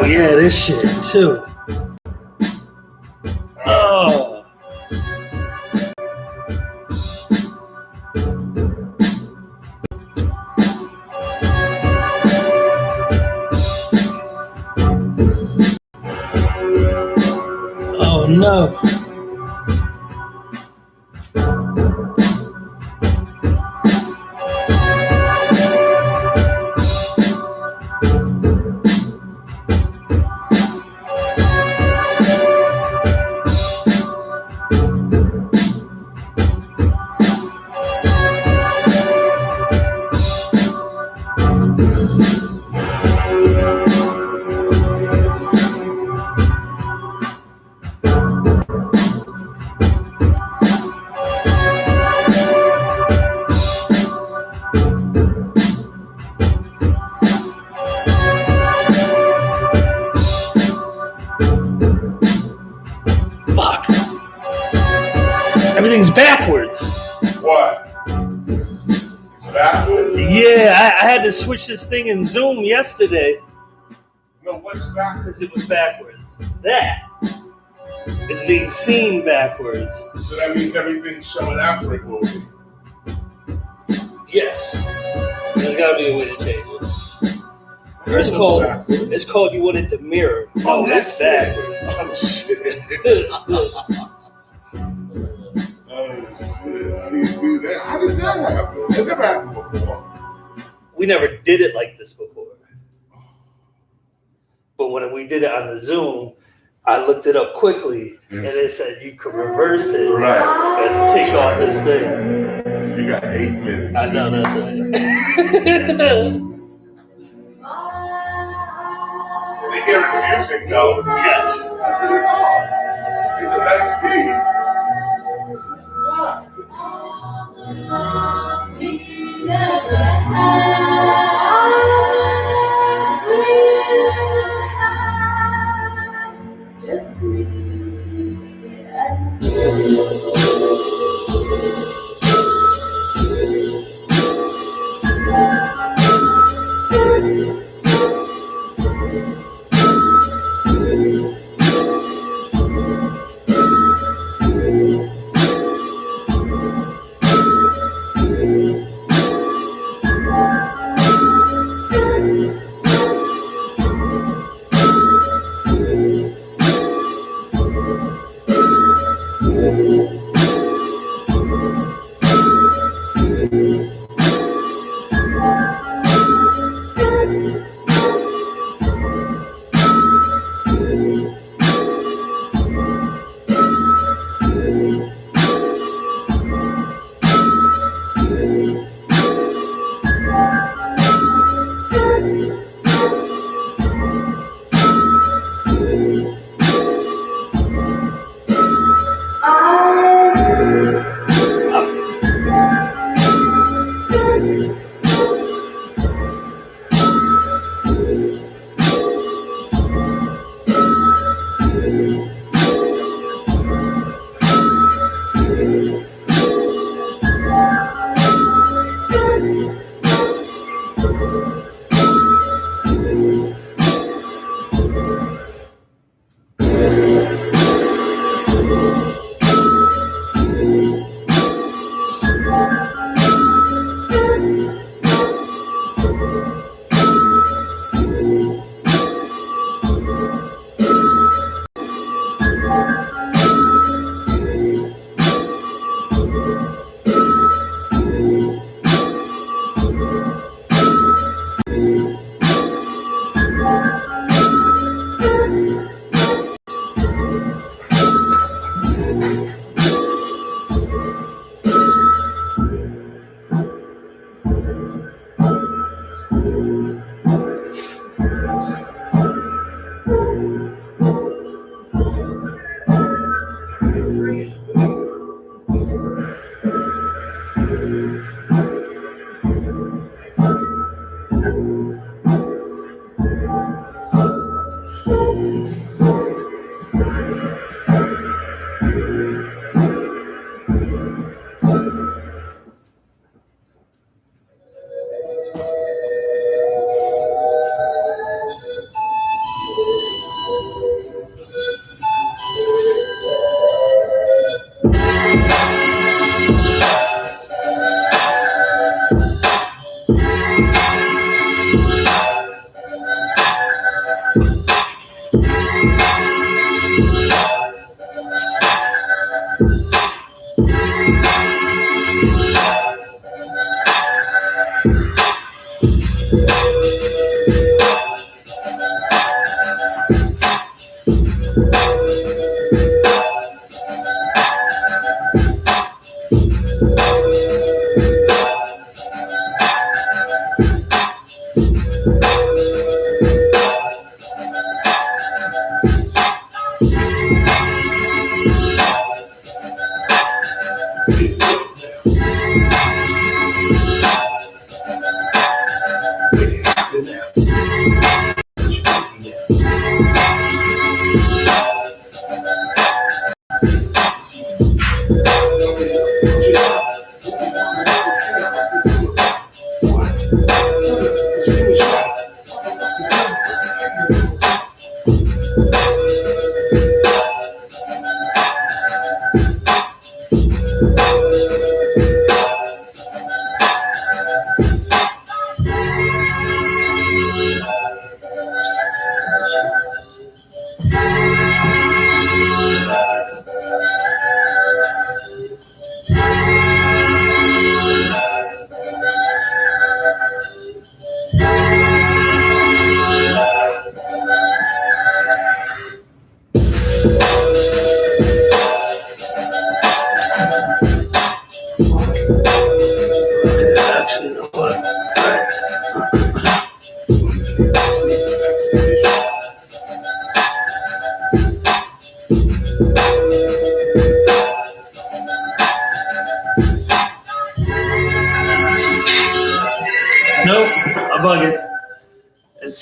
Oh yeah, this shit too. Oh. Oh no. Fuck. Everything's backwards. What? It's backwards? Yeah, I had to switch this thing in Zoom yesterday No, what's backwards? because it was backwards. That is being seen backwards. So that means everything's showing after it will be. Yes. There's got to be a way to change it. Or it's called you want it to mirror. Oh, that's backwards. Oh, shit. Oh, shit. How do you do that? How does that happen? That never happened before. We never did it like this before. But when we did it on the Zoom, I looked it up quickly, and it said you could reverse it and take off this thing. You got 8 minutes. I know, that's right. They hear the music, though. Yes. That shit is hard. It's a nice piece. It's just not. We never had. We'll have just me and you.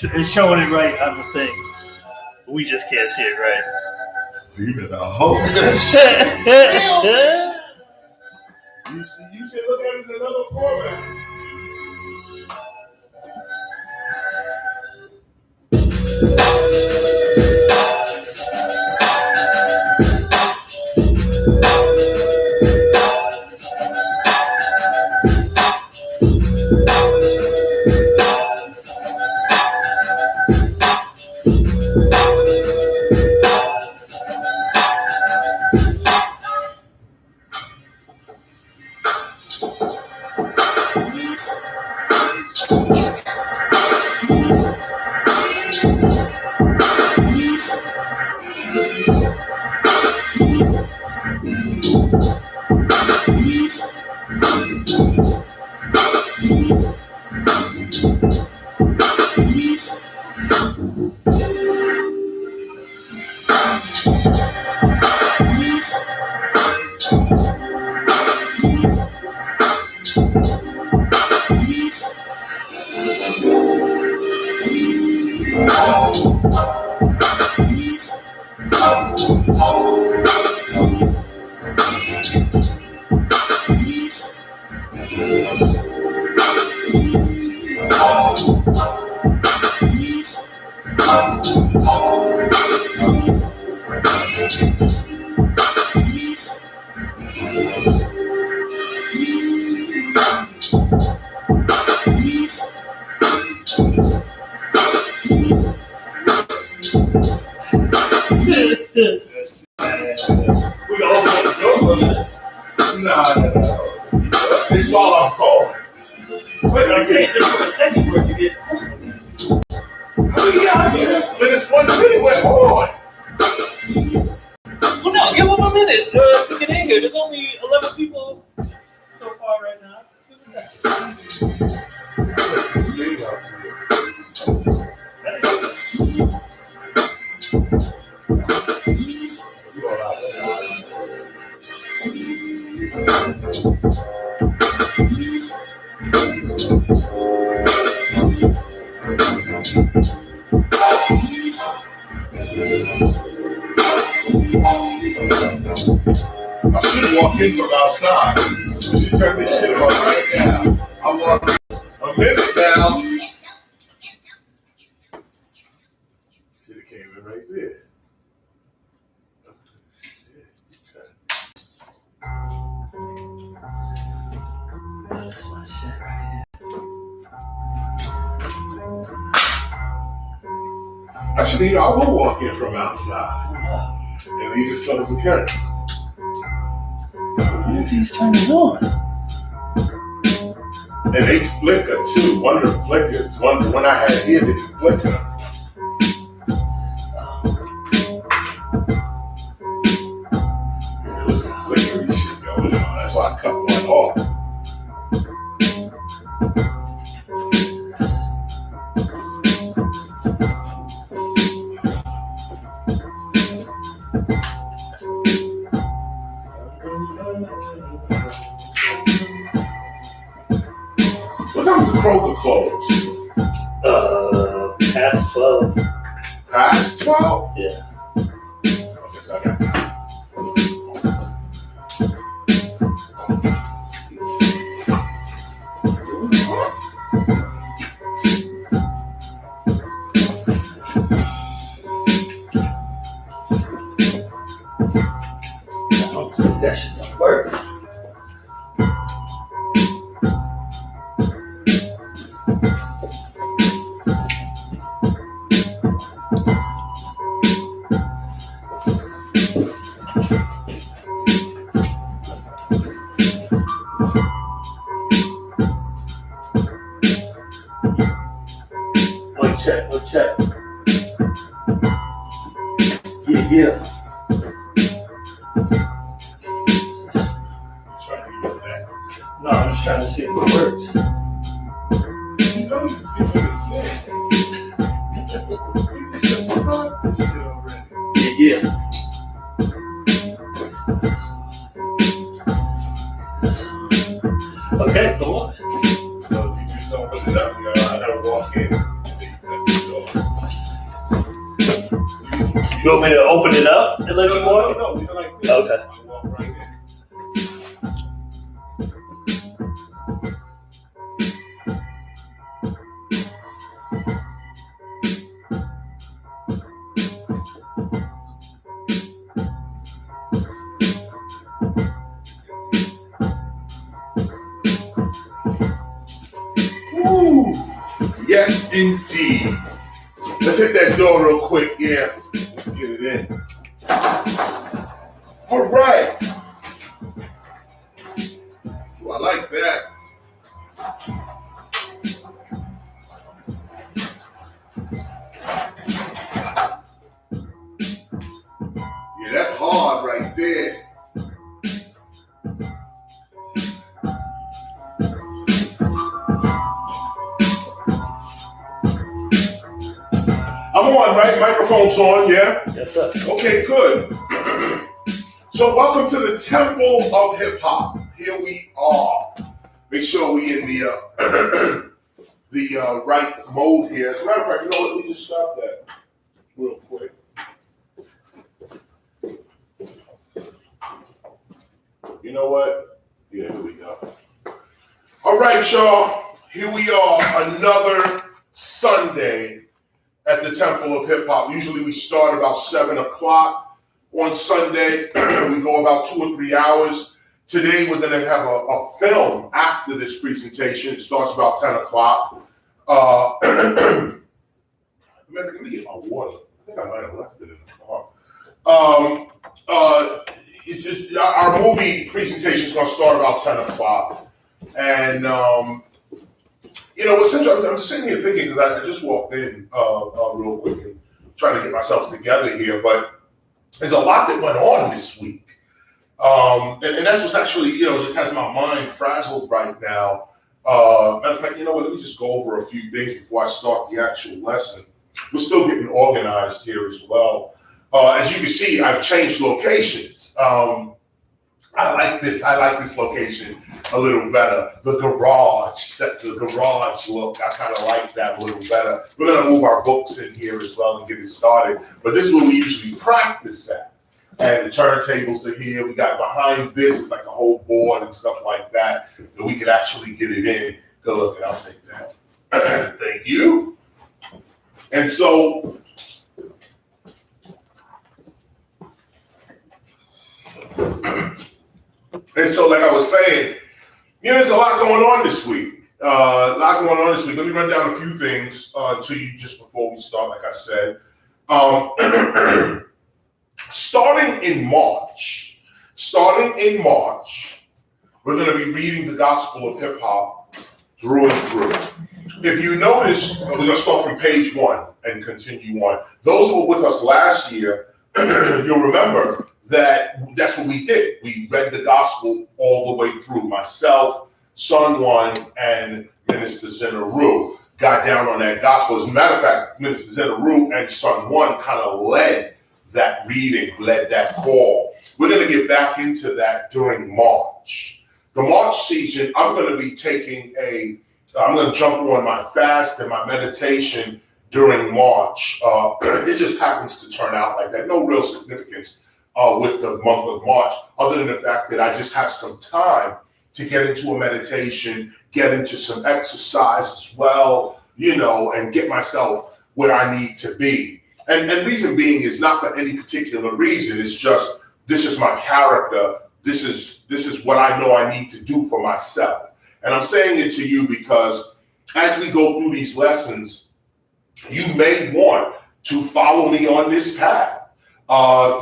It's showing it right on the thing. We just can't see it right. You better hope that shit is real. You should look at it in another format. We all want to go from it. No. It's while I'm going. Wait, I'm saying this for a second where you get. I mean, yeah, it's 1 minute went on. Well, no, give them a minute to get in here. There's only 11 people so far right now. I should walk in from outside. She turned this shit on right now. I'm walking a minute now. Should have came in right there. That's my shit right here. Actually, I will walk in from outside. And he just closed the curtain. He's turning on. And they flicker too. One of the flickers, when I had here, they flicker. There was some flickery shit going on. That's why I cut one off. What time is the Kroger close? Past 12. Past 12? Yeah. Okay, so I got time. I don't think that shit don't work. One check. Yeah. Trying to use that. No, I'm just trying to see if it works. You know these people that say, you just start this shit already. Yeah. Okay, go on. So if you just open it up, I gotta walk in. And then you cut the door. You want me to open it up and let you walk? No, like this. Okay. I'll walk right in. Ooh, yes, indeed. Let's hit that door real quick. Yeah, let's get it in. All right. Well, I like that. Yeah, that's hard right there. I'm on, right? Microphone's on, yeah? Yes, sir. Okay, good. So welcome to the Temple of Hip Hop. Here we are. Make sure we in the right mode here. As a matter of fact, you know what? Let me just stop that real quick. You know what? Yeah, here we go. All right, y'all. Here we are, another Sunday at the Temple of Hip Hop. Usually we start about 7 o'clock on Sunday. We go about 2 or 3 hours. Today we're going to have a film after this presentation. It starts about 10 o'clock. Let me get my water. I think I might have left it in the car. It's just our movie presentation is going to start about 10 o'clock. And you know, what's interesting, I'm just sitting here thinking, because I just walked in real quick and trying to get myself together here, but there's a lot that went on this week. And that's what's actually, you know, just has my mind frazzled right now. Matter of fact, you know what, let me just go over a few things before I start the actual lesson. We're still getting organized here as well. As you can see, I've changed locations. I like this location a little better. The garage look, I kind of like that a little better. We're gonna move our books in here as well and get it started. But this is where we usually practice at. And the turntables are here. We got behind this is like a whole board and stuff like that we could actually get it in. Go look, and I'll take that. Thank you. And so, like I was saying, you know, there's a lot going on this week. Let me run down a few things to you just before we start, like I said. Starting in March, we're going to be reading the Gospel of Hip Hop through and through. If you notice, we're going to start from page 1 and continue on. Those who were with us last year, you'll remember that's what we did. We read the gospel all the way through. Myself, Son One, and Minister Zenaru got down on that gospel. As a matter of fact, Minister Zenaru and Son One kind of led that reading, led that call. We're going to get back into that during March. The March season, I'm going to jump on my fast and my meditation during March. It just happens to turn out like that. No real significance with the month of March, other than the fact that I just have some time to get into a meditation, get into some exercise as well, you know, and get myself where I need to be. And reason being is not for any particular reason. It's just, this is my character. This is what I know I need to do for myself. And I'm saying it to you because as we go through these lessons, you may want to follow me on this path.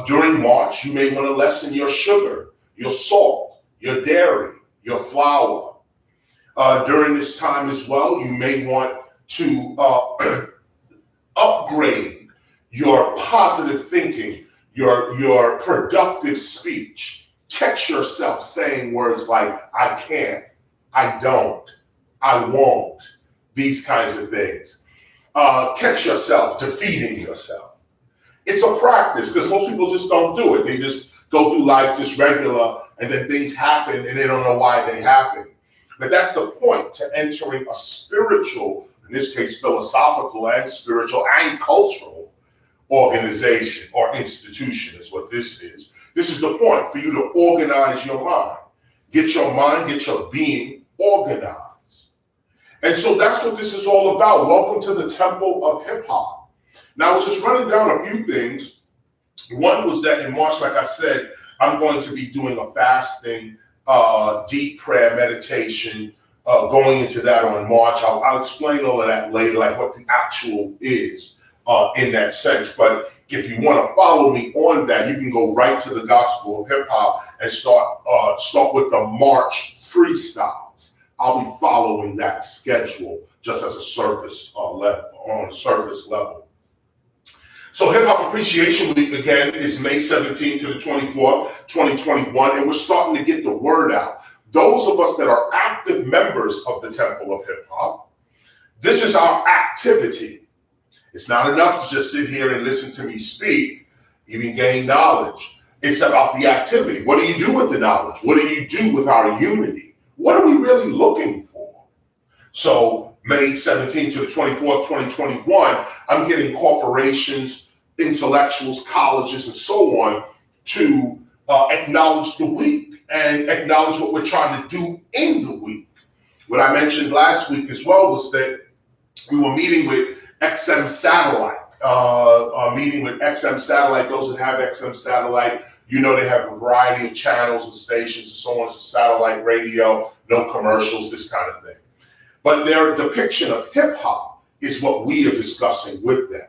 During March, you may want to lessen your sugar, your salt, your dairy, your flour. During this time as well, you may want to upgrade your positive thinking, your productive speech. Catch yourself saying words like, I can't, I don't, I won't, these kinds of things. Catch yourself defeating yourself. It's a practice because most people just don't do it. They just go through life just regular, and then things happen and they don't know why they happen. But that's the point to entering a spiritual, in this case philosophical and spiritual and cultural organization or institution is what this is. This is the point for you to organize your mind. Get your mind, get your being organized. And so that's what this is all about. Welcome to the Temple of Hip Hop. Now I was just running down a few things. One was that in March, like I said, I'm going to be doing a fasting, deep prayer meditation, going into that on March. I'll explain all of that later, like what the actual is in that sense. But if you want to follow me on that, you can go right to the Gospel of Hip Hop and start with the March freestyles. I'll be following that schedule just as a surface level, on a surface level. So Hip Hop Appreciation Week, again, is May 17th to the 24th, 2021, and we're starting to get the word out. Those of us that are active members of the Temple of Hip Hop, this is our activity. It's not enough to just sit here and listen to me speak, even gain knowledge. It's about the activity. What do you do with the knowledge? What do you do with our unity? What are we really looking for? So May 17th to the 24th, 2021, I'm getting corporations, intellectuals, colleges, and so on to acknowledge the week and acknowledge what we're trying to do in the week. What I mentioned last week as well was that we were meeting with XM Satellite, those that have XM Satellite, you know they have a variety of channels and stations and so on. It's satellite radio, no commercials, this kind of thing. But their depiction of hip hop is what we are discussing with them.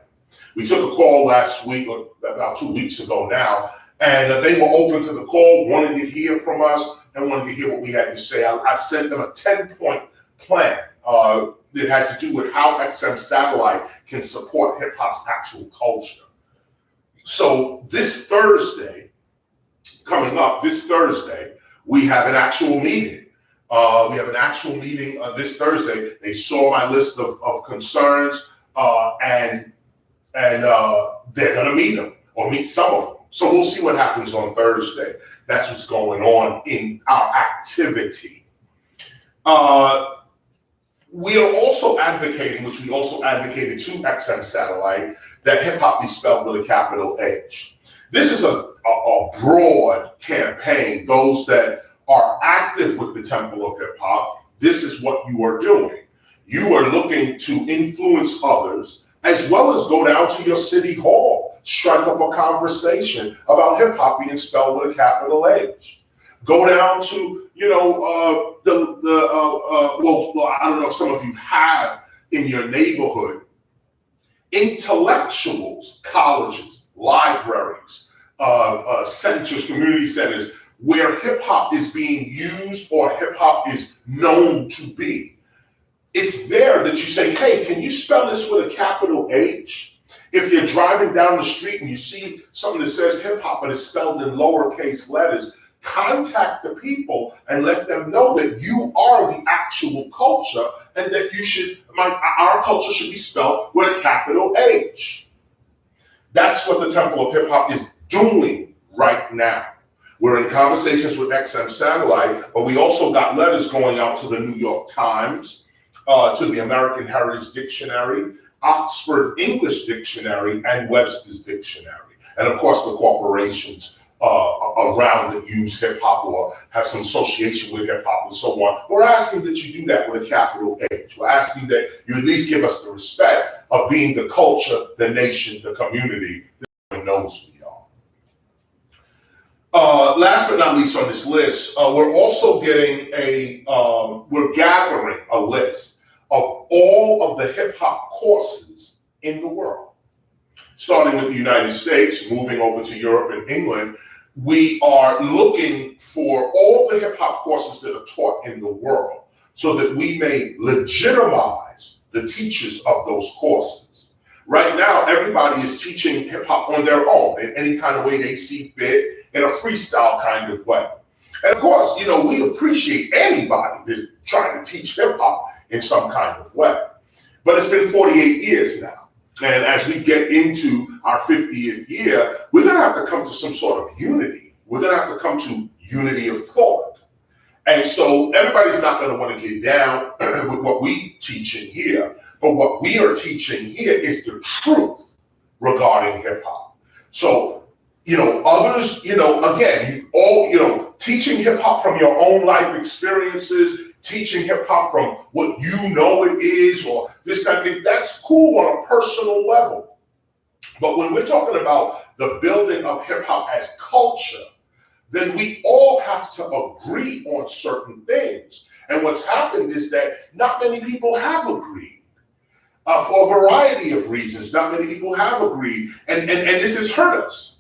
We took a call last week, or about 2 weeks ago now, and they were open to the call, wanted to hear from us, and wanted to hear what we had to say. I sent them a 10-point plan that had to do with how XM Satellite can support hip hop's actual culture. So this Thursday, coming up this Thursday, we have an actual meeting. This Thursday. They saw my list of concerns, and they're going to meet them or meet some of them. So we'll see what happens on Thursday. That's what's going on in our activity. We are also advocating, which we also advocated to XM Satellite, that hip hop be spelled with a capital H. This is a broad campaign. Those that are active with the Temple of Hip Hop, this is what you are doing. You are looking to influence others, as well as go down to your city hall, strike up a conversation about hip hop being spelled with a capital H. Go down to, well, I don't know if some of you have in your neighborhood, intellectuals, colleges, libraries, centers, community centers, where hip hop is being used or hip hop is known to be. It's there that you say, hey, can you spell this with a capital H? If you're driving down the street and you see something that says hip hop but it's spelled in lowercase letters, contact the people and let them know that you are the actual culture and that our culture should be spelled with a capital H. That's what the Temple of Hip Hop is doing right now. We're in conversations with XM Satellite, but we also got letters going out to the New York Times, to the American Heritage Dictionary, Oxford English Dictionary, and Webster's Dictionary. And of course, the corporations around that use hip hop or have some association with hip hop and so on. We're asking that you do that with a capital H. We're asking that you at least give us the respect of being the culture, the nation, the community that everyone knows we are. Last but not least on this list, we're also getting we're gathering a list of all of the hip hop courses in the world. Starting with the United States, moving over to Europe and England, we are looking for all the hip hop courses that are taught in the world so that we may legitimize the teachers of those courses. Right now, everybody is teaching hip hop on their own in any kind of way they see fit, in a freestyle kind of way. And of course, we appreciate anybody that's trying to teach hip hop in some kind of way. But it's been 48 years now. And as we get into our 50th year, we're going to have to come to some sort of unity. We're going to have to come to unity of thought. And so everybody's not going to want to get down with what we teach in here. But what we are teaching here is the truth. regarding hip hop. So, others, again, teaching hip hop from your own life experiences, teaching hip hop from what you know it is, or this kind of thing, that's cool on a personal level. But when we're talking about the building of hip hop as culture, then we all have to agree on certain things. And what's happened is that not many people have agreed. For a variety of reasons, not many people have agreed, and this has hurt us.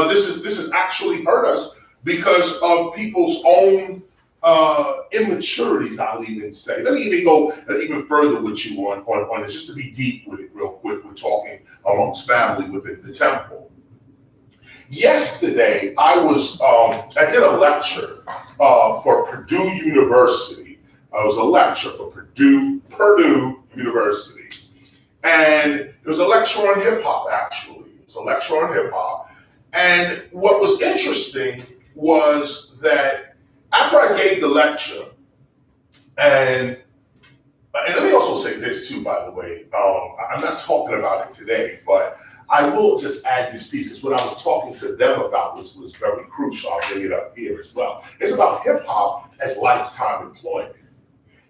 This has actually hurt us because of people's own immaturities, I'll even say. Let me even go even further with you on this, just to be deep with it real quick. We're talking amongst family within the temple. Yesterday, I did a lecture for Purdue University. It was a lecture for Purdue University. And it was a lecture on hip hop, actually. It was a lecture on hip hop. And what was interesting was that after I gave the lecture, and let me also say this too, by the way, I'm not talking about it today, but I will just add this piece. It's what I was talking to them about was very crucial. I'll bring it up here as well. It's about hip hop as lifetime employment.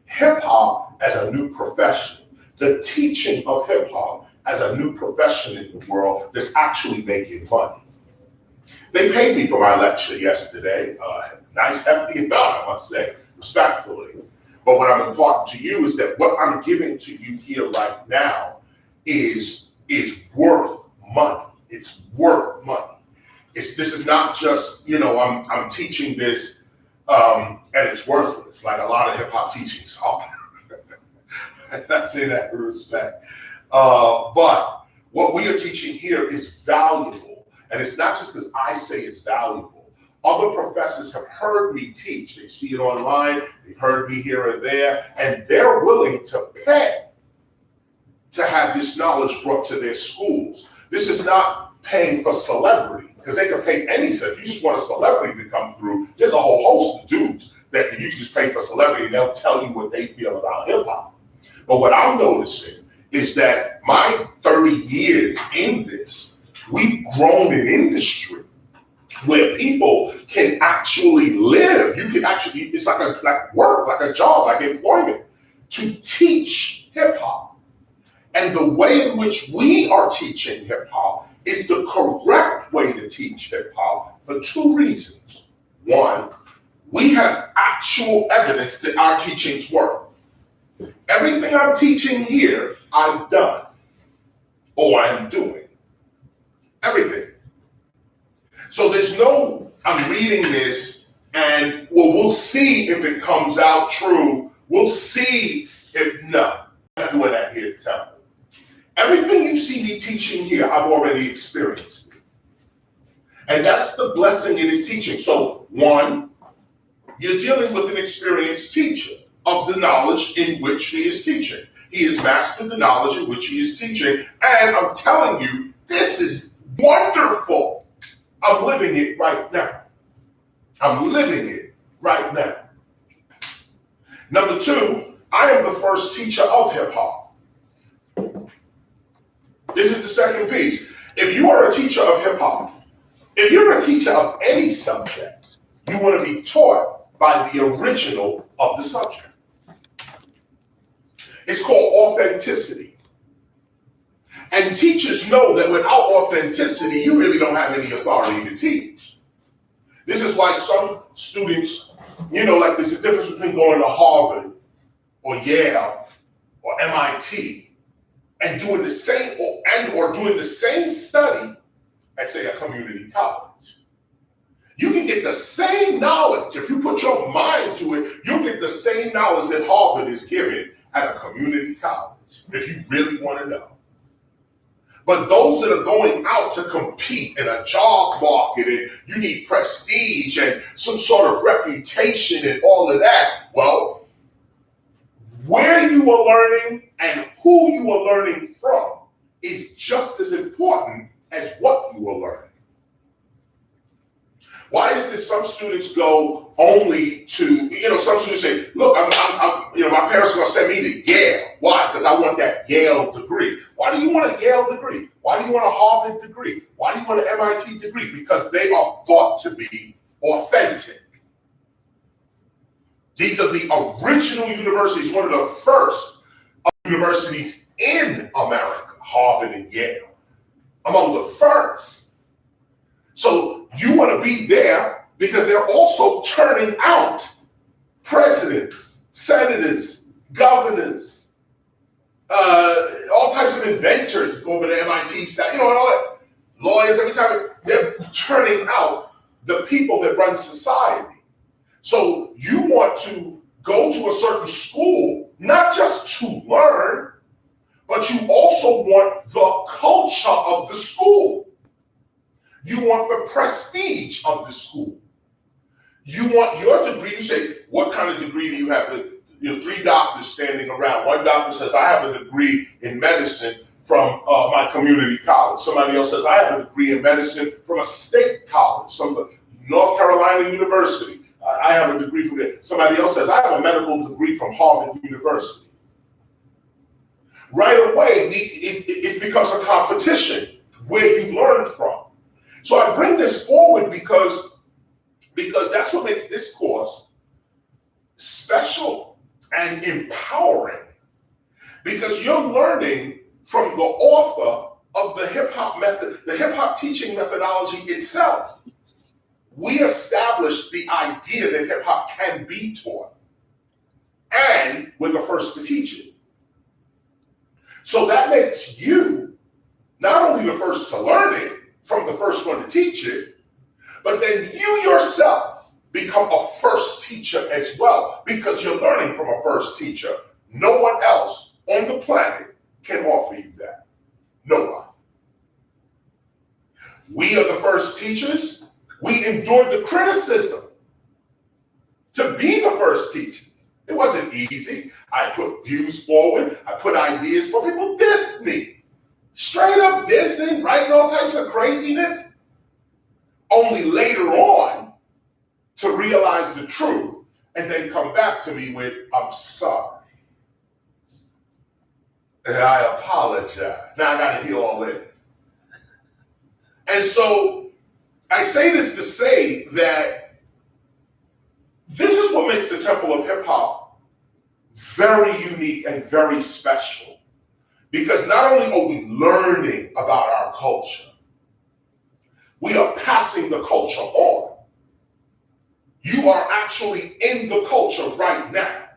Hip hop as a new profession. The teaching of hip hop as a new profession in the world that's actually making money. They paid me for my lecture yesterday. Nice hefty amount, I must say, respectfully. But what I'm imparting to you is that what I'm giving to you here right now is worth money. It's worth money. This is not just, I'm teaching this and it's worthless, like a lot of hip hop teachings are. I'm not saying that with respect. But what we are teaching here is valuable. And it's not just because I say it's valuable. Other professors have heard me teach. They see it online. They've heard me here and there. And they're willing to pay to have this knowledge brought to their schools. This is not paying for celebrity, because they can pay any celebrity. If you just want a celebrity to come through, there's a whole host of dudes that you can just pay for celebrity and they'll tell you what they feel about hip hop. But what I'm noticing is that my 30 years in this, we've grown an industry where people can actually live. You can actually, it's like work, like a job, like employment, to teach hip hop. And the way in which we are teaching hip hop is the correct way to teach hip hop for two reasons. One, we have actual evidence that our teachings work. Everything I'm teaching here, I've done or I'm doing. Everything. So there's no, I'm reading this and we'll see if it comes out true. We'll see if, no, I'm not doing that here at the temple. Everything you see me teaching here, I've already experienced it. And that's the blessing in his teaching. So one, you're dealing with an experienced teacher of the knowledge in which he is teaching. He has mastered the knowledge in which he is teaching. And I'm telling you, this is wonderful. I'm living it right now. I'm living it right now. Number two, I am the first teacher of hip hop. This is the second piece. If you are a teacher of hip hop, if you're a teacher of any subject, you want to be taught by the original of the subject. It's called authenticity. And teachers know that without authenticity, you really don't have any authority to teach. This is why some students, like there's a difference between going to Harvard or Yale or MIT and doing the same or doing the same study at, say, a community college. You can get the same knowledge. If you put your mind to it, you'll get the same knowledge that Harvard is giving at a community college, if you really want to know. But those that are going out to compete in a job market, and you need prestige and some sort of reputation and all of that, well, where you are learning and who you are learning from is just as important as what you are learning. Why is it some students go only to, some students say, look, my parents are going to send me to Yale. Why? Because I want that Yale degree. Why do you want a Yale degree? Why do you want a Harvard degree? Why do you want an MIT degree? Because they are thought to be authentic. These are the original universities, one of the first universities in America, Harvard and Yale, among the first. So you want to be there because they're also turning out presidents, senators, governors, all types of inventors go over to MIT, and all that, lawyers, every time they're turning out the people that run society. So you want to go to a certain school, not just to learn, but you also want the culture of the school. You want the prestige of the school. You want your degree. You say, what kind of degree do you have? You're 3 doctors standing around. One doctor says, I have a degree in medicine from my community college. Somebody else says, I have a degree in medicine from a state college, North Carolina University. I have a degree from there. Somebody else says, I have a medical degree from Harvard University. Right away, it becomes a competition where you learned from. So I bring this forward because that's what makes this course special and empowering. Because you're learning from the author of the hip-hop method, the hip-hop teaching methodology itself. We established the idea that hip-hop can be taught, and we're the first to teach it. So that makes you not only the first to learn it, from the first one to teach it, but then you yourself become a first teacher as well, because you're learning from a first teacher. No one else on the planet can offer you that. No one. We are the first teachers. We endured the criticism to be the first teachers. It wasn't easy. I put views forward. I put ideas forward. People dissed me. Straight up dissing, writing all types of craziness. Only later on to realize the truth and then come back to me with, I'm sorry. And I apologize. Now I got to hear all this. And so I say this to say that this is what makes the Temple of Hip Hop very unique and very special. Because not only are we learning about our culture, we are passing the culture on. You are actually in the culture right now.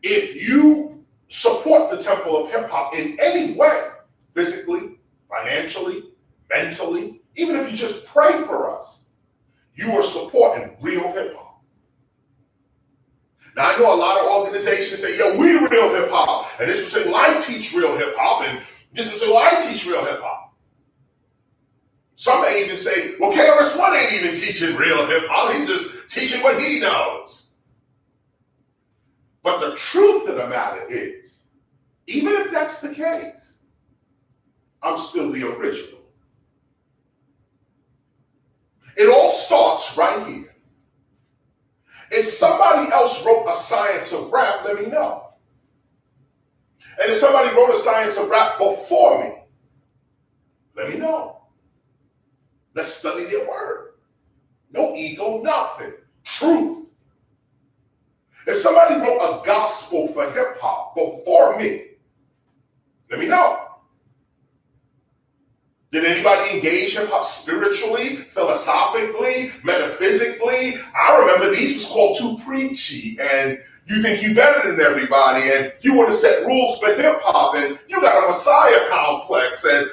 If you support the Temple of Hip Hop in any way, physically, financially, mentally, even if you just pray for us, you are supporting real hip hop. Now, I know a lot of organizations say, yo, we real hip hop. And this will say, well, I teach real hip hop. And this will say, well, I teach real hip hop. Some may even say, well, KRS-One ain't even teaching real hip hop. He's just teaching what he knows. But the truth of the matter is, even if that's the case, I'm still the original. It all starts right here. If somebody else wrote a science of rap, let me know. And if somebody wrote a science of rap before me, let me know. Let's study their word. No ego, nothing. Truth. If somebody wrote a gospel for hip hop before me, let me know. Did anybody engage hip hop spiritually, philosophically, metaphysically? I remember these was called too preachy, and you think you better than everybody, and you want to set rules for hip hop, and you got a messiah complex, and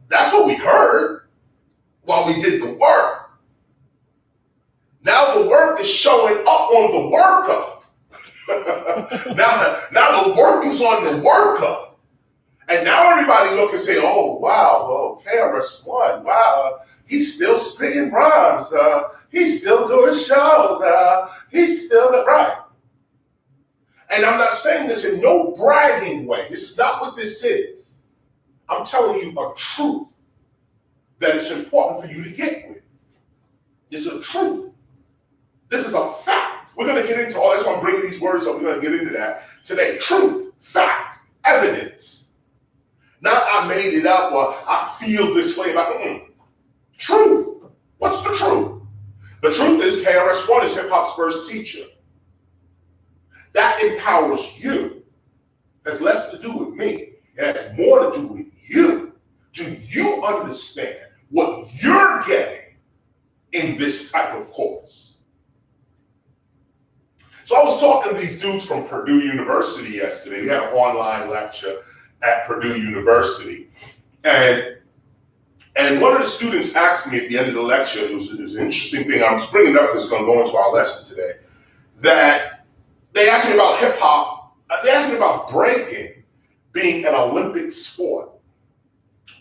that's what we heard while we did the work. Now the work is showing up on the worker. now the work is on the worker. And now everybody look and say, oh, wow, well, KRS-One, wow, he's still spitting rhymes. He's still doing shows. He's still, right. And I'm not saying this in no bragging way. This is not what this is. I'm telling you a truth that is important for you to get with. This is a truth. This is a fact. We're going to get into all that's why I'm bringing these words up. We're going to get into that today. Truth, fact, evidence. Not I made it up or I feel this way about truth. What's the truth? The truth is KRS-One is hip-hop's first teacher. That empowers you. It has less to do with me. It has more to do with you. Do you understand what you're getting in this type of course? So I was talking to these dudes from Purdue University yesterday. We had an online lecture at Purdue University. And one of the students asked me at the end of the lecture, it was an interesting thing, I'm just bringing it up because it's going to go into our lesson today, that they asked me about hip hop, they asked me about breaking being an Olympic sport.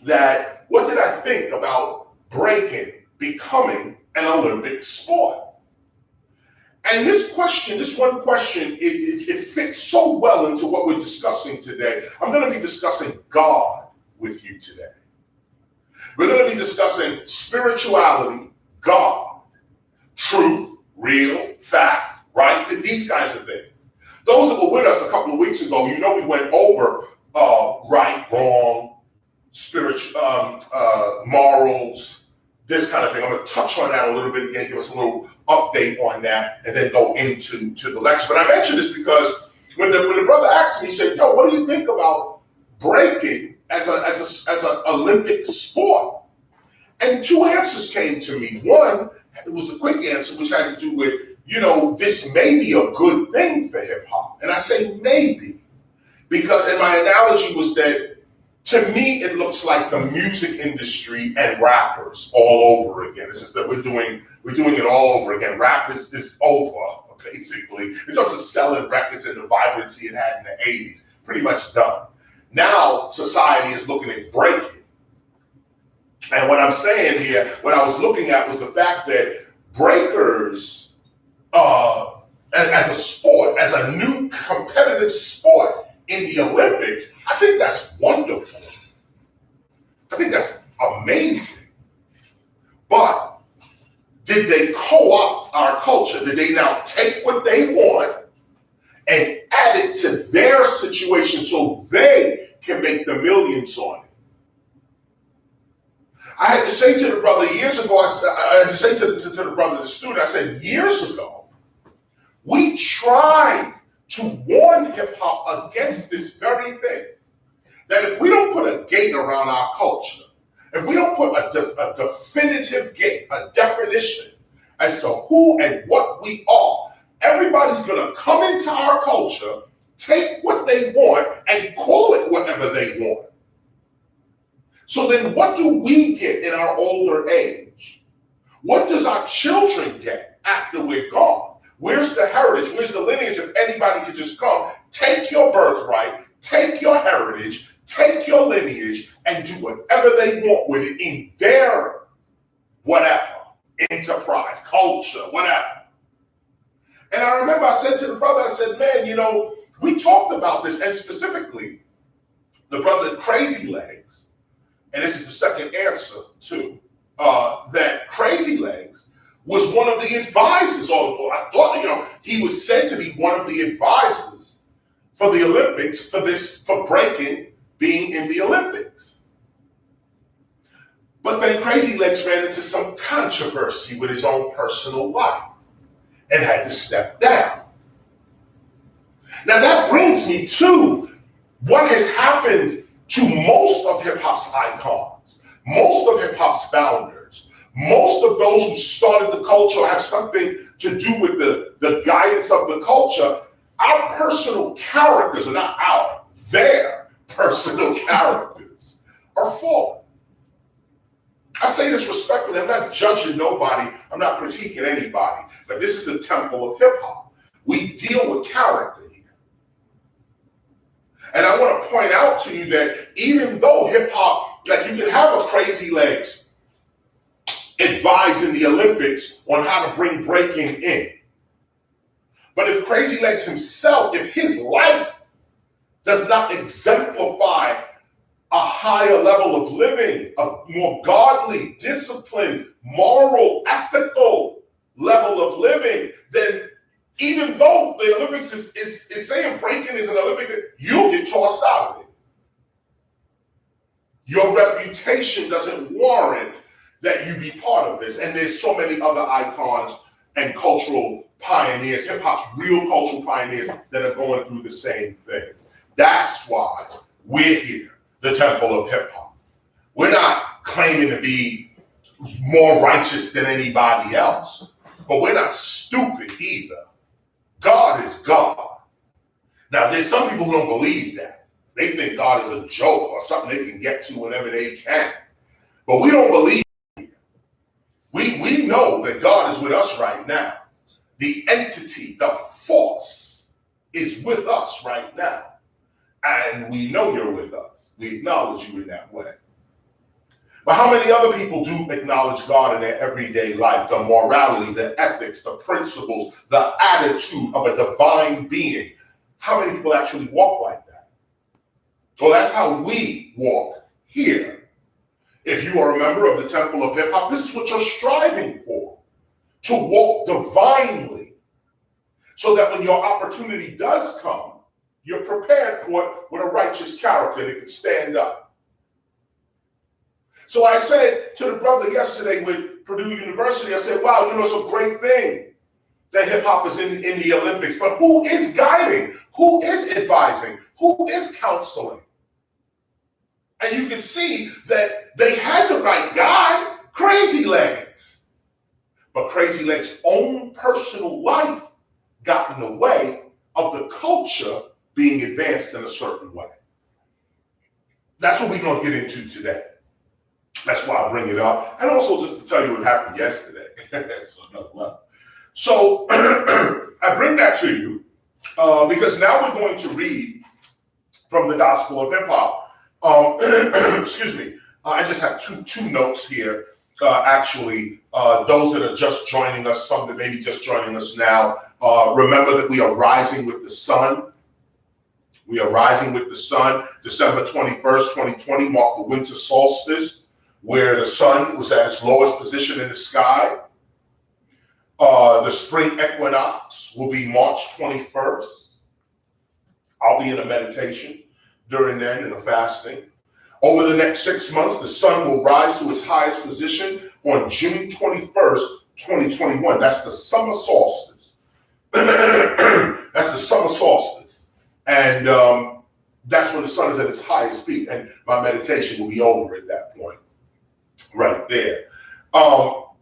That what did I think about breaking becoming an Olympic sport? And this one question, it fits so well into what we're discussing today. I'm going to be discussing God with you today. We're going to be discussing spirituality, God, truth, real, fact, right? These kinds of things. Those that were with us a couple of weeks ago, you know we went over right, wrong, spiritual, morals, this kind of thing. I'm going to touch on that a little bit again, give us a little update on that, and then go into the lecture. But I mention this because when the brother asked me, he said, yo, what do you think about breaking as an Olympic sport? And two answers came to me. One, it was a quick answer, which had to do with, this may be a good thing for hip hop. And I say maybe, because and my analogy was that to me, it looks like the music industry and rappers all over again. It's just that we're doing it all over again. Rap is over, basically. In terms of selling records and the vibrancy it had in the 80s, pretty much done. Now, society is looking at breaking. And what I'm saying here, what I was looking at was the fact that breakers, as a sport, as a new competitive sport in the Olympics, I think that's wonderful. I think that's amazing. But did they co-opt our culture? Did they now take what they want and add it to their situation so they can make the millions on it? I had to say to the brother years ago, I had to say to the brother, the student, I said, years ago, we tried to warn hip hop against this very thing. That if we don't put a gate around our culture, if we don't put a definitive gate, a definition as to who and what we are, everybody's going to come into our culture, take what they want, and call it whatever they want. So then what do we get in our older age? What does our children get after we're gone? Where's the heritage? Where's the lineage? If anybody could just come, take your birthright, take your heritage, take your lineage, and do whatever they want with it in their whatever, enterprise, culture, whatever. And I remember I said to the brother, I said, man, we talked about this, and specifically, the brother Crazy Legs, and this is the second answer too, that Crazy Legs was one of the advisors, or I thought, he was said to be one of the advisors for the Olympics, for breaking being in the Olympics. But then Crazy Legs ran into some controversy with his own personal life and had to step down. Now that brings me to what has happened to most of hip-hop's icons, most of hip-hop's founders, most of those who started the culture have something to do with the guidance of the culture. Our personal characters, or not our, their personal characters are fallen. I say this respectfully, I'm not judging nobody, I'm not critiquing anybody, but this is the temple of hip-hop. We deal with character here. And I want to point out to you that even though hip-hop, like you can have a Crazy Legs advising the Olympics on how to bring breaking in. But if Crazy Legs himself, if his life does not exemplify a higher level of living, a more godly, disciplined, moral, ethical level of living, then even though the Olympics is saying breaking is an Olympic, you'll get tossed out of it. Your reputation doesn't warrant that you be part of this. And there's so many other icons and cultural pioneers, hip hop's real cultural pioneers that are going through the same thing. That's why we're here, the Temple of Hip Hop. We're not claiming to be more righteous than anybody else, but we're not stupid either. God is God. Now, there's some people who don't believe that. They think God is a joke or something they can get to whenever they can. But we don't believe it. We know that God is with us right now. The entity, the force is with us right now. And we know you're with us. We acknowledge you in that way. But how many other people do acknowledge God in their everyday life? The morality, the ethics, the principles, the attitude of a divine being. How many people actually walk like that? Well, that's how we walk here. If you are a member of the Temple of Hip Hop, this is what you're striving for. To walk divinely. So that when your opportunity does come, you're prepared for it with a righteous character that can stand up. So I said to the brother yesterday with Purdue University, I said, wow, it's a great thing that hip hop is in the Olympics, but who is guiding? Who is advising? Who is counseling? And you can see that they had the right guy, Crazy Legs. But Crazy Legs' own personal life got in the way of the culture being advanced in a certain way. That's what we're going to get into today. That's why I bring it up. And also just to tell you what happened yesterday. So I bring that to you because now we're going to read from the Gospel of Hip Hop. Excuse me. I just have two notes here. Actually, those that are just joining us, some that may be just joining us now, remember that we are rising with the sun. We are rising with the sun. December 21st, 2020 marked the winter solstice, where the sun was at its lowest position in the sky. The spring equinox will be March 21st. I'll be in a meditation during then and a fasting. Over the next 6 months, the sun will rise to its highest position on June 21st, 2021. That's the summer solstice. That's the summer solstice. And that's when the sun is at its highest peak. And my meditation will be over at that point. Right there. Let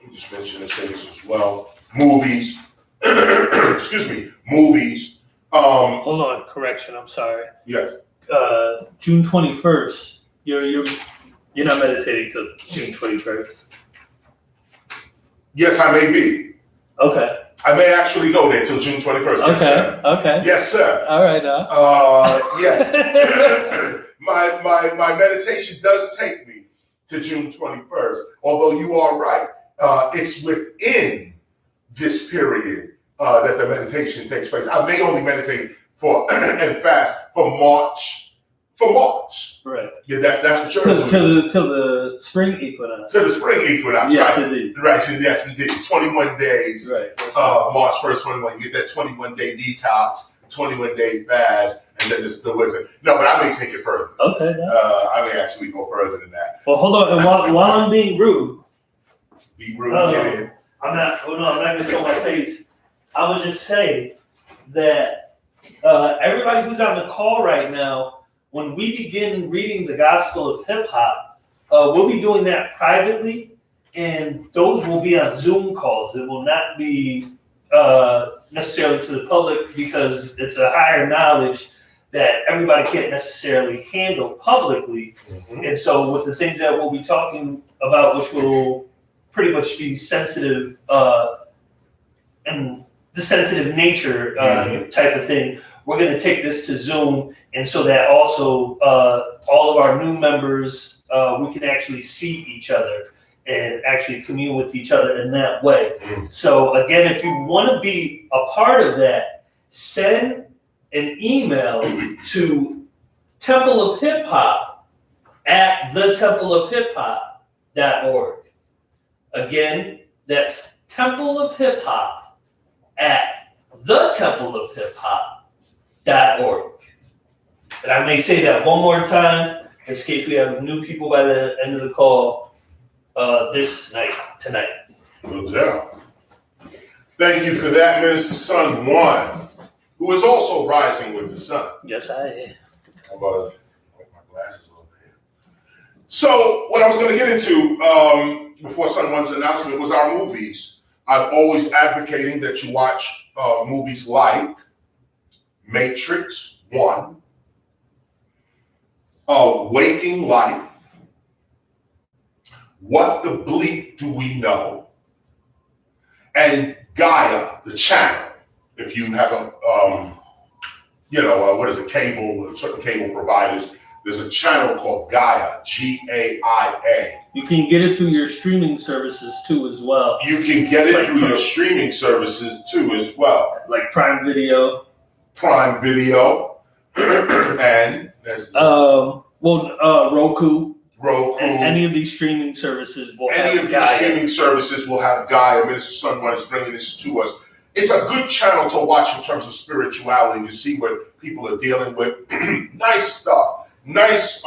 me just mention this thing as well. Movies. Excuse me. Movies. Hold on, correction. I'm sorry. Yes. June 21st. You're not meditating till June 21st. Yes, I may be. Okay. I may actually go there till June 21st. Yes, Okay. Sir. Okay. Yes, sir. All right. Yes. my meditation does take me to June 21st. Although you are right, it's within this period that the meditation takes place. I may only meditate for and fast for March. Right. Yeah, that's what you're doing. Till the spring equinox. To the spring equinox, yes, right? Indeed. Right, yes, indeed. 21 days. Right. March 1st, 21. You get that 21-day detox, 21-day fast, and then the wizard. No, but I may take it further. Okay. I may actually go further than that. Well, hold on. And while I'm being rude, Be rude, get in. I'm not going to show my face. I would just say that everybody who's on the call right now, when we begin reading the Gospel of Hip Hop, we'll be doing that privately, and those will be on Zoom calls. It will not be necessarily to the public because it's a higher knowledge that everybody can't necessarily handle publicly. Mm-hmm. And so with the things that we'll be talking about, which will pretty much be sensitive and the sensitive nature type of thing, we're going to take this to Zoom, and so that also all of our new members, we can actually see each other and actually commune with each other in that way. So again, if you want to be a part of that, send an email to templeofhiphop@thetempleofhiphop.org. Again, that's templeofhiphop@thetempleofhiphop.org. And I may say that one more time just in case we have new people by the end of the call tonight. No doubt. Thank you for that, Minister Sun One, who is also rising with the sun. Yes, I am. I'm about to put my glasses a little bit. So, what I was going to get into before Sun One's announcement was our movies. I'm always advocating that you watch movies like Matrix 1, Waking Life, What the Bleep Do We Know, and Gaia, the channel. If you have a, cable, certain cable providers, there's a channel called Gaia, Gaia. You can get it through your streaming services too, as well. You can get it through your streaming services too, as well. Like Prime Video. And there's Roku. And any of these streaming services will have Gaia. Minister Sunone is bringing this to us. It's a good channel to watch in terms of spirituality, to see what people are dealing with. Nice stuff. Nice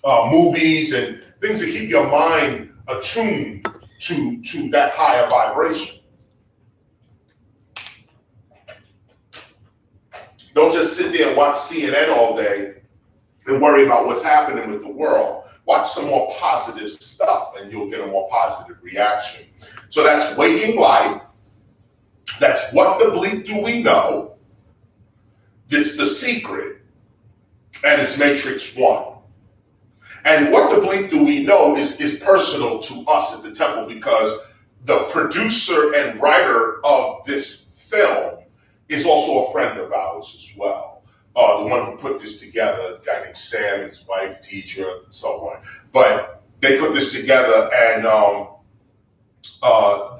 movies and things that keep your mind attuned to that higher vibration. Don't just sit there and watch CNN all day and worry about what's happening with the world. Watch some more positive stuff and you'll get a more positive reaction. So that's Waking Life. That's What the Bleep Do We Know. It's The Secret. And it's Matrix 1. And What the Bleep Do We Know is personal to us at the temple because the producer and writer of this film is also a friend of ours as well. The one who put this together, a guy named Sam, his wife, teacher, and so on. But they put this together and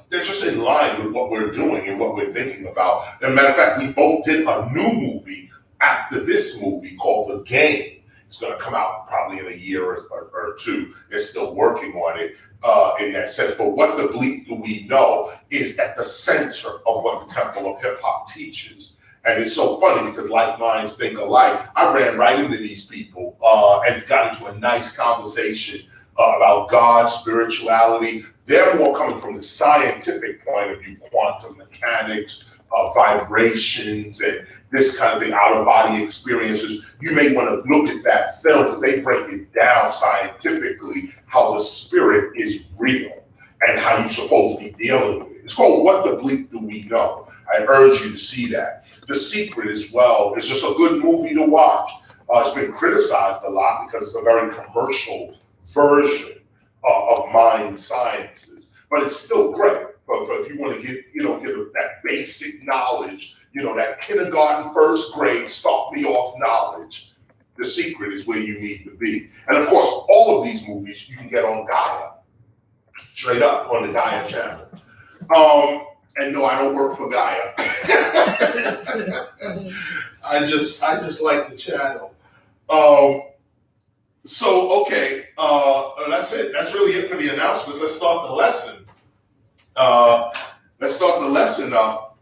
they're just in line with what we're doing and what we're thinking about. As a matter of fact, we both did a new movie after this movie called The Game. It's going to come out probably in a year or two. They're still working on it in that sense. But What the Bleep Do We Know is at the center of what the Temple of Hip Hop teaches. And it's so funny because like minds think alike. I ran right into these people and got into a nice conversation about God, spirituality. They're more coming from the scientific point of view, quantum mechanics, vibrations, and this kind of thing, out-of-body experiences. You may want to look at that film because they break it down scientifically how the spirit is real and how you're supposed to be dealing with it. It's called What the Bleep Do We Know? I urge you to see that. The Secret as well is just a good movie to watch. It's been criticized a lot because it's a very commercial version of mind sciences, but it's still great. But if you want to get that basic knowledge, that kindergarten, first grade, start me off knowledge, The Secret is where you need to be. And of course, all of these movies you can get on Gaia, straight up on the Gaia channel. And no, I don't work for Gaia. I just like the channel. Okay, that's it. That's really it for the announcements. Let's start the lesson. Let's start the lesson up.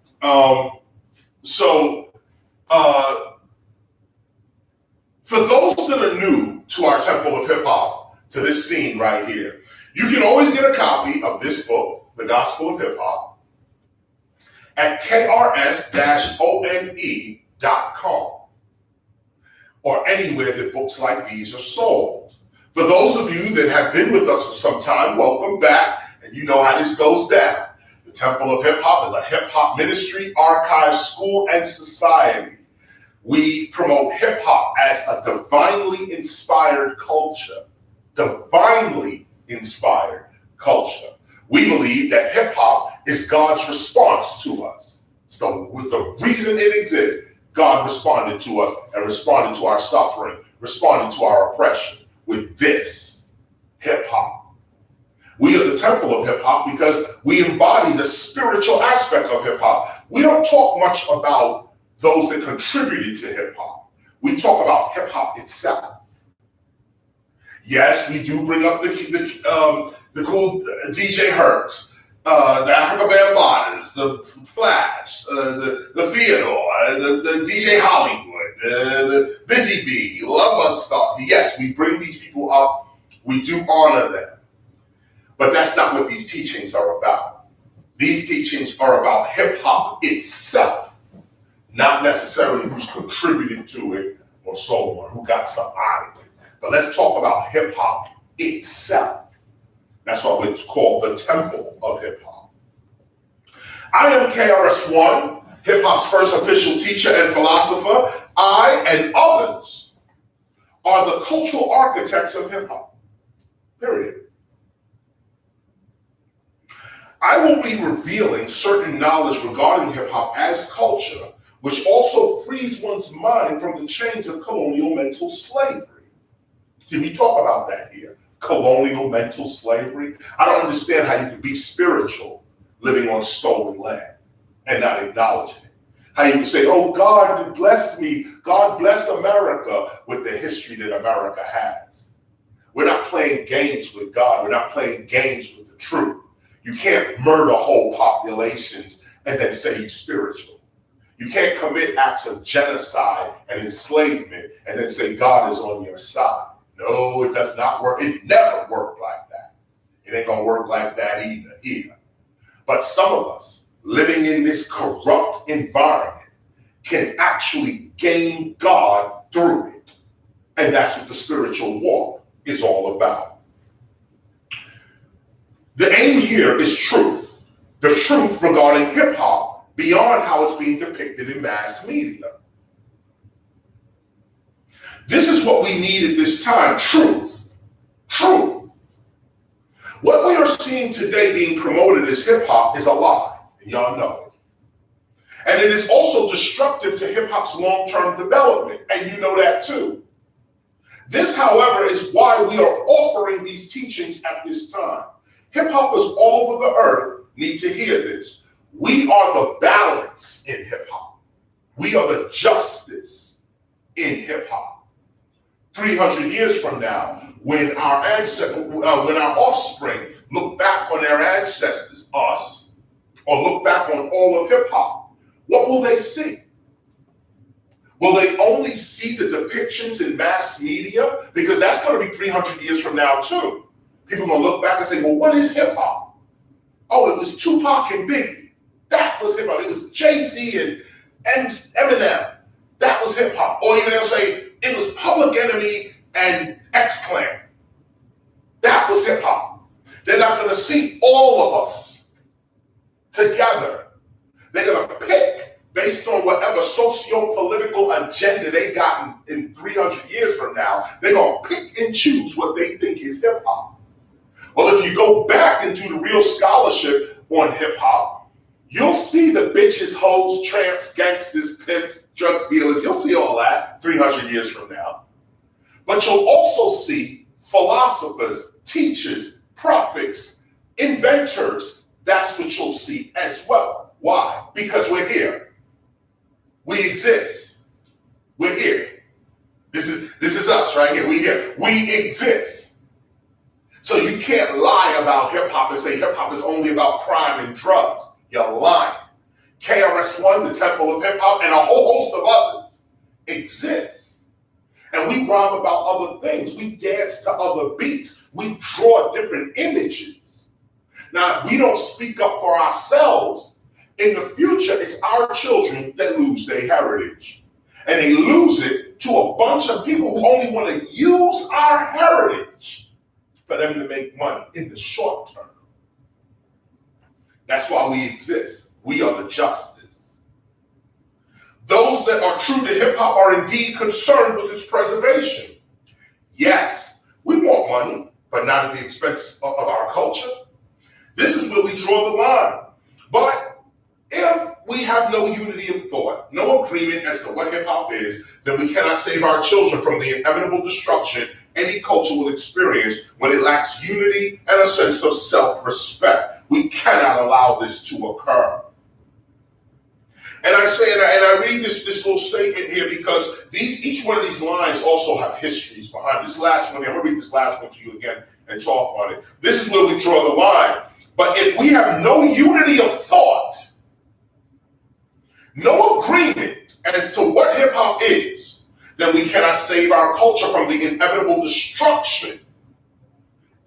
For those that are new to our Temple of Hip Hop, to this scene right here, you can always get a copy of this book, The Gospel of Hip Hop, at krs-one.com or anywhere that books like these are sold. For those of you that have been with us for some time, welcome back, and you know how this goes down. The Temple of Hip Hop is a hip hop ministry, archive, school, and society. We promote hip hop as a divinely inspired culture. Divinely inspired culture. We believe that hip hop is God's response to us. So with the reason it exists, God responded to us and responded to our suffering, responded to our oppression with this hip hop. We are the Temple of Hip Hop because we embody the spiritual aspect of hip hop. We don't talk much about those that contributed to hip hop. We talk about hip hop itself. Yes, we do bring up the cool DJ Hertz, the Africa Bambadas, the Flash, the Theodore, the DJ Hollywood, the busy bee, love bug stars. Yes, we bring these people up. We do honor them. But that's not what these teachings are about. These teachings are about hip hop itself, not necessarily who's contributed to it or so on, who got some out of it. But let's talk about hip hop itself. That's what it's called, the temple of hip hop. I am KRS-One, hip hop's first official teacher and philosopher. I and others are the cultural architects of hip hop. Period. I will be revealing certain knowledge regarding hip hop as culture, which also frees one's mind from the chains of colonial mental slavery. See, we talk about that here. Colonial mental slavery. I don't understand how you can be spiritual living on stolen land and not acknowledging it. How you can say, oh, God bless me, God bless America, with the history that America has. We're not playing games with God. We're not playing games with the truth. You can't murder whole populations and then say you're spiritual. You can't commit acts of genocide and enslavement and then say God is on your side. No, it does not work. It never worked like that. It ain't gonna work like that either. But some of us living in this corrupt environment can actually gain God through it. And that's what the spiritual walk is all about. The aim here is truth. The truth regarding hip hop beyond how it's being depicted in mass media. This is what we need at this time, truth. Truth. What we are seeing today being promoted as hip hop is a lie, and y'all know it. And it is also destructive to hip hop's long-term development, and you know that too. This, however, is why we are offering these teachings at this time. Hip-hoppers all over the earth need to hear this. We are the balance in hip-hop. We are the justice in hip-hop. 300 years from now, when our offspring look back on their ancestors, us, or look back on all of hip-hop, what will they see? Will they only see the depictions in mass media? Because that's going to be 300 years from now too. People are going to look back and say, well, what is hip hop? Oh, it was Tupac and Biggie. That was hip hop. It was Jay-Z and Eminem. That was hip hop. Or even they'll say, it was Public Enemy and X-Clan. That was hip hop. They're not going to see all of us together. They're going to pick based on whatever socio-political agenda they got in 300 years from now. They're going to pick and choose what they think is hip hop. Well, if you go back and do the real scholarship on hip hop, you'll see the bitches, hoes, tramps, gangsters, pimps, drug dealers. You'll see all that 300 years from now. But you'll also see philosophers, teachers, prophets, inventors. That's what you'll see as well. Why? Because we're here. We exist. We're here. This is us right here. We're here. We exist. So you can't lie about hip hop and say hip hop is only about crime and drugs. You're lying. KRS-One, the temple of hip hop, and a whole host of others exists. And we rhyme about other things. We dance to other beats. We draw different images. Now, if we don't speak up for ourselves, in the future, it's our children that lose their heritage. And they lose it to a bunch of people who only want to use our heritage for them to make money in the short term. That's why we exist. We are the justice. Those that are true to hip hop are indeed concerned with its preservation. Yes, we want money, but not at the expense of our culture. This is where we draw the line. But if we have no unity of thought, no agreement as to what hip hop is, then we cannot save our children from the inevitable destruction any culture will experience when it lacks unity and a sense of self-respect. We cannot allow this to occur. And I say, and I read this little statement here because each one of these lines also have histories behind this last one. I'm going to read this last one to you again and talk on it. This is where we draw the line. But if we have no unity of thought, no agreement as to what hip hop is, then we cannot save our culture from the inevitable destruction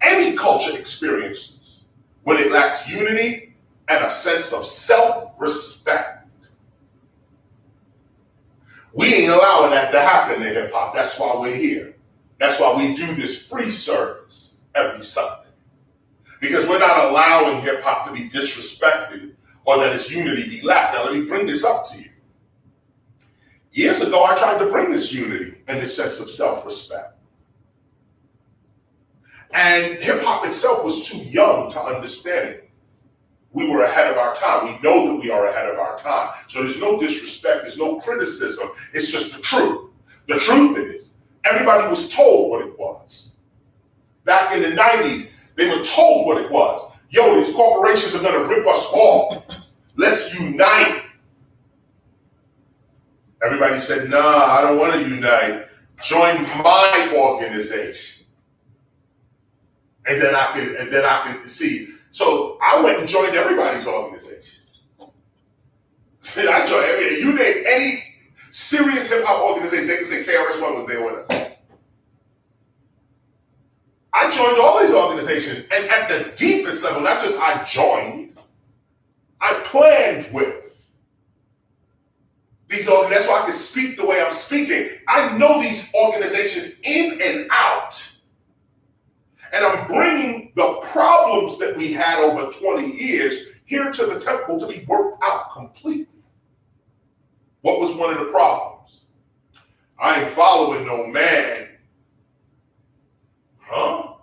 any culture experiences when it lacks unity and a sense of self-respect. We ain't allowing that to happen in hip hop. That's why we're here. That's why we do this free service every Sunday. Because we're not allowing hip hop to be disrespected or that its unity be lacked. Now let me bring this up to you. Years ago, I tried to bring this unity and this sense of self-respect. And hip hop itself was too young to understand it. We were ahead of our time. We know that we are ahead of our time. So there's no disrespect, there's no criticism. It's just the truth. The truth is, everybody was told what it was. Back in the 90s, they were told what it was. Yo, these corporations are gonna rip us off. Let's unite. Everybody said, nah, I don't want to unite. Join my organization. And then I could see. So I went and joined everybody's organization. I joined every, you name any serious hip hop organization, they can say KRS-One was there with us. I joined all these organizations, and at the deepest level, not just I joined, I planned with these organizations. That's why I can speak the way I'm speaking. I know these organizations in and out. And I'm bringing the problems that we had over 20 years here to the temple to be worked out completely. What was one of the problems? I ain't following no man. Huh?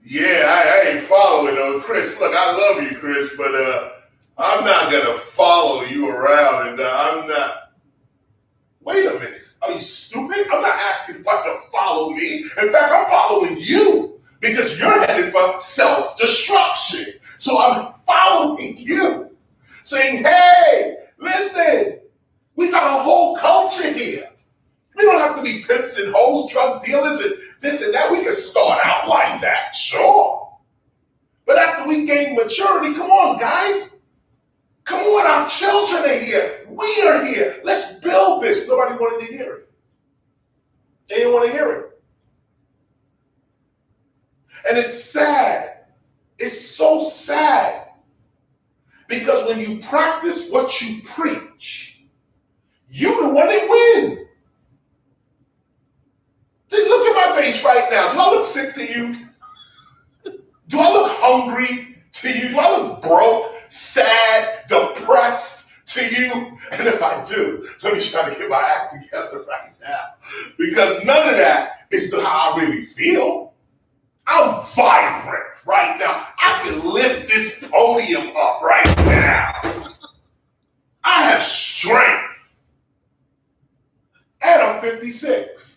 Yeah, I ain't following no Chris. Look, I love you, Chris, but I'm not gonna follow you around, and I'm not. Wait a minute. Are you stupid? I'm not asking what to follow me. In fact, I'm following you because you're headed for self-destruction. So I'm following you, saying, hey, listen, we got a whole culture here. We don't have to be pimps and hoes, drug dealers, and this and that. We can start out like that, sure. But after we gain maturity, come on, guys. Come on, our children are here. We are here. Let's build this. Nobody wanted to hear it. They didn't want to hear it. And it's sad. It's so sad. Because when you practice what you preach, you the one that win. Look at my face right now. Do I look sick to you? Do I look hungry to you? Do I look broke, sad, depressed to you? And if I do, let me try to get my act together right now. Because none of that is how I really feel. I'm vibrant right now. I can lift this podium up right now. I have strength. And I'm 56.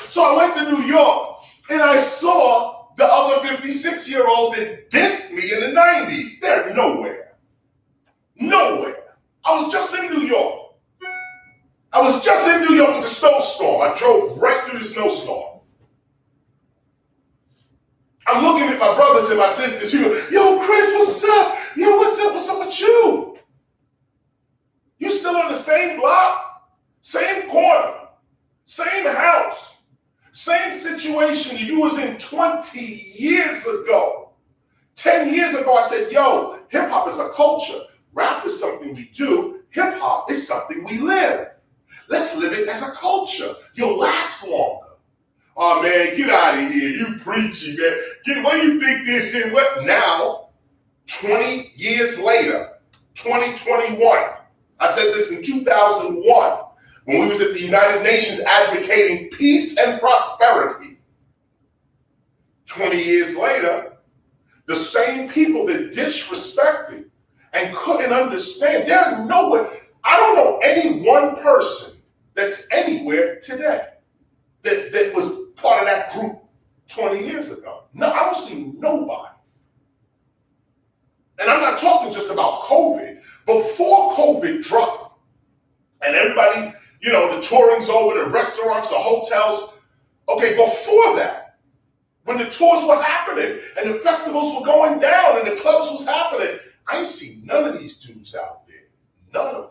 So I went to New York and I saw the other 56-year-olds that dissed me in the 90s. They're nowhere. Nowhere. I was just in New York. I was just in New York with the snowstorm. I drove right through the snowstorm. I'm looking at my brothers and my sisters. People, yo, Chris, what's up? Yo, what's up? What's up with you? You still on the same block? Same corner? Same house? Same situation you was in 20 years ago. 10 years ago, I said, yo, hip hop is a culture. Rap is something we do. Hip hop is something we live. Let's live it as a culture. You'll last longer. Oh man, get out of here. You preaching, man. What do you think this is? What now? 20 years later, 2021. I said this in 2001 when we was at the United Nations advocating peace and prosperity. 20 years later, the same people that disrespected and couldn't understand, they're nowhere. I don't know any one person that's anywhere today that was part of that group 20 years ago. No, I don't see nobody. And I'm not talking just about COVID. Before COVID dropped, and everybody, you know, the touring's over, the restaurants, the hotels. Okay, before that, when the tours were happening and the festivals were going down and the clubs was happening, I ain't seen none of these dudes out there. None of them.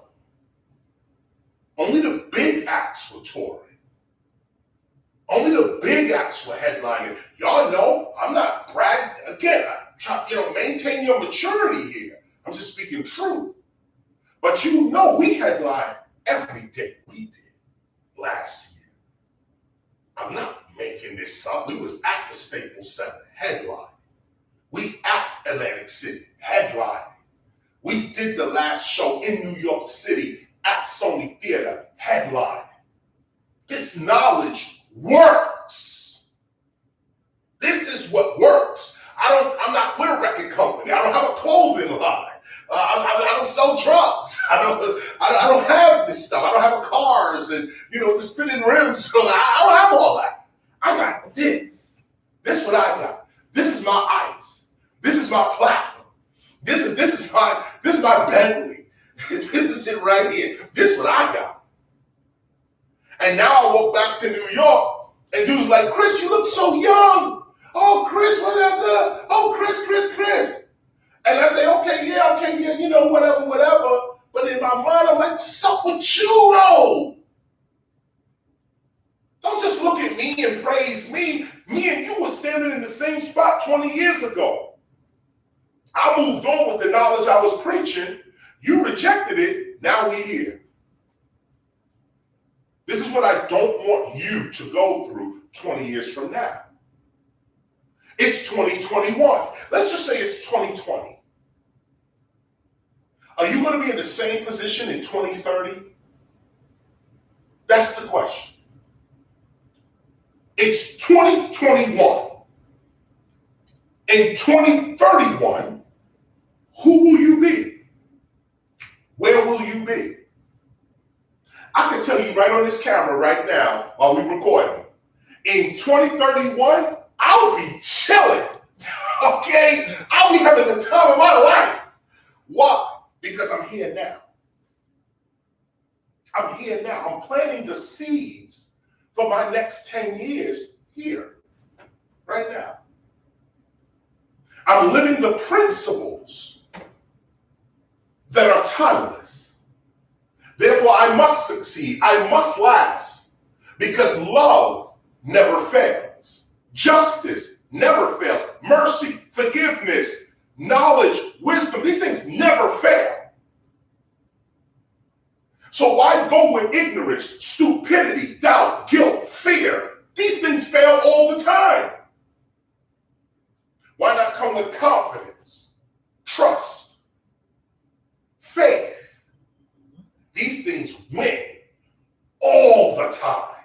Only the big acts were touring. Only the big acts were headlining. Y'all know I'm not bragging. Again, I try, maintain your maturity here. I'm just speaking truth. But we headlined every day we did last year. I'm not making this up. We was at the Staples Center, headlining. We at Atlantic City, headlining. We did the last show in New York City at Sony Theater, headlining. This knowledge works. This is what works. I'm not with a record company. I don't have a clothing line. I don't sell drugs. I don't have this stuff. I don't have cars and the spinning rims. I don't have all that. I got this. This is what I got. This is my ice. This is my platinum. This is my Bentley. This is it right here. This is what I got. And now I walk back to New York and dudes like, Chris, you look so young. Oh, Chris, whatever. Oh, Chris. And I say, okay, yeah, whatever. But in my mind, I'm like, what's up with you, though? Don't just look at me and praise me. Me and you were standing in the same spot 20 years ago. I moved on with the knowledge I was preaching. You rejected it. Now we're here. This is what I don't want you to go through 20 years from now. It's 2021. Let's just say it's 2020. Are you going to be in the same position in 2030? That's the question. It's 2021. In 2031, who will you be? Where will you be? I can tell you right on this camera right now while we're recording. In 2031, I'll be chilling, okay? I'll be having the time of my life. Why? Because I'm here now. I'm here now. I'm planting the seeds for my next 10 years here, right now. I'm living the principles that are timeless. Therefore, I must succeed. I must last because love never fails. Justice never fails. Mercy, forgiveness, knowledge, wisdom, these things never fail. So why go with ignorance, stupidity, doubt, guilt, fear? These things fail all the time. Why not come with confidence, trust, faith? These things win all the time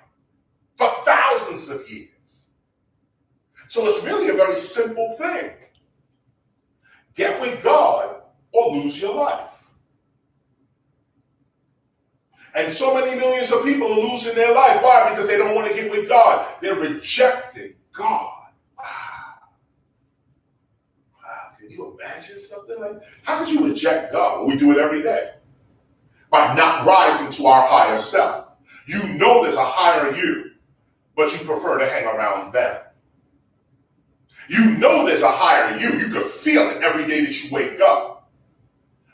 for thousands of years. So it's really a very simple thing. Get with God or lose your life. And so many millions of people are losing their life. Why? Because they don't want to get with God. They're rejecting God. Wow. Can you imagine something like that? How could you reject God? Well, we do it every day. By not rising to our higher self. You know there's a higher you, but you prefer to hang around them. You know there's a higher you. You can feel it every day that you wake up,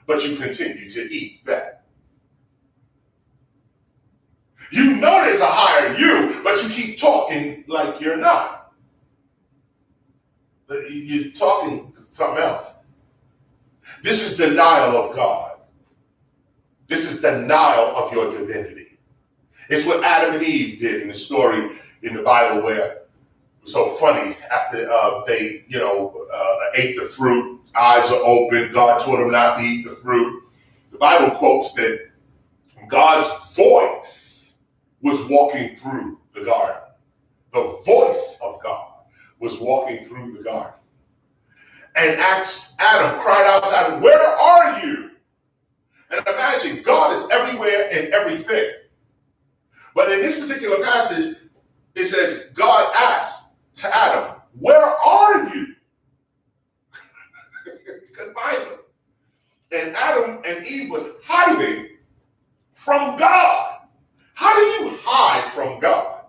but you continue to eat that. You know there's a higher you, but you keep talking like you're not. You're talking something else. This is denial of God. This is denial of your divinity. It's what Adam and Eve did in the story in the Bible where it was so funny after they ate the fruit, eyes are open, God told them not to eat the fruit. The Bible quotes that God's voice was walking through the garden. The voice of God was walking through the garden. And asked Adam, cried out to Adam, where are you? And imagine, God is everywhere and everything. But in this particular passage, it says, God asked to Adam, where are you? You couldn't find him. And Adam and Eve was hiding from God. How do you hide from God?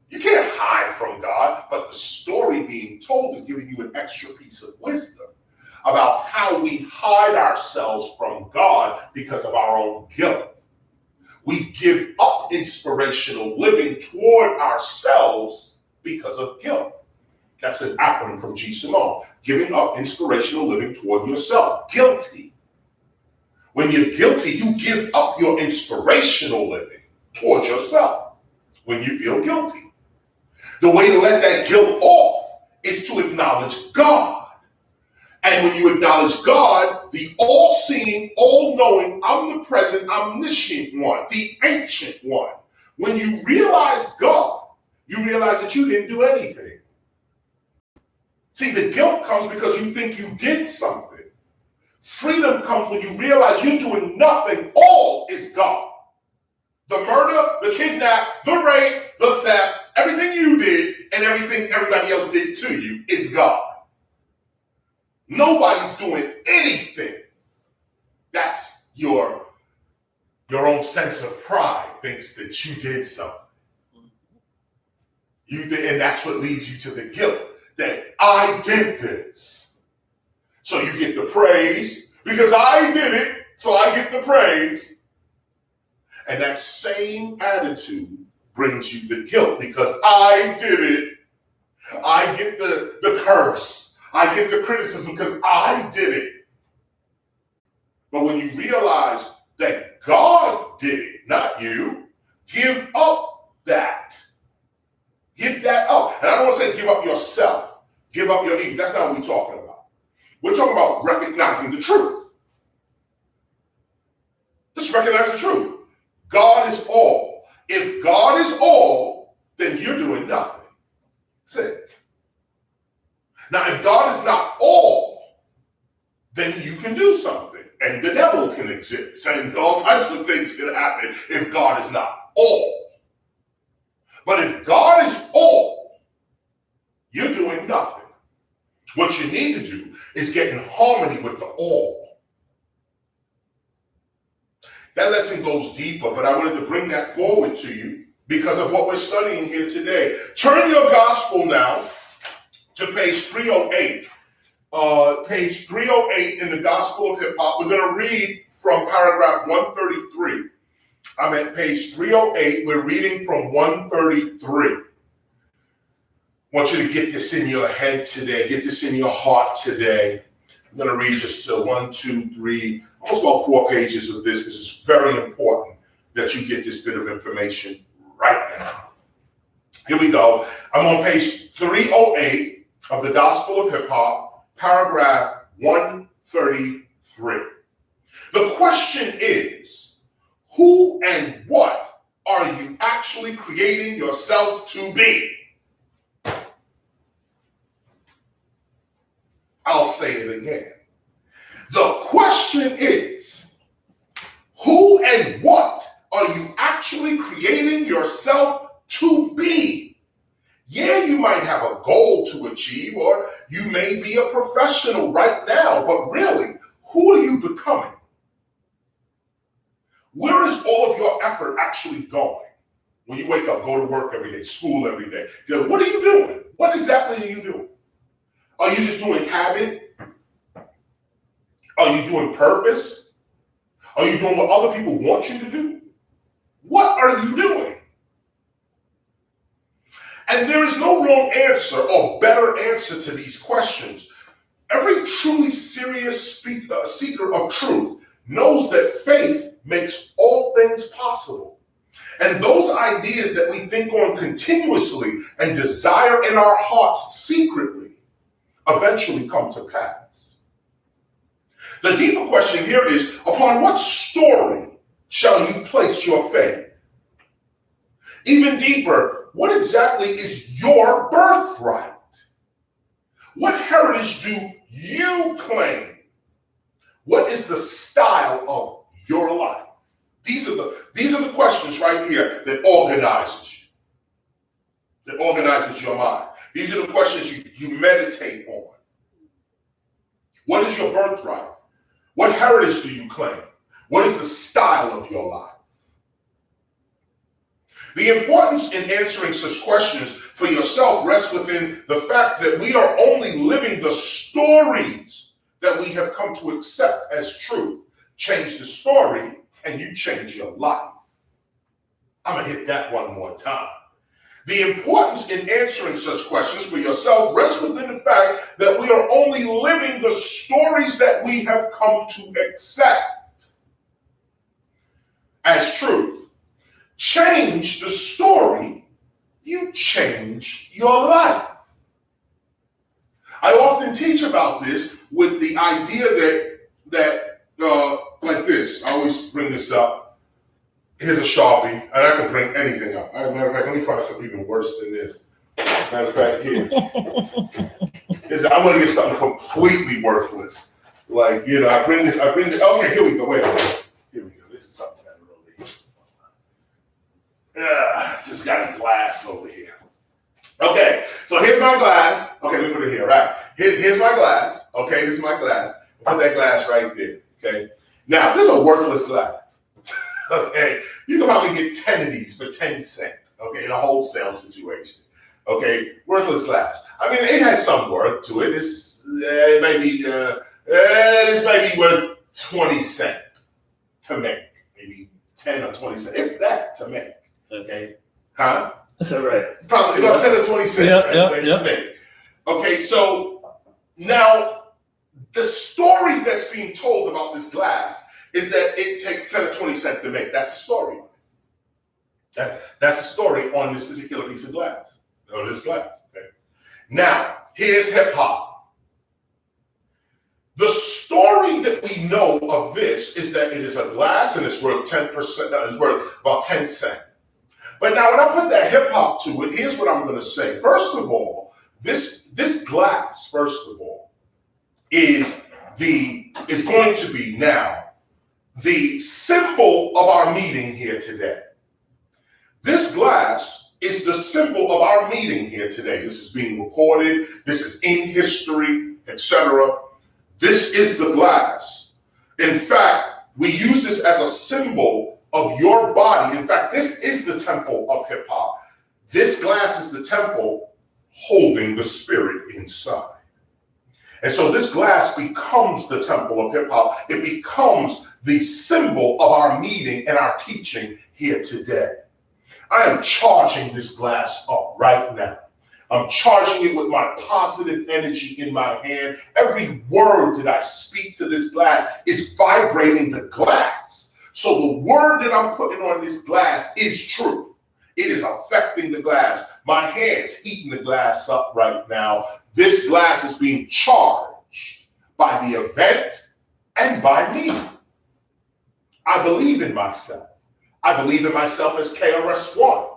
You can't hide from God, but the story being told is giving you an extra piece of wisdom about how we hide ourselves from God because of our own guilt. We give up inspirational living toward ourselves because of guilt. That's an acronym from G. Simone. Giving up inspirational living toward yourself. Guilty. When you're guilty, you give up your inspirational living toward yourself when you feel guilty. The way to let that guilt off is to acknowledge God. And when you acknowledge God, the all-seeing, all-knowing, omnipresent, omniscient one, the ancient one, when you realize God, you realize that you didn't do anything. See, the guilt comes because you think you did something. Freedom comes when you realize you're doing nothing. All is God. The murder, the kidnap, the rape, the theft, everything you did and everything everybody else did to you is God. Nobody's doing anything. That's your own sense of pride thinks that you did something. You did, and that's what leads you to the guilt that I did this. So you get the praise because I did it, so I get the praise. And that same attitude brings you the guilt because I did it. I get the curse. I get the criticism because I did it. But when you realize that God did it, not you, give up that. Give that up. And I don't want to say give up yourself. Give up your ego. That's not what we're talking about. We're talking about recognizing the truth. Just recognize the truth. God is all. If God is all, then you're doing nothing. That's it. Now, if God is not all, then you can do something. And the devil can exist. And all types of things can happen if God is not all. But if God is all, you're doing nothing. What you need to do is get in harmony with the all. That lesson goes deeper, but I wanted to bring that forward to you because of what we're studying here today. Turn your gospel now to page 308. Page 308 in the Gospel of Hip Hop. We're going to read from paragraph 133. I'm at page 308. We're reading from 133. I want you to get this in your head today. Get this in your heart today. I'm going to read just 1, 2, 3, almost about 4 pages of this because it's very important that you get this bit of information right now. Here we go. I'm on page 308 of the Gospel of Hip Hop, paragraph 133. The question is, who and what are you actually creating yourself to be? I'll say it again. The question is, who and what are you actually creating yourself to be? Yeah, you might have a goal to achieve, or you may be a professional right now, but really, who are you becoming? Where is all of your effort actually going? When you wake up, go to work every day, school every day. What are you doing? What exactly are you doing? Are you just doing habit? Are you doing purpose? Are you doing what other people want you to do? What are you doing? And there is no wrong answer or better answer to these questions. Every truly serious seeker of truth knows that faith makes all things possible. And those ideas that we think on continuously and desire in our hearts secretly eventually come to pass. The deeper question here is, upon what story shall you place your faith? Even deeper, what exactly is your birthright? What heritage do you claim? What is the style of your life? These are the questions right here that organizes you, that organizes your mind. These are the questions you meditate on. What is your birthright? What heritage do you claim? What is the style of your life? The importance in answering such questions for yourself rests within the fact that we are only living the stories that we have come to accept as truth. Change the story and you change your life. I'm going to hit that one more time. The importance in answering such questions for yourself rests within the fact that we are only living the stories that we have come to accept as truth. Change the story, you change your life. I often teach about this with the idea that like this. I always bring this up. Here's a Sharpie, and I can bring anything up. As a matter of fact, let me find something even worse than this. Matter of fact, here. I want to get something completely worthless. Like, I bring this, okay, here we go, wait a minute. Here we go, this is something that really, just got a glass over here. Okay, so here's my glass. Okay, let me put it here, right? Here's my glass. Okay, this is my glass. Put that glass right there, okay? Now, this is a worthless glass. Okay, you can probably get 10 of these for 10 cents, okay, in a wholesale situation. Okay, worthless glass. I mean, it has some worth to it. This may be worth 20 cents to make, maybe 10 or 20 cents, if that to make. Okay, huh? That's all right. Probably about 10 or 20 cents, right? To make. Okay, so now the story that's being told about this glass is that it takes 10 or 20 cents to make. That's the story. That's the story on this particular piece of glass, or this glass. Okay? Now, here's hip hop. The story that we know of this is that it is a glass and it's worth 10%, it's worth about 10 cents. But now when I put that hip hop to it, here's what I'm going to say. First of all, this glass, first of all, is going to be now the symbol of our meeting here today. This glass is the symbol of our meeting here today. This is being recorded. This is in history, etc. This is the glass. In fact, we use this as a symbol of your body. In fact, this is the temple of hip hop. This glass is the temple holding the spirit inside. And so this glass becomes the temple of hip hop. It becomes the symbol of our meeting and our teaching here today. I am charging this glass up right now. I'm charging it with my positive energy in my hand. Every word that I speak to this glass is vibrating the glass. So the word that I'm putting on this glass is true. It is affecting the glass. My hand's heating the glass up right now. This glass is being charged by the event and by me. I believe in myself. I believe in myself as KRS-One.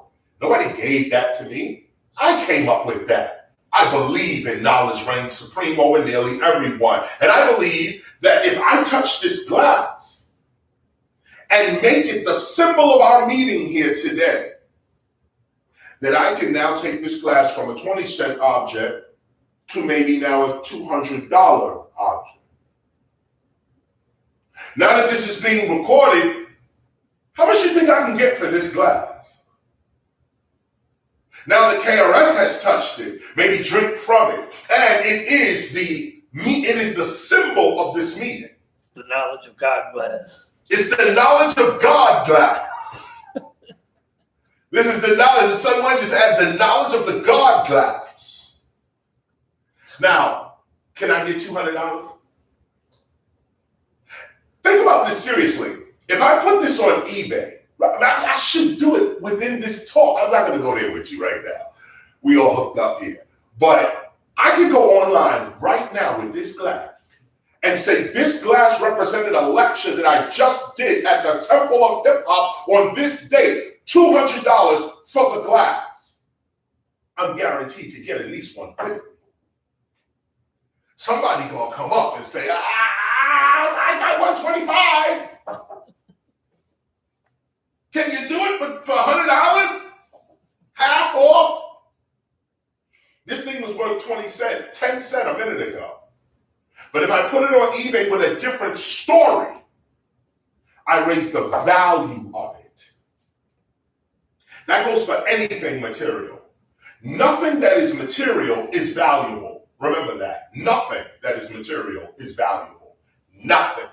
Nobody gave that to me. I came up with that. I believe in knowledge reigns supreme over nearly everyone. And I believe that if I touch this glass and make it the symbol of our meeting here today, that I can now take this glass from a 20-cent object to maybe now a $200 object. Now that this is being recorded, how much do you think I can get for this glass? Now that KRS has touched it, maybe drink from it, and it is the symbol of this meeting. The knowledge of God glass. It's the knowledge of God glass. This is the knowledge. Someone just added the knowledge of the God glass. Now, can I get $200? Think about this seriously. If I put this on eBay, I should do it within this talk. I'm not going to go there with you right now. We all hooked up here. But I could go online right now with this glass and say this glass represented a lecture that I just did at the Temple of Hip Hop on this date. $200 for the glass. I'm guaranteed to get at least $150. Somebody gonna come up and say, I got $125. Can you do it for $100? Half off? This thing was worth 20 cents, 10 cents a minute ago. But if I put it on eBay with a different story, I raise the value of it. That goes for anything material. Nothing that is material is valuable. Remember that. Nothing that is material is valuable. Nothing.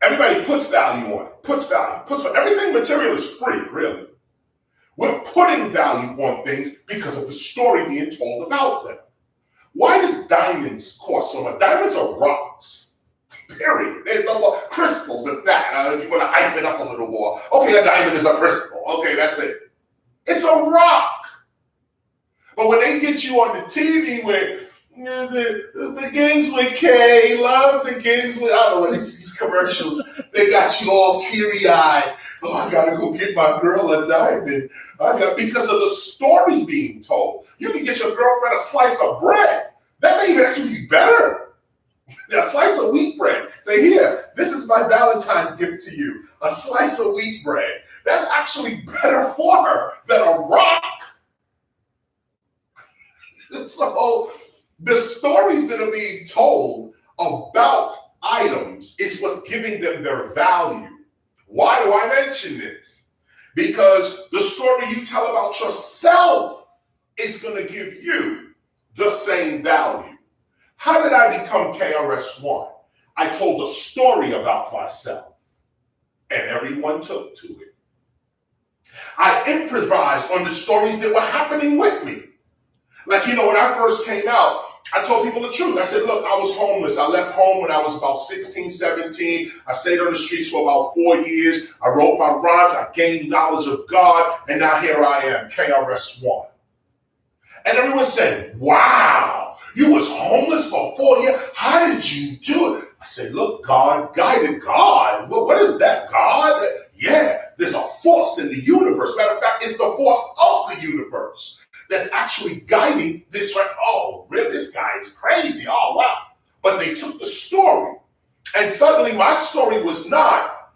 Everybody puts value on it, puts everything material is free, really. We're putting value on things because of the story being told about them. Why does diamonds cost so much? Diamonds are rocks, period. There's no more crystals, in fact. If you want to hype it up a little more. Okay, a diamond is a crystal. Okay, that's it. It's a rock. But when they get you on the TV where it begins with K, love begins with, I don't know what these commercials, they got you all teary-eyed. Oh, I gotta go get my girl a diamond. Because of the story being told. You can get your girlfriend a slice of bread. That may even actually be better. A slice of wheat bread. Say, here, this is my Valentine's gift to you. A slice of wheat bread. That's actually better for her than a rock. So the stories that are being told about items is what's giving them their value. Why do I mention this? Because the story you tell about yourself is going to give you the same value. How did I become KRS-One? I told a story about myself, and everyone took to it. I improvised on the stories that were happening with me. Like, when I first came out, I told people the truth. I said, look, I was homeless. I left home when I was about 16, 17. I stayed on the streets for about 4 years. I wrote my rhymes. I gained knowledge of God. And now here I am, KRS-One. And everyone said, wow, you was homeless for 4 years. How did you do it? I said, look, God guided. God? What is that, God? Yeah, there's a force in the universe. Matter of fact, it's the force of the universe that's actually guiding this, right? Oh, really? This guy is crazy. Oh, wow. But they took the story, and suddenly my story was not,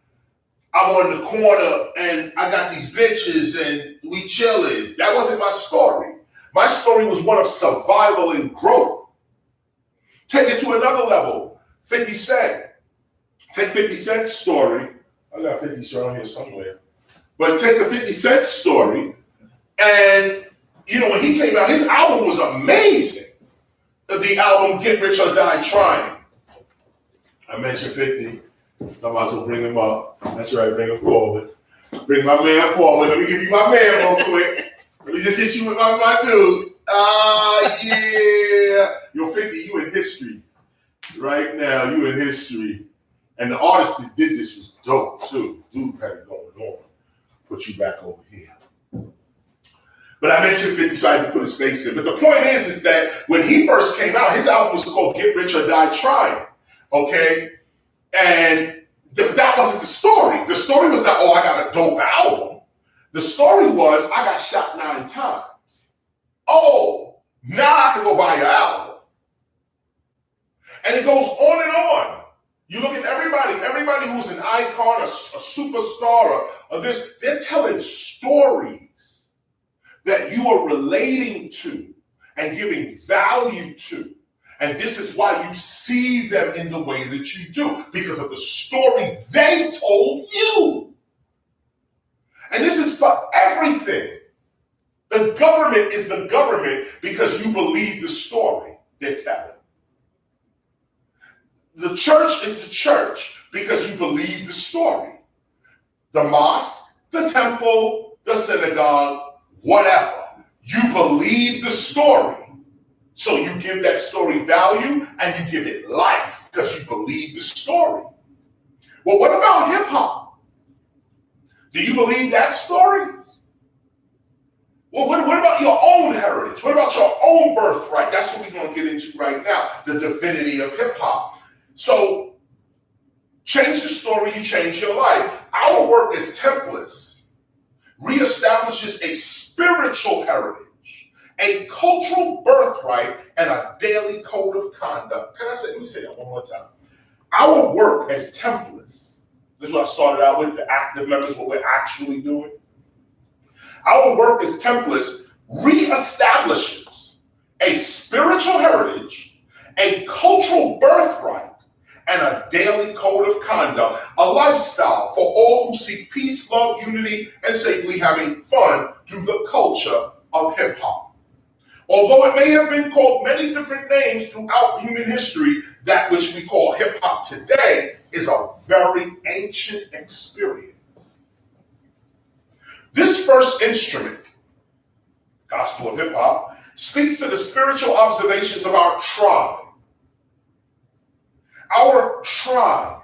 I'm on the corner and I got these bitches and we chilling. That wasn't my story. My story was one of survival and growth. Take it to another level. 50 Cent. Take 50 Cent's story. I got 50 Cent on here somewhere. But take the 50 Cent story, and when he came out, his album was amazing. The album Get Rich or Die Trying. I mentioned 50. So I might as well bring him up. That's right, bring him forward. Bring my man forward. Let me give you my man real quick. Let me just hit you with my dude. Yeah. Yo, 50, you in history. Right now, you in history. And the artist that did this was dope, too. Dude had it going on. Put you back over here. But I mentioned 50, so I had to put his face in. But the point is that when he first came out, his album was called Get Rich or Die Trying. Okay? And that wasn't the story. The story was not, I got a dope album. The story was, I got shot 9 times. Oh, now I can go buy your album. And it goes on and on. You look at everybody who's an icon, a superstar, or this, they're telling stories that you are relating to and giving value to. And this is why you see them in the way that you do, because of the story they told you. And this is for everything. The government is the government because you believe the story they're telling. The church is the church because you believe the story. The mosque, the temple, the synagogue, whatever. You believe the story. So you give that story value and you give it life because you believe the story. Well, what about hip hop? Do you believe that story? Well, what about your own heritage? What about your own birthright? That's what we're going to get into right now, the divinity of hip hop. So change the story, you change your life. Our work as Templars reestablishes a spiritual heritage, a cultural birthright, and a daily code of conduct. Let me say that one more time. Our work as Templars, this is what I started out with, the active members, what we're actually doing. Our work as Templars reestablishes a spiritual heritage, a cultural birthright, and a daily code of conduct, a lifestyle for all who seek peace, love, unity, and safely having fun through the culture of hip hop. Although it may have been called many different names throughout human history, that which we call hip hop today is a very ancient experience. This first instrument, Gospel of Hip Hop, speaks to the spiritual observations of our tribe. Our tribe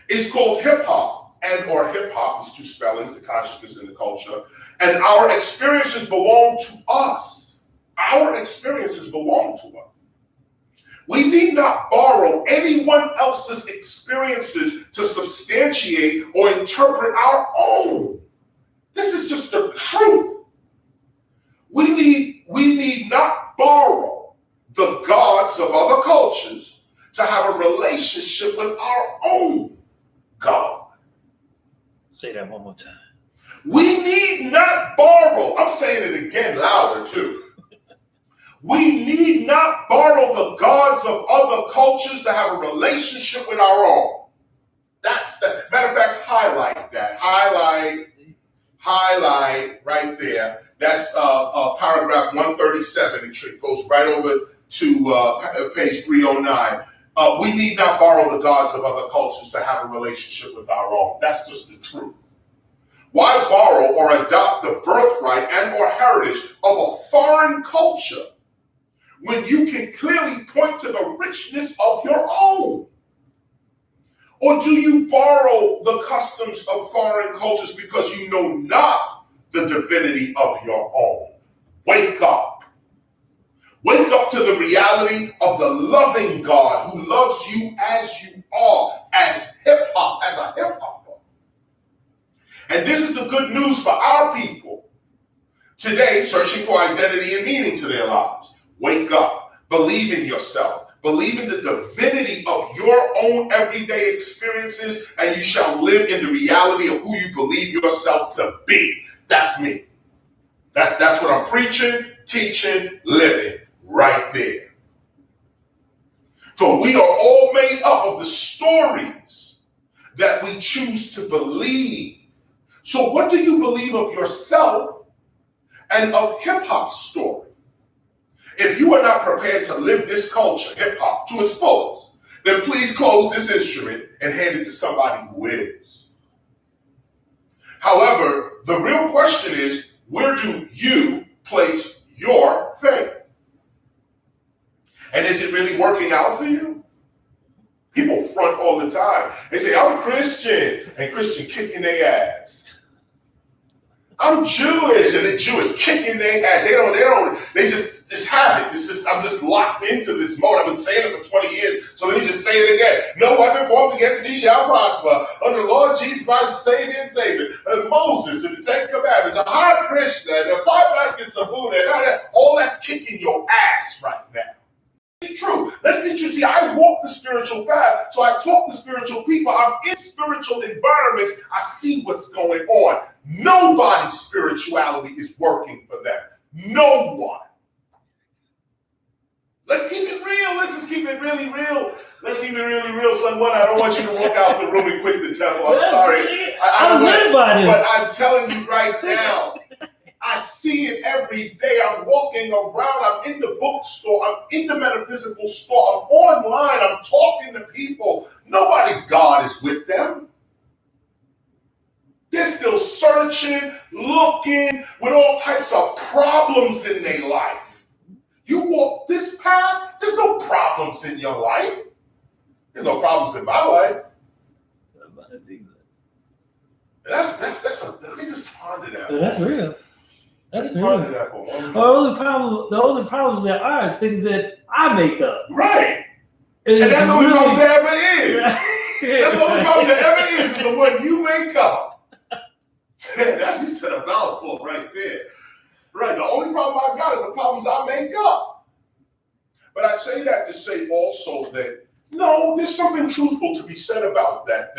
is called hip hop, and or hip hop is two spellings, the consciousness and the culture, and our experiences belong to us. Our experiences belong to us. We need not borrow anyone else's experiences to substantiate or interpret our own. This is just the truth. We need not borrow the gods of other cultures to have a relationship with our own God. Say that one more time. We need not borrow. I'm saying it again louder too. We need not borrow the gods of other cultures to have a relationship with our own. That's the matter of fact, highlight that. Highlight right there. That's paragraph 137. It goes right over to page 309. We need not borrow the gods of other cultures to have a relationship with our own. That's just the truth. Why borrow or adopt the birthright and or heritage of a foreign culture when you can clearly point to the richness of your own? Or do you borrow the customs of foreign cultures because you know not the divinity of your own? Wake up. Wake up to the reality of the loving God who loves you as you are, as hip-hop, as a hip-hopper. And this is the good news for our people today searching for identity and meaning to their lives. Wake up. Believe in yourself. Believe in the divinity of your own everyday experiences, and you shall live in the reality of who you believe yourself to be. That's me. That's what I'm preaching, teaching, living right there. For we are all made up of the stories that we choose to believe. So what do you believe of yourself and of hip-hop's story? If you are not prepared to live this culture, hip-hop, to its fullest, then please close this instrument and hand it to somebody who is. However, the real question is, where do you place your faith? And is it really working out for you? People front all the time. They say, I'm Christian, and Christian kicking their ass. I'm Jewish, and the Jewish kicking their ass. They just have it. It's just, I'm just locked into this mode. I've been saying it for 20 years, so let me just say it again. No weapon formed against thee shall prosper. Under the Lord Jesus, my Savior and Savior. And Moses and the Ten Commandments, a hard Krishna, and the 5 baskets of Buddha, and all that's kicking your ass right now. It's true. Let's be true. See, I walk the spiritual path, so I talk to spiritual people. I'm in spiritual environments. I see what's going on. Nobody's spirituality is working for them. No one. Let's keep it real. Let's keep it really real. Let's keep it really real, son. One, I don't want you to walk out the room and quit the temple. I'm sorry. I don't want, but I'm telling you right now, I see it every day. I'm walking around. I'm in the bookstore. I'm in the metaphysical store. I'm online. I'm talking to people. Nobody's God is with them. They're still searching, looking, with all types of problems in their life. You walk this path, there's no problems in your life. There's no problems in my life. Let me just ponder that. That's real. That's real. Ponder that for one The only problems that are things that I make up. Right. And that's the only problem there ever is. That's the only problem there ever is the one you make up. That's, you said a mouthful right there. Right. The only problem I got is the problems I make up. But I say that to say also that, no, there's something truthful to be said about that.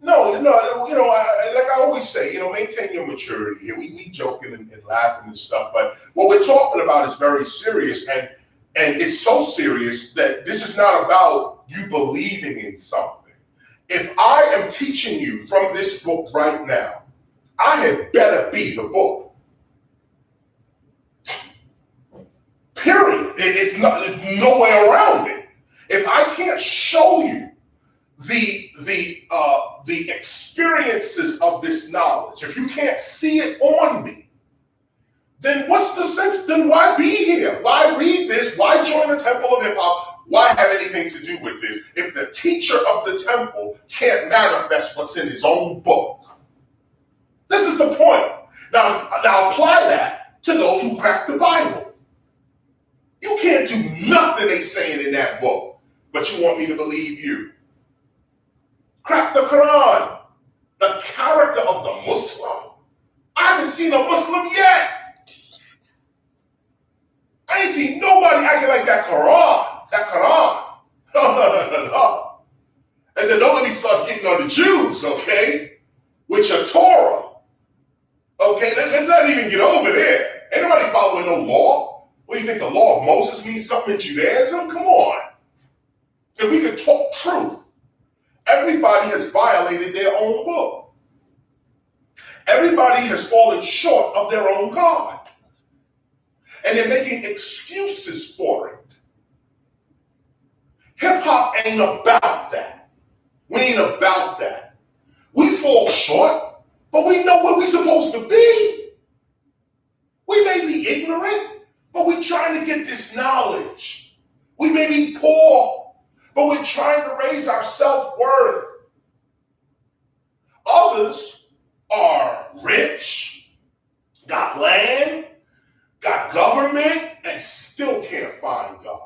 Like I always say, maintain your maturity here. We joking and laughing and stuff, but what we're talking about is very serious, and it's so serious that this is not about you believing in something. If I am teaching you from this book right now, I had better be the book. It's not. There's no way around it. If I can't show you the experiences of this knowledge, if you can't see it on me, then what's the sense? Then why be here? Why read this? Why join the temple of hip hop? Why have anything to do with this if the teacher of the temple can't manifest what's in his own book? This is the point. Now apply that to those who crack the Bible. You can't do nothing they saying in that book, but you want me to believe you. Crack the Quran, the character of the Muslim. I haven't seen a Muslim yet. I ain't seen nobody acting like that Quran. That Quran. No. And then don't let me start getting on the Jews, okay? With your Torah. Okay, let's not even get over there. Ain't nobody following no law. What do you think, the law of Moses means something in Judaism? Come on. If we could talk truth, everybody has violated their own book. Everybody has fallen short of their own God. And they're making excuses for it. Hip hop ain't about that. We ain't about that. We fall short, but we know where we're supposed to be. We may be ignorant, but we're trying to get this knowledge. We may be poor, but we're trying to raise our self-worth. Others are rich, got land, got government, and still can't find God.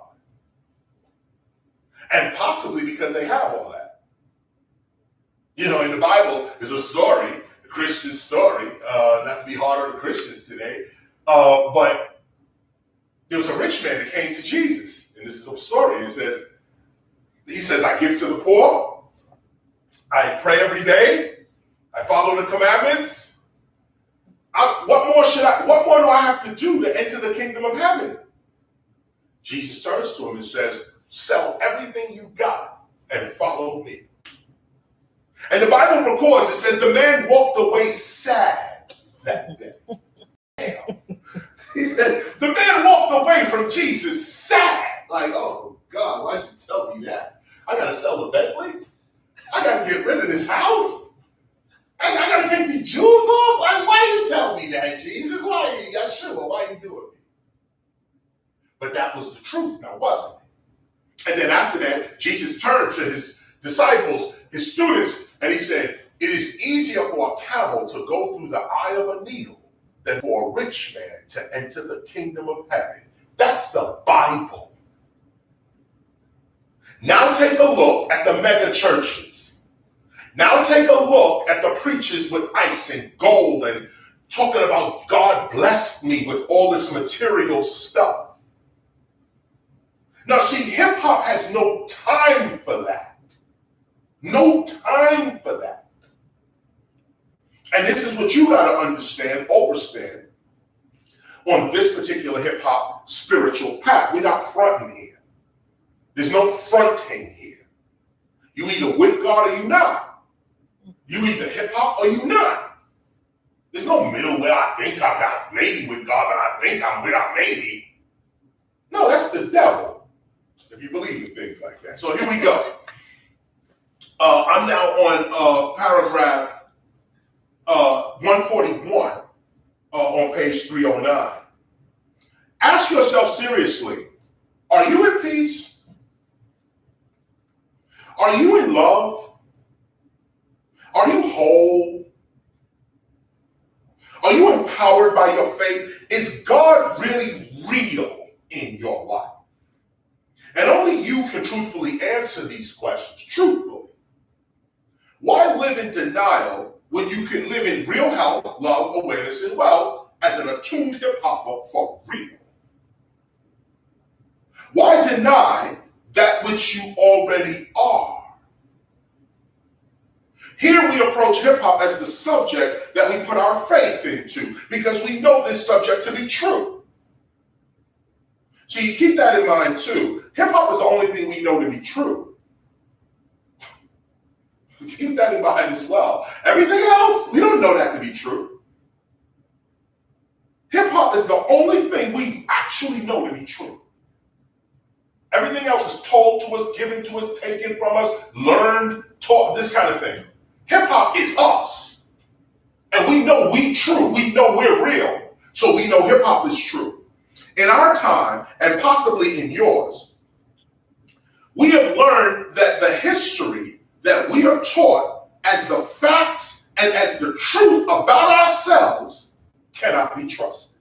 And possibly because they have all that. You know, in the Bible, there's a story, a Christian story, not to be hard on the Christians today, but there was a rich man that came to Jesus. And this is a story. He says, I give to the poor, I pray every day, I follow the commandments. What more do I have to do to enter the kingdom of heaven? Jesus turns to him and says, sell everything you got and follow me. And the Bible records, it says the man walked away sad that day. Damn. He said, the man walked away from Jesus sad. Like, oh God, why'd you tell me that? I gotta sell the Bentley. I gotta get rid of this house. I gotta take these jewels off. Why you tell me that, Jesus? Why? Yeshua, why you doing it? But that was the truth, now wasn't it? And then after that, Jesus turned to his disciples, his students, and he said, it is easier for a camel to go through the eye of a needle than for a rich man to enter the kingdom of heaven. That's the Bible. Now take a look at the mega churches. Now take a look at the preachers with ice and gold and talking about God blessed me with all this material stuff. Now see, hip hop has no time for that. No time for that. And this is what you got to understand, overstand on this particular hip hop spiritual path. We're not fronting here. There's no fronting here. You either with God or you not. You either hip hop or you not. There's no middle where I think I got maybe with God, but I think I'm without maybe. No, that's the devil. If you believe in things like that. So here we go. I'm now on paragraph 141 on page 309. Ask yourself seriously, are you at peace? Are you in love? Are you whole? Are you empowered by your faith? Is God really real in your life? And only you can truthfully answer these questions, truthfully. Why live in denial when you can live in real health, love, awareness, and wealth as an attuned hip-hopper for real? Why deny that which you already are? Here we approach hip-hop as the subject that we put our faith into because we know this subject to be true. See, keep that in mind too. Hip-hop is the only thing we know to be true. Keep that in mind as well. Everything else, we don't know that to be true. Hip-hop is the only thing we actually know to be true. Everything else is told to us, given to us, taken from us, learned, taught, this kind of thing. Hip hop is us. And we know we true. We know we're real. So we know hip hop is true. In our time, and possibly in yours, we have learned that the history that we are taught as the facts and as the truth about ourselves cannot be trusted.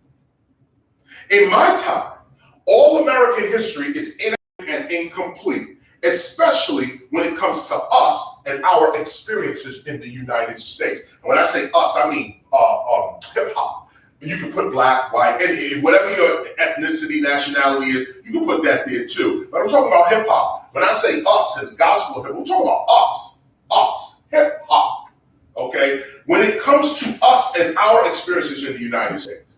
In my time, all American history is inaccurate and incomplete, especially when it comes to us and our experiences in the United States. And when I say us, I mean hip hop. You can put black, white, and whatever your ethnicity, nationality is, you can put that there too. But I'm talking about hip hop. When I say us in the gospel, we're talking about us, hip hop. Okay? When it comes to us and our experiences in the United States.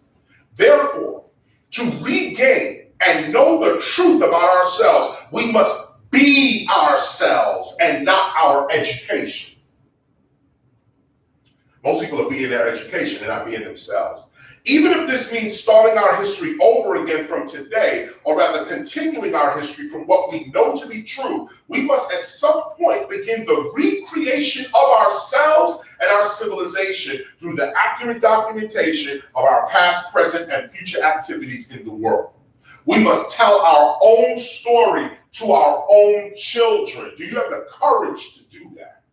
Therefore, to regain and know the truth about ourselves, we must be ourselves and not our education. Most people are being their education and not being themselves. Even if this means starting our history over again from today, or rather continuing our history from what we know to be true, we must at some point begin the recreation of ourselves and our civilization through the accurate documentation of our past, present, and future activities in the world. We must tell our own story to our own children. Do you have the courage to do that?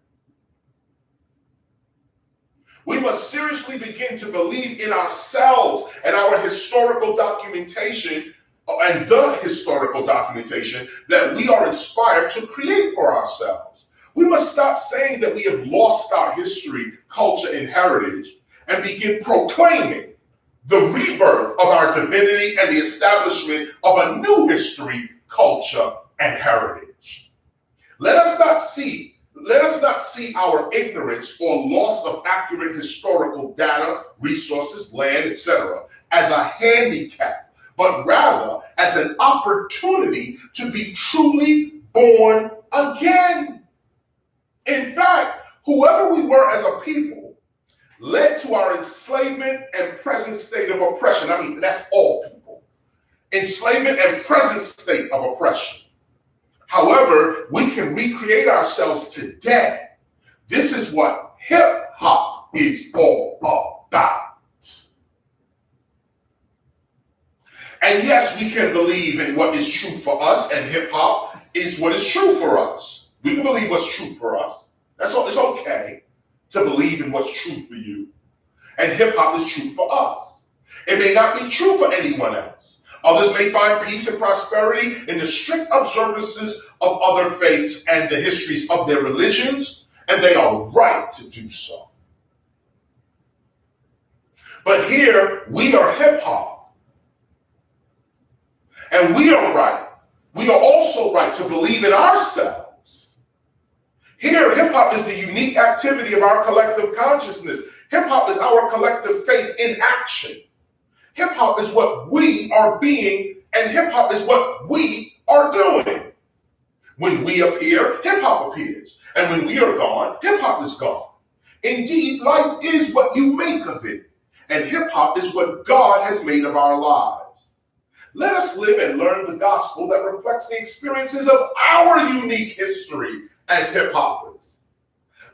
We must seriously begin to believe in ourselves and our historical documentation and the historical documentation that we are inspired to create for ourselves. We must stop saying that we have lost our history, culture, and heritage and begin proclaiming the rebirth of our divinity and the establishment of a new history, culture, and heritage. Let us not see our ignorance or loss of accurate historical data, resources, land, etc. as a handicap, but rather as an opportunity to be truly born again. In fact, whoever we were as a people led to our enslavement and present state of oppression. I mean, that's all people. Enslavement and present state of oppression. However, we can recreate ourselves today. This is what hip hop is all about. And yes, we can believe in what is true for us, and hip hop is what is true for us. We can believe what's true for us. It's okay to believe in what's true for you. And hip hop is true for us. It may not be true for anyone else. Others may find peace and prosperity in the strict observances of other faiths and the histories of their religions, and they are right to do so. But here, we are hip hop. And we are right. We are also right to believe in ourselves. Here, hip hop is the unique activity of our collective consciousness. Hip hop is our collective faith in action. Hip hop is what we are being, and hip hop is what we are doing. When we appear, hip hop appears. And when we are gone, hip hop is gone. Indeed, life is what you make of it. And hip hop is what God has made of our lives. Let us live and learn the gospel that reflects the experiences of our unique history as hip hoppers.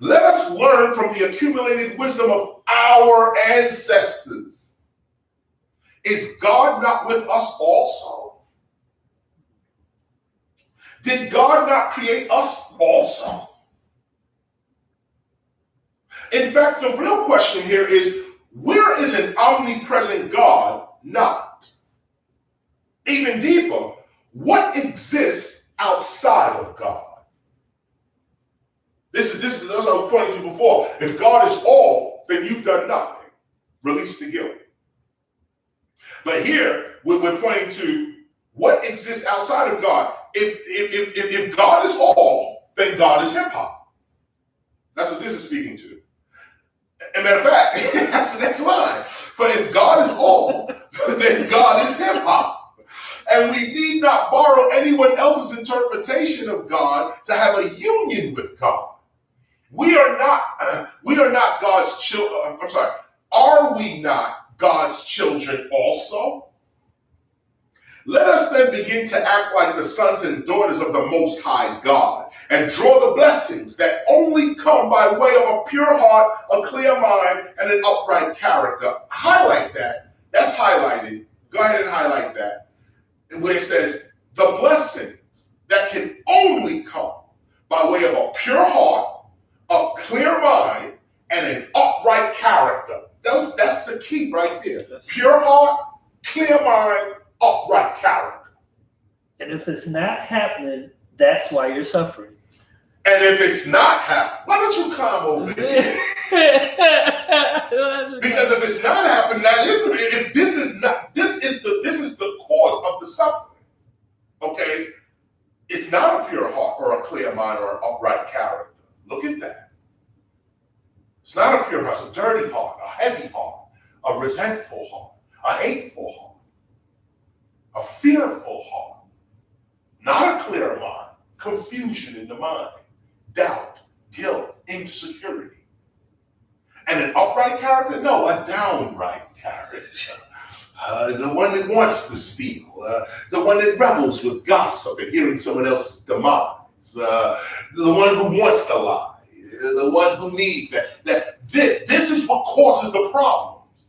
Let us learn from the accumulated wisdom of our ancestors. Is God not with us also? Did God not create us also? In fact, the real question here is, where is an omnipresent God not? Even deeper, what exists outside of God? This is what I was pointing to before. If God is all, then you've done nothing. Release the guilt. But here, we're pointing to what exists outside of God. If God is all, then God is hip hop. That's what this is speaking to. As a matter of fact, that's the next line. But if God is all, then God is hip hop. And we need not borrow anyone else's interpretation of God to have a union with God. We are not God's children. I'm sorry. Are we not God's children also? Let us then begin to act like the sons and daughters of the Most High God and draw the blessings that only come by way of a pure heart, a clear mind, and an upright character. Highlight that. That's highlighted. Go ahead and highlight that. Where it says, the blessings that can only come by way of a pure heart, a clear mind, and an upright character. That's the key right there. Pure heart, clear mind, upright character. And if it's not happening, that's why you're suffering. And if it's not happening, why don't you come over here? Because if it's not happening, now listen, if this is the cause of the suffering. Okay? It's not a pure heart or a clear mind or an upright character. Look at that. It's not a pure heart, it's a dirty heart, a heavy heart, a resentful heart, a hateful heart, a fearful heart, not a clear mind, confusion in the mind, doubt, guilt, insecurity. And an upright character? No, a downright character. The one that wants to steal, the one that revels with gossip and hearing someone else's demise, the one who wants to lie, the one who needs that. This is what causes the problems.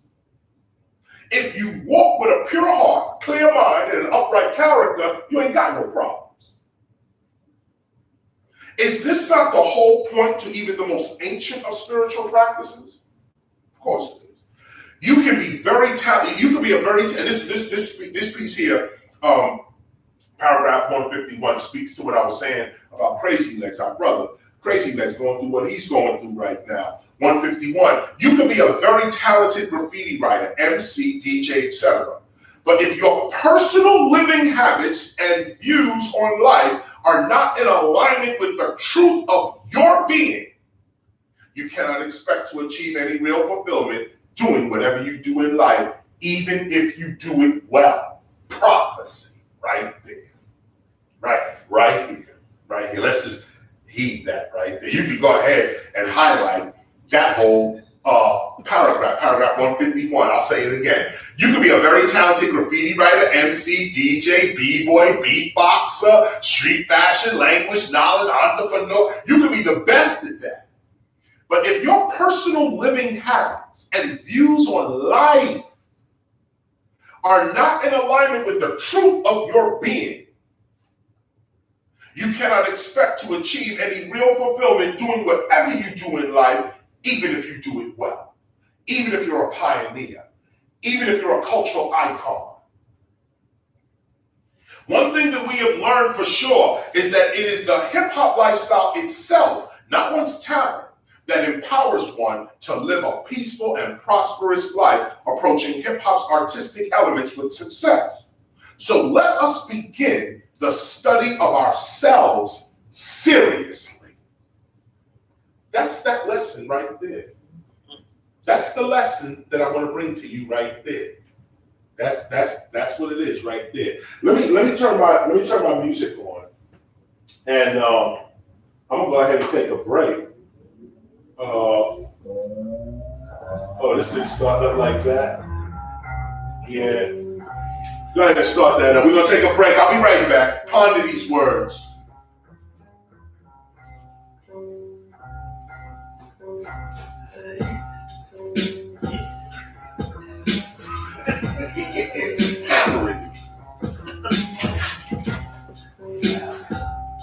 If you walk with a pure heart, clear mind, and an upright character, you ain't got no problems. Is this not the whole point to even the most ancient of spiritual practices? Of course it is. You can be very talented. You can be a very and this piece here, paragraph 151 speaks to what I was saying about Crazy Legs, our brother. Crazy Legs going through what he's going through right now. 151. You can be a very talented graffiti writer, MC, DJ, etc. But if your personal living habits and views on life are not in alignment with the truth of your being, you cannot expect to achieve any real fulfillment doing whatever you do in life, even if you do it well. Prophecy, right there. Right here. Let's just heed that right there. You can go ahead and highlight that whole paragraph 151. I'll say it again. You can be a very talented graffiti writer, MC, DJ, b-boy, beatboxer, street fashion, language, knowledge, entrepreneur. You can be the best at that. But if your personal living habits and views on life are not in alignment with the truth of your being, you cannot expect to achieve any real fulfillment doing whatever you do in life, even if you do it well, even if you're a pioneer, even if you're a cultural icon. One thing that we have learned for sure is that it is the hip-hop lifestyle itself, not one's talent, that empowers one to live a peaceful and prosperous life, approaching hip-hop's artistic elements with success. So let us begin the study of ourselves seriously. That's that lesson right there. That's the lesson that I want to bring to you right there. That's what it is right there. Let me turn my music on, and I'm gonna go ahead and take a break. This didn't start up like that. Yeah. Go ahead and start that up. We're gonna take a break. I'll be right back. Ponder these words.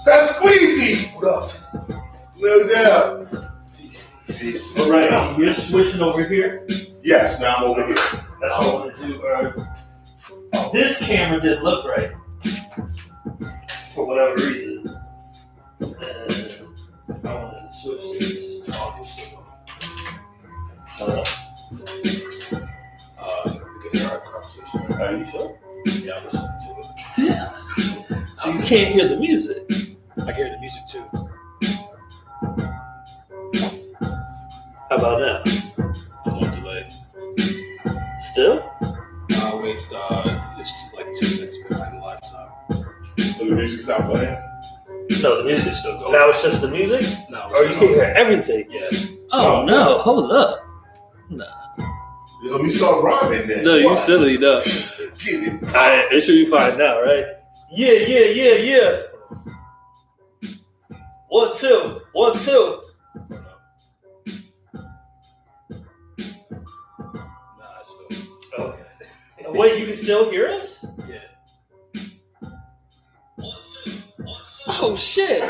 That's squeezy, bro. No doubt. All right, you're switching over here. Yes, now I'm over here. That's all I want to do. This camera didn't look right for whatever reason. I wanted to switch this audio signal. We can hear our conversation. Are you sure? Yeah, I'm listening to it. Yeah. So you can't hear the music. I can hear the music too. How about now? I'm on delay. Still? Wait, it's like 10 seconds behind the live time. So the music's not playing? No, the music's still going. Now it's just the music? No, Or you can hear everything? Yeah. Oh, no. Hold up. Nah. Let me start rhyming then. No, you What? silly, no. Get it. Alright, it should be fine now, right? Yeah. 1, 2, 1, 2. Okay. Wait, you can still hear us? Yeah. Oh shit!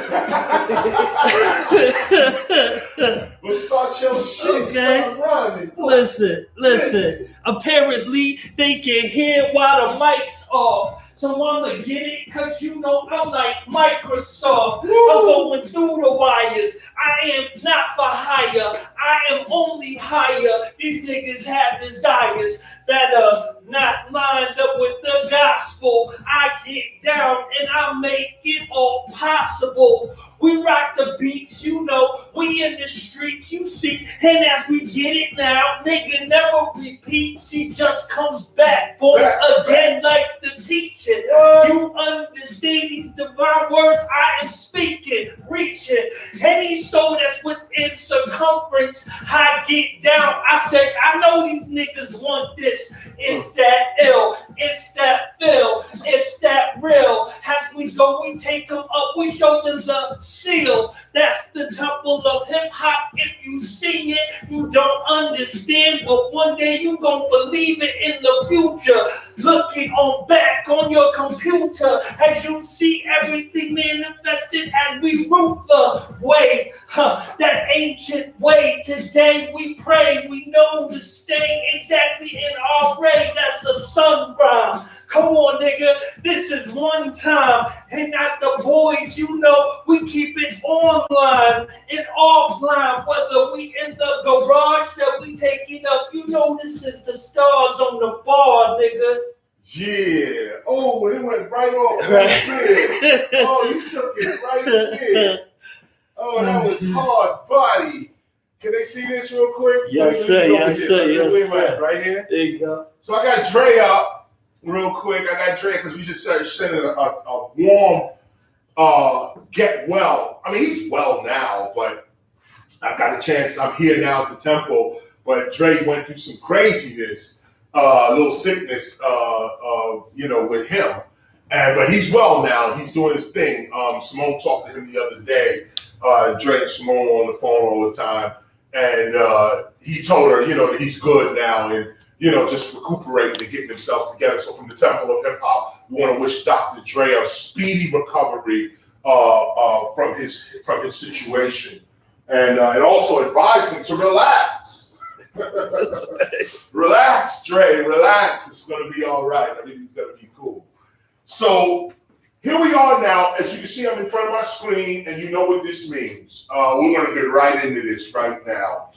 Let's start your shit. Okay. Start rhyming. Listen. Apparently, they can hear while the mic's off. So I'ma get it, cause you know I'm like Microsoft. I'm going through the wires. I am not for hire. I am only higher. These niggas have desires that are not lined up with the gospel. I get down and I make it all possible. We rock the beats, you know, we in the streets, you see. And as we get it now, nigga never repeats. He just comes back, born again like the teaching. You understand these divine words I am speaking, reaching. Any soul that's within circumference, I get down. I said, I know these niggas want this. It's that ill, it's that feel, it's that real. As we go, we take them up, we show them the seal. That's the temple of hip hop. If you see it, you don't understand, but one day you gon' believe it in the future. Looking on back on your computer as you see everything manifested as we root the way, that ancient way. Today we pray, we know to stay exactly in our ray. That's a sun rhyme. Come on, nigga, this is one time. And not the boys, you know, we keep it online and offline. Whether we in the garage that we take it up, you know this is the stars on the bar, nigga. Yeah. Oh, it went right off Right. there. Oh, you took it right there. Oh, that was hard body. Can they see this real quick? Yes, sir. Yes, sir. Yes, sir. Right here. There you go. So I got Dre up real quick. I got Dre because we just started sending a warm get well. I mean, he's well now, but I got a chance. I'm here now at the temple, but Dre went through some craziness, a little sickness, with him. But he's well now. He's doing his thing. Simone talked to him the other day. Dre and Simone on the phone all the time. And he told her, that he's good now and, just recuperating and getting himself together. So from the Temple of Hip Hop, we want to wish Dr. Dre a speedy recovery from his situation. And also advise him to relax. Relax, Dre, relax. It's going to be all right. Everything's going to be cool. So here we are now. As you can see, I'm in front of my screen, and you know what this means. We're going to get right into this right now.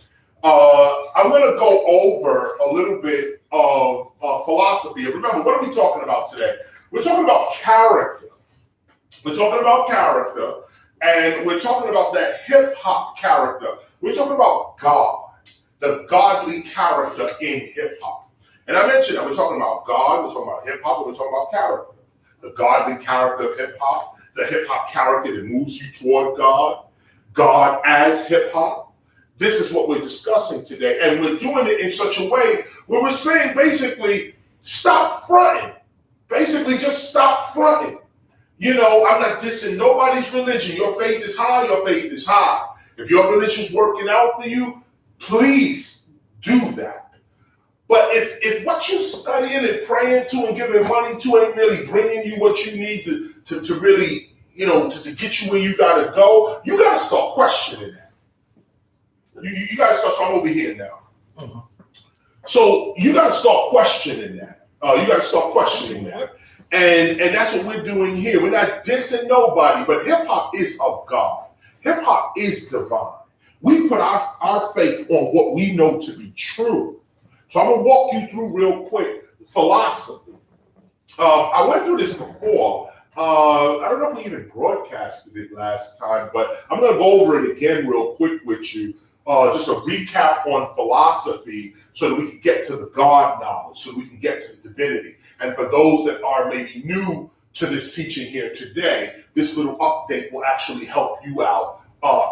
I'm going to go over a little bit of philosophy. And remember, what are we talking about today? We're talking about character. We're talking about character, and we're talking about that hip-hop character. We're talking about God, the godly character in hip-hop. And I mentioned that we're talking about God, we're talking about hip-hop, and we're talking about character. The godly character of hip-hop, the hip-hop character that moves you toward God, God as hip-hop. This is what we're discussing today. And we're doing it in such a way where we're saying basically, stop fronting. Basically, just stop fronting. I'm not dissing nobody's religion. Your faith is high, your faith is high. If your religion's working out for you, please do that. But if what you're studying and praying to and giving money to ain't really bringing you what you need to really, to get you where you gotta go, you gotta start questioning that. You gotta start. So I'm over here now. Uh-huh. So you gotta start questioning that. You gotta start questioning that. And that's what we're doing here. We're not dissing nobody, but hip hop is of God. Hip hop is divine. We put our faith on what we know to be true. So I'm gonna walk you through real quick philosophy. I went through this before. I don't know if we even broadcasted it last time, but I'm gonna go over it again real quick with you. Just a recap on philosophy so that we can get to the God knowledge, so that we can get to the divinity. And for those that are maybe new to this teaching here today, this little update will actually help you out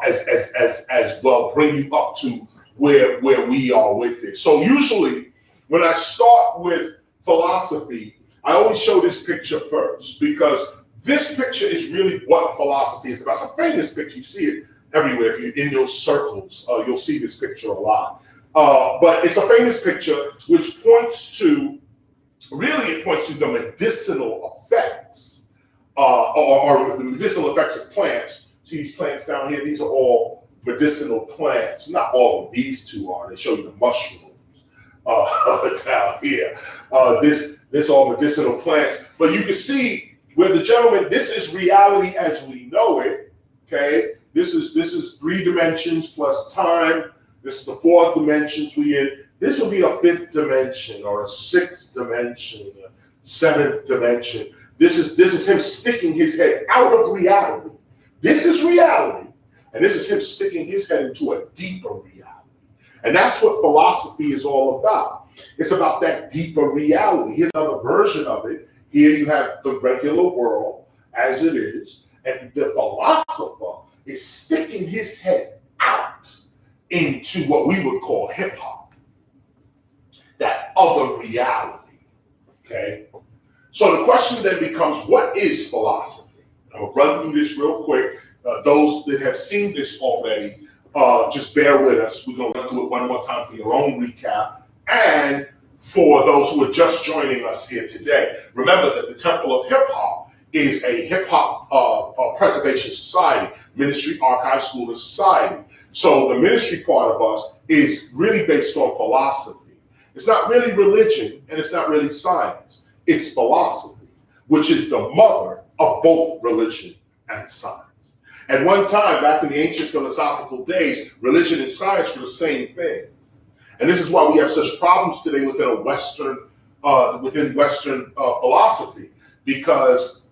as well, bring you up to where we are with this. So usually when I start with philosophy, I always show this picture first because this picture is really what philosophy is about. It's a famous picture. You see it everywhere. If you're in those circles, you'll see this picture a lot. But it's a famous picture which points to, really it points to the medicinal effects or the medicinal effects of plants. See these plants down here? These are all medicinal plants. Not all of these two are. They show you the mushrooms down here. This all medicinal plants. But you can see where the gentleman, this is reality as we know it. Okay, this is 3 dimensions plus time. This is the 4th dimensions we in. This will be a 5th dimension or a 6th dimension, a 7th dimension. This is him sticking his head out of reality. This is reality, and this is him sticking his head into a deeper reality. And that's what philosophy is all about. It's about that deeper reality. Here's another version of it. Here you have the regular world as it is, and the philosopher is sticking his head out into what we would call hip hop, that other reality. Okay? So the question then becomes, what is philosophy? I'm going to run through this real quick. Those that have seen this already, just bear with us. We're going to run through it one more time for your own recap. And for those who are just joining us here today, remember that the Temple of Hip Hop is a hip hop preservation society, ministry, archive, school, and society. So the ministry part of us is really based on philosophy. It's not really religion and it's not really science. It's philosophy, which is the mother of both religion and science. At one time, back in the ancient philosophical days, religion and science were the same things. And this is why we have such problems today within Western philosophy, because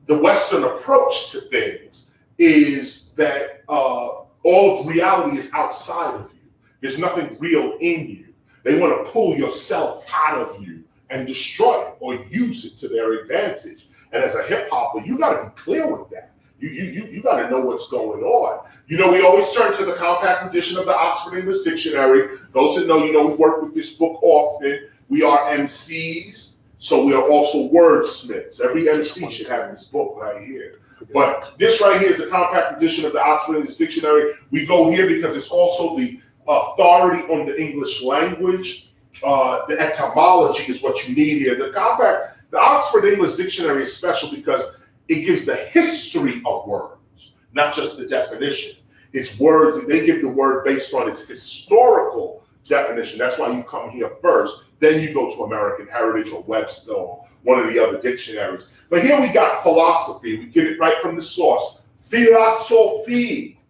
the Western approach to things is that all of reality is outside of you. There's nothing real in you. They want to pull yourself out of you and destroy it or use it to their advantage. And as a hip hopper, you got to be clear with that. You got to know what's going on. You know, we always turn to the compact edition of the Oxford English Dictionary. Those that know, we work with this book often. We are MCs, so we are also wordsmiths. Every MC should have this book right here. But this right here is the compact edition of the Oxford English Dictionary. We go here because it's also the authority on the English language. The etymology is what you need here. The Oxford English Dictionary is special because it gives the history of words, not just the definition. It's words, they give the word based on its historical definition. That's why you come here first. Then you go to American Heritage or Webster or one of the other dictionaries. But here we got philosophy. We get it right from the source. Philosophie.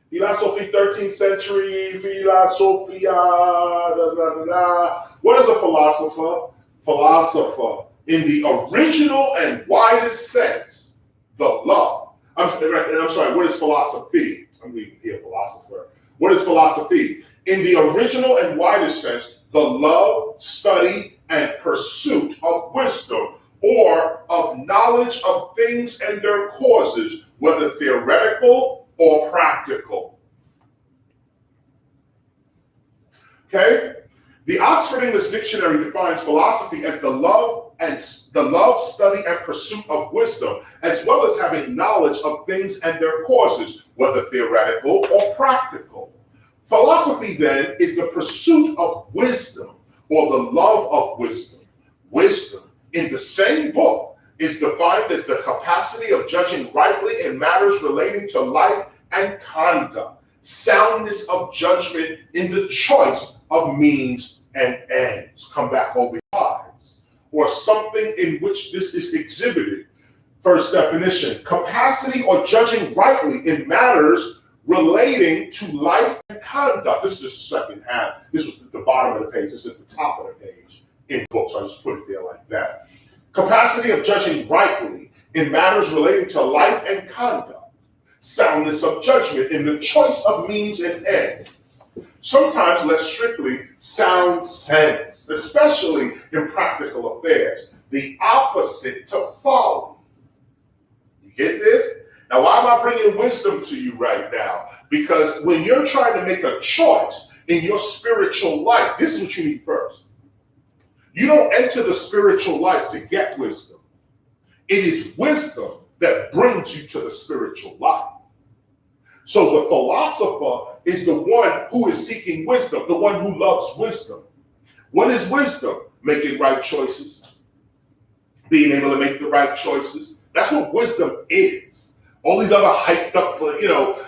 Philosophy, 13th century, philosophia, da, da, da, da. What is a philosopher? Philosopher, in the original and widest sense, the love. I'm sorry, what is philosophy? I'm reading here, philosopher. What is philosophy? In the original and widest sense, the love, study, and pursuit of wisdom or of knowledge of things and their causes, whether theoretical or practical. Okay? The Oxford English Dictionary defines philosophy as the love, study, and pursuit of wisdom, as well as having knowledge of things and their causes, whether theoretical or practical. Philosophy, then, is the pursuit of wisdom or the love of wisdom. Wisdom, in the same book, is defined as the capacity of judging rightly in matters relating to life and conduct, soundness of judgment in the choice of means and ends. Come back over lives, or something in which this is exhibited. First definition, capacity or judging rightly in matters relating to life and conduct. This is just the second half. This was at the bottom of the page. This is at the top of the page in books. I just put it there like that. Capacity of judging rightly in matters relating to life and conduct. Soundness of judgment in the choice of means and ends. Sometimes less strictly, sound sense, especially in practical affairs. The opposite to folly. You get this? Now, why am I bringing wisdom to you right now? Because when you're trying to make a choice, in your spiritual life, this is what you need first. You don't enter the spiritual life to get wisdom. It is wisdom that brings you to the spiritual life. So the philosopher is the one who is seeking wisdom, the one who loves wisdom. What is wisdom? Making right choices. Being able to make the right choices. That's what wisdom is. All these other hyped up,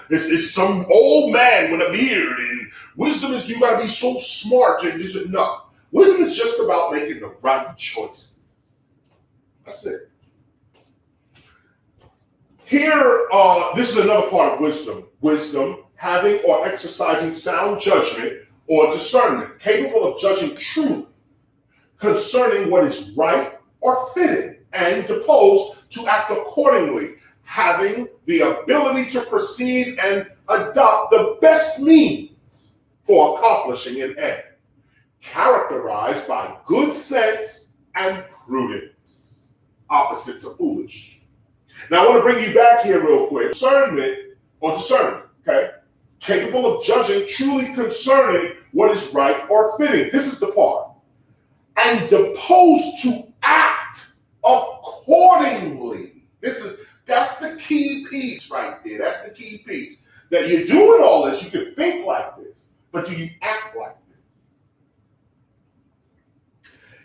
it's some old man with a beard, and wisdom is you gotta be so smart, and this and no. Wisdom is just about making the right choices. That's it. Here, this is another part of wisdom. Wisdom, having or exercising sound judgment or discernment, capable of judging truly concerning what is right or fitting, and disposed to act accordingly, having the ability to perceive and adopt the best means for accomplishing an end, characterized by good sense and prudence, opposite to foolish. Now I want to bring you back here real quick. Discernment, okay? Capable of judging truly concerning what is right or fitting. This is the part. And disposed to act accordingly. That's the key piece right there. That's the key piece. That you're doing all this, you can think like this, but do you act like this?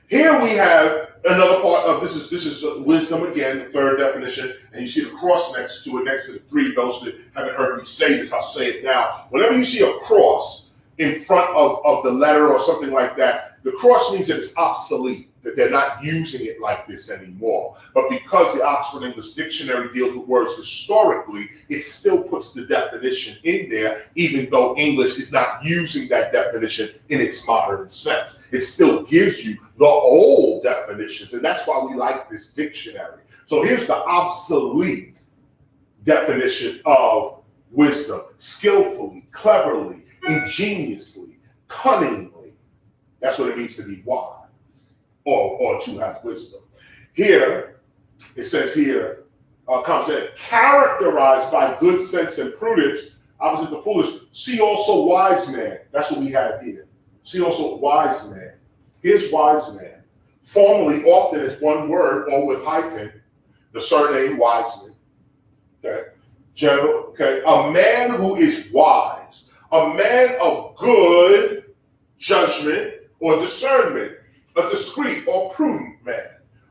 Here we have another part of this is wisdom again, the third definition, and you see the cross next to it, next to the three. Those that haven't heard me say this, I'll say it now. Whenever you see a cross in front of the letter or something like that, the cross means that it's obsolete, that they're not using it like this anymore. But because the Oxford English Dictionary deals with words historically, it still puts the definition in there, even though English is not using that definition in its modern sense. It still gives you the old definitions, and that's why we like this dictionary. So here's the obsolete definition of wisdom: skillfully, cleverly, ingeniously, cunningly. That's what it means to be wise, or to have wisdom. Here, it says here, characterized by good sense and prudence, opposite the foolish. See also wise man. That's what we have here. See also wise man. Here's wise man. Formerly, often as one word or with hyphen, the surname Wiseman. Okay. General, okay. A man who is wise, a man of good judgment or discernment, a discreet or prudent man,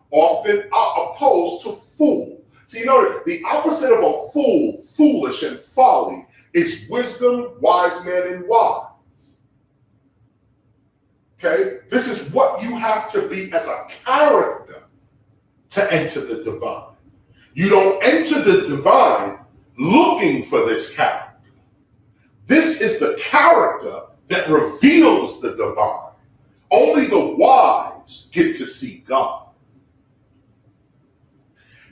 often opposed to fool. So you know the opposite of a fool, foolish and folly, is wisdom, wise man, and wise. Okay? This is what you have to be as a character to enter the divine. You don't enter the divine looking for this character. This is the character that reveals the divine. Only the wise get to see God.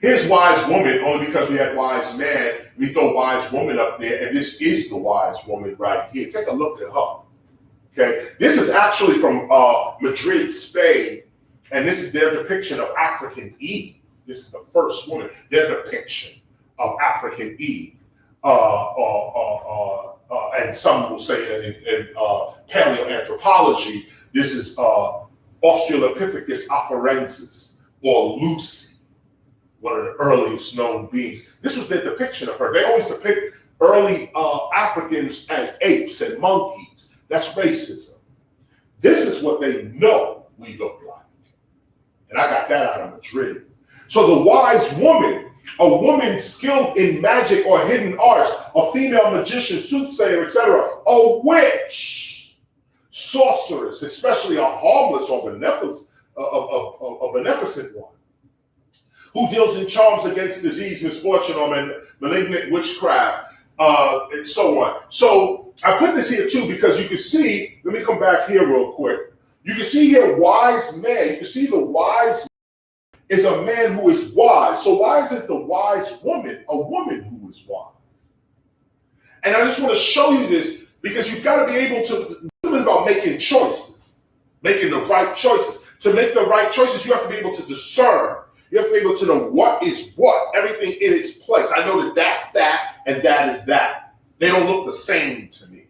Here's wise woman, only because we had wise man, we throw wise woman up there, and this is the wise woman right here. Take a look at her. Okay, this is actually from Madrid, Spain, and this is their depiction of African Eve. This is the first woman, their depiction of African Eve. And some will say in paleoanthropology, this is Australopithecus afarensis, or Lucy, one of the earliest known beings. This was their depiction of her. They always depict early Africans as apes and monkeys. That's racism. This is what they know we look like. And I got that out of Madrid. So the wise woman, a woman skilled in magic or hidden arts, a female magician, soothsayer, etc., a witch, sorceress, especially a harmless or beneficent one, who deals in charms against disease, misfortune, or malignant witchcraft, and so on. So I put this here too because you can see, let me come back here real quick. You can see here wise man. You can see the wise is a man who is wise. So why isn't the wise woman a woman who is wise? And I just want to show you this because you've got to be able to, this is about making choices, making the right choices. To make the right choices, you have to be able to discern. You have to be able to know what is what, everything in its place. I know that that's that and that is that. They don't look the same to me.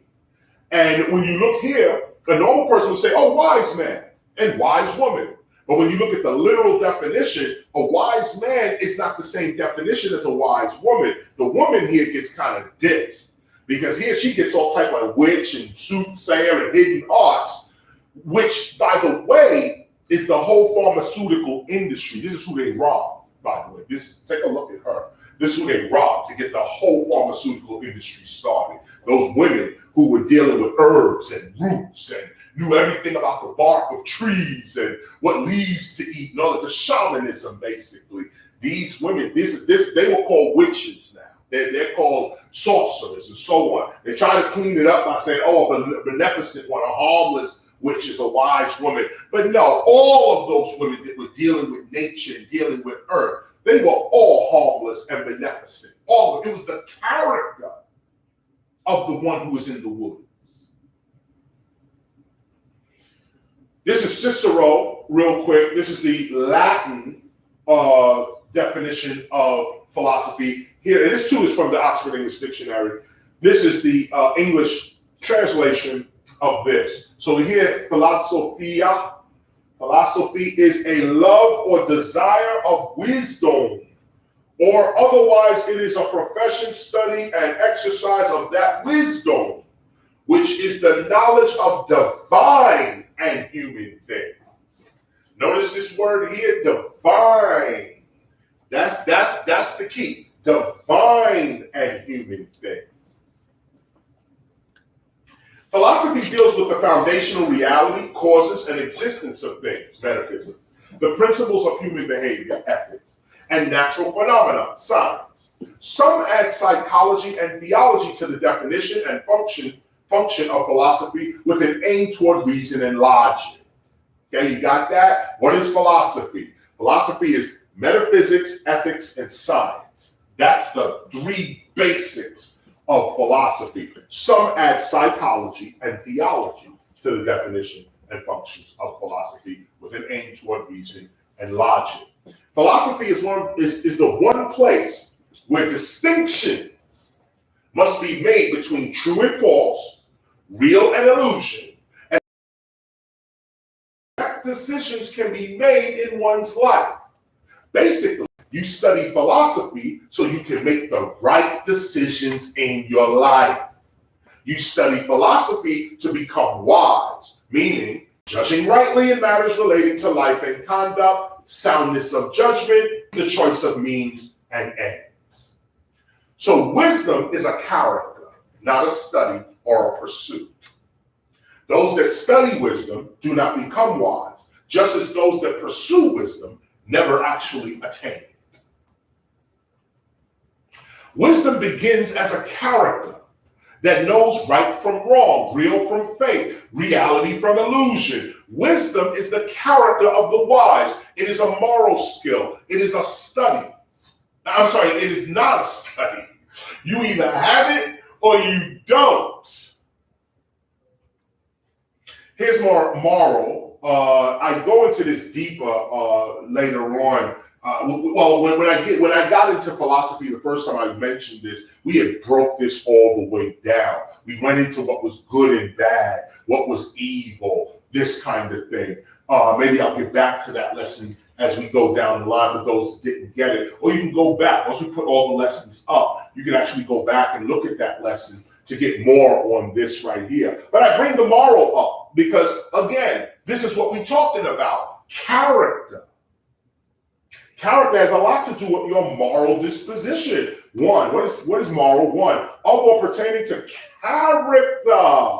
And when you look here, a normal person would say, oh, wise man and wise woman. But when you look at the literal definition, a wise man is not the same definition as a wise woman. The woman here gets kind of dissed because here she gets all type of witch and soothsayer and hidden arts, which, by the way, is the whole pharmaceutical industry. This is who they robbed, by the way. Take a look at her. This is who they robbed to get the whole pharmaceutical industry started. Those women who were dealing with herbs and roots and knew everything about the bark of trees and what leaves to eat and all of the shamanism, basically. These women, they were called witches now. They're called sorcerers and so on. They try to clean it up by saying, oh, a beneficent one, a harmless witch is a wise woman. But no, all of those women that were dealing with nature and dealing with earth, they were all harmless and beneficent. All of it. It was the character of the one who was in the woods. This is Cicero, real quick. This is the Latin definition of philosophy. Here, and this too is from the Oxford English Dictionary. This is the English translation of this. So here, philosophia. Philosophy is a love or desire of wisdom, or otherwise it is a profession, study, and exercise of that wisdom, which is the knowledge of divine and human things. Notice this word here, divine. That's the key. Divine and human things. Philosophy deals with the foundational reality, causes, and existence of things, metaphysics, the principles of human behavior, ethics, and natural phenomena, science. Some add psychology and theology to the definition and function of philosophy with an aim toward reason and logic. Okay, you got that? What is philosophy? Philosophy is metaphysics, ethics, and science. That's the three basics of philosophy. Some add psychology and theology to the definition and functions of philosophy with an aim toward reason and logic. Philosophy is the one place where distinctions must be made between true and false, real and illusion, and decisions can be made in one's life. Basically, you study philosophy so you can make the right decisions in your life. You study philosophy to become wise, meaning judging rightly in matters relating to life and conduct, soundness of judgment, the choice of means and ends. So wisdom is a character, not a study or a pursuit. Those that study wisdom do not become wise, just as those that pursue wisdom never actually attain it. Wisdom begins as a character that knows right from wrong, real from fake, reality from illusion. Wisdom is the character of the wise. It is a moral skill. It is a study. I'm sorry, it is not a study. You either have it or you don't. Here's more moral. I go into this deeper later on. When I got into philosophy the first time I mentioned this, we had broke this all the way down. We went into what was good and bad, what was evil, this kind of thing. Maybe I'll get back to that lesson as we go down the line for those that didn't get it. Or you can go back. Once we put all the lessons up, you can actually go back and look at that lesson to get more on this right here. But I bring the moral up because, again, this is what we're talking about, character. Character has a lot to do with your moral disposition. One, what is moral? One, of or pertaining to character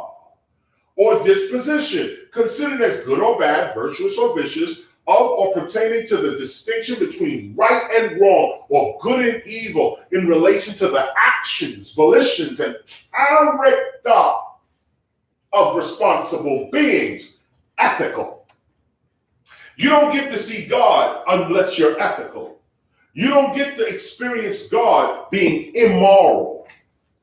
or disposition, considered as good or bad, virtuous or vicious, of or pertaining to the distinction between right and wrong or good and evil in relation to the actions, volitions, and character of responsible beings, ethical. You don't get to see God unless you're ethical. You don't get to experience God being immoral,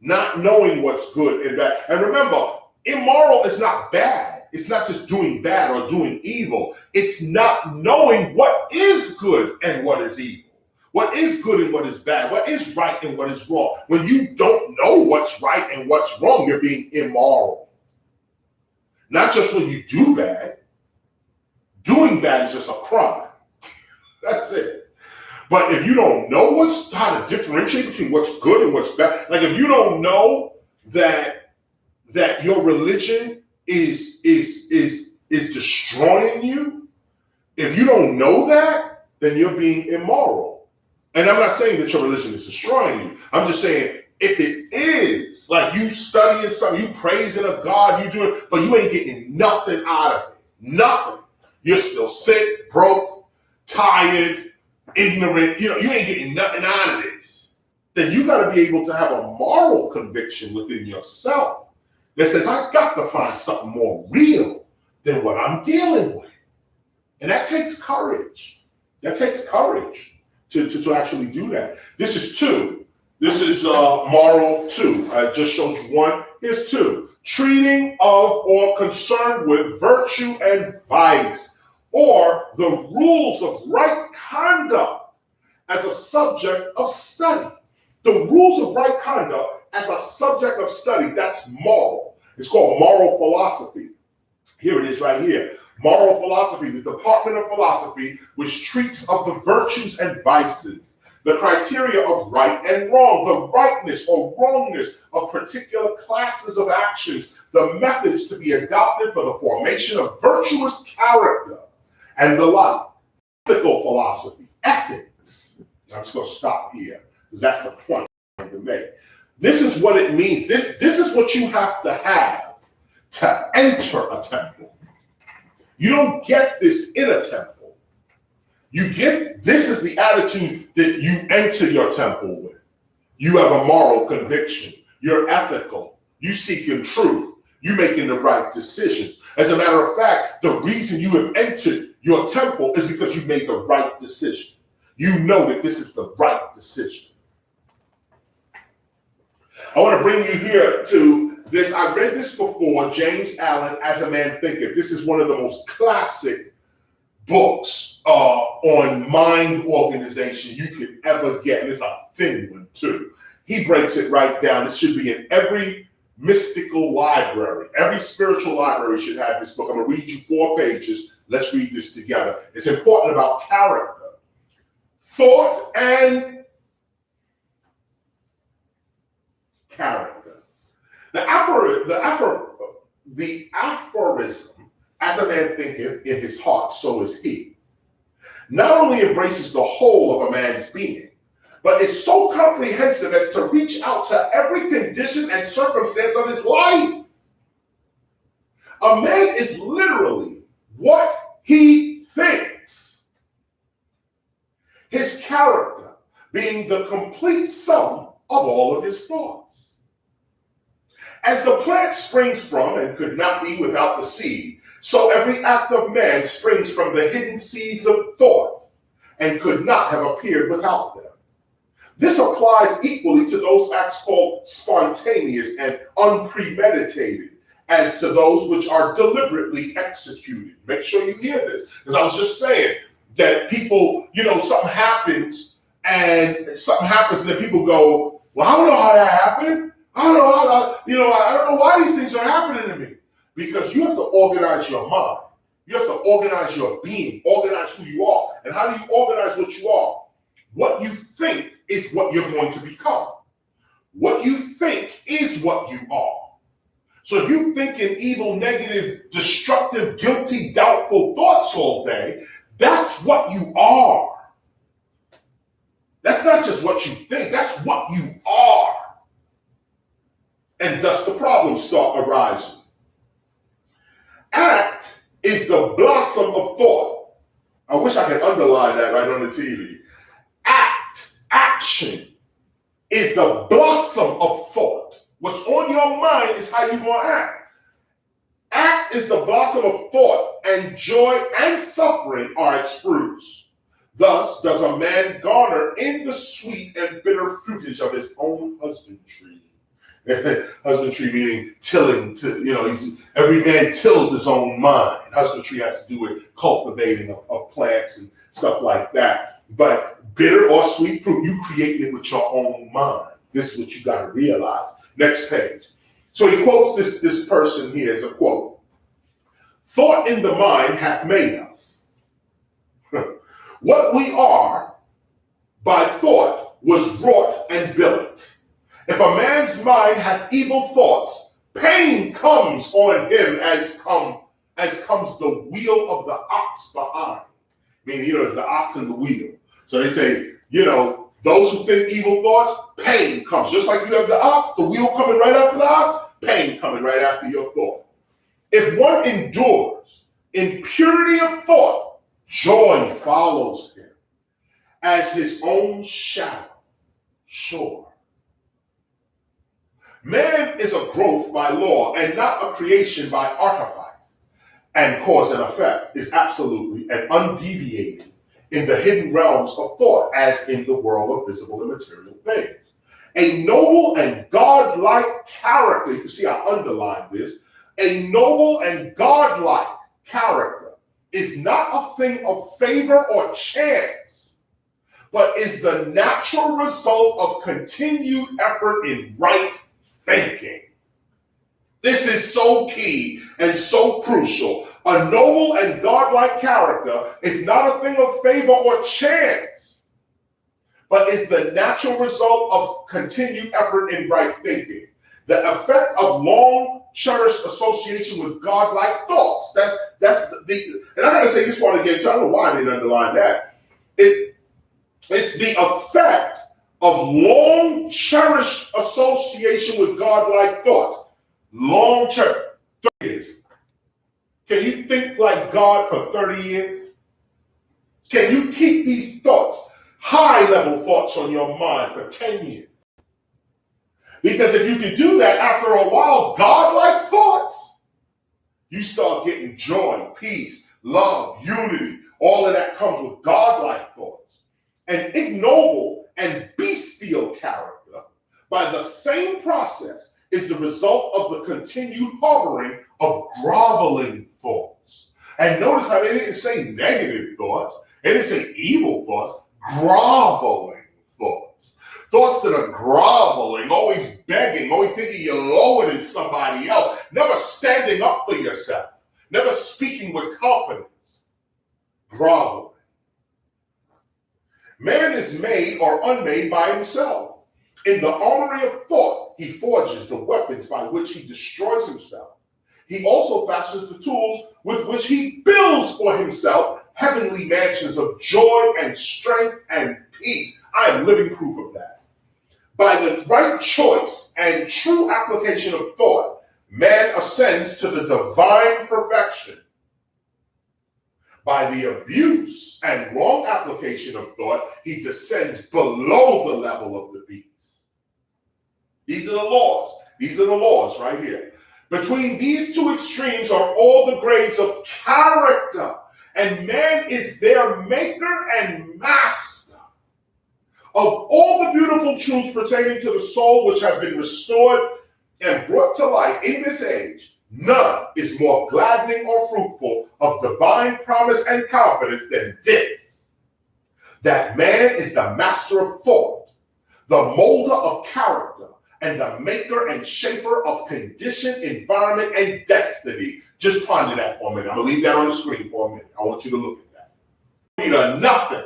not knowing what's good and bad. And remember, immoral is not bad. It's not just doing bad or doing evil. It's not knowing what is good and what is evil. What is good and what is bad. What is right and what is wrong. When you don't know what's right and what's wrong, you're being immoral. Not just when you do bad. Doing bad is just a crime. That's it. But if you don't know how to differentiate between what's good and what's bad, like if you don't know that your religion is destroying you, if you don't know that, then you're being immoral. And I'm not saying that your religion is destroying you. I'm just saying if it is, like you studying something, you praising a God, you doing, but you ain't getting nothing out of it. Nothing. You're still sick, broke, tired, ignorant. You ain't getting nothing out of this. Then you got to be able to have a moral conviction within yourself that says, I got to find something more real than what I'm dealing with. And that takes courage. That takes courage to actually do that. This is 2. This is moral 2. I just showed you 1. Here's 2. Treating of or concerned with virtue and vice, or the rules of right conduct as a subject of study. The rules of right conduct as a subject of study, that's moral. It's called moral philosophy. Here it is right here. Moral philosophy, the department of philosophy, which treats of the virtues and vices, the criteria of right and wrong, the rightness or wrongness of particular classes of actions, the methods to be adopted for the formation of virtuous character, and the like. Ethical philosophy, ethics. I'm just going to stop here because that's the point I'm trying to make. This is what it means. This is what you have to enter a temple. You don't get this in a temple. This is the attitude that you enter your temple with. You have a moral conviction. You're ethical. You seeking truth. You making the right decisions. As a matter of fact, the reason you have entered your temple is because you made the right decision. You know that this is the right decision. I want to bring you here to this. I read this before, James Allen, As a Man Thinketh. This is one of the most classic books on mind organization you could ever get. And it's a thin one too. He breaks it right down. It should be in every mystical library. Every spiritual library should have this book. I'm going to read you 4 pages. Let's read this together. It's important about character, thought, and character. The aphorism, as a man thinketh in his heart, so is he, not only embraces the whole of a man's being, but is so comprehensive as to reach out to every condition and circumstance of his life. A man is literally what he thinks. His character being the complete sum of all of his thoughts. As the plant springs from and could not be without the seed, so every act of man springs from the hidden seeds of thought and could not have appeared without them. This applies equally to those acts called spontaneous and unpremeditated as to those which are deliberately executed. Make sure you hear this, because I was just saying that people, something happens and then people go, well, I don't know how that happened. I don't know why these things are happening to me. Because you have to organize your mind. You have to organize your being, organize who you are. And how do you organize what you are? What you think is what you're going to become. What you think is what you are. So if you think in evil, negative, destructive, guilty, doubtful thoughts all day, that's what you are. That's not just what you think, that's what you are. And thus the problems start arising. Act is the blossom of thought. I wish I could underline that right on the TV. Action is the blossom of thought. What's on your mind is how you're going to act. Act is the blossom of thought, and joy and suffering are its fruits. Thus does a man garner in the sweet and bitter fruitage of his own husbandry. Husbandry meaning tilling, every man tills his own mind. Husbandry has to do with cultivating of plants and stuff like that. But bitter or sweet fruit, you create it with your own mind. This is what you got to realize. Next page. So he quotes this person here as a quote. Thought in the mind hath made us. What we are by thought was wrought and built. If a man's mind hath evil thoughts, pain comes on him as comes the wheel of the ox behind. Meaning, it's the ox and the wheel. So they say, those who think evil thoughts, pain comes. Just like you have the ox, the wheel coming right after the ox, pain coming right after your thought. If one endures in purity of thought, joy follows him as his own shadow, sure. Man is a growth by law and not a creation by artifice. And cause and effect is absolutely and undeviating in the hidden realms of thought as in the world of visible and material things. A noble and godlike character, you can see I underlined this, a noble and godlike character is not a thing of favor or chance, but is the natural result of continued effort in right thinking. This is so key and so crucial. A noble and godlike character is not a thing of favor or chance, but is the natural result of continued effort in right thinking. The effect of long cherished association with godlike thoughts. That's the and I gotta say this one again, so I don't know why I didn't underline that. It's the effect of long cherished association with godlike thoughts. Long term, 30 years. Can you think like God for 30 years? Can you keep these thoughts, high level thoughts on your mind for 10 years? Because if you can do that after a while, God-like thoughts, you start getting joy, peace, love, unity. All of that comes with God-like thoughts. An ignoble and bestial character, by the same process, is the result of the continued harboring of groveling thoughts. And notice how they didn't say negative thoughts. They didn't say evil thoughts, groveling thoughts. Thoughts that are groveling, always begging, always thinking you're lower than somebody else, never standing up for yourself, never speaking with confidence. Groveling. Man is made or unmade by himself. In the armory of thought, he forges the weapons by which he destroys himself. He also fashions the tools with which he builds for himself heavenly mansions of joy and strength and peace. I am living proof of that. By the right choice and true application of thought, man ascends to the divine perfection. By the abuse and wrong application of thought, he descends below the level of the beast. These are the laws. These are the laws right here. Between these two extremes are all the grades of character, and man is their maker and master. Of all the beautiful truths pertaining to the soul which have been restored and brought to light in this age, none is more gladdening or fruitful of divine promise and confidence than this: that man is the master of thought, the molder of character, and the maker and shaper of condition, environment, and destiny. Just ponder that for a minute. I'm going to leave that on the screen for a minute. I want you to look at that. You need nothing.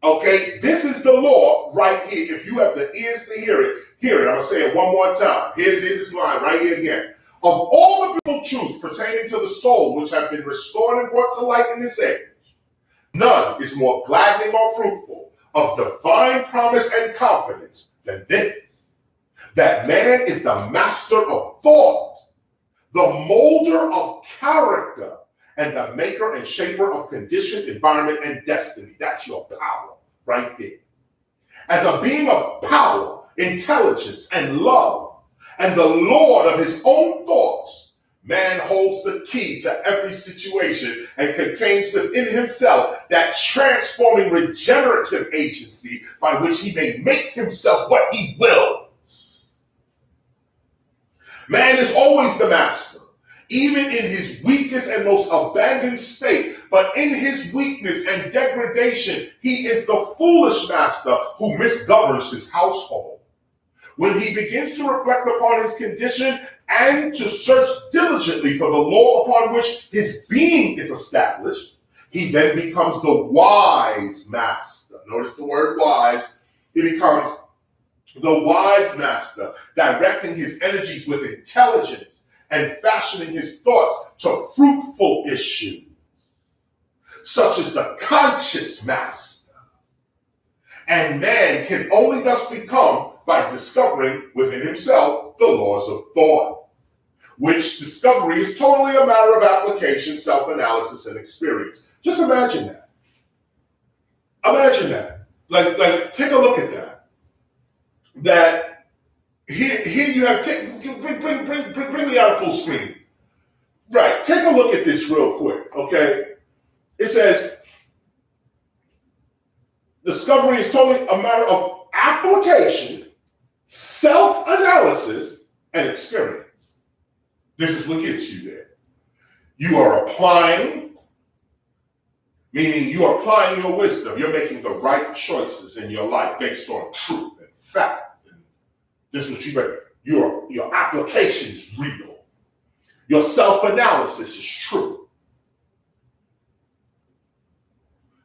Okay? This is the law right here. If you have the ears to hear it, hear it. I'm going to say it one more time. Here's this line right here again. Of all the beautiful truths pertaining to the soul which have been restored and brought to light in this age, none is more gladdening or fruitful of divine promise and confidence than this: that man is the master of thought, the molder of character, and the maker and shaper of condition, environment, and destiny. That's your power right there. As a being of power, intelligence, and love, and the Lord of his own thoughts, man holds the key to every situation and contains within himself that transforming regenerative agency by which he may make himself what he wills. Man is always the master, even in his weakest and most abandoned state. But in his weakness and degradation, he is the foolish master who misgoverns his household, when he begins to reflect upon his condition and to search diligently for the law upon which his being is established, he then becomes the wise master. Notice the word wise. He becomes the wise master, directing his energies with intelligence and fashioning his thoughts to fruitful issues, such as the conscious master. And man can only thus become by discovering within himself the laws of thought, which discovery is totally a matter of application, self-analysis, and experience. Just imagine that. Imagine that. Like, take a look at that. That here you have, bring me out full screen. Right, take a look at this real quick, okay? It says, discovery is totally a matter of application, self-analysis, and experience. This is what gets you there. You are applying, meaning you are applying your wisdom. You're making the right choices in your life based on truth and fact. And this is what you read. Your application is real. Your self-analysis is true.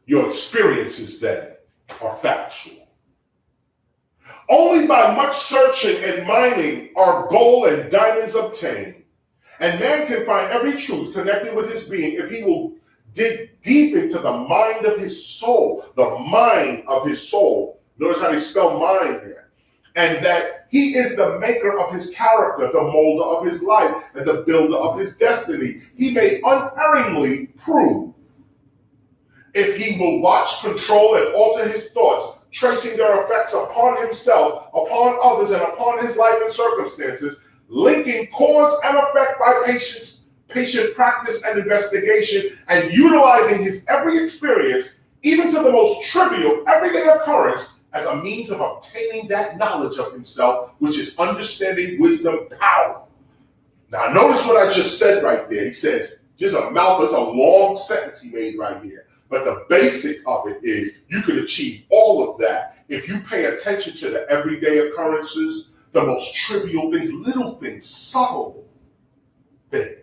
Your experiences then are factual. Only by much searching and mining are gold and diamonds obtained. And man can find every truth connected with his being if he will dig deep into the mind of his soul. The mind of his soul. Notice how they spell mind there. And that he is the maker of his character, the molder of his life, and the builder of his destiny. He may unerringly prove, if he will watch, control, and alter his thoughts, tracing their effects upon himself, upon others, and upon his life and circumstances, linking cause and effect by patient practice and investigation, and utilizing his every experience, even to the most trivial everyday occurrence, as a means of obtaining that knowledge of himself, which is understanding, wisdom, power. Now notice what I just said right there. He says, just a long sentence he made right here. But the basic of it is you can achieve all of that if you pay attention to the everyday occurrences, the most trivial things, little things, subtle things.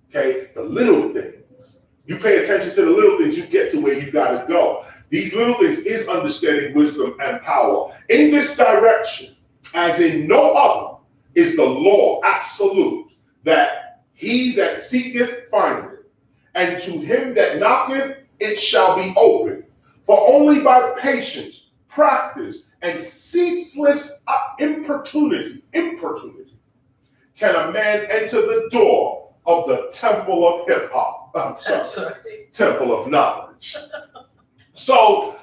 Okay, the little things. You pay attention to the little things, you get to where you gotta go. These little things is understanding, wisdom, and power. In this direction, as in no other, is the law absolute, that he that seeketh findeth, and to him that knocketh it shall be opened. For only by patience, practice, and ceaseless importunity can a man enter the door of the temple of hip-hop. Temple of knowledge. So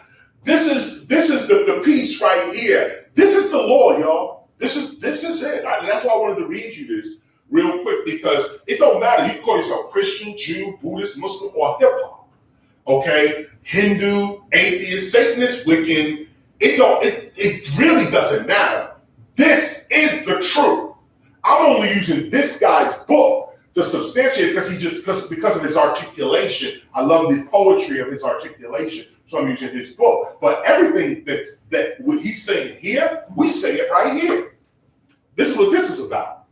this is the piece right here. This is the law, y'all. This is it. That's why I wanted to read you this real quick, because it don't matter. You can call yourself Christian, Jew, Buddhist, Muslim, or hip hop. Okay, Hindu, atheist, Satanist, Wiccan. It really doesn't matter. This is the truth. I'm only using this guy's book to substantiate because of his articulation. I love the poetry of his articulation. So I'm using his book. But everything that what he's saying here, we say it right here. This is what this is about.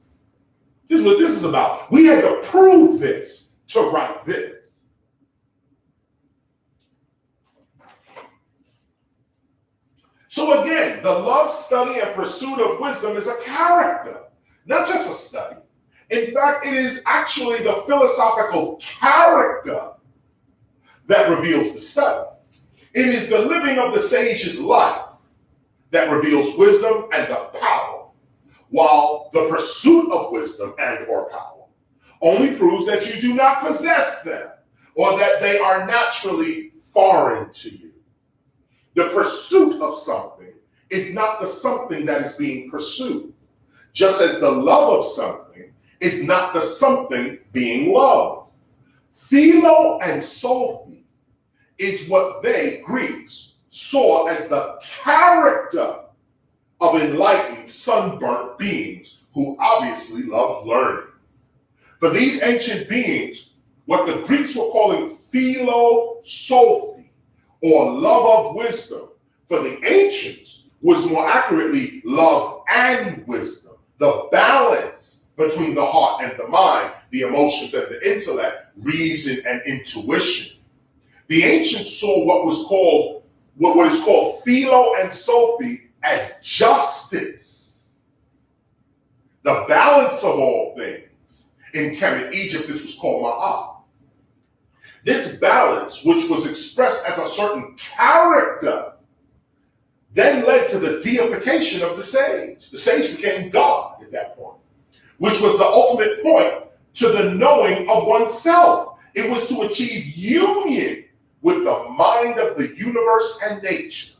This is what this is about. We had to prove this to write this. So again, the love, study, and pursuit of wisdom is a character, not just a study. In fact, it is actually the philosophical character that reveals the study. It is the living of the sage's life that reveals wisdom and the power, while the pursuit of wisdom and or power only proves that you do not possess them, or that they are naturally foreign to you. The pursuit of something is not the something that is being pursued, just as the love of something is not the something being loved. Philo and Sophie is what they, Greeks, saw as the character of enlightened, sunburnt beings who obviously loved learning. For these ancient beings, what the Greeks were calling philosophy, or love of wisdom, for the ancients was more accurately love and wisdom, the balance between the heart and the mind, the emotions and the intellect, reason and intuition. The ancients saw what is called philo and sophy as justice, the balance of all things. In Kemet, Egypt, this was called ma'at. This balance, which was expressed as a certain character, then led to the deification of the sage. The sage became God at that point, which was the ultimate point to the knowing of oneself. It was to achieve union with the mind of the universe and nature.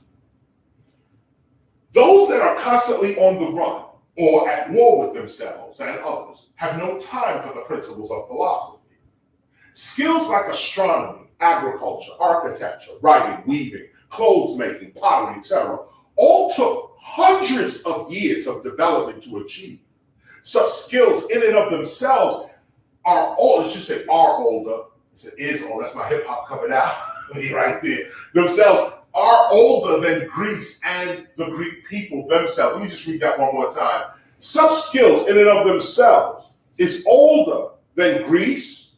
Those that are constantly on the run or at war with themselves and others have no time for the principles of philosophy. Skills like astronomy, agriculture, architecture, writing, weaving, clothes making, pottery, etc., all took hundreds of years of development to achieve. Such skills in and of themselves are older. Is older. That's my hip hop coming out right there. Themselves are older than Greece and the Greek people themselves. Let me just read that one more time. Such skills in and of themselves is older than Greece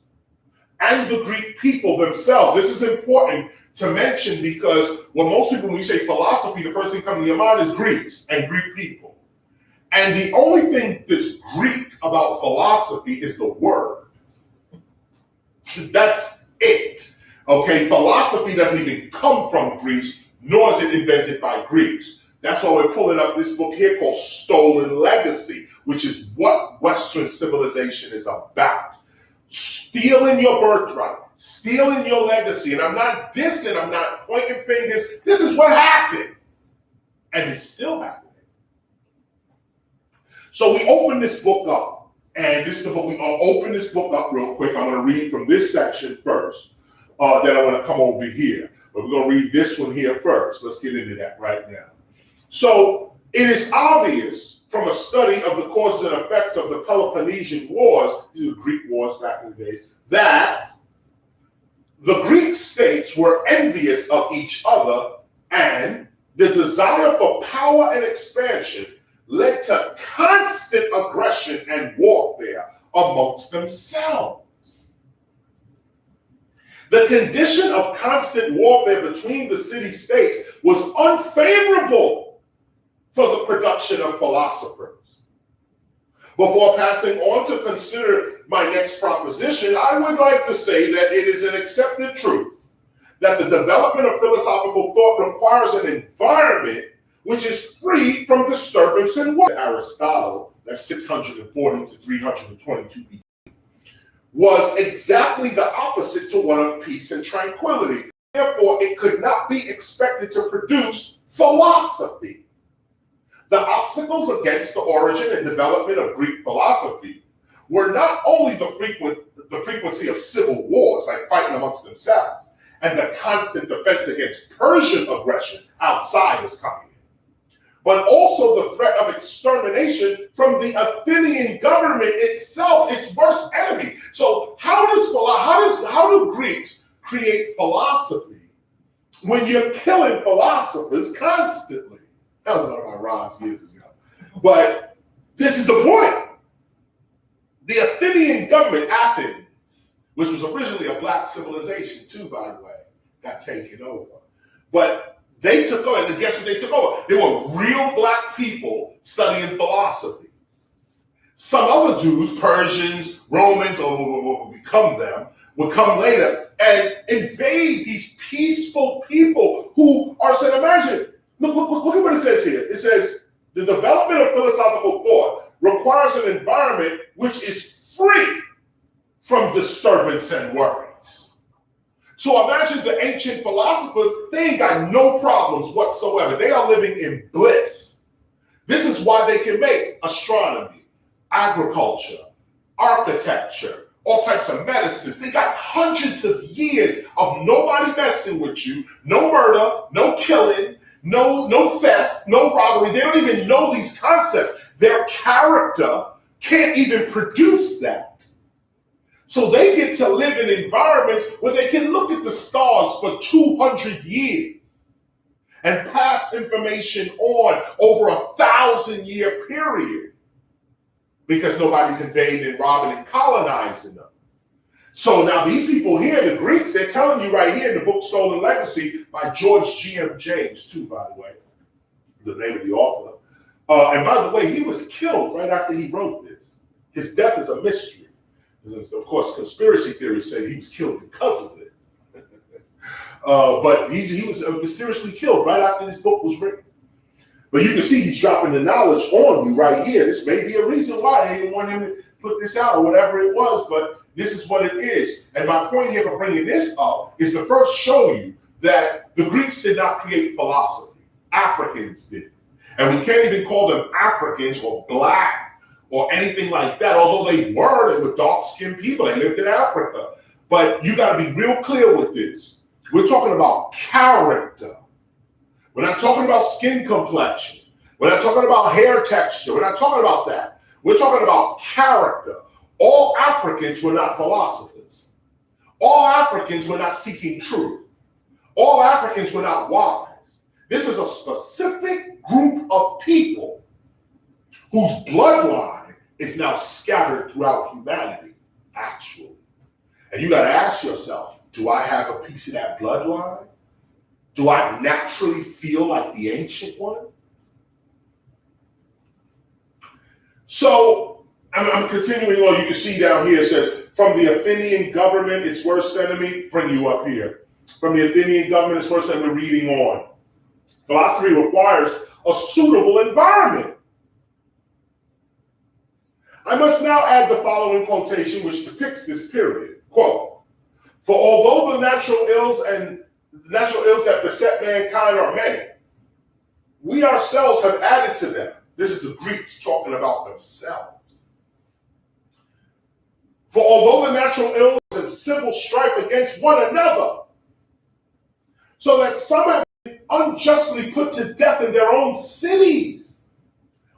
and the Greek people themselves. This is important to mention because when you say philosophy, the first thing coming to your mind is Greeks and Greek people. And the only thing that's Greek about philosophy is the word. That's it. Okay, philosophy doesn't even come from Greece, nor is it invented by Greeks. That's why we're pulling up this book here called Stolen Legacy, which is what Western civilization is about. Stealing your birthright, stealing your legacy. And I'm not dissing, I'm not pointing fingers. This is what happened. And it's still happening. So we open this book up. And this is the book. We're going to open this book up real quick. I'm going to read from this section first. Then I want to come over here. But we're going to read this one here first. Let's get into that right now. So it is obvious from a study of the causes and effects of the Peloponnesian Wars, these are Greek wars back in the days, that the Greek states were envious of each other, and the desire for power and expansion led to constant aggression and warfare amongst themselves. The condition of constant warfare between the city-states was unfavorable for the production of philosophers. Before passing on to consider my next proposition, I would like to say that it is an accepted truth that the development of philosophical thought requires an environment which is free from disturbance and war. Aristotle, that's 640 to 322 BC, was exactly the opposite to one of peace and tranquility. Therefore, it could not be expected to produce philosophy. The obstacles against the origin and development of Greek philosophy were not only the frequency of civil wars, like fighting amongst themselves, and the constant defense against Persian aggression, outsiders coming in, but also the threat of extermination from the Athenian government itself, its worst enemy. So how do Greeks create philosophy when you're killing philosophers constantly? That was one of my rhymes years ago. But this is the point. The Athenian government, Athens, which was originally a black civilization too, by the way, got taken over. But they took over, and guess what they took over? They were real black people studying philosophy. Some other Jews, Persians, Romans, or what would become them, would come later and invade these peaceful people who are saying, imagine, Look at what it says here. It says, the development of philosophical thought requires an environment which is free from disturbance and worries. So imagine the ancient philosophers, they ain't got no problems whatsoever. They are living in bliss. This is why they can make astronomy, agriculture, architecture, all types of medicines. They got hundreds of years of nobody messing with you, no murder, no killing, no theft, no robbery. They don't even know these concepts. Their character can't even produce that. So they get to live in environments where they can look at the stars for 200 years and pass information on over 1,000-year period because nobody's invading, robbing, and colonizing them. So now these people here, the Greeks, they're telling you right here in the book Stolen Legacy by George G.M. James, too, by the way, the name of the author. And by the way, he was killed right after he wrote this. His death is a mystery. Of course, conspiracy theories say he was killed because of this. But he was mysteriously killed right after this book was written. But you can see he's dropping the knowledge on you right here. This may be a reason why they didn't want him to put this out or whatever it was, but this is what it is. And my point here for bringing this up is to first show you that the Greeks did not create philosophy. Africans did. And we can't even call them Africans or black or anything like that, although they were dark-skinned people. They lived in Africa. But you got to be real clear with this. We're talking about character. We're not talking about skin complexion. We're not talking about hair texture. We're not talking about that. We're talking about character. All Africans were not philosophers. All Africans were not seeking truth. All Africans were not wise. This is a specific group of people whose bloodline is now scattered throughout humanity, actually. And you got to ask yourself, do I have a piece of that bloodline? Do I naturally feel like the ancient one? So I'm continuing on. You can see down here, it says, from the Athenian government, its worst enemy, bring you up here. From the Athenian government, its worst enemy, reading on. Philosophy requires a suitable environment. I must now add the following quotation which depicts this period. Quote, for although the natural ills that beset mankind are many, we ourselves have added to them. This is the Greeks talking about themselves. For although the natural ills and civil strife against one another, so that some have been unjustly put to death in their own cities,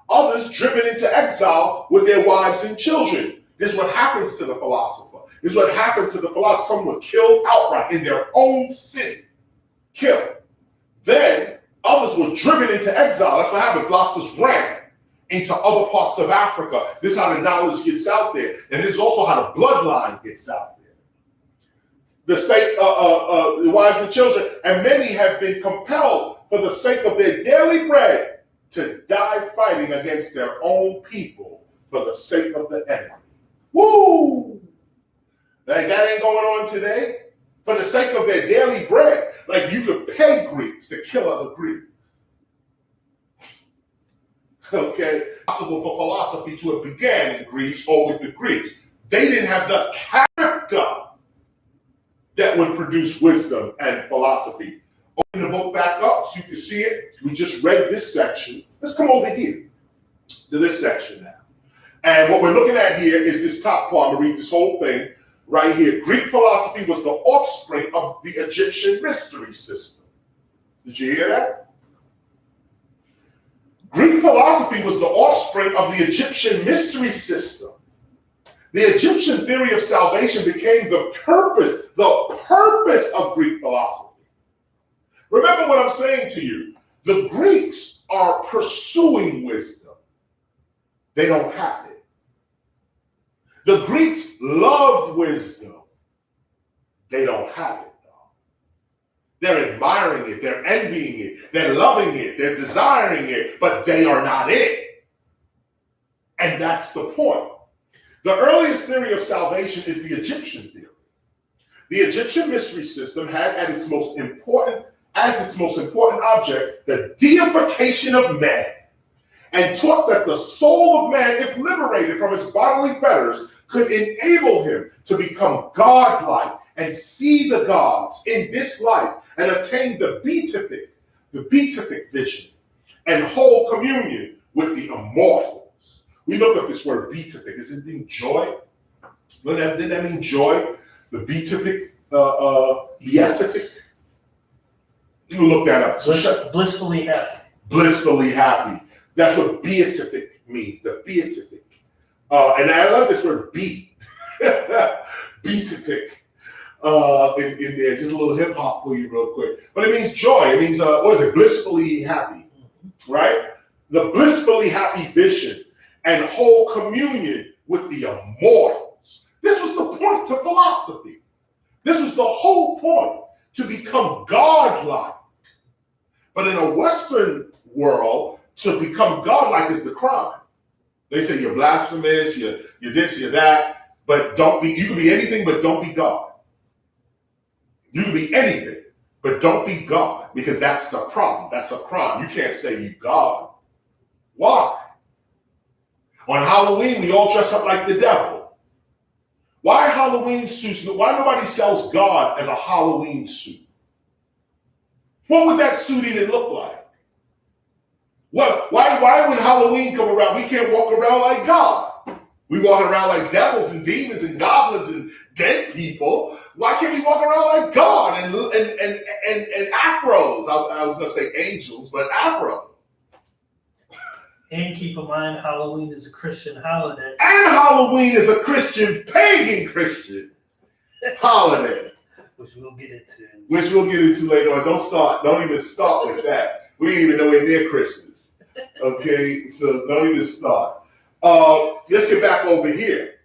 others driven into exile with their wives and children. This is what happens to the philosopher. This is what happened to the philosopher. Some were killed outright in their own city. Killed. Then others were driven into exile. That's what happened. Philosophers ran into other parts of Africa. This is how the knowledge gets out there. And this is also how the bloodline gets out there. The sake of the wives and children, and many have been compelled for the sake of their daily bread to die fighting against their own people for the sake of the enemy. Woo! Like that ain't going on today. For the sake of their daily bread. Like you could pay Greeks to kill other Greeks. Okay? Possible for philosophy to have began in Greece or with the Greeks. They didn't have the character that would produce wisdom and philosophy. Open the book back up so you can see it. We just read this section. Let's come over here to this section now. And what we're looking at here is this top part. I'm going to read this whole thing right here. Greek philosophy was the offspring of the Egyptian mystery system. Did you hear that? Greek philosophy was the offspring of the Egyptian mystery system. The Egyptian theory of salvation became the purpose of Greek philosophy. Remember what I'm saying to you. The Greeks are pursuing wisdom. They don't have it. The Greeks love wisdom. They don't have it, though. They're admiring it. They're envying it. They're loving it. They're desiring it, but they are not it. And that's the point. The earliest theory of salvation is the Egyptian theory. The Egyptian mystery system had as its most important object the deification of man, and taught that the soul of man, if liberated from its bodily fetters, could enable him to become godlike and see the gods in this life and attain the beatific vision and whole communion with the immortals. We look at this word beatific. Does it mean joy? Did that mean joy? The beatific, beatific? You can look that up. Blissfully happy. Blissfully happy. That's what beatific means, the beatific. And I love this word, beatific. in there. Just a little hip hop for you real quick. But it means joy. It means, what is it? Blissfully happy, right? The blissfully happy vision and whole communion with the immortals. This was the point to philosophy. This was the whole point, to become godlike. But in a Western world, to become godlike is the crime. They say you're blasphemous, you're this, you're that, but don't be, you can be anything, but don't be God. You can be anything, but don't be God, because that's the problem. That's a crime. You can't say you God. Why? On Halloween, we all dress up like the devil. Why Halloween suits? Why nobody sells God as a Halloween suit? What would that suit even look like? Why when Halloween come around, we can't walk around like God? We walk around like devils and demons and goblins and dead people. Why can't we walk around like God and afros? I was going to say angels, but afros. And keep in mind, Halloween is a Christian holiday. And Halloween is a Christian, pagan Christian holiday. Which we'll get into. Which we'll get into later on. Don't even start with that. We ain't even nowhere near Christmas. Okay, so don't even start. Let's get back over here.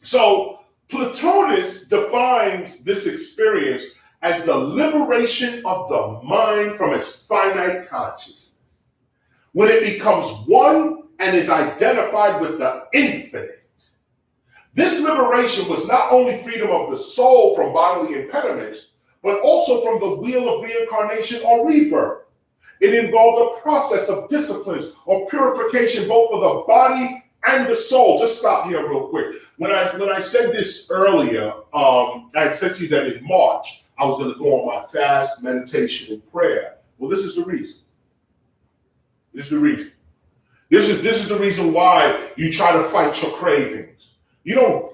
So Plotinus defines this experience as the liberation of the mind from its finite consciousness, when it becomes one and is identified with the infinite. This liberation was not only freedom of the soul from bodily impediments, but also from the wheel of reincarnation or rebirth. It involved a process of disciplines or purification both for the body and the soul. Just stop here real quick. When I said this earlier, I had said to you that in March, I was going to go on my fast, meditation, and prayer. Well, this is the reason. This is the reason. This is the reason why you try to fight your cravings. You don't,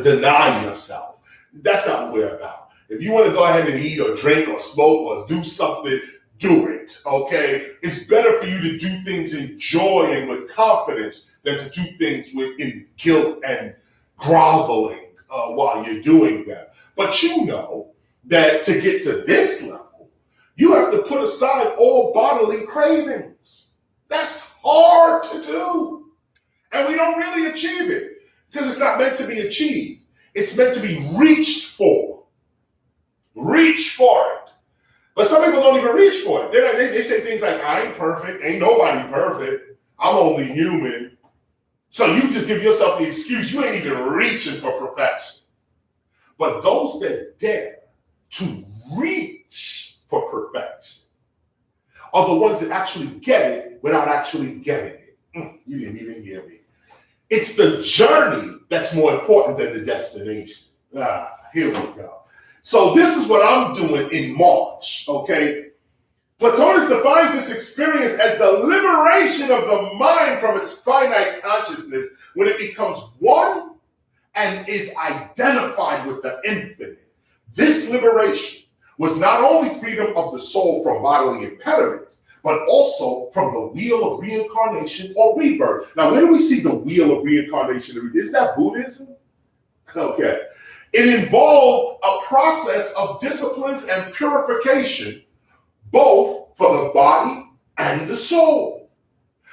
deny yourself. That's not what we're about. If you want to go ahead and eat or drink or smoke or do something, do it, okay? It's better for you to do things in joy and with confidence than to do things in guilt and groveling while you're doing that. But you know that to get to this level, you have to put aside all bodily cravings. That's hard to do. And we don't really achieve it because it's not meant to be achieved. It's meant to be reached for. Reach for it. But some people don't even reach for it. They say things like, I ain't perfect. Ain't nobody perfect. I'm only human. So you just give yourself the excuse. You ain't even reaching for perfection. But those that dare to reach for perfection are the ones that actually get it without actually getting it. You didn't even hear me. It's the journey that's more important than the destination. Here we go. So this is what I'm doing in March, okay? Plotinus defines this experience as the liberation of the mind from its finite consciousness when it becomes one and is identified with the infinite. This liberation was not only freedom of the soul from bodily impediments, but also from the wheel of reincarnation or rebirth. Now, where do we see the wheel of reincarnation? Isn't that Buddhism? Okay. It involved a process of disciplines and purification, both for the body and the soul.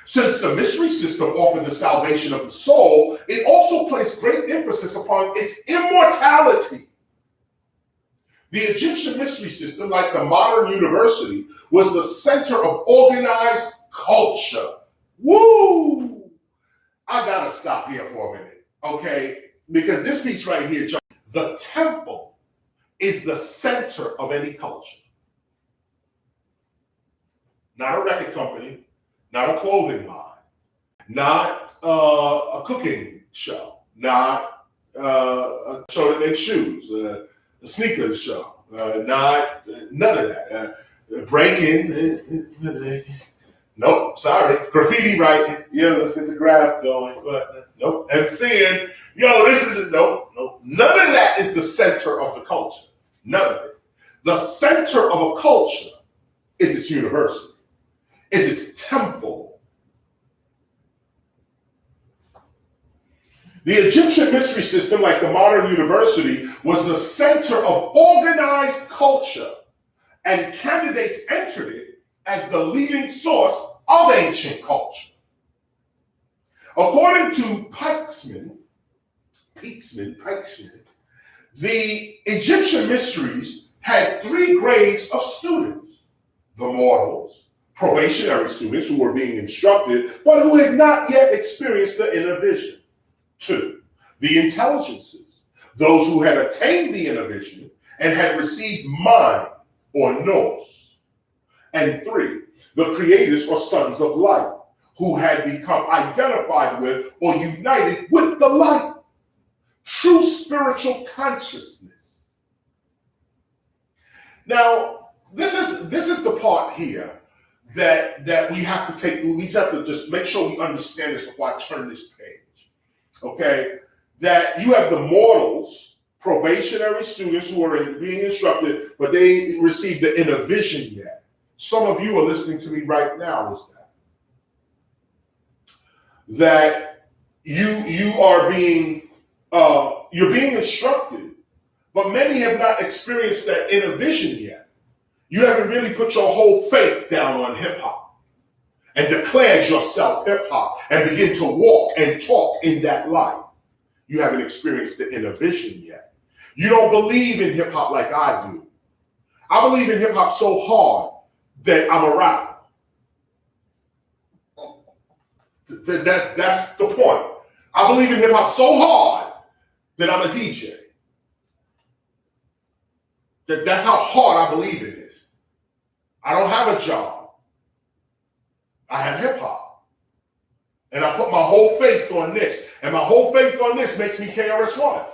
Since the mystery system offered the salvation of the soul, it also placed great emphasis upon its immortality. The Egyptian mystery system, like the modern university, was the center of organized culture. Woo! I gotta stop here for a minute, okay? Because this piece right here, the temple is the center of any culture. Not a record company, not a clothing line, not a cooking show, not a show that makes shoes, a sneakers show, none of that. Breaking, nope, sorry. Graffiti writing, yeah, let's get the graph going, but nope. MCing, this isn't, nope. None of that is the center of the culture. None of it. The center of a culture is its university, is its temple. The Egyptian mystery system, like the modern university, was the center of organized culture, and candidates entered it as the leading source of ancient culture. According to Peitzman, the Egyptian mysteries had three grades of students: the mortals, probationary students who were being instructed but who had not yet experienced the inner vision; two, the intelligences, those who had attained the inner vision and had received mind or nous; and three, the creators or sons of light, who had become identified with or united with the light, true spiritual consciousness. Now, this is the part here that we have to take. We have to just make sure we understand this before I turn this page. Okay, that you have the mortals, probationary students who are being instructed, but they received the inner vision yet. Some of you are listening to me right now. Is that you are being you're being instructed, but many have not experienced that inner vision yet. You haven't really put your whole faith down on hip hop and declared yourself hip hop and begin to walk and talk in that light. You haven't experienced the inner vision yet. You don't believe in hip hop like I do. I believe in hip hop so hard that I'm a rapper. That's the point. I believe in hip hop so hard that I'm a DJ. That's how hard I believe in this. I don't have a job. I have hip hop. And I put my whole faith on this. And my whole faith on this makes me KRS-One.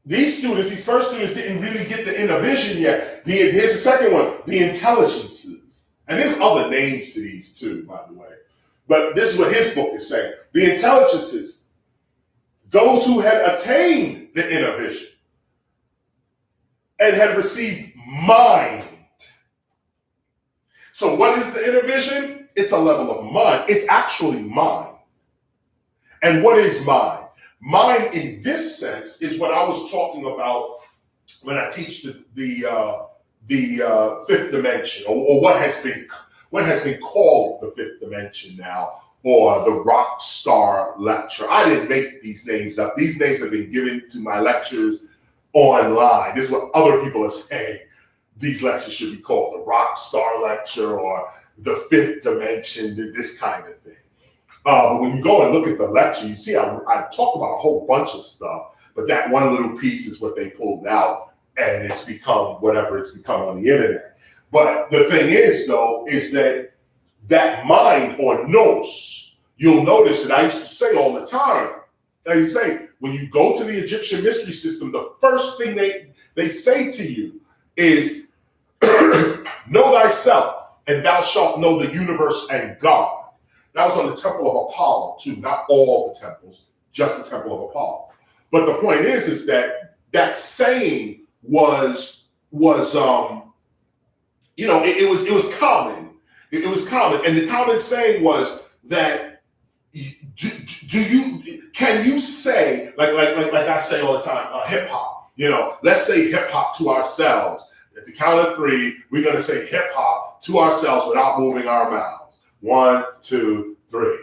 These first students didn't really get the inner vision yet. Here's the second one, the intelligences. And there's other names to these too, by the way. But this is what his book is saying. The intelligences, those who had attained the inner vision and had received mind. So what is the inner vision? It's a level of mind. It's actually mind. And what is mind? Mind in this sense is what I was talking about when I teach the fifth dimension, or what has been called the fifth dimension now, or the rock star lecture. I didn't make these names up. These names have been given to my lectures online. This is what other people are saying. These lectures should be called the rock star lecture or the fifth dimension, this kind of thing. But when you go and look at the lecture, you see I talk about a whole bunch of stuff, but that one little piece is what they pulled out, and it's become whatever it's become on the internet. But the thing is, though, is that mind or nous, you'll notice that I used to say all the time, I used to say, when you go to the Egyptian mystery system, the first thing they say to you is, know thyself, and thou shalt know the universe and God. That was on the Temple of Apollo too, not all the temples, just the Temple of Apollo. But the point is that saying was it was common. It was common, and the common saying was that can you say like I say all the time, hip hop? Let's say hip hop to ourselves. At the count of three, we're going to say hip hop to ourselves without moving our mouths. 1, 2, 3.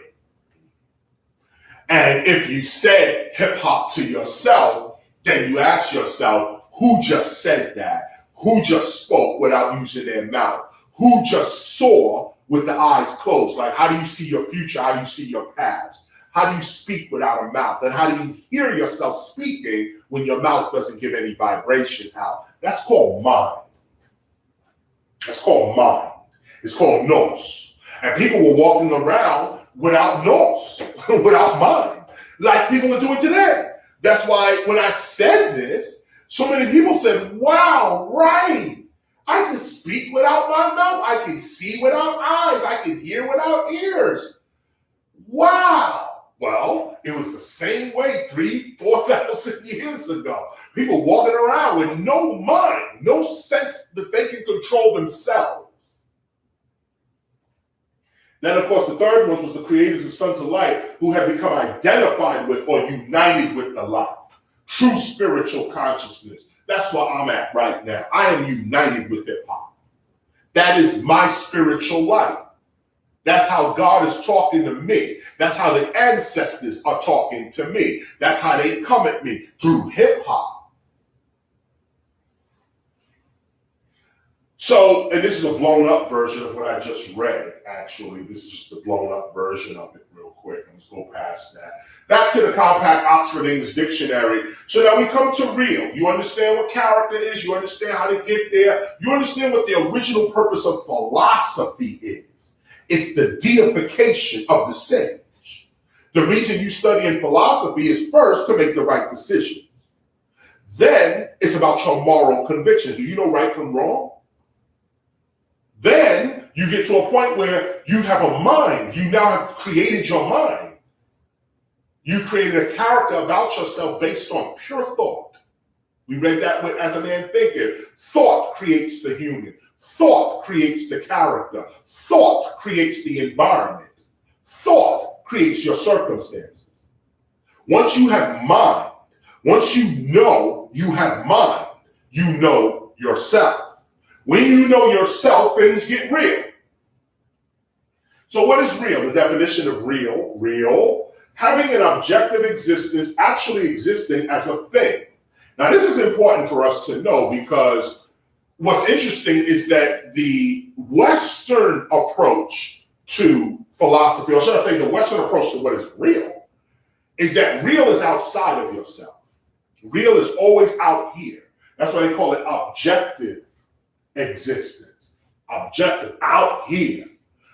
And if you said hip hop to yourself, then you ask yourself, who just said that? Who just spoke without using their mouth? Who just saw with the eyes closed? Like, how do you see your future? How do you see your past? How do you speak without a mouth? And how do you hear yourself speaking when your mouth doesn't give any vibration out? That's called mind. That's called mind. It's called nous. And people were walking around without nous, without mind, like people are doing today. That's why when I said this, so many people said, wow, right. I can speak without my mouth. I can see without eyes. I can hear without ears. Wow. Well, it was the same way 3,000-4,000 years ago. People walking around with no mind, no sense that they can control themselves. Then, of course, the third one was the creators and sons of light who have become identified with or united with the light. True spiritual consciousness. That's where I'm at right now. I am united with hip hop. That is my spiritual light. That's how God is talking to me. That's how the ancestors are talking to me. That's how they come at me, through hip hop. So, and this is a blown up version of what I just read, actually. This is just a blown up version of it real quick. Let's go past that. Back to the Compact Oxford English Dictionary. So now we come to real. You understand what character is. You understand how to get there. You understand what the original purpose of philosophy is. It's the deification of the sage. The reason you study in philosophy is first to make the right decisions. Then it's about your moral convictions. Do you know right from wrong? Then you get to a point where you have a mind. You now have created your mind. You created a character about yourself based on pure thought. We read that with As a Man Thinketh. Thought creates the human. Thought creates the character. Thought creates the environment. Thought creates your circumstances. Once you have mind, once you know you have mind, you know yourself. When you know yourself, things get real. So what is real? The definition of real, having an objective existence, actually existing as a thing. Now this is important for us to know because what's interesting is that the Western approach to philosophy, or should I say the Western approach to what is real, is that real is outside of yourself. Real is always out here. That's why they call it objective existence. Objective, out here.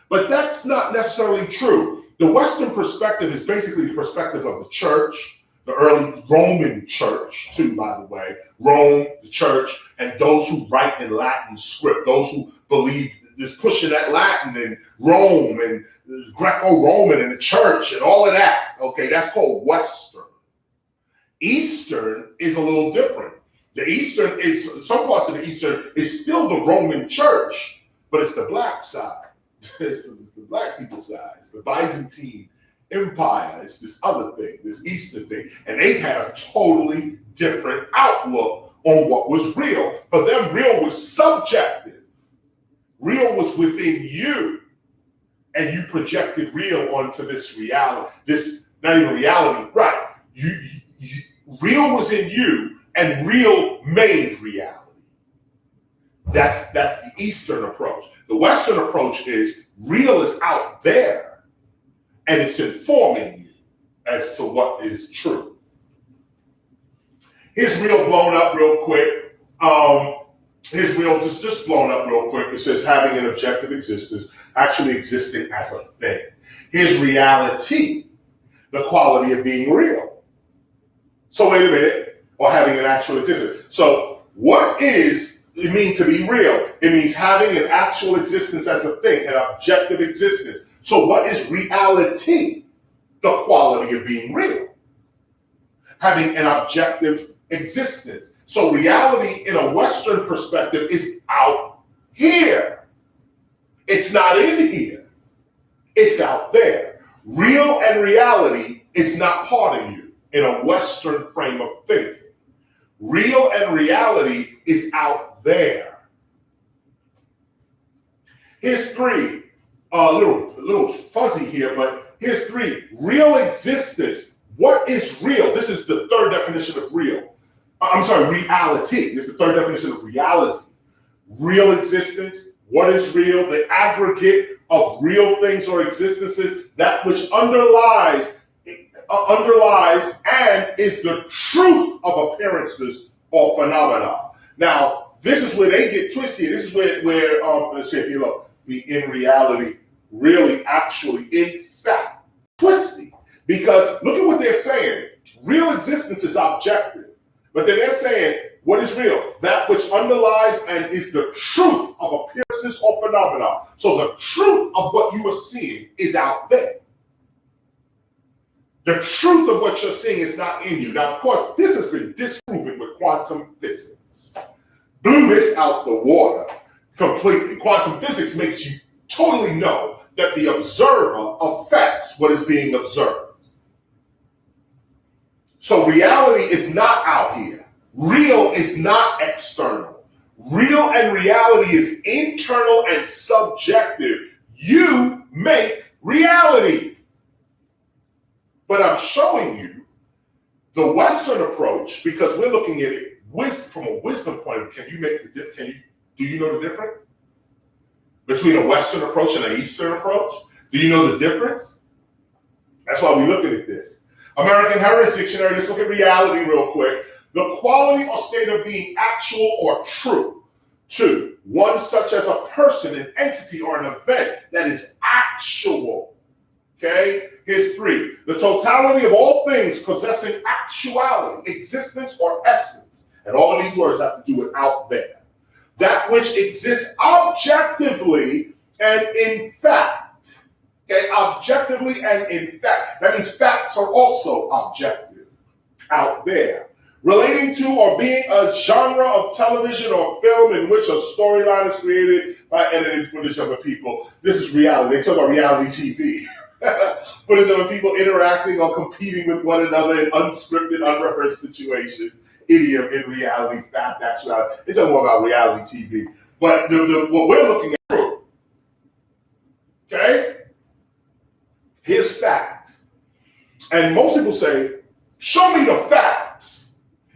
But that's not necessarily true. The Western perspective is basically the perspective of the church, the early Roman church, too, by the way. Rome, the church, and those who write in Latin script, those who believe this pushing that Latin and Rome and Greco-Roman and the church and all of that. Okay, that's called Western. Eastern is a little different. The Eastern is, some parts of the Eastern is still the Roman church, but it's the black side. It's the black people's side. It's the Byzantine Empire. It's this other thing, this Eastern thing. And they had a totally different outlook on what was real. For them, real was subjective. Real was within you. And you projected real onto this reality. This, not even reality, right. Real was in you. And real made reality. That's the Eastern approach. The Western approach is real is out there and it's informing you as to what is true. Here's real blown up real quick. Here's real just blown up real quick. It says having an objective existence, actually existing as a thing. Here's reality, the quality of being real. So wait a minute. Or having an actual existence. So what is it mean to be real? It means having an actual existence as a thing, an objective existence. So what is reality? The quality of being real. Having an objective existence. So reality in a Western perspective is out here. It's not in here. It's out there. Real and reality is not part of you in a Western frame of thinking. Real and reality is out there. Here's three, a little fuzzy here, but here's three. Real existence. What is real? This is the third definition of real. Reality. This is the third definition of reality. Real existence. What is real? The aggregate of real things or existences, that which underlies and is the truth of appearances or phenomena. Now, this is where they get twisted. This is where let's say, the in reality, really, actually, in fact, twisty. Because look at what they're saying. Real existence is objective. But then they're saying, what is real? That which underlies and is the truth of appearances or phenomena. So the truth of what you are seeing is out there. The truth of what you're seeing is not in you. Now, of course, this has been disproven with quantum physics. Blew this out the water completely. Quantum physics makes you totally know that the observer affects what is being observed. So reality is not out here. Real is not external. Real and reality is internal and subjective. You make reality. But I'm showing you the Western approach because we're looking at it from a wisdom point of view. Do you know the difference between a Western approach and an Eastern approach? Do you know the difference? That's why we're looking at this. American Heritage Dictionary, let's look at reality real quick. The quality or state of being actual or true. 2, one such as a person, an entity, or an event that is actual. Okay? Here's 3. The totality of all things possessing actuality, existence, or essence. And all of these words have to do with out there. That which exists objectively and in fact. Okay? Objectively and in fact. That means facts are also objective. Out there. Relating to or being a genre of television or film in which a storyline is created by edited footage of a people. This is reality. They talk about reality TV. Footage of people interacting or competing with one another in unscripted, unrehearsed situations. Idiom in reality, fact, actuality. They talk more about reality TV. But what we're looking at, true. Okay? Here's fact. And most people say, show me the facts.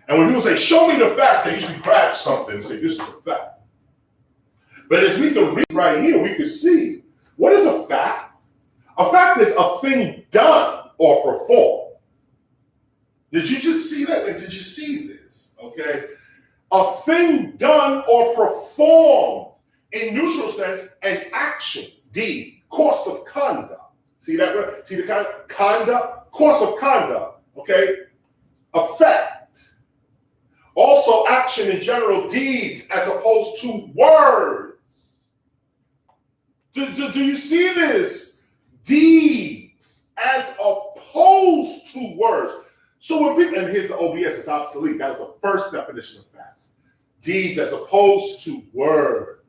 And when people say, show me the facts, they usually grab something and say, this is a fact. But as we can read right here, we can see, what is a fact? A fact is a thing done or performed. Did you just see that? Did you see this? Okay. A thing done or performed in neutral sense, an action, deed, course of conduct. See that word? See the kind of conduct? Course of conduct. Okay. Effect. Also action in general, deeds as opposed to words. Do you see this? Deeds as opposed to words. So when people, and here's the OBS, it's obsolete. That was the first definition of facts. Deeds as opposed to words.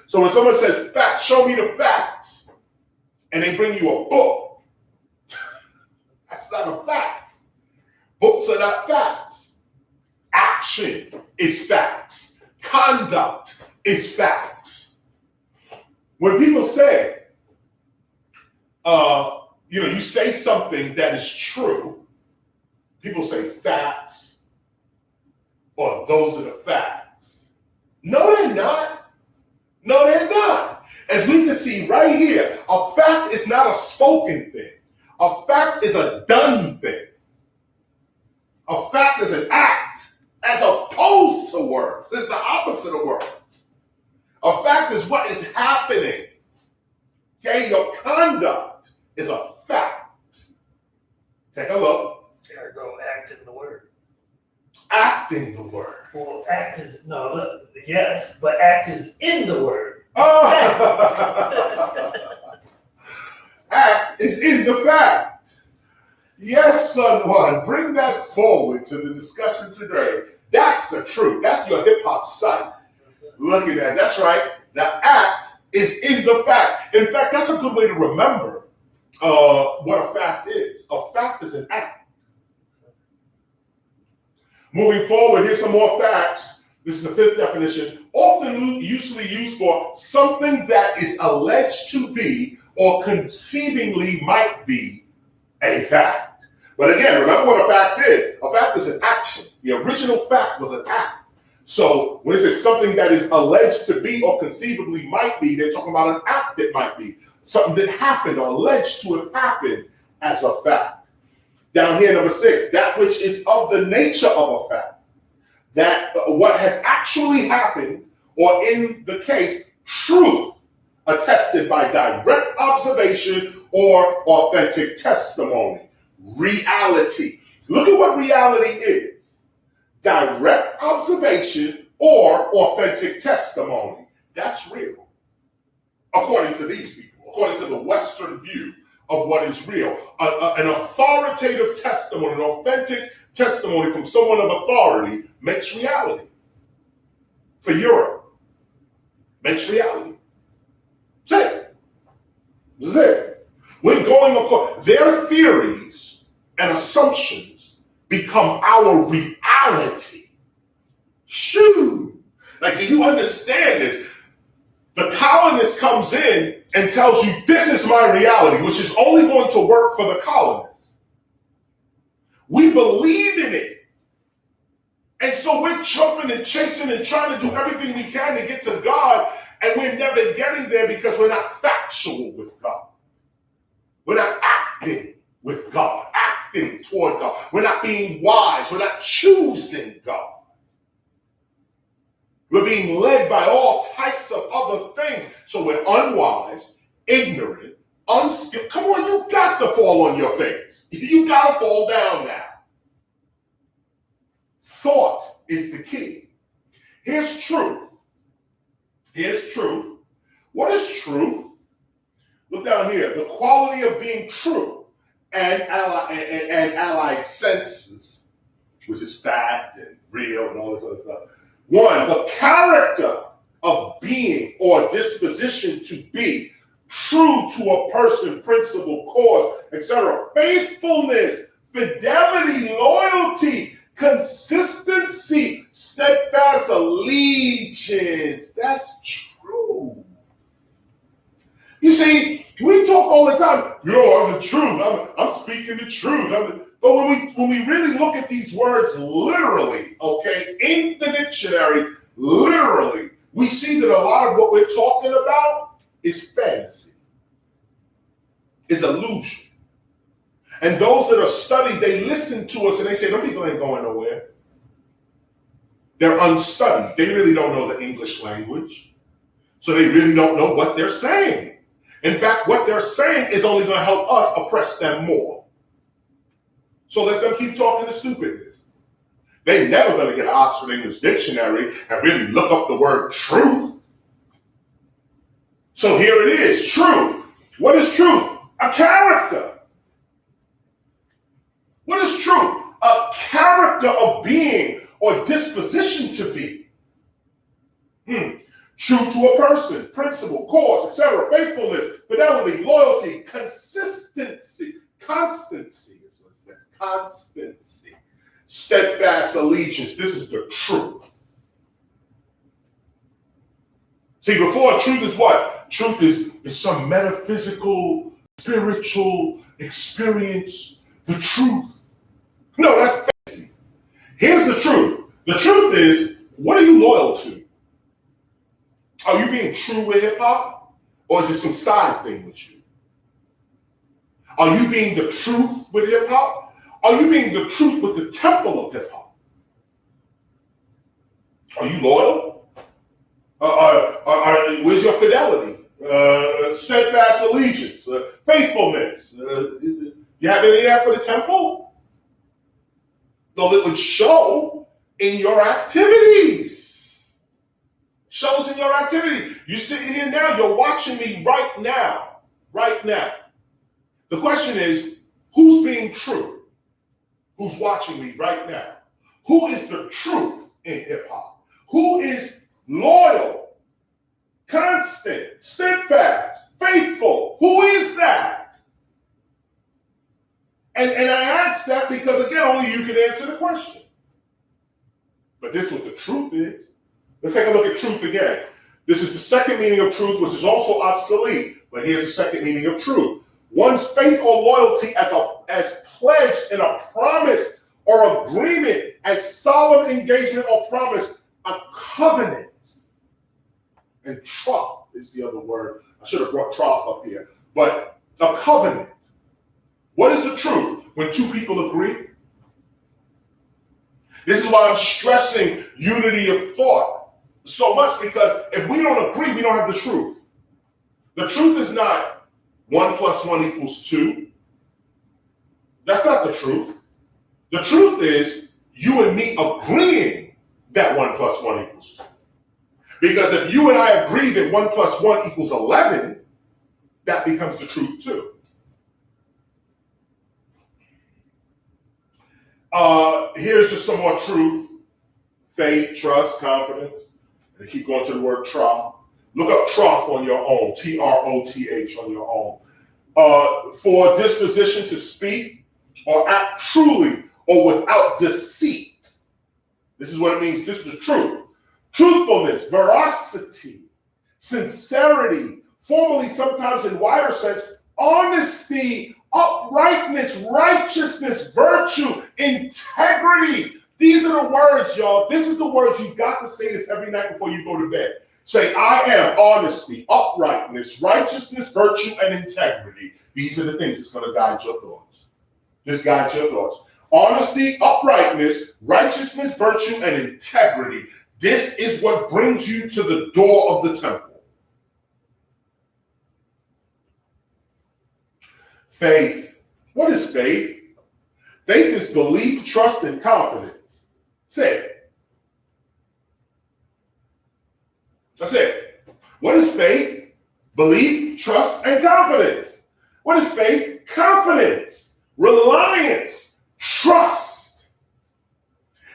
So when someone says facts, show me the facts, and they bring you a book, that's not a fact. Books are not facts. Action is facts. Conduct is facts. When people say, you say something that is true, people say facts or those are the facts. No, they're not. No, they're not. As we can see right here, a fact is not a spoken thing. A fact is a done thing. A fact is an act. As opposed to words. It's the opposite of words. A fact is what is happening. Okay, your conduct is a fact. Take a look. There go act in the word. Acting the word. Well, act is, yes, but act is in the word. Oh. Act is in the fact. Yes, son one, bring that forward to the discussion today. That's the truth. That's your hip hop site. Look at that. That's right. The act is in the fact. In fact, that's a good way to remember what a fact is. A fact is an act. Moving forward, here's some more facts. This is the 5th definition. Often usually used for something that is alleged to be or conceivably might be a fact. But again, remember what a fact is. A fact is an action. The original fact was an act. So when it says something that is alleged to be or conceivably might be, they're talking about an act that might be. Something that happened or alleged to have happened as a fact. Down here, number 6, that which is of the nature of a fact. That what has actually happened, or in the case, truth, attested by direct observation or authentic testimony. Reality. Look at what reality is. Direct observation or authentic testimony. That's real. According to these people, according to the Western view of what is real. An authoritative testimony, an authentic testimony from someone of authority makes reality. For Europe, makes reality. Say it. This is it. We're going across. Their theories and assumptions become our reality. Shoo! Like, do you understand this? The colonist comes in and tells you, this is my reality, which is only going to work for the colonists. We believe in it. And so we're jumping and chasing and trying to do everything we can to get to God, and we're never getting there because we're not factual with God. We're not acting with God, acting toward God. We're not being wise. We're not choosing God. We're being led by all types of other things. So we're unwise, ignorant, unskilled. Come on, you got to fall on your face. You got to fall down now. Thought is the key. Here's truth. Here's truth. What is truth? Look down here. The quality of being true and allied senses, which is fact and real and all this other stuff. One, the character of being or disposition to be true to a person, principle, cause, etc. Faithfulness, fidelity, loyalty, consistency, steadfast allegiance. That's true. You see, we talk all the time, yo, I'm the truth. I'm speaking the truth. But when we really look at these words literally, okay, in the dictionary, literally, we see that a lot of what we're talking about is fantasy, is illusion. And those that are studied, they listen to us and they say, "No, people ain't going nowhere." They're unstudied. They really don't know the English language. So they really don't know what they're saying. In fact, what they're saying is only going to help us oppress them more. So let them keep talking the stupidness. They're never going to get an Oxford English Dictionary and really look up the word truth. So here it is, truth. What is truth? A character. What is truth? A character of being or disposition to be. True to a person, principle, cause, etc. Faithfulness, fidelity, loyalty, consistency, constancy is what it says. Constancy, steadfast allegiance. This is the truth. See, before truth is what? Truth is some metaphysical, spiritual experience. The truth. No, that's fancy. Here's the truth. The truth is, what are you loyal to? Are you being true with hip hop? Or is it some side thing with you? Are you being the truth with hip hop? Are you being the truth with the temple of hip hop? Are you loyal? Where's your fidelity? Steadfast allegiance, faithfulness. You have any of that for the temple? Though it would show in your activities. Shows in your activity. You're sitting here now, you're watching me right now. Right now. The question is, who's being true? Who's watching me right now? Who is the truth in hip hop? Who is loyal, constant, steadfast, faithful? Who is that? And I ask that because, again, only you can answer the question. But this is what the truth is. Let's take a look at truth again. This is the second meaning of truth, which is also obsolete. But here's the second meaning of truth. One's faith or loyalty as pledged in a promise or agreement, as solemn engagement or promise, a covenant. And troth is the other word. I should have brought troth up here. But a covenant. What is the truth? When two people agree. This is why I'm stressing unity of thought so much, because if we don't agree, we don't have the truth. The truth is not 1 + 1 = 2. That's not the truth. The truth is you and me agreeing that 1 + 1 = 2. Because if you and I agree that 1 + 1 = 11, that becomes the truth too. Here's just some more truth. Faith, trust, confidence. And keep going to the word troth. Look up troth on your own. Troth on your own. for disposition to speak or act truly or without deceit. This is what it means. This is the truth. Truthfulness, veracity, sincerity, formally sometimes in wider sense, honesty, uprightness, righteousness, virtue, integrity. These are the words, y'all. This is the words. You got to say this every night before you go to bed. Say, I am honesty, uprightness, righteousness, virtue, and integrity. These are the things that's going to guide your thoughts. Just guide your thoughts. Honesty, uprightness, righteousness, virtue, and integrity. This is what brings you to the door of the temple. Faith. What is faith? Faith is belief, trust, and confidence. Say it. That's it. What is faith? Belief, trust, and confidence. What is faith? Confidence, reliance, trust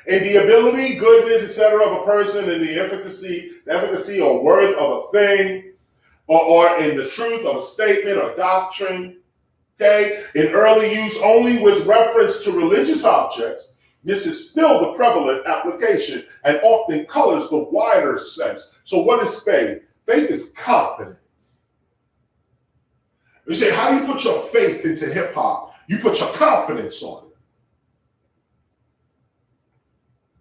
in the ability, goodness, etc. of a person, and the efficacy or worth of a thing, or in the truth of a statement or doctrine. Okay, in early use only with reference to religious objects, this is still the prevalent application and often colors the wider sense. So what is faith? Faith is confidence. You say, how do you put your faith into hip hop? You put your confidence on it.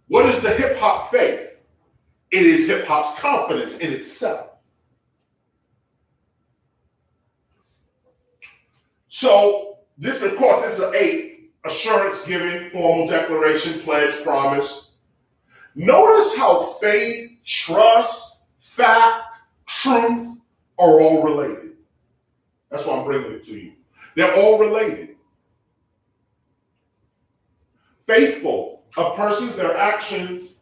What is the hip hop faith? It is hip hop's confidence in itself. So this, of course, is an 8, assurance giving, formal declaration, pledge, promise. Notice how faith, trust, fact, truth are all related. That's why I'm bringing it to you. They're all related. Faithful of persons, their actions,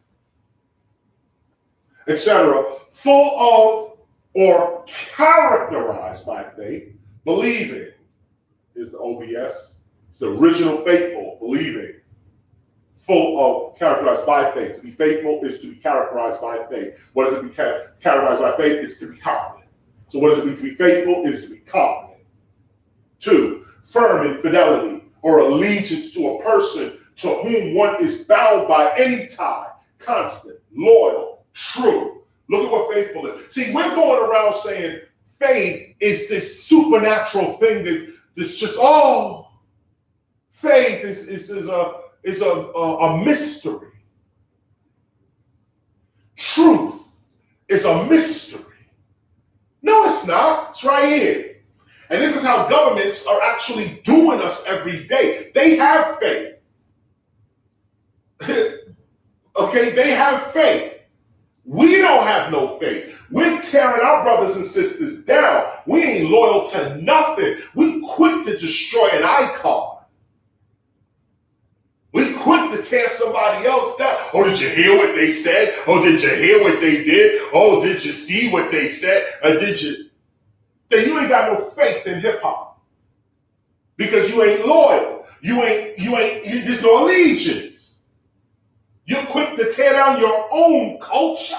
etc., full of or characterized by faith, believing is the OBS. It's the original faithful, believing, full of, characterized by faith. To be faithful is to be characterized by faith. What does it be characterized by faith? It's to be confident. So what does it mean to be faithful? Is to be confident. 2, firm in fidelity or allegiance to a person to whom one is bound by any tie, constant, loyal, true. Look at what faithful is. See, we're going around saying faith is this supernatural thing that's just, faith is a mystery. Truth is a mystery. No, it's not. It's right here. And this is how governments are actually doing us every day. They have faith. Okay, they have faith. We don't have no faith. We're tearing our brothers and sisters down. We ain't loyal to nothing. We quick to destroy an icon. We quick to tear somebody else down. Oh, did you hear what they said? Oh, did you hear what they did? Oh, did you see what they said? Or did you? Then you ain't got no faith in hip hop. Because you ain't loyal. There's no allegiance. You're quick to tear down your own culture.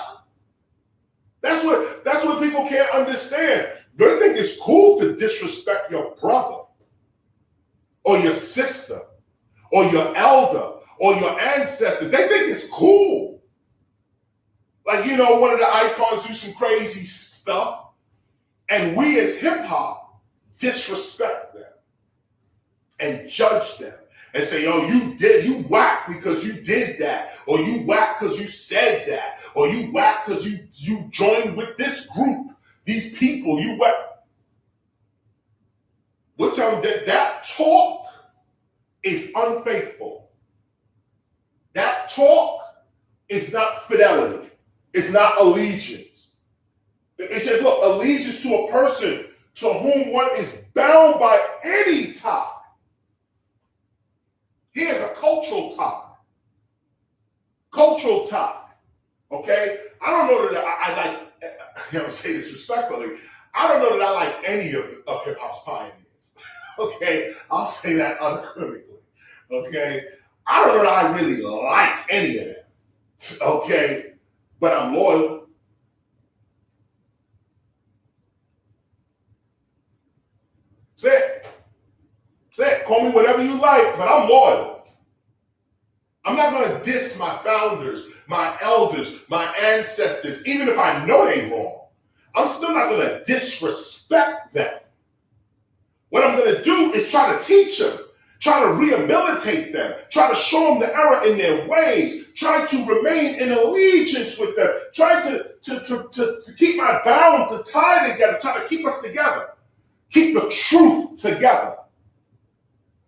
That's what people can't understand. They think it's cool to disrespect your brother or your sister or your elder or your ancestors. They think it's cool. Like, one of the icons do some crazy stuff, and we as hip hop disrespect them and judge them and say, you whack because you did that, or you whack because you said that, or you whack because you joined with this group, these people, you whack. We're telling you that talk is unfaithful. That talk is not fidelity. It's not allegiance. It says, look, allegiance to a person to whom one is bound by any tie. Here's a cultural tie. Cultural tie. Okay? I don't know that I like, I'm saying this respectfully, I don't know that I like any of hip hop's pioneers. Okay? I'll say that unequivocally. Okay? I don't know that I really like any of them. Okay? But I'm loyal. That's it. Say it. Call me whatever you like, but I'm loyal. I'm not going to diss my founders, my elders, my ancestors, even if I know they're wrong. I'm still not going to disrespect them. What I'm going to do is try to teach them, try to rehabilitate them, try to show them the error in their ways, try to remain in allegiance with them, try to keep my bound, to tie together, try to keep us together, keep the truth together.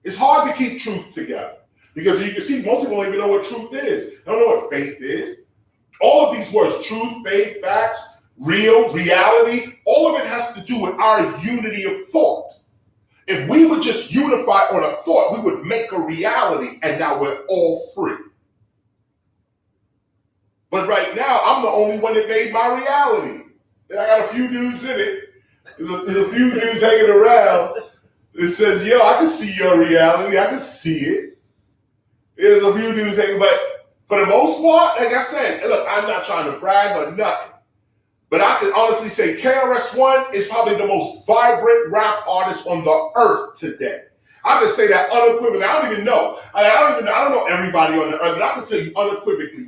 It's hard to keep truth together because you can see most people don't even know what truth is. They don't know what faith is. All of these words, truth, faith, facts, real, reality, all of it has to do with our unity of thought. If we would just unify on a thought, we would make a reality, and now we're all free. But right now, I'm the only one that made my reality. And I got a few dudes in it. There's a few dudes hanging around. It says, yo, I can see your reality. I can see it. There's a few dudes hanging, but for the most part, like I said, look, I'm not trying to brag or nothing. But I can honestly say KRS-One is probably the most vibrant rap artist on the earth today. I can say that unequivocally. I don't even know. I don't know everybody on the earth, but I can tell you unequivocally.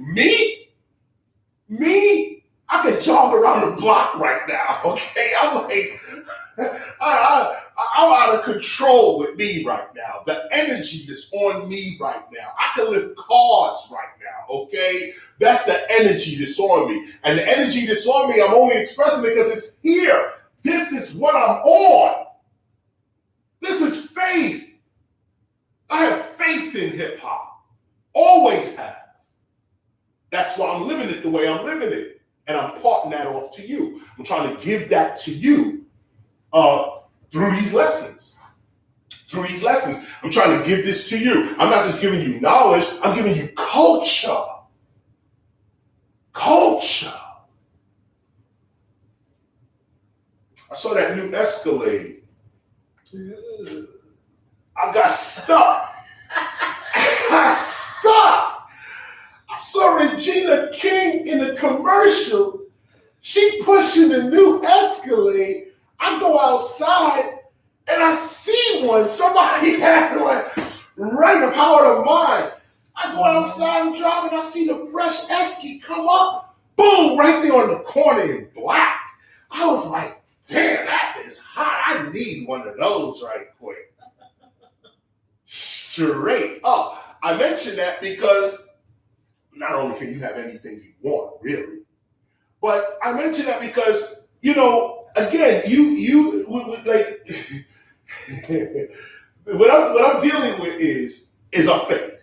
Me, I can jog around the block right now. Okay, I'm like, I'm out of control with me right now. The energy that's on me right now. I can lift cars right now. Okay, that's the energy that's on me, and the energy that's on me, I'm only expressing it because it's here. This is what I'm on. This is faith. I have faith in hip hop. Always have. That's why I'm living it the way I'm living it. And I'm parting that off to you. I'm trying to give that to you through these lessons. Through these lessons. I'm trying to give this to you. I'm not just giving you knowledge. I'm giving you culture. Culture. I saw that new Escalade. I got stuck. I saw Regina King in a commercial. She pushing a new Escalade. I go outside and I see one. Somebody had one right the power of mine. I go outside and driving. I see the fresh Esky come up. Boom, right there on the corner in black. I was like, damn, that is hot. I need one of those right quick. Straight up. I mention that because not only can you have anything you want, really, but I mention that because, you know, again, you like what I'm dealing with is our faith.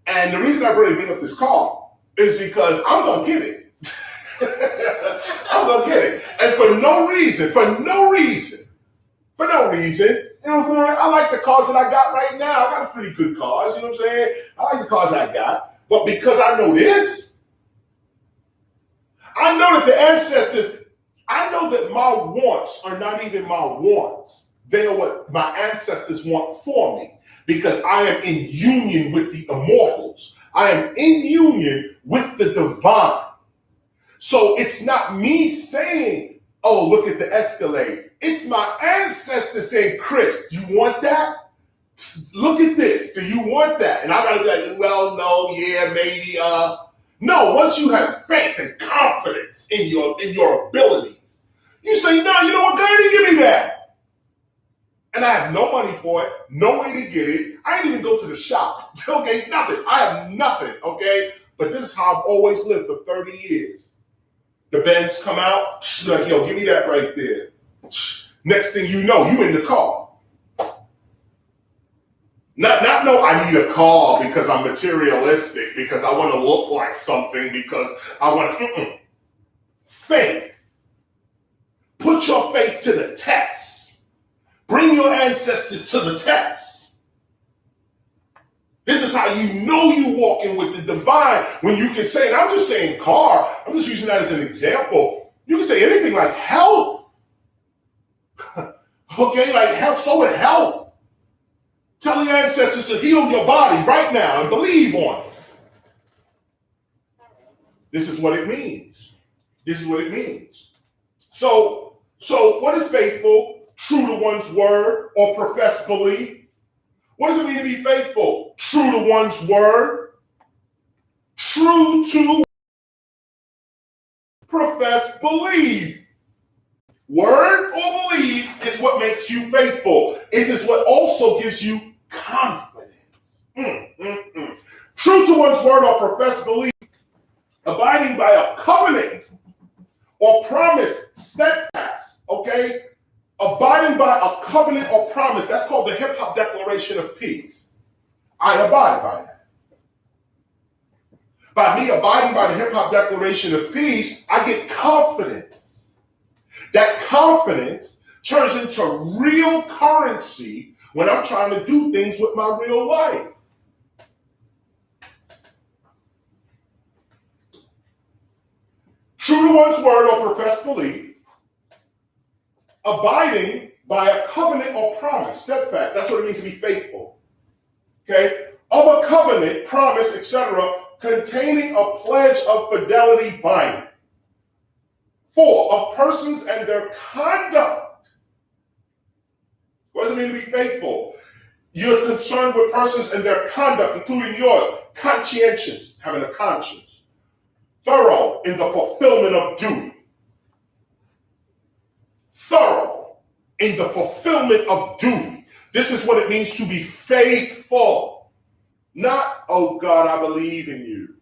And the reason I bring up this call is because I'm gonna get it. I'm gonna get it. And for no reason, I like the cars that I got right now. I got pretty good cars, you know what I'm saying? I like the cars I got. But because I know this, I know that the ancestors, I know that my wants are not even my wants. They are what my ancestors want for me. Because I am in union with the immortals. I am in union with the divine. So it's not me saying, oh, look at the Escalade. It's my ancestors saying, Chris, do you want that? Look at this. Do you want that? And I gotta be like, well, no, yeah, maybe. No, once you have faith and confidence in your abilities, you say, no, you know what, go ahead and give me that. And I have no money for it, no way to get it. I didn't even go to the shop. Okay, nothing. I have nothing, okay? But this is how I've always lived for 30 years. The Benz come out, like, yo, give me that right there. Next thing you know, you in the car. Not no, I need a car because I'm materialistic, because I want to look like something, because I want to, faith. Put your faith to the test. Bring your ancestors to the test. This is how you know you walking with the divine when you can say, and I'm just saying car, I'm just using that as an example. You can say anything like health. Okay, like health, so with health. Tell your ancestors to heal your body right now and believe on it. This is what it means. This is what it means. So what is faithful? True to one's word or profess belief. What does it mean to be faithful? True to one's word, true to profess belief. Word or belief is what makes you faithful. This is what also gives you confidence. True to one's word or profess belief, abiding by a covenant or promise, steadfast, okay? Abiding by a covenant or promise, that's called the hip hop declaration of peace. I abide by that. By me abiding by the hip hop declaration of peace, I get confidence. That confidence turns into real currency when I'm trying to do things with my real life. True to one's word or professed belief, abiding by a covenant or promise, steadfast. That's what it means to be faithful. Okay? Of a covenant, promise, etc., containing a pledge of fidelity binding. 4, of persons and their conduct. What does it mean to be faithful? You're concerned with persons and their conduct, including yours. Conscientious, having a conscience. Thorough in the fulfillment of duty. Thorough in the fulfillment of duty. This is what it means to be faithful. Not, oh God, I believe in you.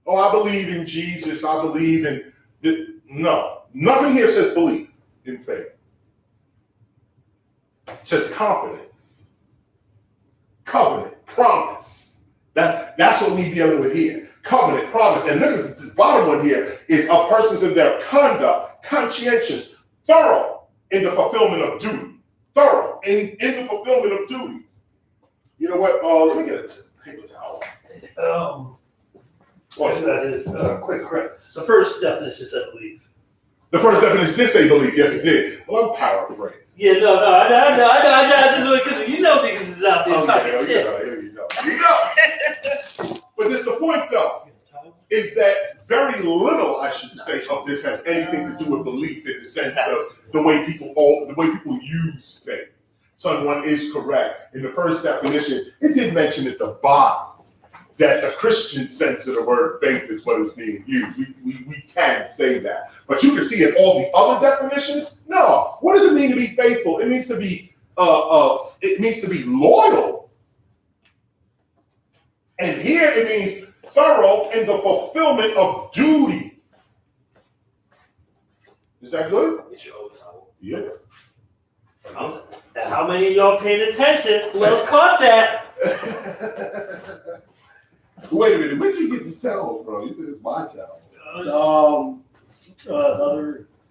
Oh, I believe in Jesus. I believe in this. No, nothing here says belief in faith. It says confidence, covenant, promise. That's what we're dealing with here. Covenant, promise. And look at the bottom one here is of persons in their conduct, conscientious, thorough in the fulfillment of duty. Thorough in the fulfillment of duty. You know what? Let me get a paper towel. Quick. The first definition said belief. The first definition did say belief. Yes, it did. Well, I'm paraphrasing. Yeah, no, I know. I just because you know niggas is out there talking shit. You know. But this the point though, is that very little, I should say, of this has anything to do with belief in the sense of the way people use faith. Son, one is correct. In the first definition, it did mention at the bottom that the Christian sense of the word faith is what is being used. We can say that. But you can see in all the other definitions, no. What does it mean to be faithful? It means to be loyal. And here it means thorough in the fulfillment of duty. Is that good? Yeah. How many of y'all paying attention? Who else caught that? Wait a minute, where did you get this towel from? You said it's my towel.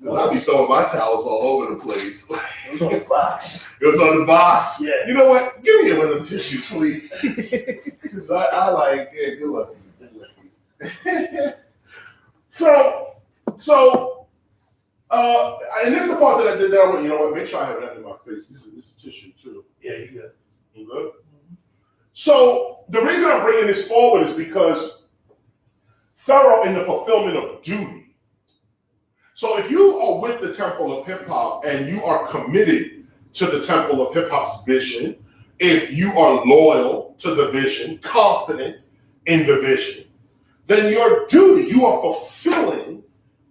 I'll be throwing my towels all over the place. It was on the box. It was on the box. Yeah. You know what? Give me one of them tissues, please. Because I like, yeah, good luck. So, and this is the part that I did that I went, you know what, make sure I have that in my face. This is tissue too. Yeah, you good. You good? So the reason I'm bringing this forward is because thorough in the fulfillment of duty. So if you are with the Temple of Hip Hop and you are committed to the Temple of Hip Hop's vision, if you are loyal to the vision, confident in the vision, then your duty, you are fulfilling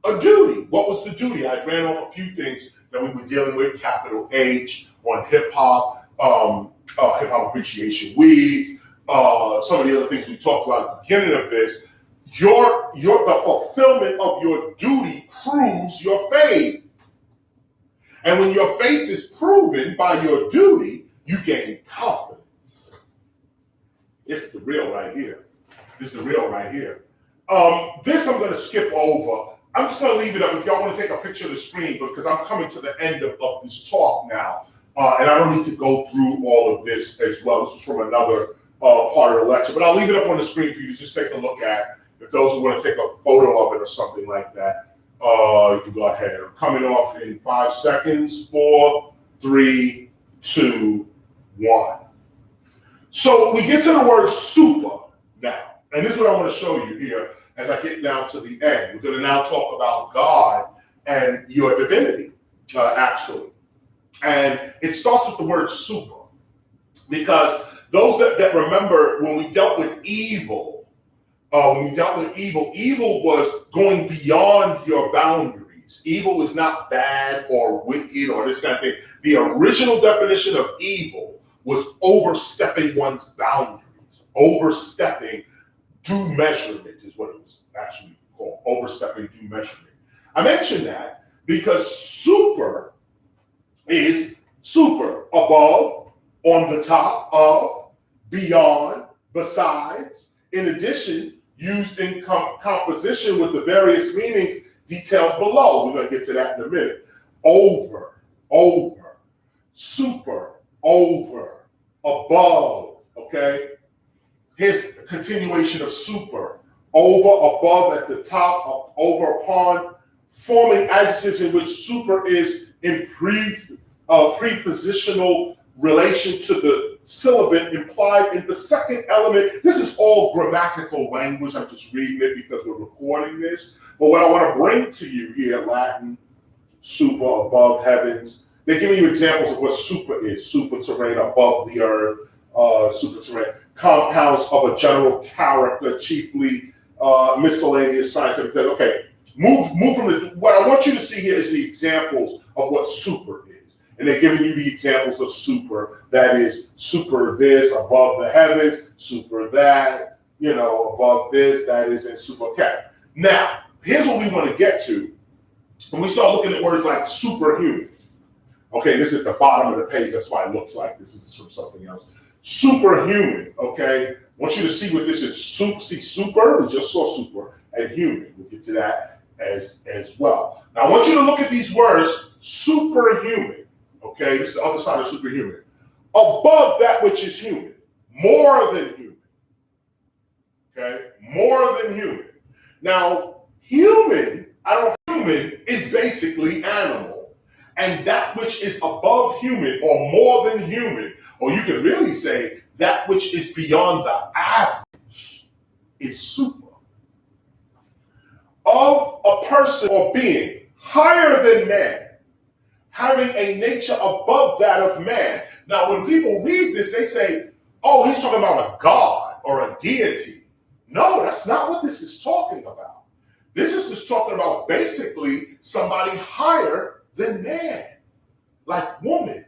a duty. What was the duty? I ran off a few things that we were dealing with, capital H, on hip hop, Hip Hop Appreciation Week, some of the other things we talked about at the beginning of this. The fulfillment of your duty proves your faith. And when your faith is proven by your duty, you gain confidence. It's the real right here. This is the real right here. This I'm going to skip over. I'm just going to leave it up if y'all want to take a picture of the screen because I'm coming to the end of this talk now. And I don't need to go through all of this as well. This is from another part of the lecture. But I'll leave it up on the screen for you to just take a look at. If those who want to take a photo of it or something like that, you can go ahead. I'm coming off in 5 seconds. 4, 3, 2, 1. So we get to the word super now. And this is what I want to show you here as I get down to the end. We're going to now talk about God and your divinity, actually. And it starts with the word super. Because those that remember when we dealt with evil, evil was going beyond your boundaries. Evil is not bad or wicked or this kind of thing. The original definition of evil was overstepping one's boundaries. Overstepping due measurement is what it was actually called. Overstepping due measurement. I mention that because super is super, above, on the top of, beyond, besides, in addition, used in composition with the various meanings detailed below. We're going to get to that in a minute. Over, super, over, above, okay? Here's a continuation of super. Over, above, at the top, over, upon, forming adjectives in which super is in prepositional relation to the syllabant implied in the second element. This is all grammatical language. I'm just reading it because we're recording this. But what I want to bring to you here, Latin, super, above, heavens. They're giving you examples of what super is. Super terrain, above the earth, super terrain. Compounds of a general character, chiefly miscellaneous scientific. Okay, move from the, what I want you to see here is the examples of what super is. And they're giving you the examples of super. That is super this, above the heavens, super that, above this, that is in super. Okay. Now, here's what we want to get to. When we start looking at words like superhuman. Okay, this is the bottom of the page. That's why it looks like this. This is from something else. Superhuman, okay? I want you to see what this is. See, super, we just saw super, and human. We'll get to that as well. Now, I want you to look at these words, superhuman. Okay, this is the other side of superhuman. Above that which is human, more than human. Okay, more than human. Now, human is basically animal. And that which is above human or more than human, or you can really say that which is beyond the average, is super. Of a person or being higher than man, having a nature above that of man. Now, when people read this, they say, oh, he's talking about a god or a deity. No, that's not what this is talking about. This is just talking about basically somebody higher than man, like woman.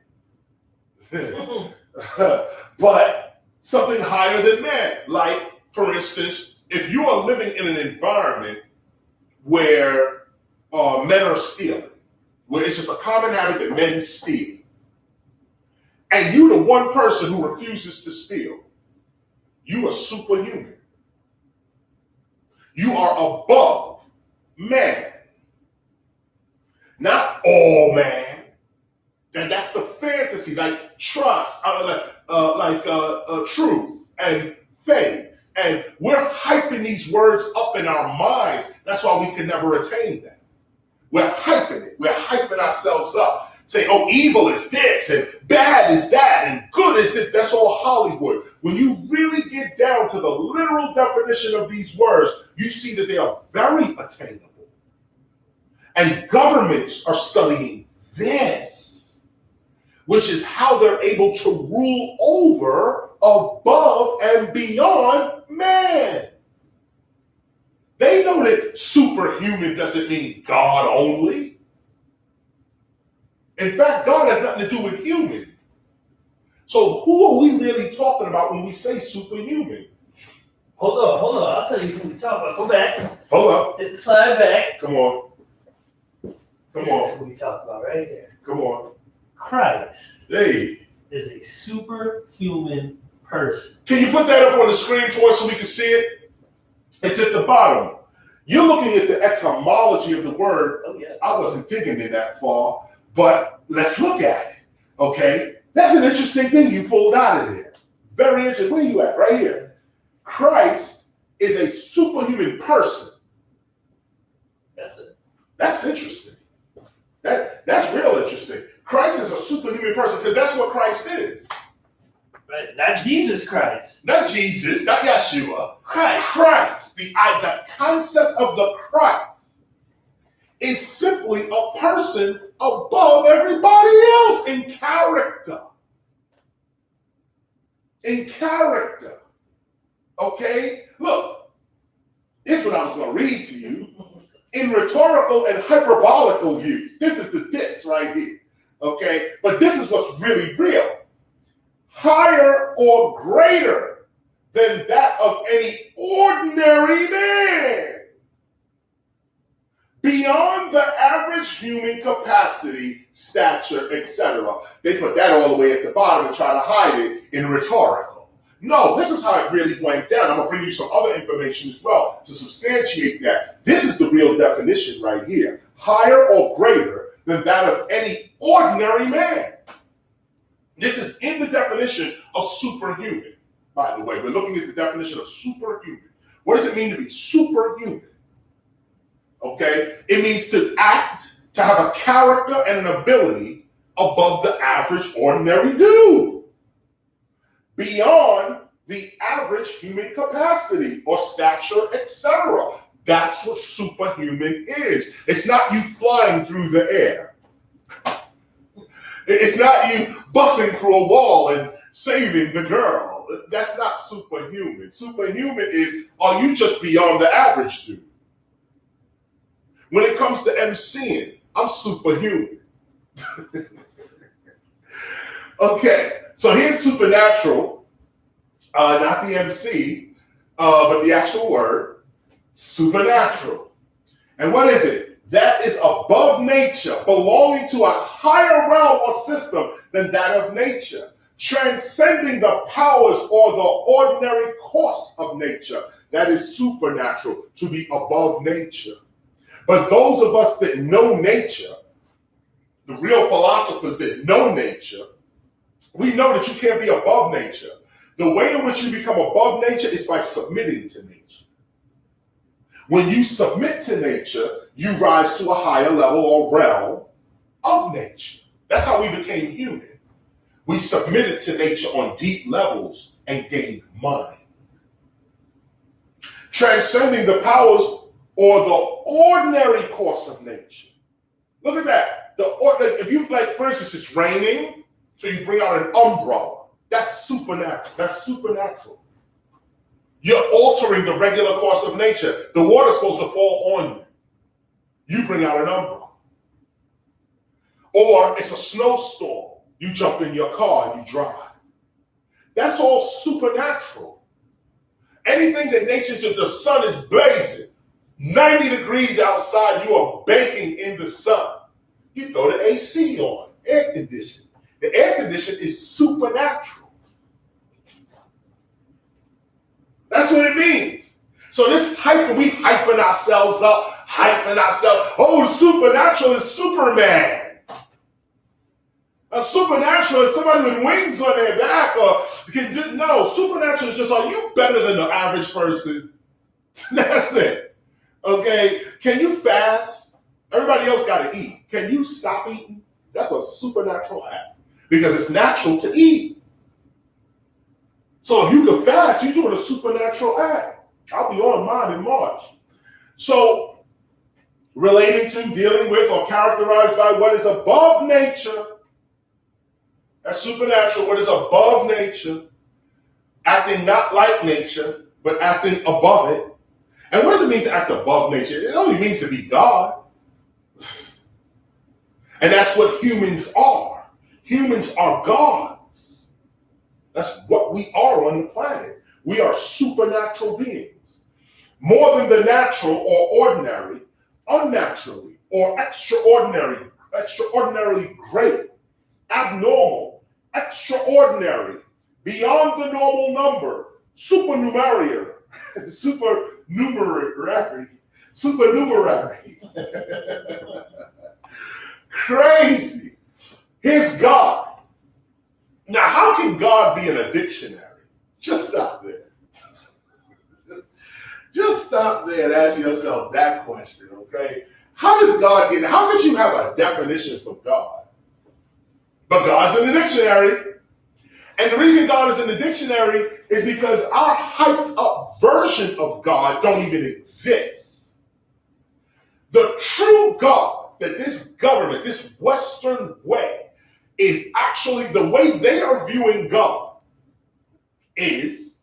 But something higher than man. Like, for instance, if you are living in an environment where men are stealing, where it's just a common habit that men steal, and you're the one person who refuses to steal, you are superhuman. You are above man. Not all man. And that's the fantasy, like trust, truth and faith. And we're hyping these words up in our minds. That's why we can never attain that. We're hyping it. We're hyping ourselves up. Say, oh, evil is this, and bad is that, and good is this. That's all Hollywood. When you really get down to the literal definition of these words, you see that they are very attainable. And governments are studying this, which is how they're able to rule over, above, and beyond man. They know that superhuman doesn't mean God only. In fact, God has nothing to do with human. So who are we really talking about when we say superhuman? Hold on. I'll tell you who we talk about. Go back. Hold up. Slide back. Come on. This is who we talk about right here. Come on. Christ Hey. is a superhuman person. Can you put that up on the screen for us so we can see it? It's at the bottom. You're looking at the etymology of the word. Oh, yeah. I wasn't digging in that far, but let's look at it, okay? That's an interesting thing you pulled out of there. Very interesting. Where are you at? Right here. Christ is a superhuman person. That's it. That's interesting. That's real interesting. Christ is a superhuman person because that's what Christ is. Right. Not Jesus Christ. Not Jesus, not Yeshua. Christ. The concept of the Christ is simply a person above everybody else in character. in character. Okay? Look, this is what I was going to read to you. In rhetorical and hyperbolical use. This is the diss right here. Okay? But this is what's really real. Higher or greater than that of any ordinary man. Beyond the average human capacity, stature, etc. They put that all the way at the bottom and try to hide it in rhetorical. No, this is how it really went down. I'm going to bring you some other information as well to substantiate that. This is the real definition right here. Higher or greater than that of any ordinary man. This is in the definition of superhuman, by the way. We're looking at the definition of superhuman. What does it mean to be superhuman? Okay? It means to act, to have a character and an ability above the average ordinary dude. Beyond the average human capacity or stature, etc. That's what superhuman is. It's not you flying through the air. It's not you busting through a wall and saving the girl. That's not superhuman. Superhuman is, are you just beyond the average dude? When it comes to MCing, I'm superhuman. Okay, so here's supernatural, not the MC, but the actual word, supernatural. And what is it? That is above nature, belonging to a higher realm or system than that of nature, transcending the powers or the ordinary course of nature. That is supernatural, to be above nature. But those of us that know nature, the real philosophers that know nature, we know that you can't be above nature. The way in which you become above nature is by submitting to nature. When you submit to nature, you rise to a higher level or realm of nature. That's how we became human. We submitted to nature on deep levels and gained mind. Transcending the powers or the ordinary course of nature. Look at that. If you, like, for instance, it's raining, so you bring out an umbrella. That's supernatural. That's supernatural. You're altering the regular course of nature. The water's supposed to fall on you. You bring out an umbrella. Or it's a snowstorm. You jump in your car and you drive. That's all supernatural. Anything that nature's, the sun is blazing, 90 degrees outside, you are baking in the sun. You throw the AC on, air conditioning. The air conditioning is supernatural. That's what it means. So this hyping, we hyping ourselves up, oh, the supernatural is Superman. A supernatural is somebody with wings on their back, or no, supernatural is just, are you better than the average person? That's it. Okay, can you fast? Everybody else got to eat. Can you stop eating? That's a supernatural act because it's natural to eat. So if you can fast, you're doing a supernatural act. I'll be on mine in March. So relating to, dealing with, or characterized by what is above nature. That's supernatural, what is above nature. Acting not like nature, but acting above it. And what does it mean to act above nature? It only means to be God. And that's what humans are. Humans are gods. That's what we are on the planet. We are supernatural beings. More than the natural or ordinary, unnaturally or extraordinary, extraordinarily great, abnormal, extraordinary, beyond the normal number, supernumerary, supernumerary. Crazy. Here's God. Now, how can God be in a dictionary? Just stop there. Just stop there and ask yourself that question, okay? How does God get, how could you have a definition for God? But God's in the dictionary. And the reason God is in the dictionary is because our hyped up version of God don't even exist. The true God that this government, this Western way, is actually the way they are viewing God is,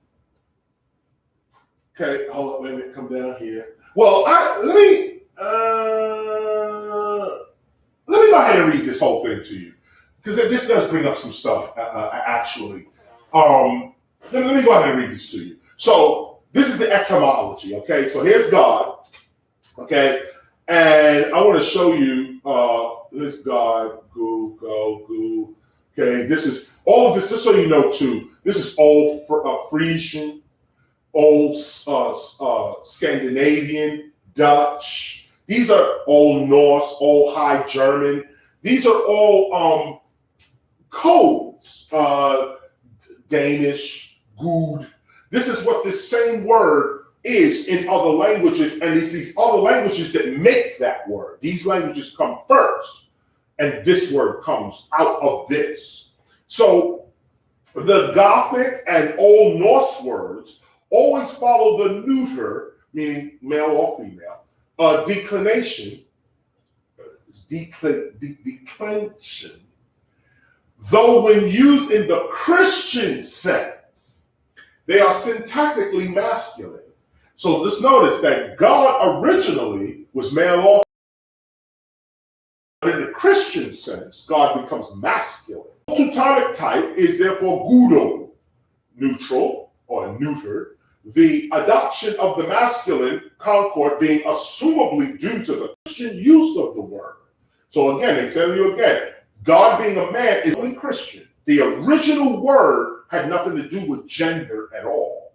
okay, hold on, wait a minute, come down here. Well, let me go ahead and read this whole thing to you, because this does bring up some stuff, actually. Let me go ahead and read this to you. So this is the etymology, okay? So here's God, okay? And I want to show you this God, goo. Okay, this is all of this, just so you know too, this is Old Frisian, Old Scandinavian, Dutch. These are Old Norse, Old High German. These are all codes, Danish, good. This is what this same word is in other languages, and it's these other languages that make that word. These languages come first, and this word comes out of this. So the Gothic and Old Norse words always follow the neuter, meaning male or female, declension, though when used in the Christian sense, they are syntactically masculine. So just notice that God originally was male or female, but in the Christian sense, God becomes masculine. Teutonic type is therefore gudo, neutral or neutered, the adoption of the masculine concord being assumably due to the Christian use of the word. So again, they tell you again, God being a man is only Christian. The original word had nothing to do with gender at all.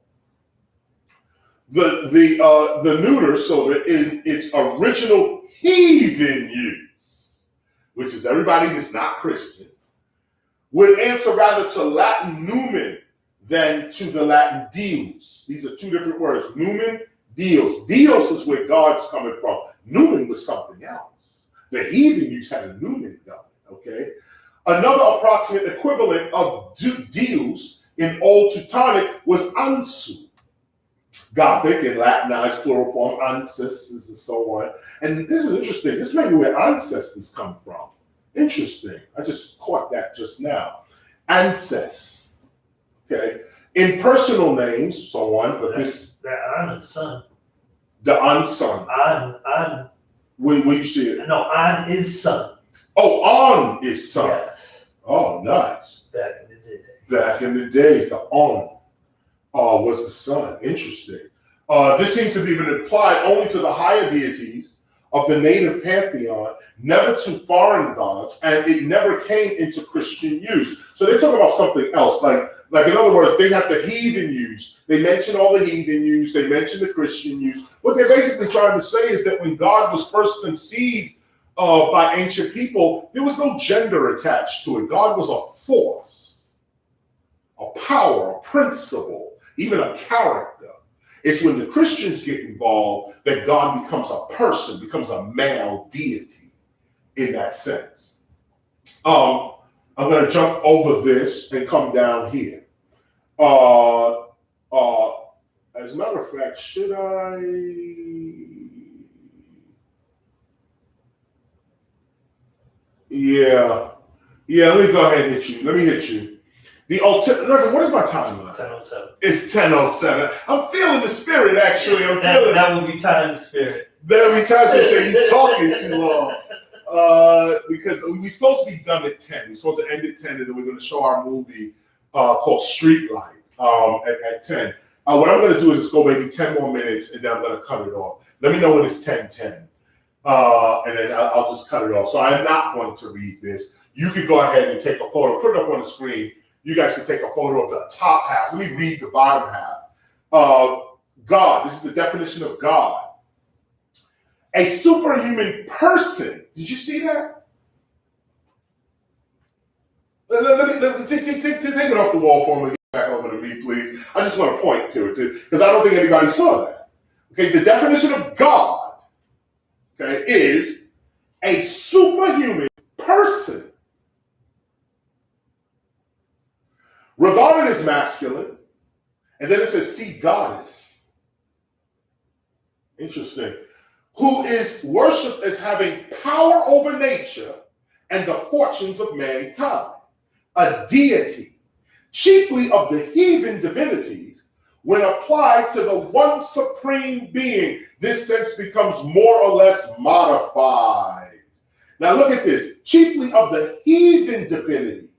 The neuter, so that in its original heathen use, which is everybody that's not Christian, would answer rather to Latin numen than to the Latin deus. These are two different words, numen, deus. Deus is where God's coming from. Numen was something else. The heathen use had a numen God, okay? Another approximate equivalent of deus in Old Teutonic was ansu. Gothic and Latinized plural form, ancestors and so on. And this is interesting. This may be where ancestors come from. Interesting. I just caught that just now. Ancest. Okay. Impersonal names, so on, but this. The An is son. The unson. An. Where you see it? No, An is son. Oh, on is son. Yes. Oh, nice. Back in the day. Back in the days, the on was the son. Interesting. This seems to have been applied only to the higher deities of the native pantheon, never to foreign gods, and it never came into Christian use. So they talk about something else, like in other words, they have the heathen use. They mention all the heathen use. They mention the Christian use. What they're basically trying to say is that when God was first conceived by ancient people, there was no gender attached to it. God was a force, a power, a principle, even a character. It's when the Christians get involved that God becomes a person, becomes a male deity in that sense. I'm going to jump over this and come down here. As a matter of fact, should I? Yeah, let me go ahead and hit you. Let me hit you. What is my time line? 10:07. It's 10:07. I'm feeling the spirit, actually. That would be time spirit. There'll be times they say you're talking too long. Because we're supposed to be done at 10. We're supposed to end at 10, and then we're going to show our movie called Streetlight at 10. What I'm going to do is just go maybe 10 more minutes, and then I'm going to cut it off. Let me know when it's 10:10. And then I'll just cut it off. So I'm not going to read this. You can go ahead and take a photo, put it up on the screen. You guys can take a photo of the top half. Let me read the bottom half. God, this is the definition of God. A superhuman person. Did you see that? Let me take it off the wall for me. Get back over to me, please. I just want to point to it, because I don't think anybody saw that. Okay, the definition of God, okay, is a superhuman person. Regarded as masculine, and then it says, see goddess. Interesting. Who is worshipped as having power over nature and the fortunes of mankind. A deity. chiefly of the heathen divinities, when applied to the one supreme being, this sense becomes more or less modified. Now look at this, chiefly of the heathen divinities.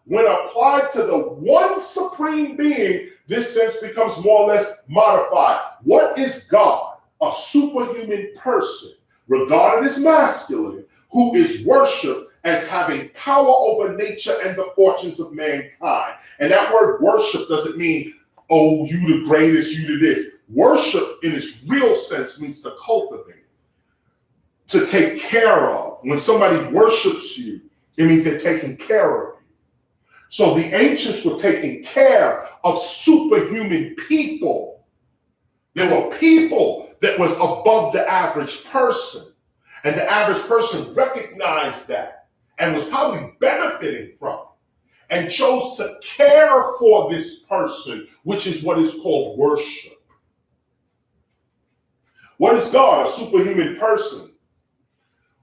When applied to the one supreme being, this sense becomes more or less modified. What is God? A superhuman person, regarded as masculine, who is worshipped as having power over nature and the fortunes of mankind. And that word worship doesn't mean, oh, you the greatest, you the this. Worship in its real sense means to cultivate, to take care of. When somebody worships you, it means they're taking care of you. So the ancients were taking care of superhuman people. There were people that was above the average person. And the average person recognized that and was probably benefiting from it and chose to care for this person, which is what is called worship. What is God? A superhuman person.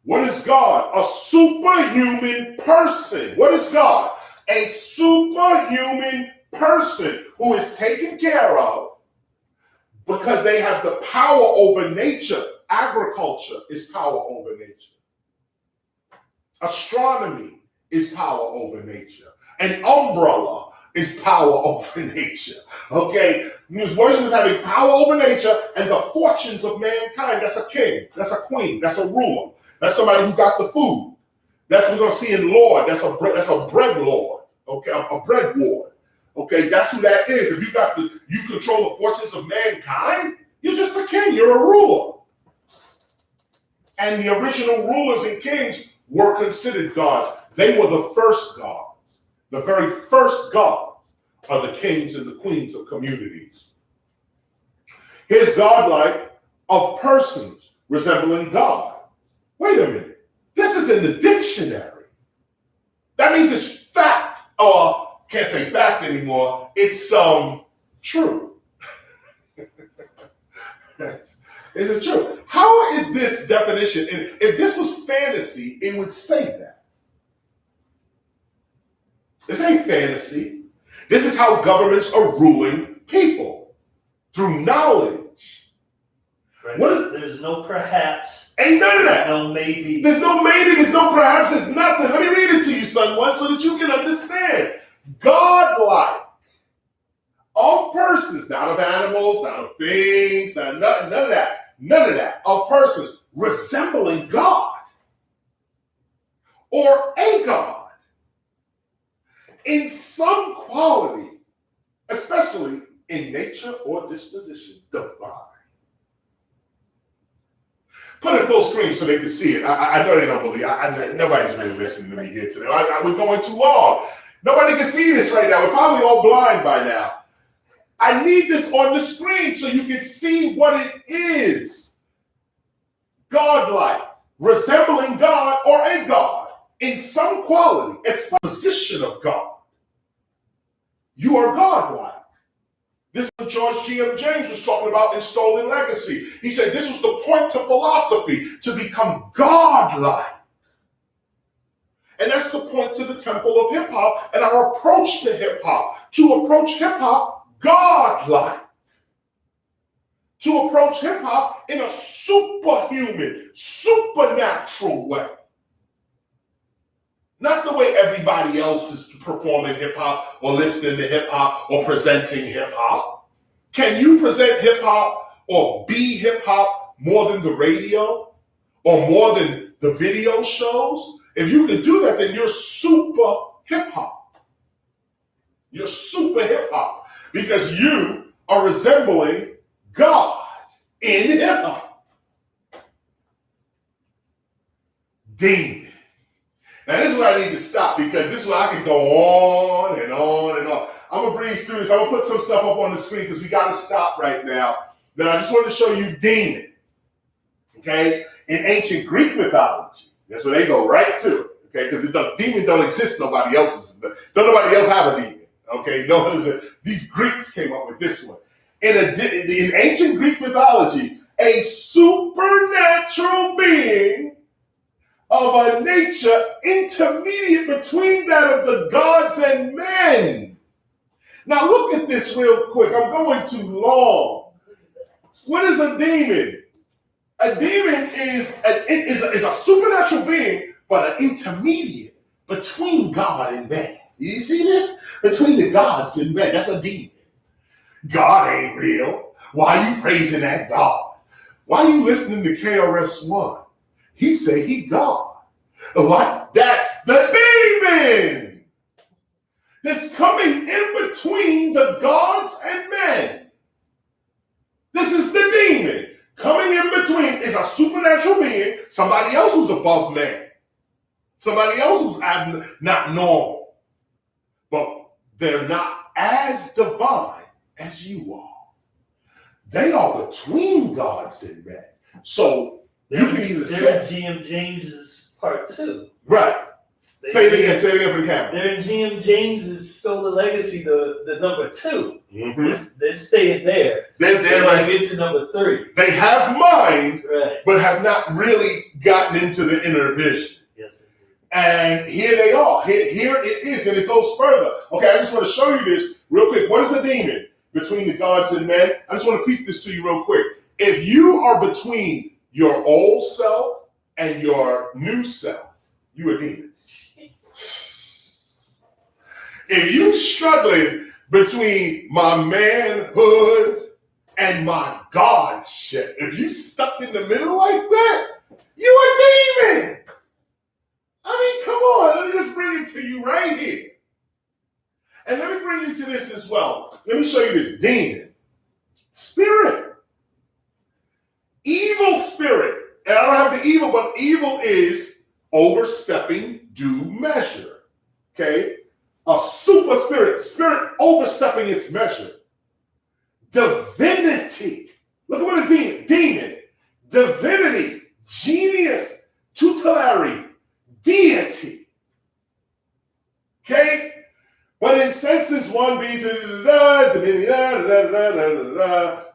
What is God? A superhuman person. What is God? A superhuman person who is taken care of because they have the power over nature. Agriculture is power over nature. Astronomy is power over nature. An umbrella is power over nature. Okay? His worship is having power over nature and the fortunes of mankind. That's a king. That's a queen. That's a ruler. That's somebody who got the food. That's what we're going to see in Lord. That's a bread lord. Okay? A bread lord. Okay? That's who that is. If you control the fortunes of mankind, you're just a king. You're a ruler. And the original rulers and kings were considered gods. They were the first gods. The very first gods are the kings and the queens of communities. Here's godlike of persons resembling God. Wait a minute. This is in the dictionary. That means it's fact, or can't say fact anymore. It's true. This is true. How is this definition? And if this was fantasy, it would say that. This ain't fantasy. This is how governments are ruling people through knowledge. Right. There's no perhaps. Ain't none of that. There's no maybe. There's no maybe. There's no perhaps. There's nothing. Let me read it to you, son, once so that you can understand. Godlike of persons, not of animals, not of things, none of that. None of that. Of persons resembling God or a God in some quality, especially in nature or disposition, divine. Put it full screen so they can see it. I know they don't believe. Nobody's really listening to me here today. We're going too long. Nobody can see this right now. We're probably all blind by now. I need this on the screen so you can see what it is. Godlike, resembling God or a God in some quality, exposition of God. You are godlike. This is what George G.M. James was talking about in Stolen Legacy. He said this was the point to philosophy, to become godlike. And that's the point to the temple of hip-hop and our approach to hip-hop. To approach hip-hop godlike. To approach hip-hop in a superhuman, supernatural way. Not the way everybody else is performing hip-hop or listening to hip-hop or presenting hip-hop. Can you present hip-hop or be hip-hop more than the radio or more than the video shows? If you can do that, then you're super hip-hop. You're super hip-hop because you are resembling God in hip-hop. Demon. Now this is where I need to stop because this is where I can go on and on and on. I'm going to breeze through this. I'm going to put some stuff up on the screen because we got to stop right now. Now I just want to show you demon. Okay? In ancient Greek mythology. That's where they go right to. Okay? Because demon don't exist. Nobody else don't nobody else have a demon. Okay? No, these Greeks came up with this one. In ancient Greek mythology, a supernatural being of a nature intermediate between that of the gods and men. Now look at this real quick. I'm going too long. What is a demon? A demon is a supernatural being, but an intermediate between God and man. You see this? Between the gods and man. That's a demon. God ain't real. Why are you praising that God? Why are you listening to KRS-One? He say he God. Like that's the demon that's coming in between the gods and men. This is the demon. Coming in between is a supernatural being, somebody else who's above man, somebody else who's not normal, but they're not as divine as you are. They are between gods and men. So you can either they're say, in GM James's part 2. right. Say it again for the camera. They're in GM James's Stole the Legacy, the number 2. Mm-hmm. They're staying there. They're like, get to number 3. they have mind, Right. but have not really gotten into the inner vision. Yes. And here they are. Here it is, and it goes further. Okay, I just want to show you this real quick. What is a demon between the gods and men? I just want to peep this to you real quick. If you are between your old self and your new self, you a demon. If you struggling between my manhood and my godship, if you stuck in the middle like that, you a demon. I mean, come on, let me just bring it to you right here. And let me bring you to this as well. Let me show you this demon. Spirit. Evil spirit. And I don't have the evil, but evil is overstepping due measure. Okay? A super spirit overstepping its measure. Divinity. Look at what a demon. Divinity, genius, tutelary, deity. Okay? But in senses one being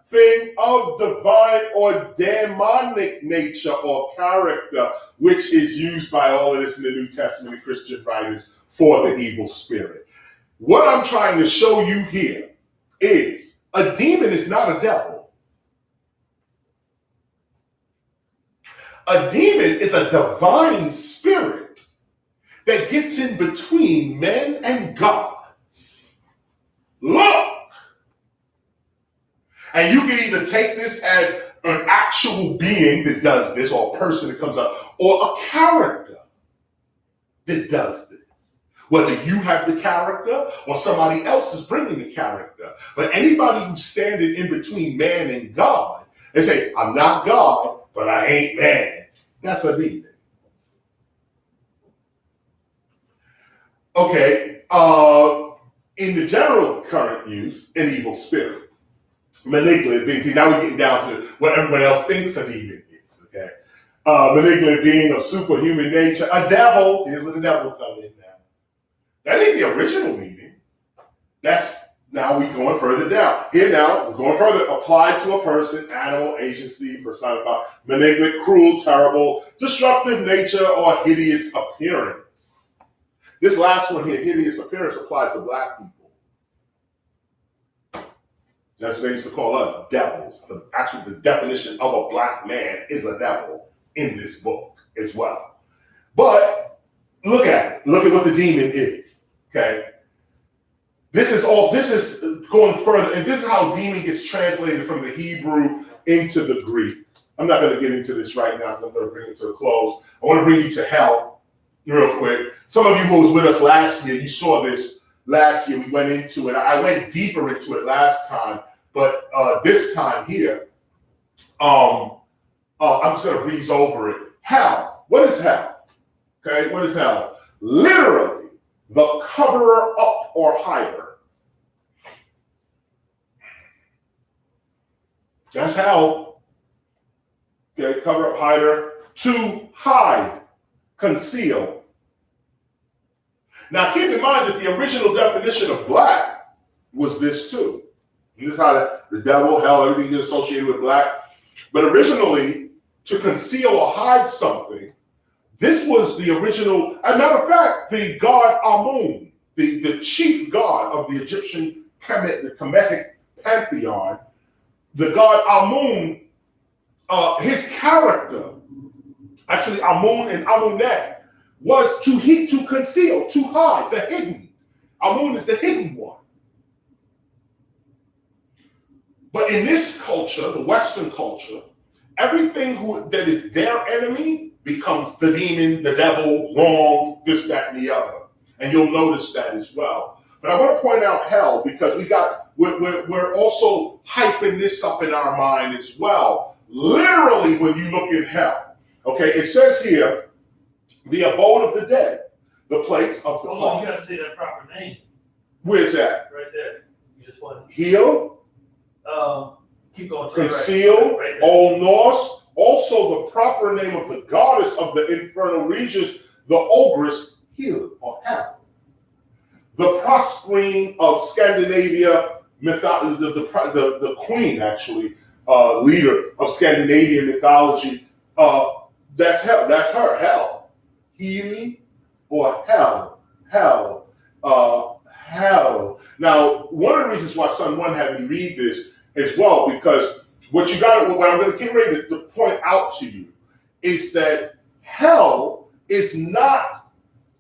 thing of divine or demonic nature or character, which is used by all of this in the New Testament and Christian writers for the evil spirit. What I'm trying to show you here is a demon is not a devil. A demon is a divine spirit that gets in between men and gods. Look! And you can either take this as an actual being that does this, or a person that comes up, or a character that does this. Whether you have the character or somebody else is bringing the character. But anybody who's standing in between man and God and say, I'm not God, but I ain't man, that's a demon. Okay, in the general current use, an evil spirit. Malignant being, see, now we're getting down to what everybody else thinks a demon is, okay? Malignant being of superhuman nature. A devil, here's where the devil comes in now. That ain't the original meaning. That's, now we're going further down. Here now, we're going further. Applied to a person, animal, agency, personified, malignant, cruel, terrible, destructive nature, or hideous appearance. This last one here, hideous appearance, applies to black people. That's what they used to call us, devils. Actually, the definition of a black man is a devil in this book as well. But look at it. Look at what the demon is, okay? This is going further, and this is how demon gets translated from the Hebrew into the Greek. I'm not going to get into this right now because I'm going to bring it to a close. I want to bring you to hell real quick. Some of you who was with us last year, you saw this last year. We went into it. I went deeper into it last time. But this time here, I'm just going to breeze over it. Hell. What is hell? Okay, what is hell? Literally, the coverer up or hider. That's hell. Okay, cover up, hider. To hide, conceal. Now keep in mind that the original definition of black was this too. This is how the devil, hell, everything is associated with black. But originally, to conceal or hide something, this was the original. As a matter of fact, the god Amun, the chief god of the Egyptian the Kemetic pantheon, the god Amun, his character, actually Amun and Amunet, was to conceal, to hide, the hidden. Amun is the hidden one. But in this culture, the Western culture, everything that is their enemy becomes the demon, the devil, wrong, this, that, and the other. And you'll notice that as well. But I want to point out hell because we're also hyping this up in our mind as well. Literally, when you look at hell, okay, it says here, the abode of the dead, the place of the Hold on, you gotta say that proper name. Where's that? Right there. You just want Heal, keep going. conceal, right there. Old Norse. Also, the proper name of the goddess of the infernal regions, the ogress, Heal or Hell. The Proserpine of Scandinavia, the queen actually, leader of Scandinavian mythology. That's hell. That's her. Hell. Healing or hell. Hell. Hell. Now, one of the reasons why Son One had me read this as well, because what I'm going to get ready to point out to you is that hell is not,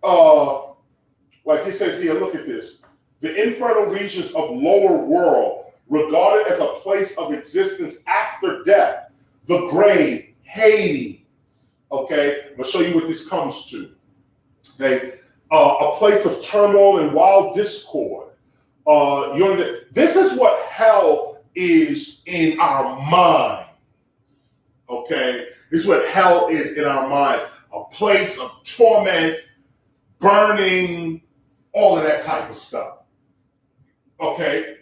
like it says here, look at this. The infernal regions of lower world, regarded as a place of existence after death, the grave, Hades. Okay, I'm gonna show you what this comes to. Okay, a place of turmoil and wild discord. This is what hell is in our minds. Okay, this is what hell is in our minds. A place of torment, burning, all of that type of stuff. Okay.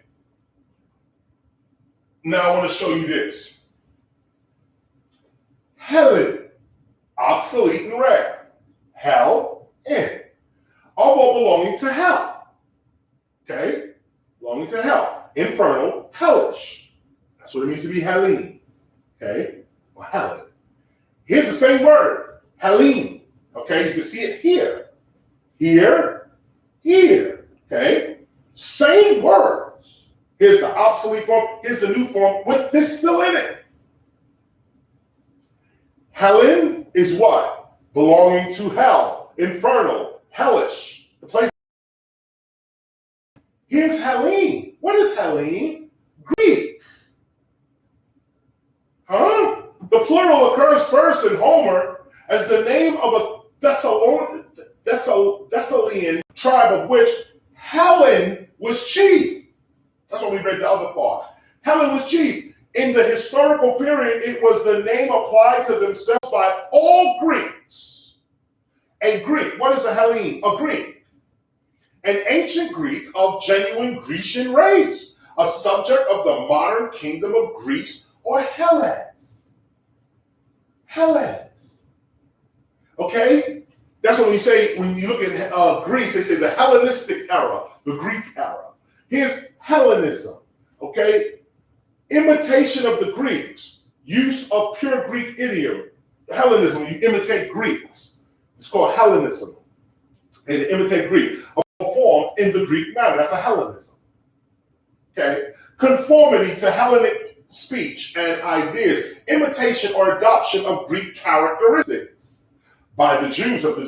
Now I want to show you this. Helen. Obsolete and rare. Hell, in. Although belonging to hell. Okay? Belonging to hell. Infernal, hellish. That's what it means to be Helene. Okay? Or Helen. Here's the same word. Helene. Okay? You can see it here. Here. Here. Okay? Same words. Here's the obsolete form. Here's the new form with this still in it. Helen is what? Belonging to hell, infernal, hellish. The place. Here's Helene. What is Helene? Greek. Huh? The plural occurs first in Homer as the name of a Thessalian tribe of which Helen was chief. That's what we read the other part. Helen was chief. In the historical period, it was the name applied to themselves by all Greeks. A Greek, what is a Hellene? A Greek. An ancient Greek of genuine Grecian race, a subject of the modern kingdom of Greece or Hellas. Hellas. Okay? That's when you look at Greece, they say the Hellenistic era, the Greek era. Here's Hellenism. Okay? Imitation of the Greeks, use of pure Greek idiom, Hellenism, you imitate Greeks. It's called Hellenism. And imitate Greek, performed in the Greek manner. That's a Hellenism. Okay? Conformity to Hellenic speech and ideas, imitation or adoption of Greek characteristics by the Jews of the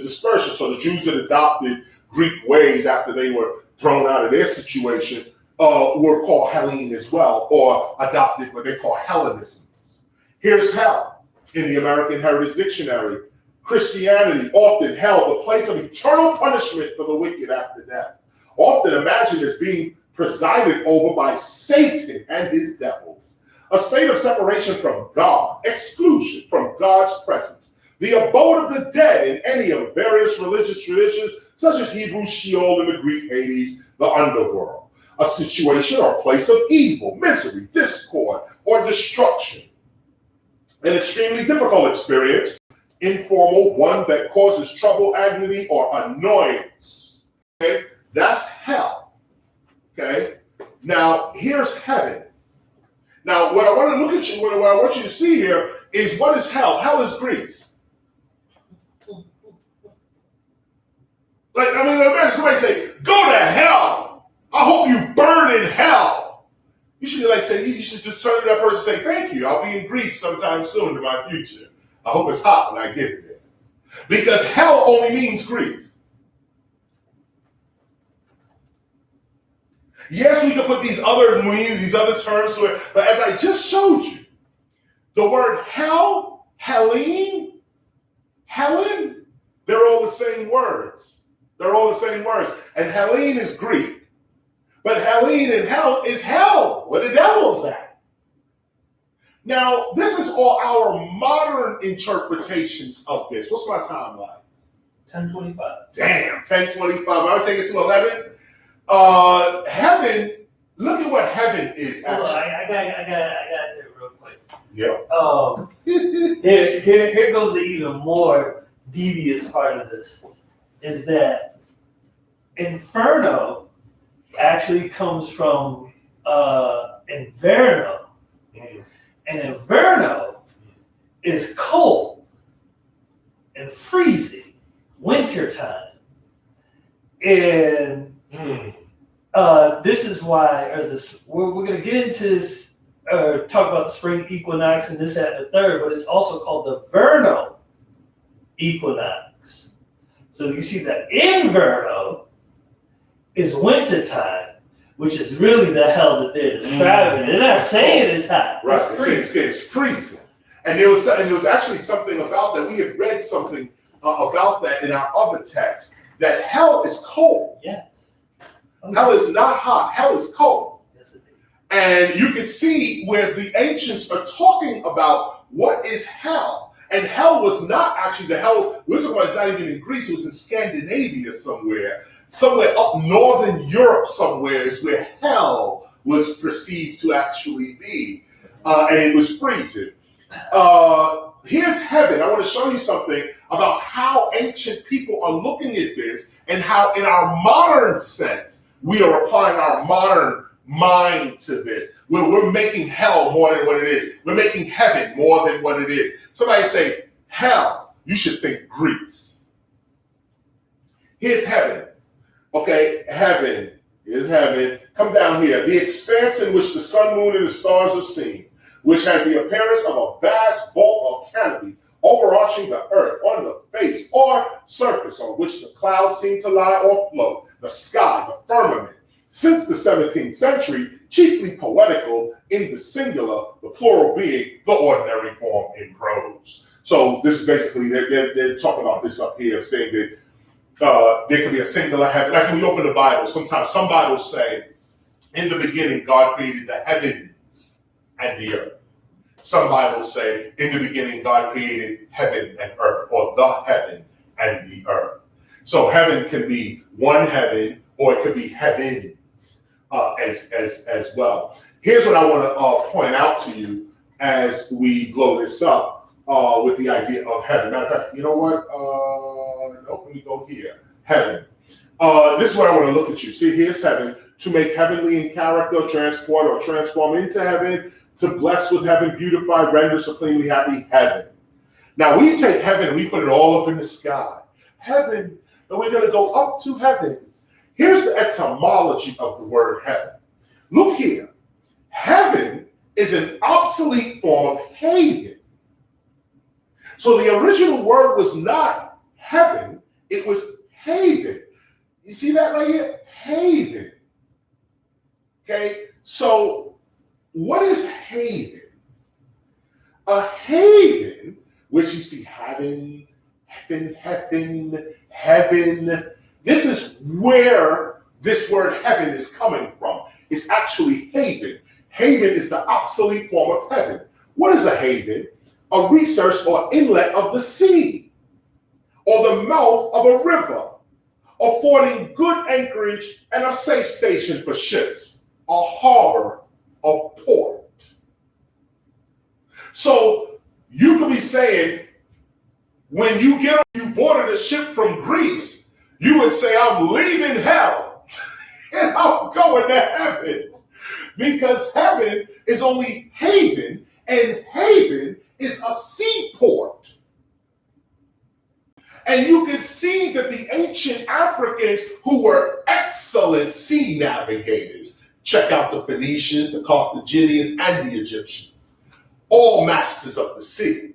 dispersion. So the Jews that adopted Greek ways after they were thrown out of their situation were called Hellene as well, or adopted what they call Hellenisms. Here's hell in the American Heritage Dictionary. Christianity, often hell, the place of eternal punishment for the wicked after death. Often imagined as being presided over by Satan and his devils. A state of separation from God, exclusion from God's presence. The abode of the dead in any of various religious traditions, such as Hebrew Sheol and the Greek Hades, the underworld. A situation or place of evil, misery, discord, or destruction. An extremely difficult experience, informal, one that causes trouble, agony, or annoyance. Okay, that's hell. Okay, now here's heaven. Now, what I want to look at you, what I want you to see here is what is hell? Hell is Greece. Like, I mean, imagine somebody say, "Go to hell. I hope you should just turn to that person and say, thank you. I'll be in Greece sometime soon in my future. I hope it's hot when I get there. Because hell only means Greece. Yes, we can put these other meanings, these other terms to it, but as I just showed you, the word hell, Helen, they're all the same words. They're all the same words. And Helen is Greek, but Helen and hell is hell, where the devil's at. Now, this is all our modern interpretations of this. What's my time like? 10:25. Damn, 10:25. I'll take it to 11. Heaven, look at what heaven is Hold on, actually. I got it real quick. Yep. Here goes the even more devious part of this, is that inferno actually comes from inverno, and inverno is cold and freezing, wintertime, and this is why, we're going to get into this, talk about the spring equinox and this, that, and the third, but it's also called the vernal equinox. So you see the inverno is wintertime, which is really the hell that they're describing. They're not saying it's hot. Right, It's it's freezing. And there was actually something about that. We had read something about that in our other text, that hell is cold. Yes. Okay. Hell is not hot. Hell is cold. Yes, it is. And you can see where the ancients are talking about what is hell. And hell was not actually the hell we're talking about. It's not even in Greece. It was in Scandinavia somewhere up northern Europe somewhere is where hell was perceived to actually be, and it was freezing. Here's heaven. I want to show you something about how ancient people are looking at this, and how in our modern sense we are applying our modern mind to this. We're making hell more than what it is. We're making heaven more than what it is. Somebody say hell, you should think Greece. Here's heaven. Okay, heaven. Here's heaven. Come down here. The expanse in which the sun, moon, and the stars are seen, which has the appearance of a vast vault or canopy overarching the earth on the face or surface on which the clouds seem to lie or float, the sky, the firmament. Since the 17th century, chiefly poetical in the singular, the plural being the ordinary form in prose. So this is basically, they're talking about this up here, saying that there can be a singular heaven. Like when we open the Bible, sometimes some Bibles say, in the beginning, God created the heavens and the earth. Some Bibles say, in the beginning, God created heaven and earth, or the heaven and the earth. So heaven can be one heaven, or it could be heavens as well. Here's what I want to point out to you as we blow this up with the idea of heaven. Matter of fact, you know what? No, let me go here. Heaven. This is where I want to look at you. See, here's heaven. To make heavenly in character, transport or transform into heaven, to bless with heaven, beautify, render supremely happy, heaven. Now we take heaven and we put it all up in the sky. Heaven, and we're going to go up to heaven. Here's the etymology of the word heaven. Look here. Heaven is an obsolete form of haven. So the original word was not heaven, it was haven. You see that right here? Haven. Okay, so what is haven? A haven, which you see heaven, this is where this word heaven is coming from. It's actually haven. Haven is the obsolete form of heaven. What is a haven? A recess or inlet of the sea, or the mouth of a river, affording good anchorage and a safe station for ships, a harbor, a port. So you could be saying, when you boarded a ship from Greece, you would say, I'm leaving hell and I'm going to heaven, because heaven is only haven, and haven is a seaport. And you can see that the ancient Africans, who were excellent sea navigators, Check out the Phoenicians, the Carthaginians, and the Egyptians, all masters of the sea.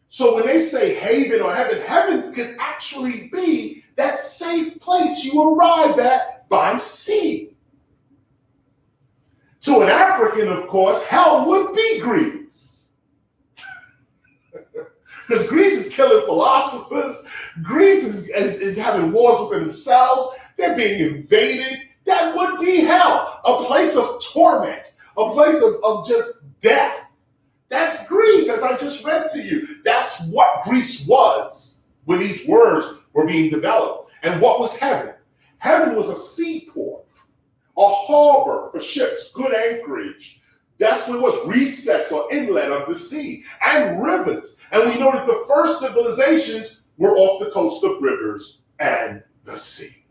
So when they say haven or heaven, heaven could actually be that safe place you arrive at by sea. To an African, of course, hell would be Greece. Because Greece is killing philosophers. Greece is having wars within themselves. They're being invaded. That would be hell, a place of torment, a place of just death. That's Greece, as I just read to you. That's what Greece was when these words were being developed. And what was heaven? Heaven was a seaport, a harbor for ships, good anchorage. That's what it was, recess or inlet of the sea, and rivers. And we know that the first civilizations were off the coast of rivers and the sea.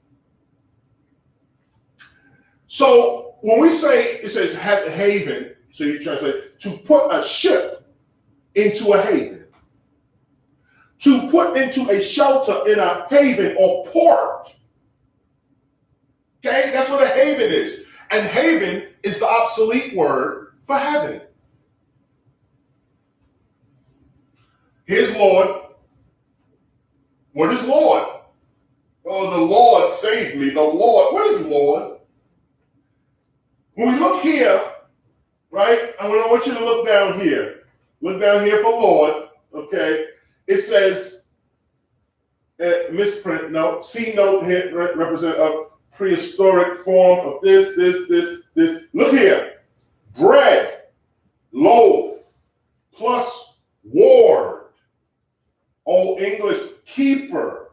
So when we say, it says haven, so you translate, to put a ship into a haven, to put into a shelter in a haven or port. Okay, that's what a haven is. And haven is the obsolete word for heaven. Here's Lord. What is Lord? Oh, the Lord saved me. The Lord. What is Lord? When we look here, right? I want you to look down here. Look down here for Lord, okay? It says, misprint note, C note here represent a prehistoric form of this. Look here. Bread, loaf, plus ward. Old English, keeper,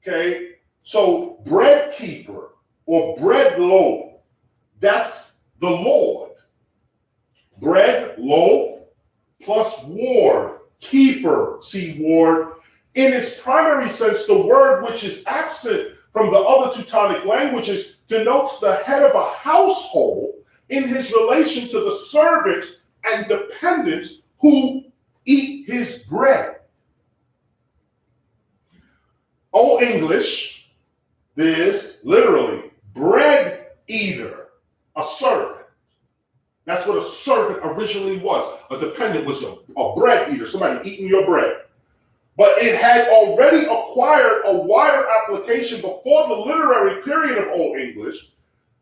okay? So bread keeper or bread loaf, that's the Lord. Bread, loaf, plus ward, keeper, see ward. In its primary sense, the word which is absent from the other Teutonic languages denotes the head of a household in his relation to the servants and dependents who eat his bread. Old English, there's literally bread eater, a servant. That's what a servant originally was. A dependent was a bread eater, somebody eating your bread. But it had already acquired a wider application before the literary period of Old English.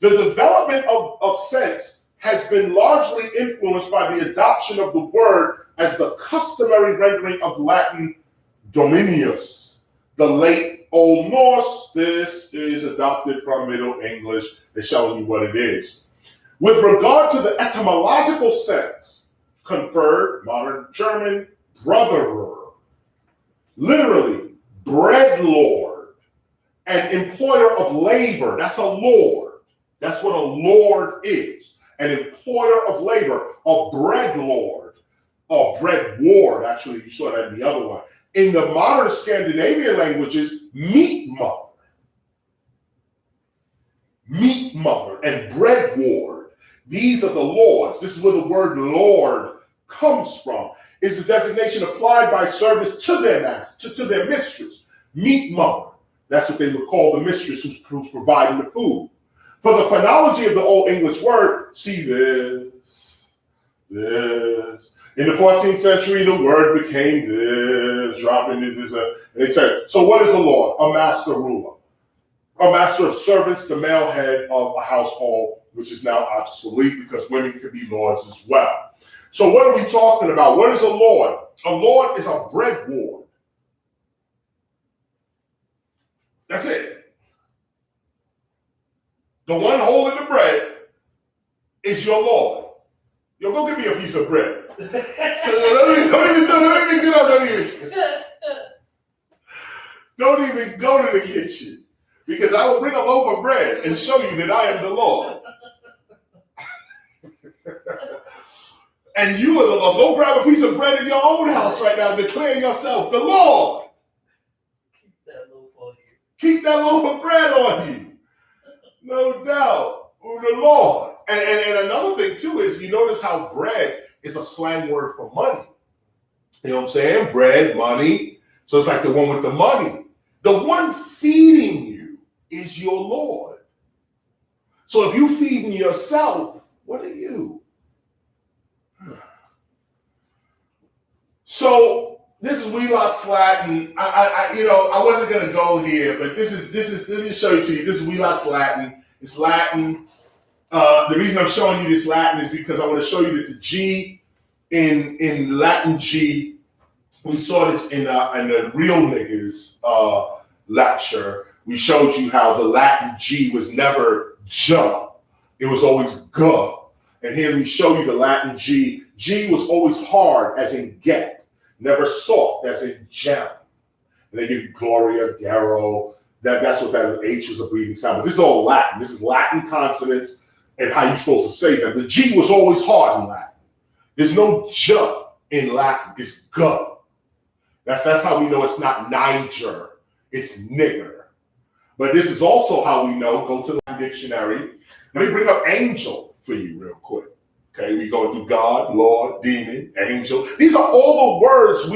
The development of sense has been largely influenced by the adoption of the word as the customary rendering of Latin Dominius. The late Old Norse, this is adopted from Middle English. They're showing you what it is. With regard to the etymological sense, conferred, modern German, brotherer, literally, bread lord, and employer of labor. That's a lord. That's what a lord is. An employer of labor, a bread lord, a bread ward. Actually, you saw that in the other one. In the modern Scandinavian languages, meat mother. Meat mother and bread ward. These are the lords. This is where the word Lord comes from. Is the designation applied by servants to their master, to their mistress. Meat mother. That's what they would call the mistress who's providing the food. For the phonology of the Old English word, see this. In the 14th century, the word became this, dropping this. And they say, so what is a lord? A master ruler. A master of servants, the male head of a household, which is now obsolete because women could be lords as well. So what are we talking about? What is a lord? A lord is a bread ward. That's it. The one holding the bread is your lord. Yo, go give me a piece of bread. So don't even go to the kitchen, because I will bring a loaf of bread and show you that I am the Lord. And you are the Lord. Go grab a piece of bread in your own house right now and declare yourself the Lord. Keep that loaf on you. Keep that loaf of bread on you. No doubt. The Lord. And another thing too is, you notice how bread is a slang word for money. You know what I'm saying? Bread, money. So it's like the one with the money. The one feeding you is your Lord. So if you feeding yourself, what are you? So this is Wheelock's Latin. I wasn't gonna go here, but this is. Let me show it to you. This is Wheelock's Latin. It's Latin. The reason I'm showing you this Latin is because I want to show you that the G in Latin G, we saw this in the Real Niggas lecture. We showed you how the Latin G was never J. It was always G. And here we show you the Latin G. G was always hard, as in get, never soft, as in gem. And they give you Gloria, Garo. That's what that H was a breathing sound. But this is all Latin. This is Latin consonants and how you're supposed to say them. The G was always hard in Latin. There's no J in Latin. It's G. That's how we know it's not Niger. It's nigger. But this is also how we know. Go to the Latin dictionary. Let me bring up angel for you real quick. Okay, we go through God, Lord, demon, angel. These are all the words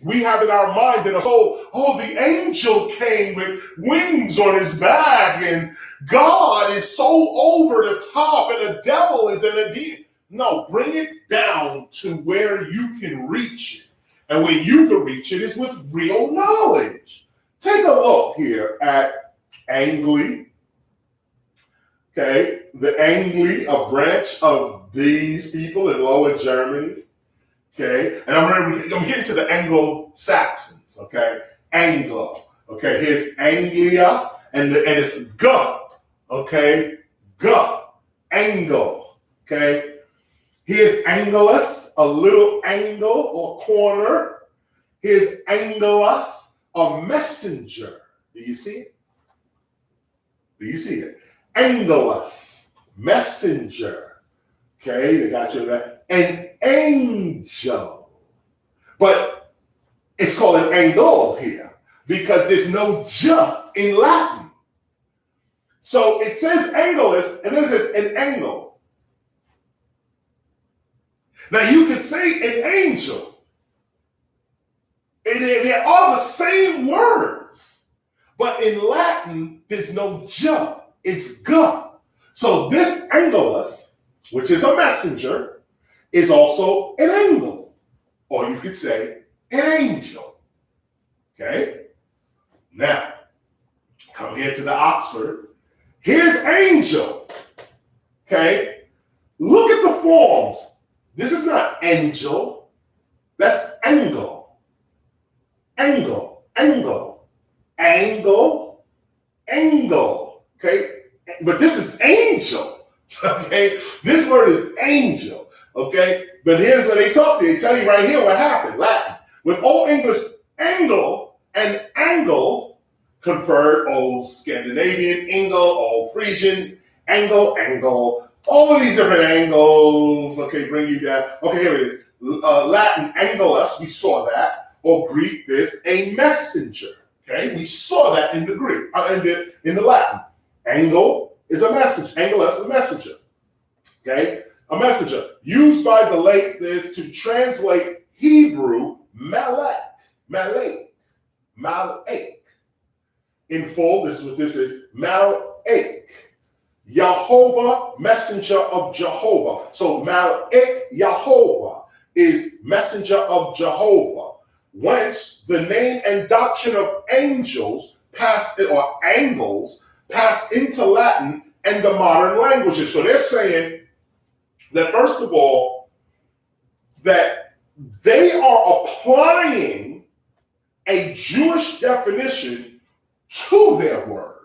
we have in our mind that are so, the angel came with wings on his back, and God is so over the top, and the devil is in a deep. No, bring it down to where you can reach it. And where you can reach it is with real knowledge. Take a look here at Angli. Okay, the Angli, a branch of these people in Lower Germany. Okay, and I'm getting to the Anglo-Saxons. Okay, Anglo. Okay, here's Anglia, and it's G. Okay, G. Angle. Okay, here's Angulus, a little angle or corner. Here's Angulus, a messenger. Do you see it? Do you see it? Angulus, messenger. Okay, they got you that. An angel. But it's called an angle here because there's no J in Latin. So it says angulus and then it says an angle. Now you could say an angel. And they are the same words. But in Latin, there's no J. It's G. So this angulus, which is a messenger, is also an angle. Or you could say an angel. Okay? Now, come here to the Oxford. Here's angel. Okay? Look at the forms. This is not angel. That's angle. Angle. Angle. Angle. Angle. Okay? But this is angel. Okay? This word is angel. Okay? But here's what they talk to you. They tell you right here what happened. Latin. With Old English, angle and angle conferred Old Scandinavian, angle, Old Frisian, angle. All of these different angles, okay, bring you down. Okay, here it is. Latin, angulus, we saw that. Or Greek, this, a messenger. Okay, we saw that in the Greek, in the Latin. Angle is a messenger. Angulus is a messenger. Okay, a messenger used by the late is to translate Hebrew malek. In full, this is what this is. Malek. Yehovah, messenger of Jehovah. So Malek Yehovah is messenger of Jehovah. Whence the name and doctrine of angels angles passed into Latin and the modern languages. So they're saying that first of all, that they are applying a Jewish definition to their word.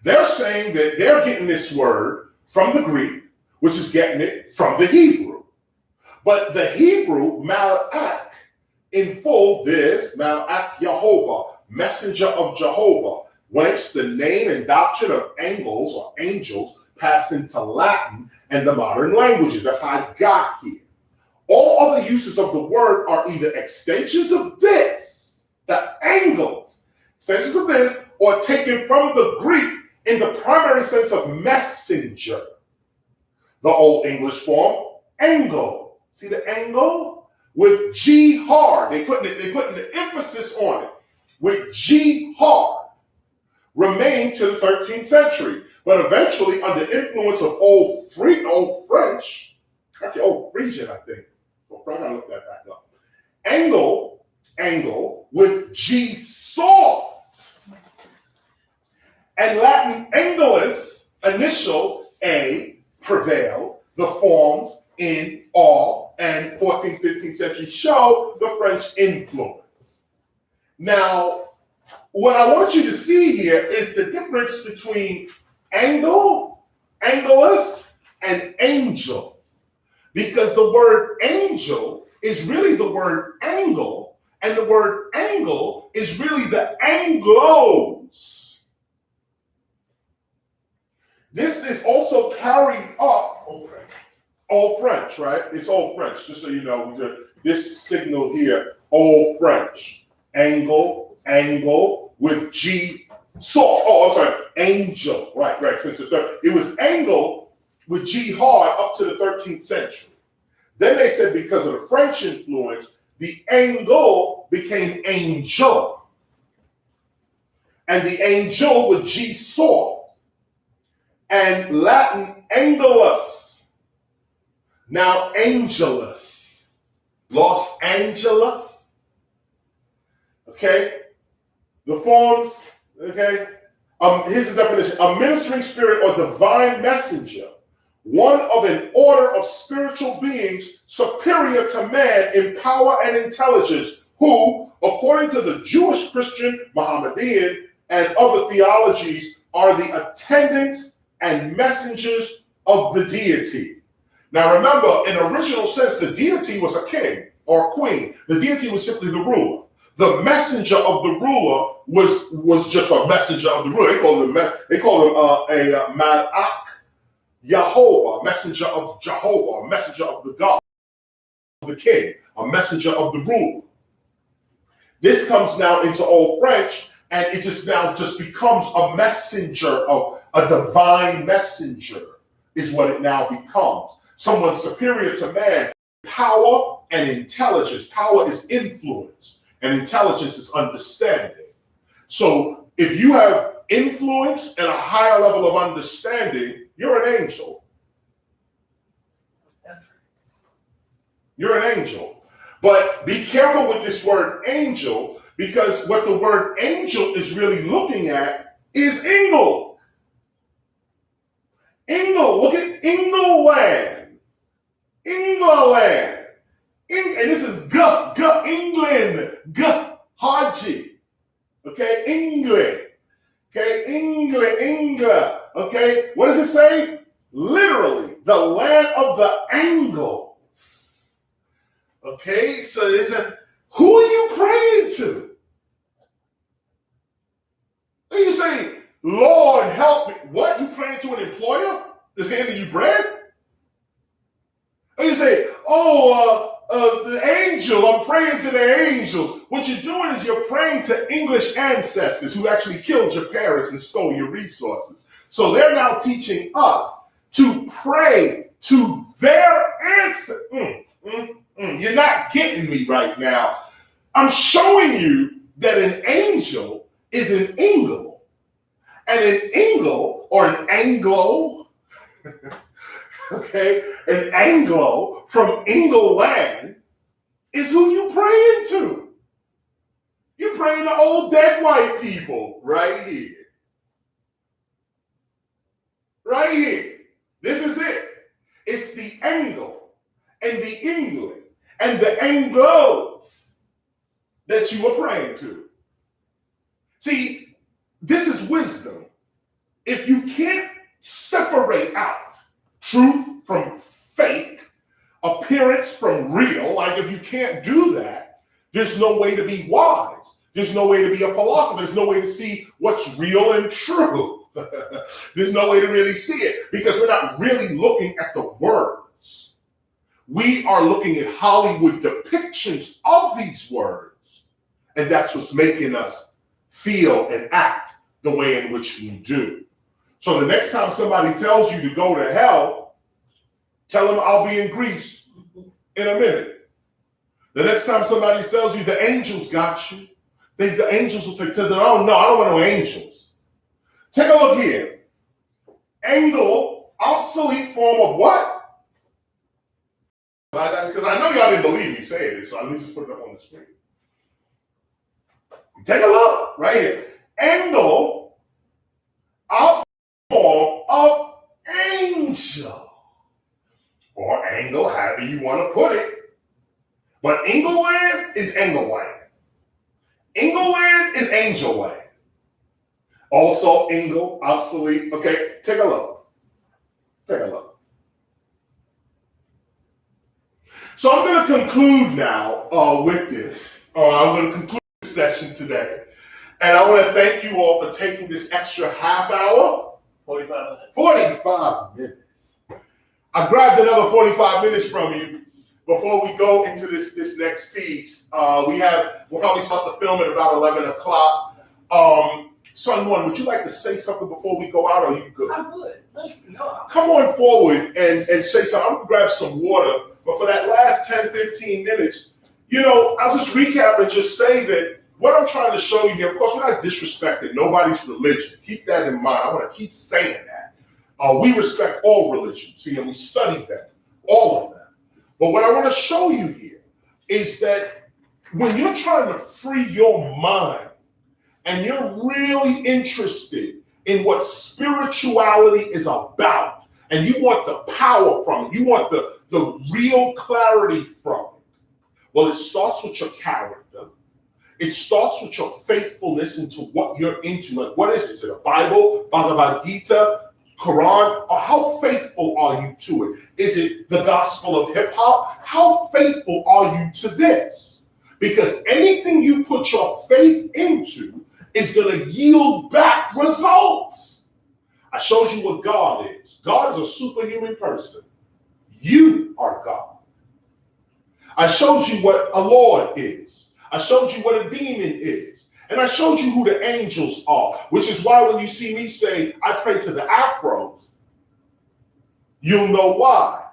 They're saying that they're getting this word from the Greek, which is getting it from the Hebrew. But the Hebrew, Malak, in full, this, Malak Yehovah, messenger of Jehovah, whence the name and doctrine of angles or angels passed into Latin and the modern languages. That's how I got here. All other uses of the word are either extensions of this, the angles, extensions of this, or taken from the Greek in the primary sense of messenger. The Old English form, angle. See the angle? With G hard. They putting the emphasis on it. With G hard. remained to the 13th century. But eventually, under influence of Old French, actually Old Frisian, I think. I gotta look that back up. Angle with G soft. And Latin Angelus, initial A, prevailed. The forms in all and 14th, 15th century show the French influence. Now, what I want you to see here is the difference between angelus, and angel. Because the word angel is really the word angle, and the word angle is really the Anglos. This is also carried up Old French, right? It's Old French, just so you know. This signal here, Old French. Angle with G soft. Oh, I'm sorry, angel. Right. Since it was angle with G hard up to the 13th century. Then they said because of the French influence, the angle became angel. And the angel with G soft. And Latin angelus. Now angelus. Los Angeles. Okay? The forms, okay? Here's the definition. A ministering spirit or divine messenger. One of an order of spiritual beings superior to man in power and intelligence, who, according to the Jewish, Christian, Mohammedan, and other theologies, are the attendants and messengers of the deity. Now remember, in original sense, the deity was a king or a queen. The deity was simply the ruler. The messenger of the ruler was just a messenger of the ruler. They called him a Malach Yehovah, a messenger of Jehovah, a messenger of the God, of the king, a messenger of the ruler. This comes now into Old French, and it just becomes a messenger of a divine messenger, is what it now becomes. Someone superior to man. Power and intelligence. Power is influence, and intelligence is understanding. So if you have influence and a higher level of understanding, you're an angel. You're an angel. But be careful with this word angel, because what the word angel is really looking at is Ingle. Look at England. England. And this is England. Haji. Okay, England. Okay, England. Okay, what does it say? Literally, the land of the Angles. Okay, so who are you praying to? And you say, Lord, help me. What? You praying to an employer that's handing you bread? And you say, the angel, I'm praying to the angels. What you're doing is you're praying to English ancestors who actually killed your parents and stole your resources. So they're now teaching us to pray to their ancestors. You're not getting me right now. I'm showing you that an angel is an Ingle. And an Ingle, or an Anglo, okay, an Anglo from England is who you praying to. You praying to old dead white people right here. Right here. This is it. It's the Angle and the England and the Anglos that you are praying to. See, this is wisdom. If you can't separate out truth from fake, appearance from real, like if you can't do that, there's no way to be wise. There's no way to be a philosopher. There's no way to see what's real and true. There's no way to really see it because we're not really looking at the words. We are looking at Hollywood depictions of these words. And that's what's making us feel and act the way in which we do. So the next time somebody tells you to go to hell, tell them I'll be in Greece in a minute. The next time somebody tells you the angels got you, the angels will take, oh no, I don't want no angels. Take a look here. Angle, obsolete form of what? Because I know y'all didn't believe me saying it, so let me just put it up on the screen. Take a look right here. Angle, obsolete form of angel. Or angle, however you want to put it. But Engleland is Engleland. Engleland is angel land. Also, Ingle, obsolete. Okay, take a look. Take a look. So I'm going to conclude now with this. I'm going to conclude this session today. And I want to thank you all for taking this extra half hour. 45 minutes. 45 minutes. I grabbed another 45 minutes from you before we go into this next piece. We'll probably start the film at about 11 o'clock. Son One, would you like to say something before we go out, or are you good? I would. No. Come on forward and say something. I'm going to grab some water. But for that last 10, 15 minutes, I'll just recap and just say that what I'm trying to show you here, of course, we're not disrespecting nobody's religion. Keep that in mind. I want to keep saying that. We respect all religions, and we study them, all of them. But what I want to show you here is that when you're trying to free your mind and you're really interested in what spirituality is about, and you want the power from it, you want the real clarity from it, well, it starts with your character. It starts with your faithfulness into what you're into. Like, what is it? Is it a Bible, Bhagavad Gita, Quran? Or how faithful are you to it? Is it the gospel of hip hop? How faithful are you to this? Because anything you put your faith into is going to yield back results. I showed you what God is. God is a superhuman person. You are God. I showed you what a Lord is. I showed you what a demon is. And I showed you who the angels are, which is why when you see me say, I pray to the Afros, you'll know why.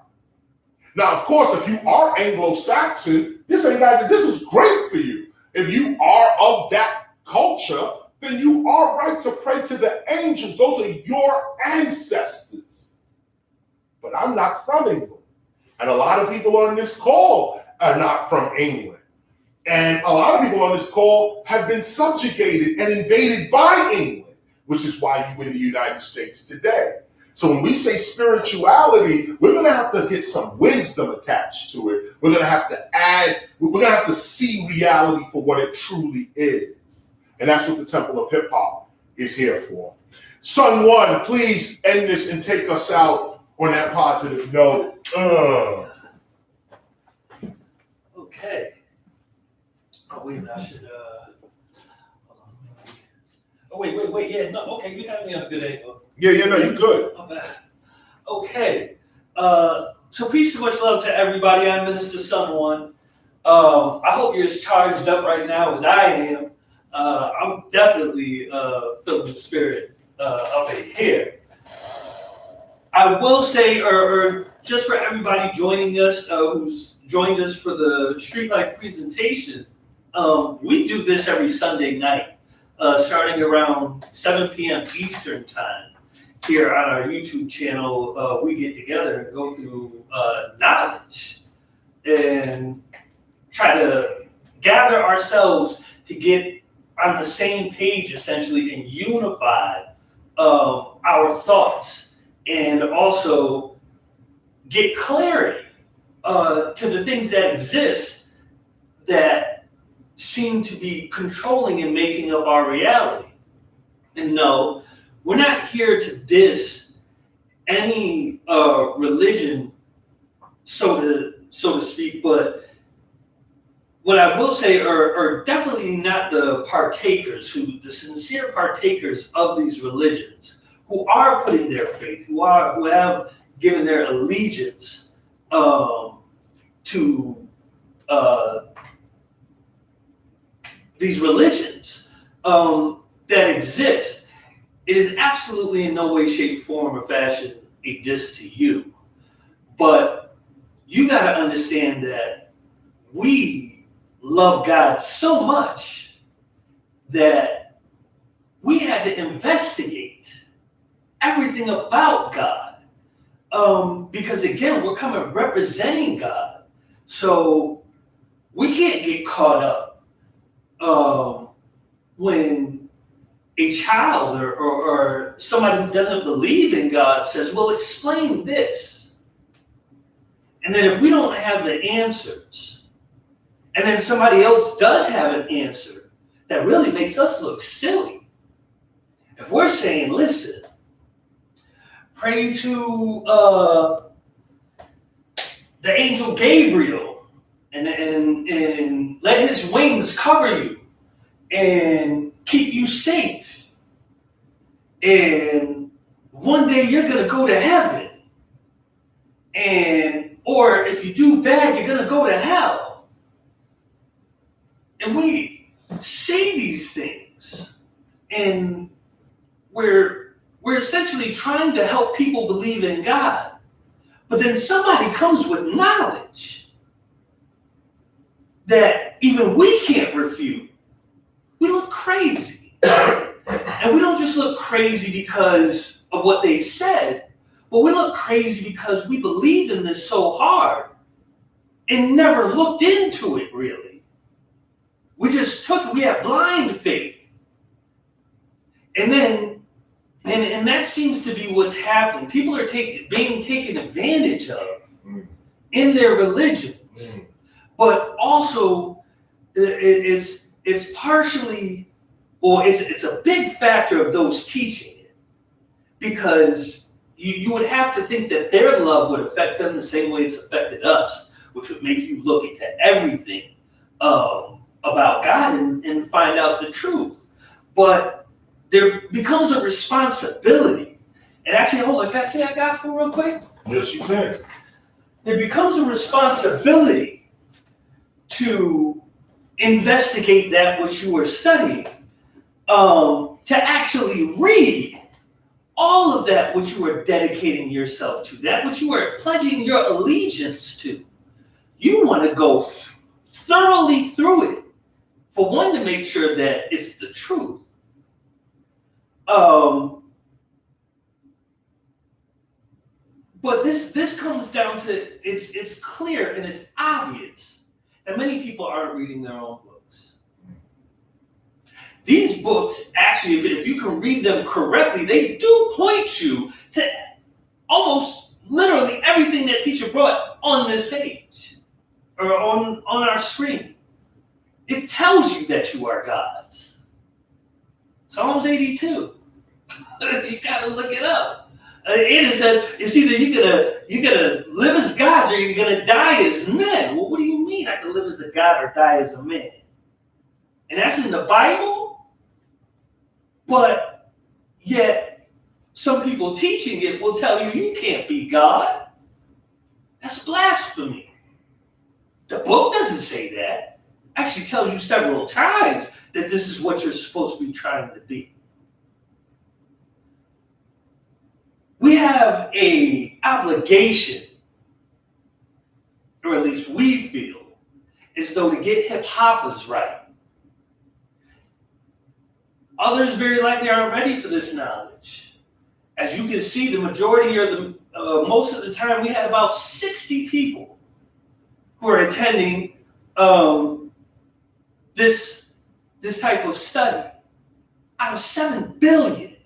Now, of course, if you are Anglo-Saxon, this is great for you. If you are of that culture, then you are right to pray to the angels. Those are your ancestors. But I'm not from England. And a lot of people on this call are not from England. And a lot of people on this call have been subjugated and invaded by England, which is why you're in the United States today. So when we say spirituality, we're going to have to get some wisdom attached to it. We're going to have to see reality for what it truly is. And that's what the Temple of Hip Hop is here for. Son One, please end this and take us out on that positive note. Okay. Oh, wait a minute. I should, hold on. Oh, wait. Yeah, no, okay. You have me on a good angle. Yeah, no, you're good. Not bad. Okay. So peace and much love to everybody. I'm Minister Son One. I hope you're as charged up right now as I am. I'm definitely feeling the spirit up in here. I will say, or just for everybody joining us, who's joined us for the Streetlight presentation, we do this every Sunday night, starting around 7 p.m. Eastern time. Here on our YouTube channel, we get together and go through knowledge and try to gather ourselves to get on the same page, essentially, and unify our thoughts, and also get clarity to the things that exist that seem to be controlling and making up our reality. And no, we're not here to diss any religion, so to speak, but what I will say are definitely not the partakers, the sincere partakers of these religions, who are putting their faith, who have given their allegiance to these religions that exist. It is absolutely in no way, shape, form, or fashion a diss to you. But you got to understand that we love God so much that we had to investigate everything about God. Because again, we're coming representing God. So we can't get caught up when a child or somebody who doesn't believe in God says, well, explain this. And then if we don't have the answers, and then somebody else does have an answer that really makes us look silly. If we're saying, listen, pray to the angel Gabriel and let his wings cover you and keep you safe. And one day you're going to go to heaven. Or if you do bad, you're going to go to hell. And we say these things, and we're essentially trying to help people believe in God. But then somebody comes with knowledge that even we can't refute. We look crazy. And we don't just look crazy because of what they said, but we look crazy because we believed in this so hard and never looked into it really. We just took it. We had blind faith. And then, and that seems to be what's happening. People are being taken advantage of in their religions. But also, it's partially, or it's a big factor of those teaching it. Because you would have to think that their love would affect them the same way it's affected us, which would make you look into everything about God and find out the truth. But there becomes a responsibility. And actually, hold on, can I say that gospel real quick? Yes, you can. There becomes a responsibility to investigate that which you are studying, to actually read all of that which you are dedicating yourself to, that which you are pledging your allegiance to. You want to go thoroughly through it, for one, to make sure that it's the truth. But this comes down to, it's clear and it's obvious that many people aren't reading their own books. These books, actually, if you can read them correctly, they do point you to almost literally everything that teacher brought on this page or on our screen. It tells you that you are God's. Psalms 82. You gotta look it up. It says it's either you're gonna live as gods or you're gonna die as men. Well, what do you mean I can live as a god or die as a man? And that's in the Bible. But yet some people teaching it will tell you you can't be God. That's blasphemy. The book doesn't say that. It actually tells you several times that this is what you're supposed to be trying to be. We have a obligation, or at least we feel, as though to get hip hoppers right. Others very likely aren't ready for this knowledge. As you can see, the majority or most of the time, we had about 60 people who are attending this type of study out of 7 billion.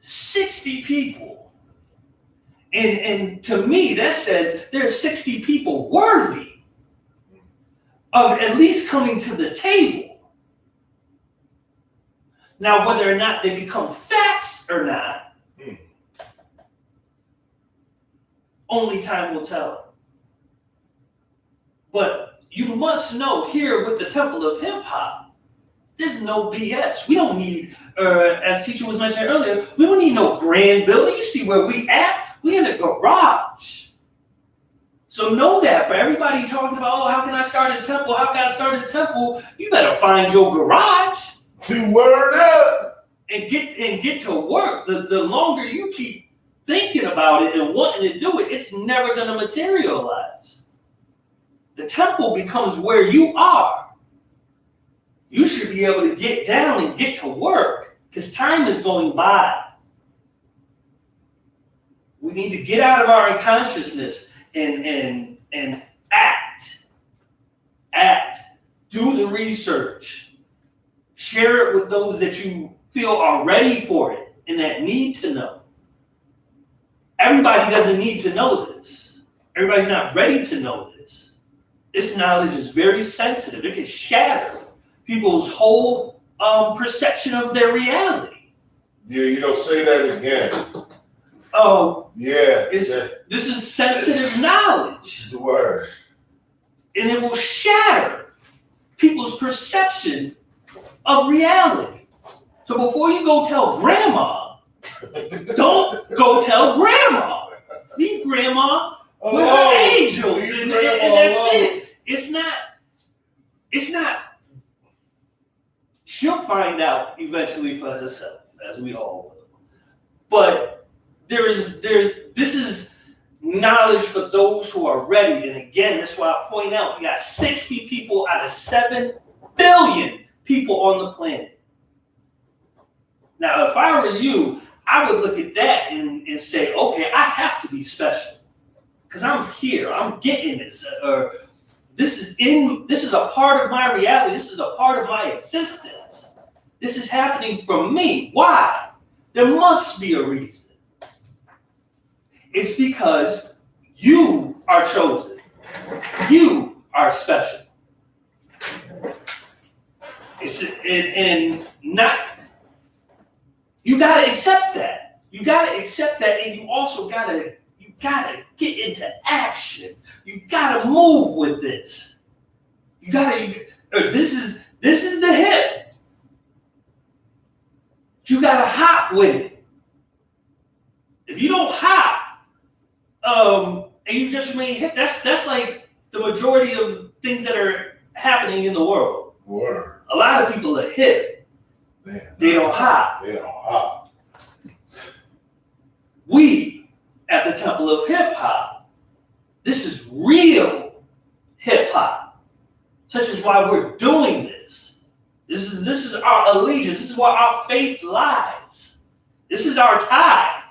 60 people. And to me, that says there's 60 people worthy of at least coming to the table. Now, whether or not they become facts or not, only time will tell. But you must know here with the Temple of Hip Hop, there's no BS. We don't need, as teacher was mentioning earlier, we don't need no grand building. You see where we at? We in a garage. So know that for everybody talking about, oh, how can I start a temple? How can I start a temple? You better find your garage. Word up. And get to work. The longer you keep thinking about it and wanting to do it, it's never going to materialize. The temple becomes where you are. You should be able to get down and get to work because time is going by. We need to get out of our unconsciousness and act. Act. Do the research. Share it with those that you feel are ready for it and that need to know. Everybody doesn't need to know this. Everybody's not ready to know this. This knowledge is very sensitive. It can shatter people's whole perception of their reality. Yeah, you don't say that again. Oh, Yeah. this is sensitive knowledge. This is the word. And it will shatter people's perception of reality. So before you go tell grandma, don't go tell grandma. Leave grandma with her angels and that's it. It's not. She'll find out eventually for herself, as we all will. But this is knowledge for those who are ready. And again, that's why I point out, we got 60 people out of 7 billion people on the planet. Now, if I were you, I would look at that and say, okay, I have to be special. Because I'm here, I'm getting this. This is a part of my reality. This is a part of my existence. This is happening from me. Why? There must be a reason. It's because you are chosen. You are special. You gotta accept that. You gotta accept that, and you also gotta get into action. You gotta move with this. This is the hip. You gotta hop with it. If you don't hop, and you just remain hip, that's like the majority of things that are happening in the world. Word. A lot of people are hip. They don't hop. They don't hop. We at the Temple of Hip Hop, this is real hip hop. Such is why we're doing this. This is our allegiance. This is where our faith lies. This is our tie.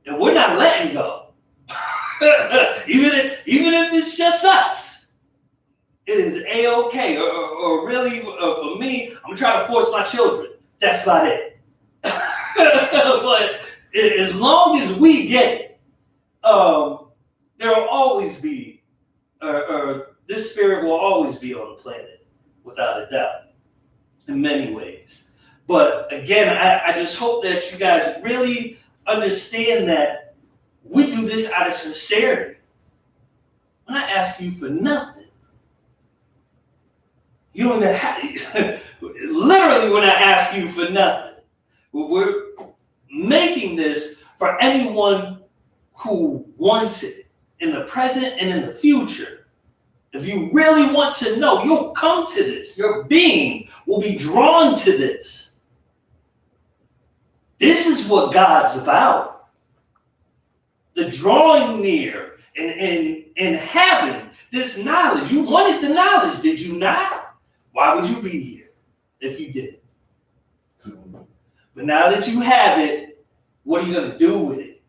And we're not letting go. even if it's just us. It is A-okay. Or really, for me, I'm trying to force my children. That's about it. But as long as we get it, there will always be, this spirit will always be on the planet, without a doubt, in many ways. But again, I just hope that you guys really understand that we do this out of sincerity. When I ask you for nothing, you don't even have, literally when I ask you for nothing, we're making this for anyone who wants it in the present and in the future. If you really want to know, you'll come to this. Your being will be drawn to this. This is what God's about. The drawing near and having this knowledge. You wanted the knowledge, did you not? Why would you be here if you didn't? But now that you have it, what are you going to do with it?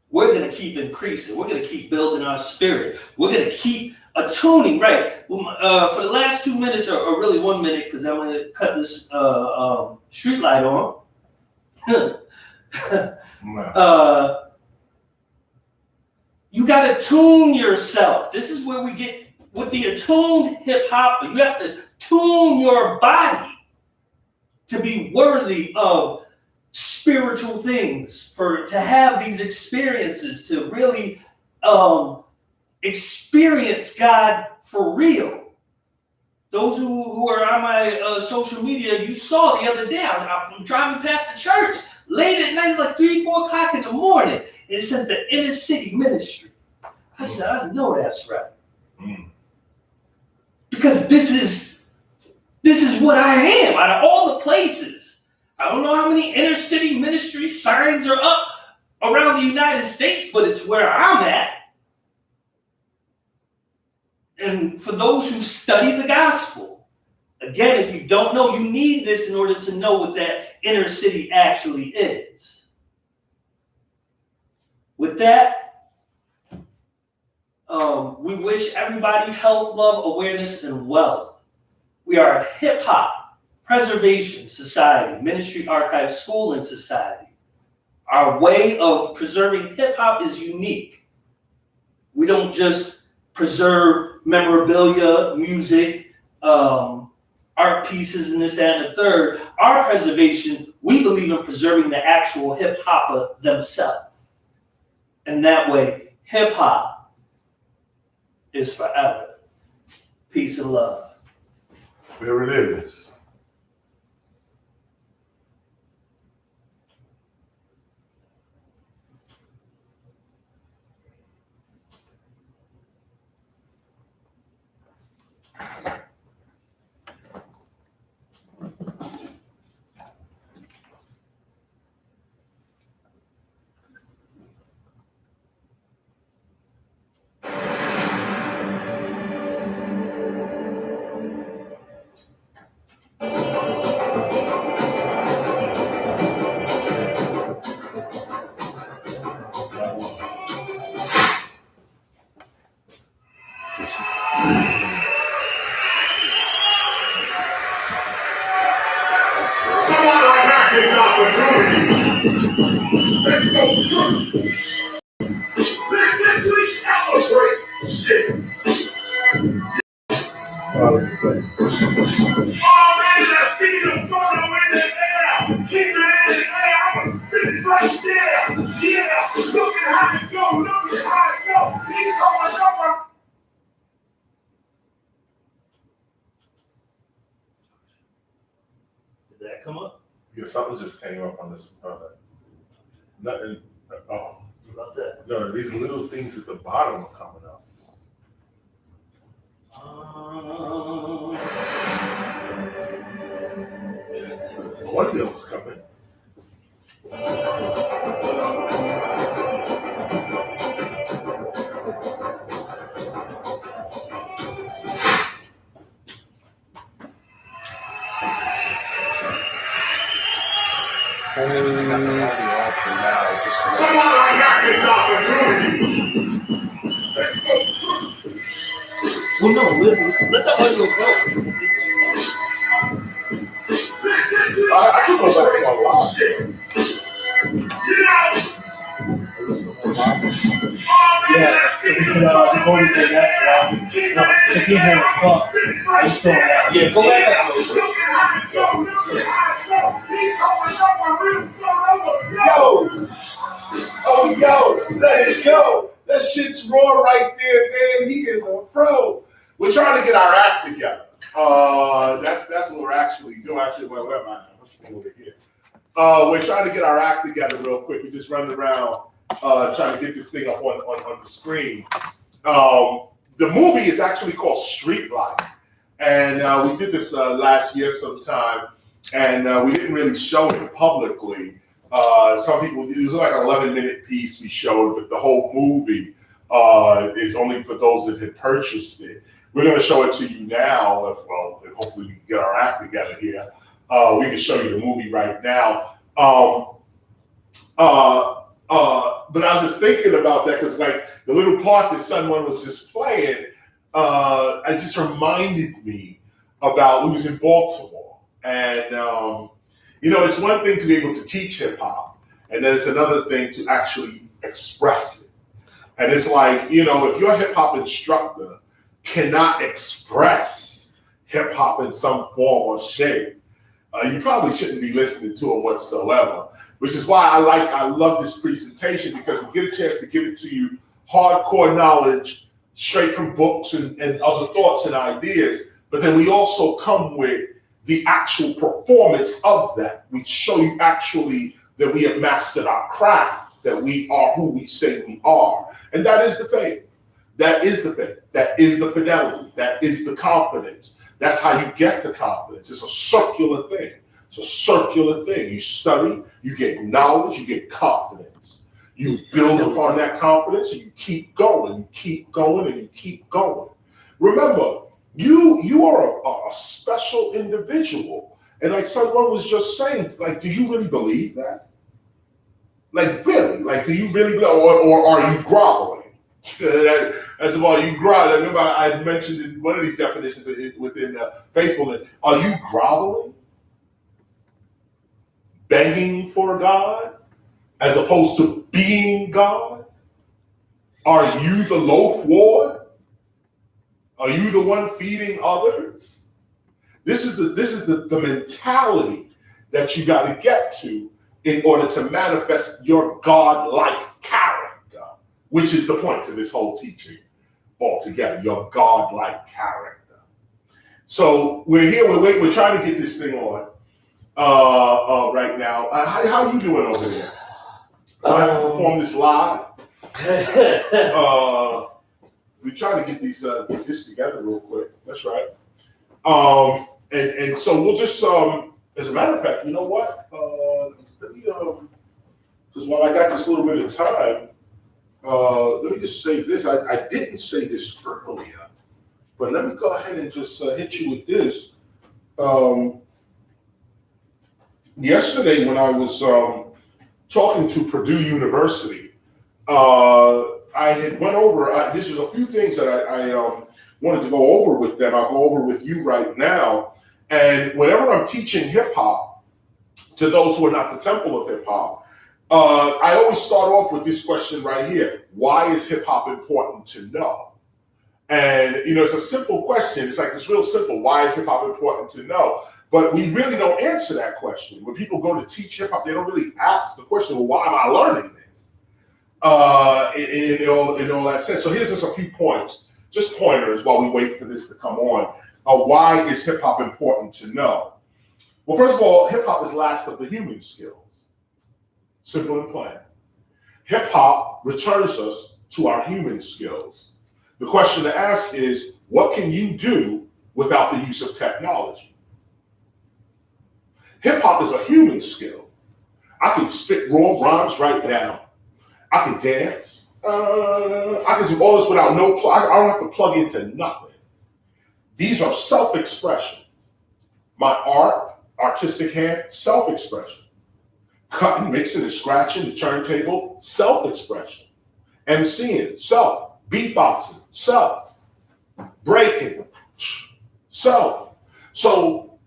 We're going to keep increasing. We're going to keep building our spirit. We're going to keep attuning, right? For the last 2 minutes, or really 1 minute, because I'm going to cut this street light on. You got to tune yourself. This is where we get with the attuned hip hop. You have to tune your body to be worthy of spiritual things, to have these experiences, to really experience God for real. Those who are on my social media, you saw the other day, I'm driving past the church late at night, it's like 3, 4 o'clock in the morning, and it says the inner city ministry. I said, I know that's right. Because this is what I am. Out of all the places, I don't know how many inner city ministry signs are up around the United States, but it's where I'm at. And for those who study the gospel, Again, if you don't know, you need this in order to know what that inner city actually is. With that, we wish everybody health, love, awareness, and wealth. We are a hip-hop preservation society, ministry, archive, school, and society. Our way of preserving hip-hop is unique. We don't just preserve memorabilia, music, art pieces, and this, that, and the third. Our preservation, we believe in preserving the actual hip-hopper themselves. And that way, hip-hop is forever. Peace and love. There it is. This opportunity. Let's go first. Let's really celebrate shit. Oh man, I see the photo in the air. Keep it in the air. I'ma spit it right there. Yeah, look at how it go. Look at how it go. He's so much up. Did that come up? Yeah, something just came up on this. Nothing. Oh. About that. No, these little things at the bottom are coming up. Audio's coming. Someone got this opportunity. Let's go first. Well, no, let the audio go. I can go back to my live. Yeah, so we could record it the next one. No, if you hear us talk, we're still alive. Yeah, go back. Yo! Oh, yo! Let it go! That shit's raw right there, man. He is a pro. We're trying to get our act together. That's what we're actually doing. Actually, where am I? Over here. We're trying to get our act together real quick. We just running around trying to get this thing up on the screen. The movie is actually called Street Life, and we did this last year sometime, and we didn't really show it publicly. Some people, it was like an 11-minute piece we showed, but the whole movie is only for those that had purchased it. We're going to show it to you now. If hopefully we can get our act together here. We can show you the movie right now. But I was just thinking about that because, like, the little part that someone was just playing, it just reminded me about we was in Baltimore, and it's one thing to be able to teach hip hop, and then it's another thing to actually express it. And it's like, if your hip hop instructor cannot express hip hop in some form or shape, you probably shouldn't be listening to it whatsoever. Which is why I love this presentation, because we get a chance to give it to you hardcore knowledge straight from books and other thoughts and ideas. But then we also come with the actual performance of that. We show you actually that we have mastered our craft, that we are who we say we are. And that is the faith. That is the faith. That is the fidelity. That is the confidence. That's how you get the confidence. It's a circular thing. It's a circular thing. You study, you get knowledge, you get confidence. You build upon that confidence and you keep going, you keep going, and you keep going. Remember, You are a special individual. And like someone was just saying, like, do you really believe that? Like, really? Like, do you really believe, or are you groveling? That's about you groveling. Remember, I mentioned in one of these definitions within faithfulness. Are you groveling, begging for God, as opposed to being God? Are you the loaf ward? Are you the one feeding others? This is the mentality that you got to get to in order to manifest your God-like character, which is the point of this whole teaching altogether, your God-like character. So we're here, we're trying to get this thing on right now. How are you doing over there? Do I have to perform this live? We try to get get this together real quick. That's right. And so we'll just as a matter of fact, you know what? Let me because while I got this little bit of time, let me just say this. I didn't say this earlier, but let me go ahead and just hit you with this. Yesterday when I was talking to Purdue University, I had went over, this was a few things that I wanted to go over with them. I'll go over with you right now. And whenever I'm teaching hip hop to those who are not the temple of hip hop, I always start off with this question right here. Why is hip hop important to know? And, it's a simple question. It's like, it's real simple. Why is hip hop important to know? But we really don't answer that question. When people go to teach hip hop, they don't really ask the question, well, why am I learning this? In all that sense. So here's just a few points, just pointers while we wait for this to come on. Why is hip hop important to know? Well, first of all, hip hop is last of the human skills. Simple and plain. Hip hop returns us to our human skills. The question to ask is, what can you do without the use of technology? Hip hop is a human skill. I can spit raw rhymes right now. I can dance. I can do all this without no plug. I don't have to plug into nothing. These are self-expression. My art, artistic hand, self-expression. Cutting, mixing, and scratching the turntable, self-expression. MCing, self. Beatboxing, self. Breaking, self. So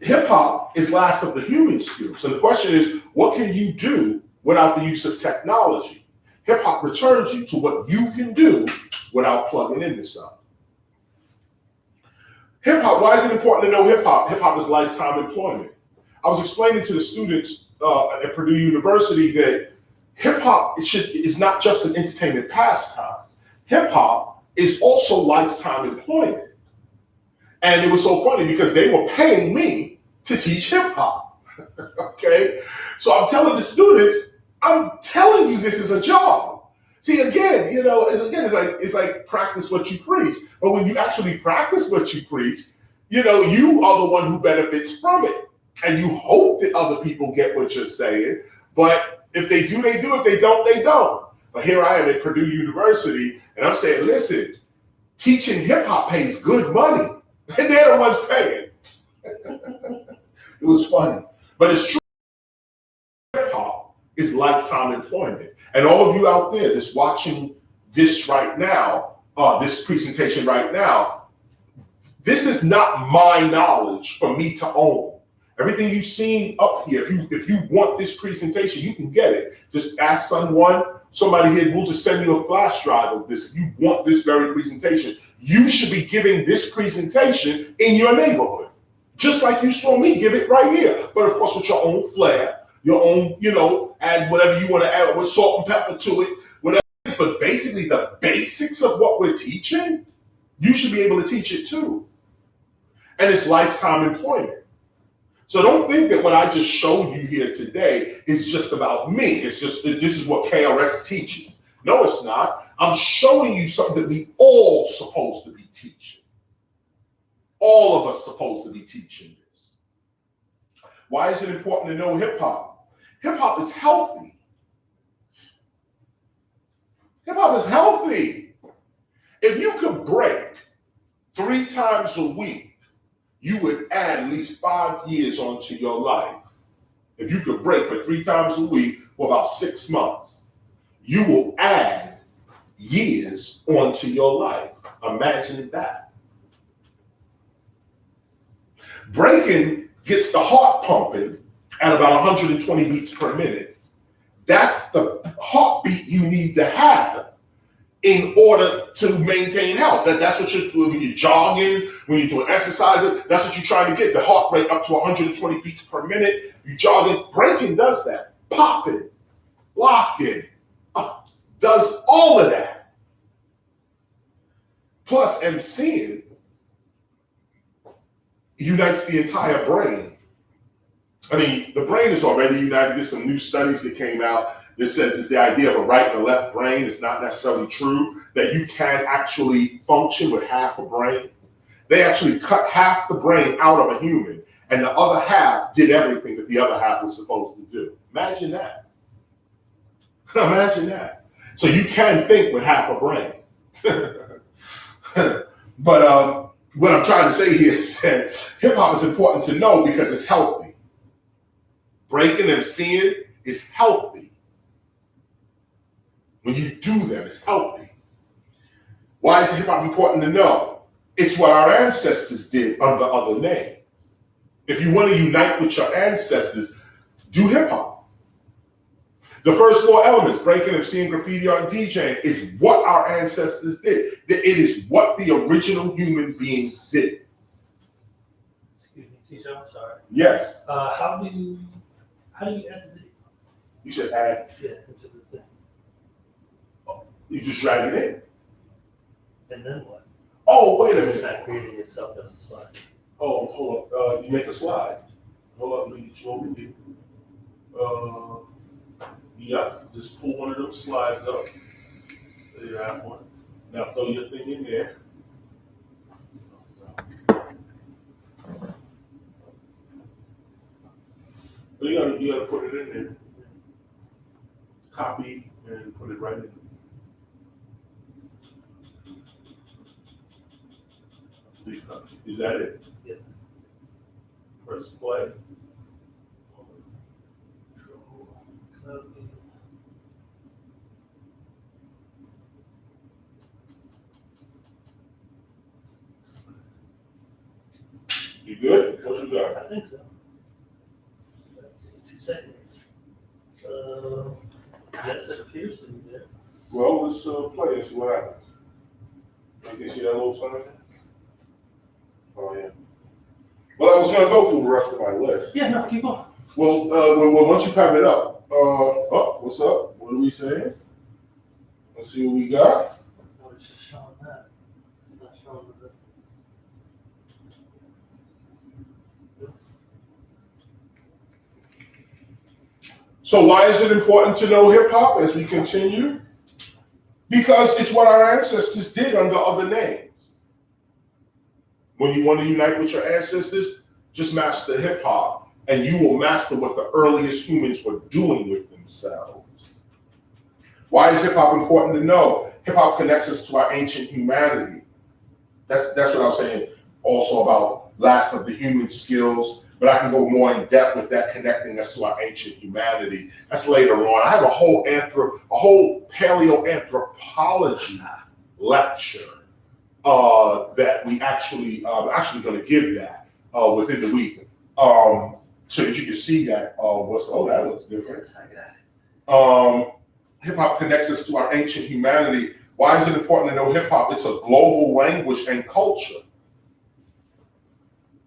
hip-hop is last of the human skills. So the question is, what can you do without the use of technology? Hip-hop returns you to what you can do without plugging into stuff. Hip-hop, why is it important to know hip-hop? Hip-hop is lifetime employment. I was explaining to the students at Purdue University that hip-hop is not just an entertainment pastime. Hip-hop is also lifetime employment. And it was so funny because they were paying me to teach hip-hop, okay? So I'm telling the students, I'm telling you this is a job. See, again, it's like practice what you preach. But when you actually practice what you preach, you are the one who benefits from it. And you hope that other people get what you're saying. But if they do, they do. If they don't, they don't. But here I am at Purdue University, and I'm saying, listen, teaching hip hop pays good money. And they're the ones paying. It was funny. But it's true. Hip hop is lifetime employment. And all of you out there that's watching this right now, this presentation right now, this is not my knowledge for me to own. Everything you've seen up here, if you want this presentation, you can get it. Just ask somebody here, we'll just send you a flash drive of this. If you want this very presentation, you should be giving this presentation in your neighborhood. Just like you saw me give it right here. But of course, with your own flair, your own, add whatever you want to add with salt and pepper to it, whatever. But basically the basics of what we're teaching, you should be able to teach it too. And it's lifetime employment. So don't think that what I just showed you here today is just about me. It's just that this is what KRS teaches. No, it's not. I'm showing you something that we all supposed to be teaching. All of us supposed to be teaching this. Why is it important to know hip hop? Hip hop is healthy. Hip hop is healthy. If you could break 3 times a week, you would add at least 5 years onto your life. If you could break for 3 times a week for about 6 months, you will add years onto your life. Imagine that. Breaking gets the heart pumping at about 120 beats per minute. That's the heartbeat you need to have in order to maintain health. That's what when you're jogging, when you're doing exercises, that's what you're trying to get, the heart rate up to 120 beats per minute. You're jogging. Breaking does that. Popping, locking, does all of that. Plus, MCing unites the entire brain. I mean, the brain is already united. There's some new studies that came out that says it's the idea of a right and a left brain. It's not necessarily true that you can actually function with half a brain. They actually cut half the brain out of a human, and the other half did everything that the other half was supposed to do. Imagine that. Imagine that. So you can think with half a brain. But what I'm trying to say here is that hip hop is important to know because it's healthy. Breaking and seeing is healthy. When you do them, it's healthy. Why is hip hop important to know? It's what our ancestors did under other names. If you want to unite with your ancestors, do hip hop. The first 4 elements, breaking, MCing, graffiti art, and DJing, is what our ancestors did. It is what the original human beings did. Excuse me, teacher, I'm sorry. Yes. How do you add the video? You should add. Yeah, into the thing. You just drag it in. And then what? Oh, wait a It's minute. not creating itself as a slide. Oh, hold up. You make a slide. Hold up, let me get you over here. Yeah, just pull one of those slides up. There you have one. Now throw your thing in there. You gotta put it in there. Copy and put it right in. Is that it? Yeah. Press play. You good? What you got? I think so. Let's see, 2 seconds. Yes, it appears to be there. Well, let's play and see what happens. You can see that little sign? Oh, yeah. Well, I was going to go through the rest of my list. Yeah, no, keep going. Well, once you have it up, what's up? What are we saying? Let's see what we got. No, it's just showing that. It's not showing the. So why is it important to know hip hop as we continue? Because it's what our ancestors did under other names. When you want to unite with your ancestors, just master hip hop, and you will master what the earliest humans were doing with themselves. Why is hip hop important to know? Hip hop connects us to our ancient humanity. That's what I'm saying. Also about last of the human skills, but I can go more in depth with that, connecting us to our ancient humanity. That's later on. I have a whole paleoanthropology lecture that we actually going to give that within the week, so that you can see that. That looks different. Hip hop connects us to our ancient humanity. Why is it important to know hip hop? It's a global language and culture.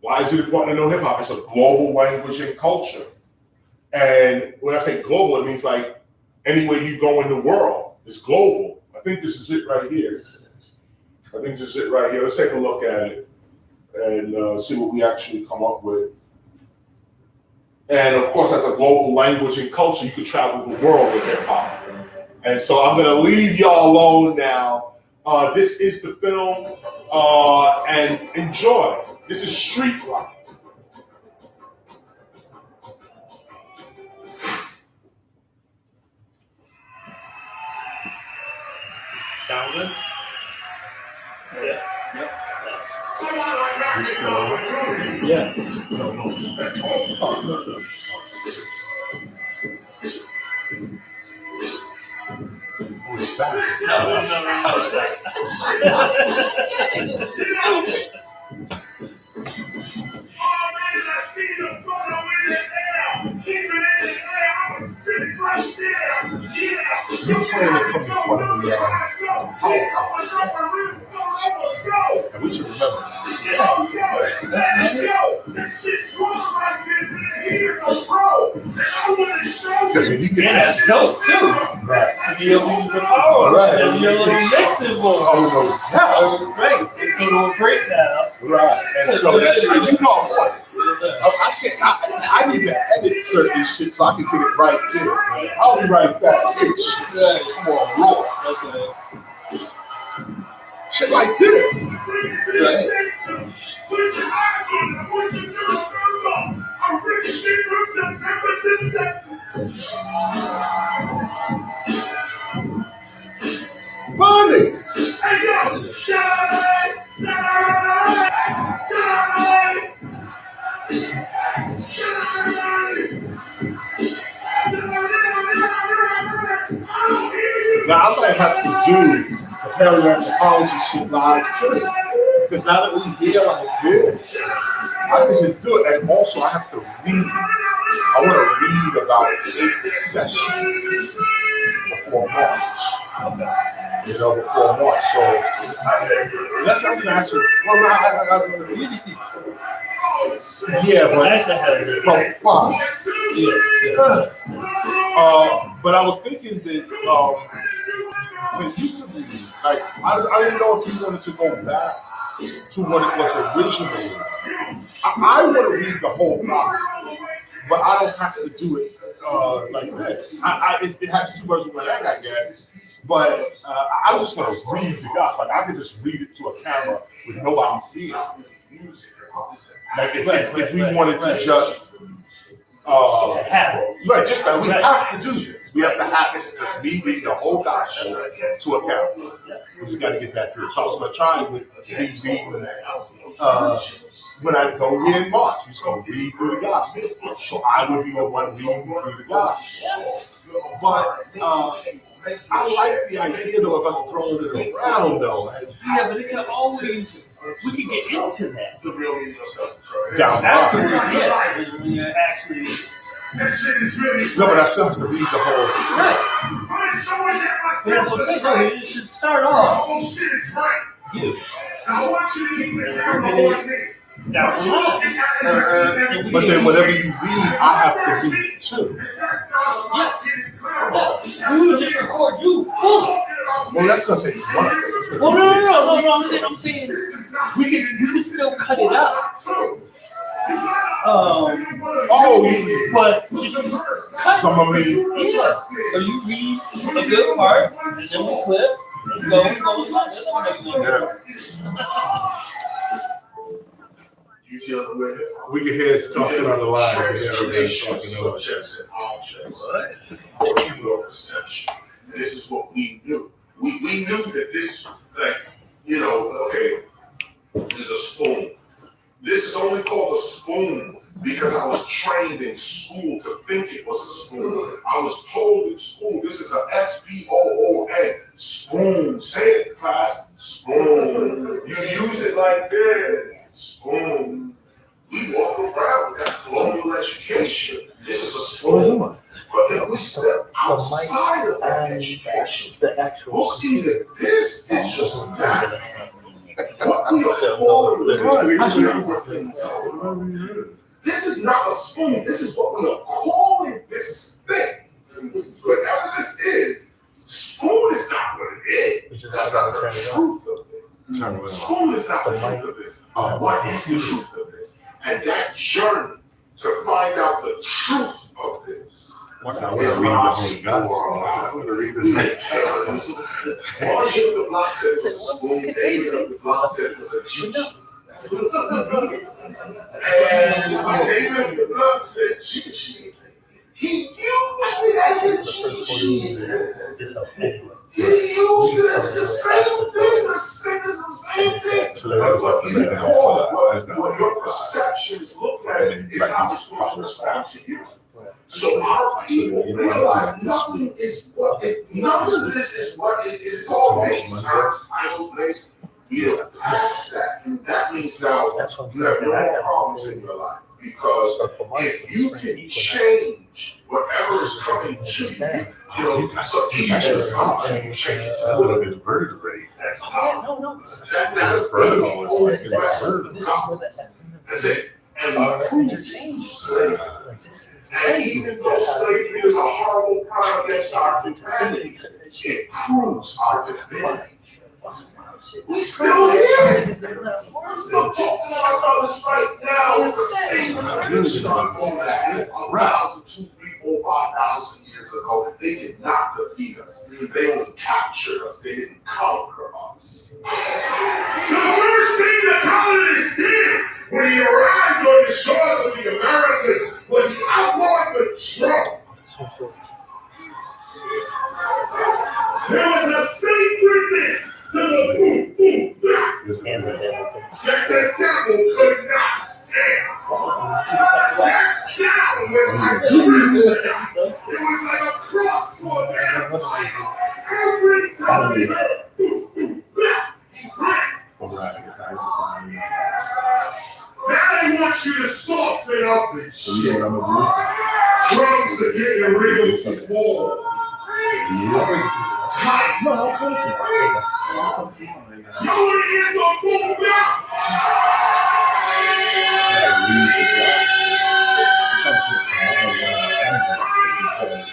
Why is it important to know hip hop? It's a global language and culture. And when I say global, it means like anywhere you go in the world, it's global. I think this is it right here. Yes, it is. I think this is it right here. Let's take a look at it and see what we actually come up with. And of course, as a global language and culture, you could travel the world with hip hop. And so I'm gonna leave y'all alone now. This is the film, and enjoy. This is Street Life. Sound good? Yeah. Yep. You still on? Yeah. No. Oh, it's back. No. You playing it from the front of the house. And we should remember that. Because when you get Yeah, that's dope too. right. To be able to use the power. Right. And your little mixing bowl. Oh, no doubt. Right. It's going to a breakdown. Right. And no, that's, you know I'm on. I can't. I need to edit certain shit so I can get it right there. I'll be right back. Shit, come on, Lord. Shit like this. Money. Now I might have to do the paleoanthropology shit live too. Because now that we hear like this, I can just do it. And also I have to read. I want to read about 8 sessions before March. You know, before March. So that's what I'm actually. Well, yeah, but from 5. But I was thinking that you could read, like, I didn't know if you wanted to go back to what it was originally. I want to read the whole gospel, but I don't have to do it like this. It has 2 birds with one egg, I guess. But I'm just going to read the gospel. Like, I could just read it to a camera with nobody seeing it. Like if we wanted to just right, just that we have to do this. We have to have it. Just me reading the whole gospel to a camera. We just got to get that through. So I was going to try with me reading when I go here in March. We're just going to read through the gospel. So I would be the one reading through the gospel. But I like the idea though of us throwing it around though. Yeah, but it can always. We can get into that. Down Afterwards, yeah. When you're actually. No, but I still have to read the whole. Right. But that's what I'm saying. No, you should start off. You. Down the line. But then whatever you read, I have to read too. Yeah. We would just record you full. Well, that's gonna take one. Well, no. I'm saying we can still cut it out. But just cut some of me. Yeah. So you read a good part, and then we clip, and go. Yeah. We can hear us talking on the line. This is what we knew. We knew that this, like, okay, this is a spoon. This is only called a spoon because I was trained in school to think it was a spoon. I was told in school, this is a S-P-O-O-N, spoon. Say it, class, spoon. You use it like this, spoon. We walk around with that colonial education. This is a spoon. But if we step outside of that education, we'll see that this is just that. What we are calling this is not a spoon. This is what we are calling this thing. Whatever this is, spoon is not what it is. That's not the truth of this. Spoon is not the truth of this. What is the truth of this? And that journey to find out the truth of this. I want to read the whole gospel. I want to read the Marshall the Block said was a spoon. David of the Block said was a Jew. And David of the Block said cheat. He used it as a cheat sheet. He used it as the same thing, the same thing. So But even more, what your perceptions look at is how it's going to respond to you. So our people realize nothing is what none of this is what it is. All names, terms, titles, names. You past that, and that means now you have no more problems in your life. Because if you can change whatever is coming to you, you know, so teachers can change it. I would have been vertebrae. That's how. That's the whole lesson of God. That's it. And we prove slavery. And even though slavery is a horrible crime against our humanity, it proves our divinity. We still here. I'm still talking to my brothers right now. It's the same religion on that 1,000, 2,000, 3,000, 4,000, 5,000 years ago. They did not defeat us. They only captured us. They didn't conquer us. The first thing the colonists did when he arrived on the shores of the Americas was he outlawed the drum. There was a sacredness to the boom, boom, blah, that the devil could not stand. That sound was like crimson. It was like a cross to a man. Every time he heard boom, boom, blah, he ran. Now they want you to soften up the So you know what I'm gonna drums are getting real to fall. Tight. do? No, I'll come to you. I'll come to you. You want to hear some boom bap? I read the gospel. I'm trying to put some more around because I had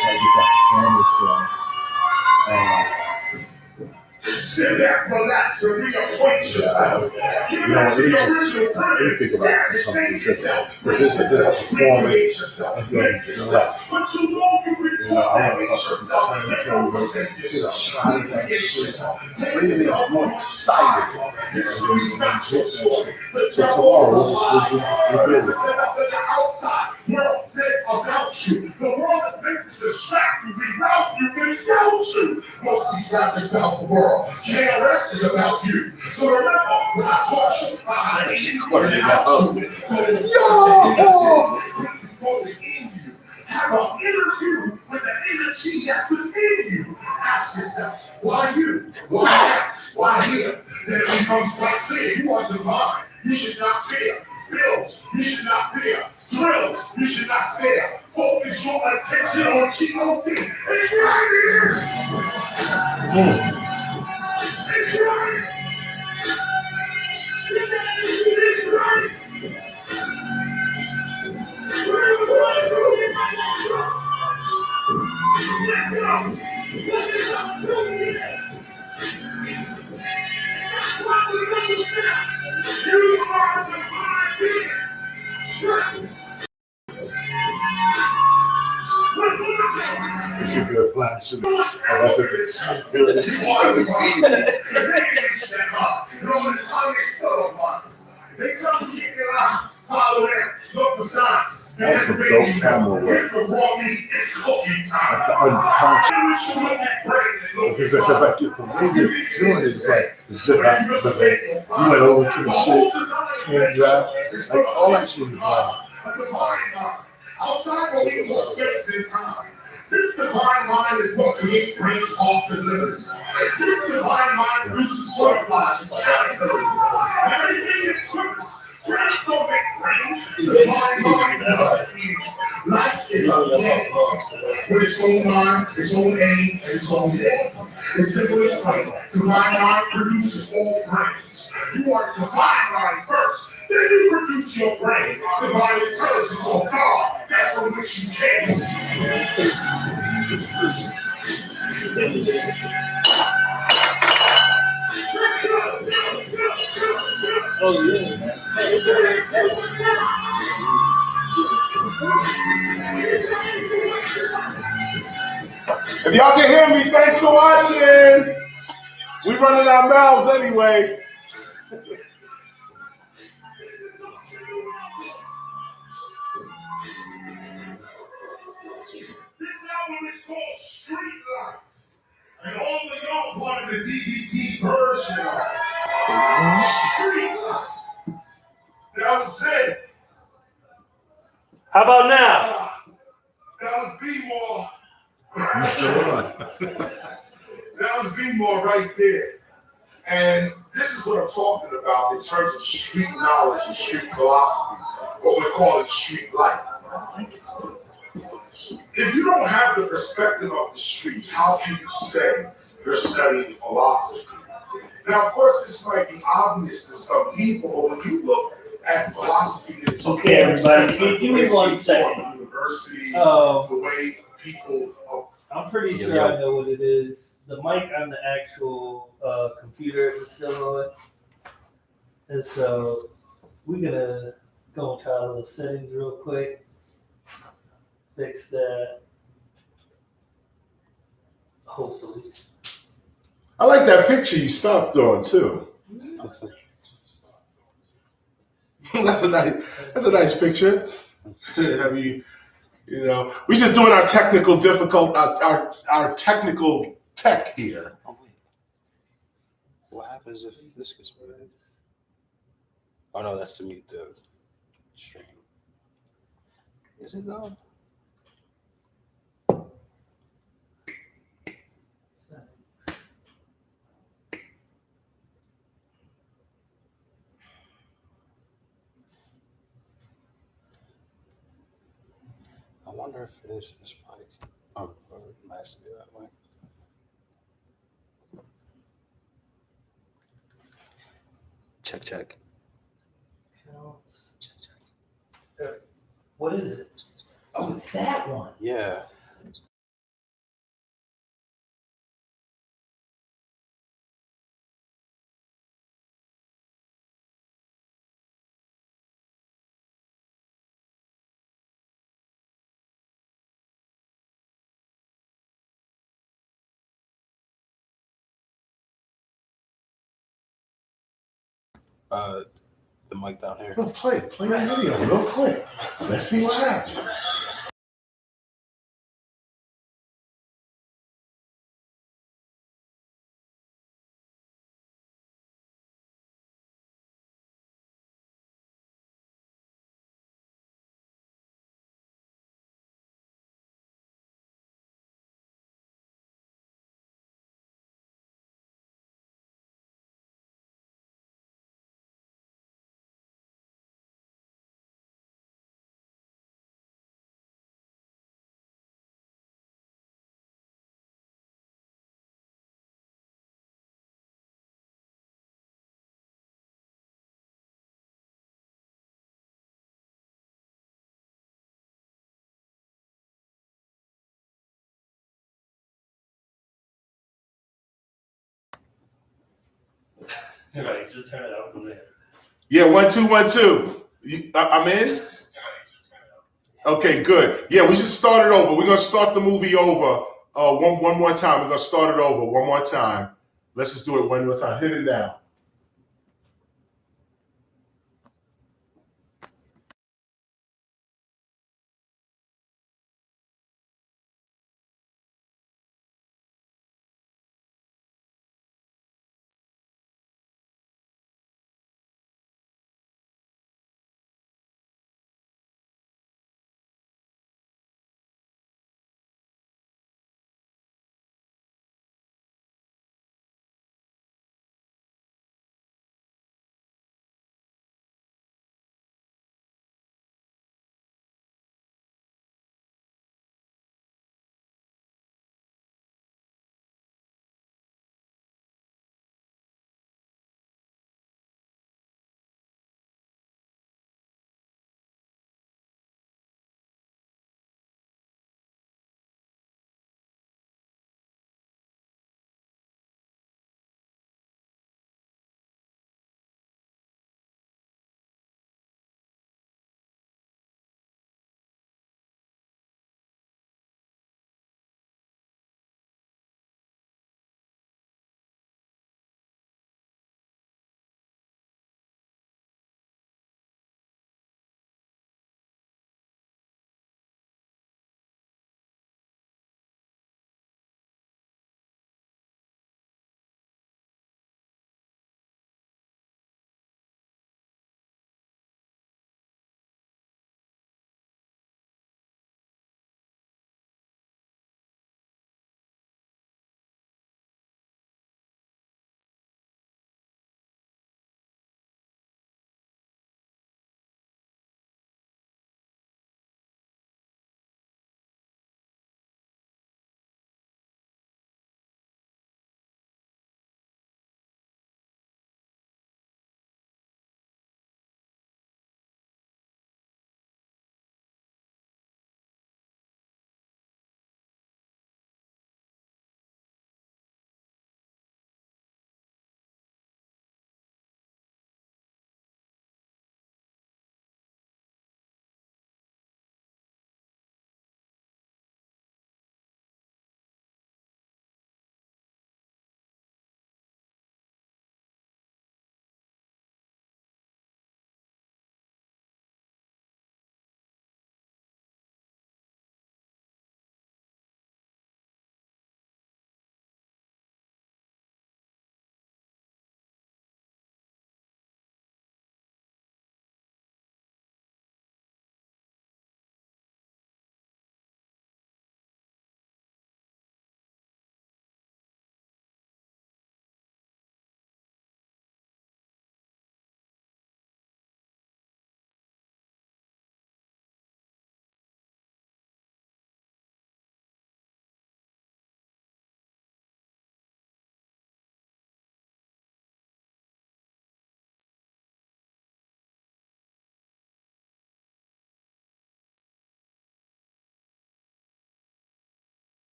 to get that performance. Sit back, relax, and reacquaint yourself. Get back to the original primitive savage yourself. This is a performance and then the rest. But too long you reformulate yourself. Represent yourself. Trying that shit. Bringing it more excited. History's not your story. So tomorrow we'll just the outside world says about you. The world is meant to distract you, reroute you, misroute you. Most of these rappers about the world. KRS is about you. So remember, when I taught you how to eat, have an interview with the energy that's within you. Ask yourself, why you? Why that? Why here? Then it becomes quite clear you are divine. You should not fear. Bills, you should not fear. Thrills, you should not stare. Focus your attention on G.O.D. It's right here. It's right. It's right. It should be a flash of I said this. They tell me keep your eye, follow them, look for signs. That's some dope camera work. It's the raw meat, it's cooking time. That's the unconscious. Because I get the way you're doing it, it's like zip out, zip out. You went over to the shit, hand grab. Like all that shit is like. Outside what we call space and time. This divine mind is what creates brains, hearts, and livers. This divine mind produces butterflies and caterpillars. Everything is quick. Brains don't make brains. The divine mind does. Life is a game with its own mind, its own aim, and its own day. It's simply plain. Divine mind produces all brains. You are divine mind first. Then you produce your brain, divine intelligence or God. That's from which you came. Oh, yeah. If y'all can hear me, thanks for watching. We running our mouths anyway. This album is called Street Life. And all of y'all part of the DVD version. Street life. That was it. How about now? That was B-more. Mr. Rod. That was B-more right there. And this is what I'm talking about in terms of street knowledge and street philosophy, what we're calling street life. If you don't have the perspective of the streets, how can you say you're studying philosophy? Now, of course, this might be obvious to some people, but when you look at philosophy, it's Okay, everybody, give me 1 second. University, Oh, the way people. I'm pretty sure I know what it is. The mic on the actual computer is still on. And so we're gonna go into our little settings real quick. Fix that. Hopefully. I like that picture you stopped on too. That's a nice picture. Have you know, we just doing our technical our technical tech here. Oh wait. What happens if this gets muted? Oh no, that's to mute the stream. Is it though? I wonder if it is this mic. Oh, it has to be that way. Check, check. What is it? Oh, it's that one. Yeah. The mic down here. We'll play the video real quick. Let's see what happens. Right, just turn it up from there. Yeah, 1 2 1 2. I'm in. Okay, good. Yeah, we just started over. We're gonna start the movie over. One more time. We're gonna start it over one more time. Let's just do it one more time. Hit it now.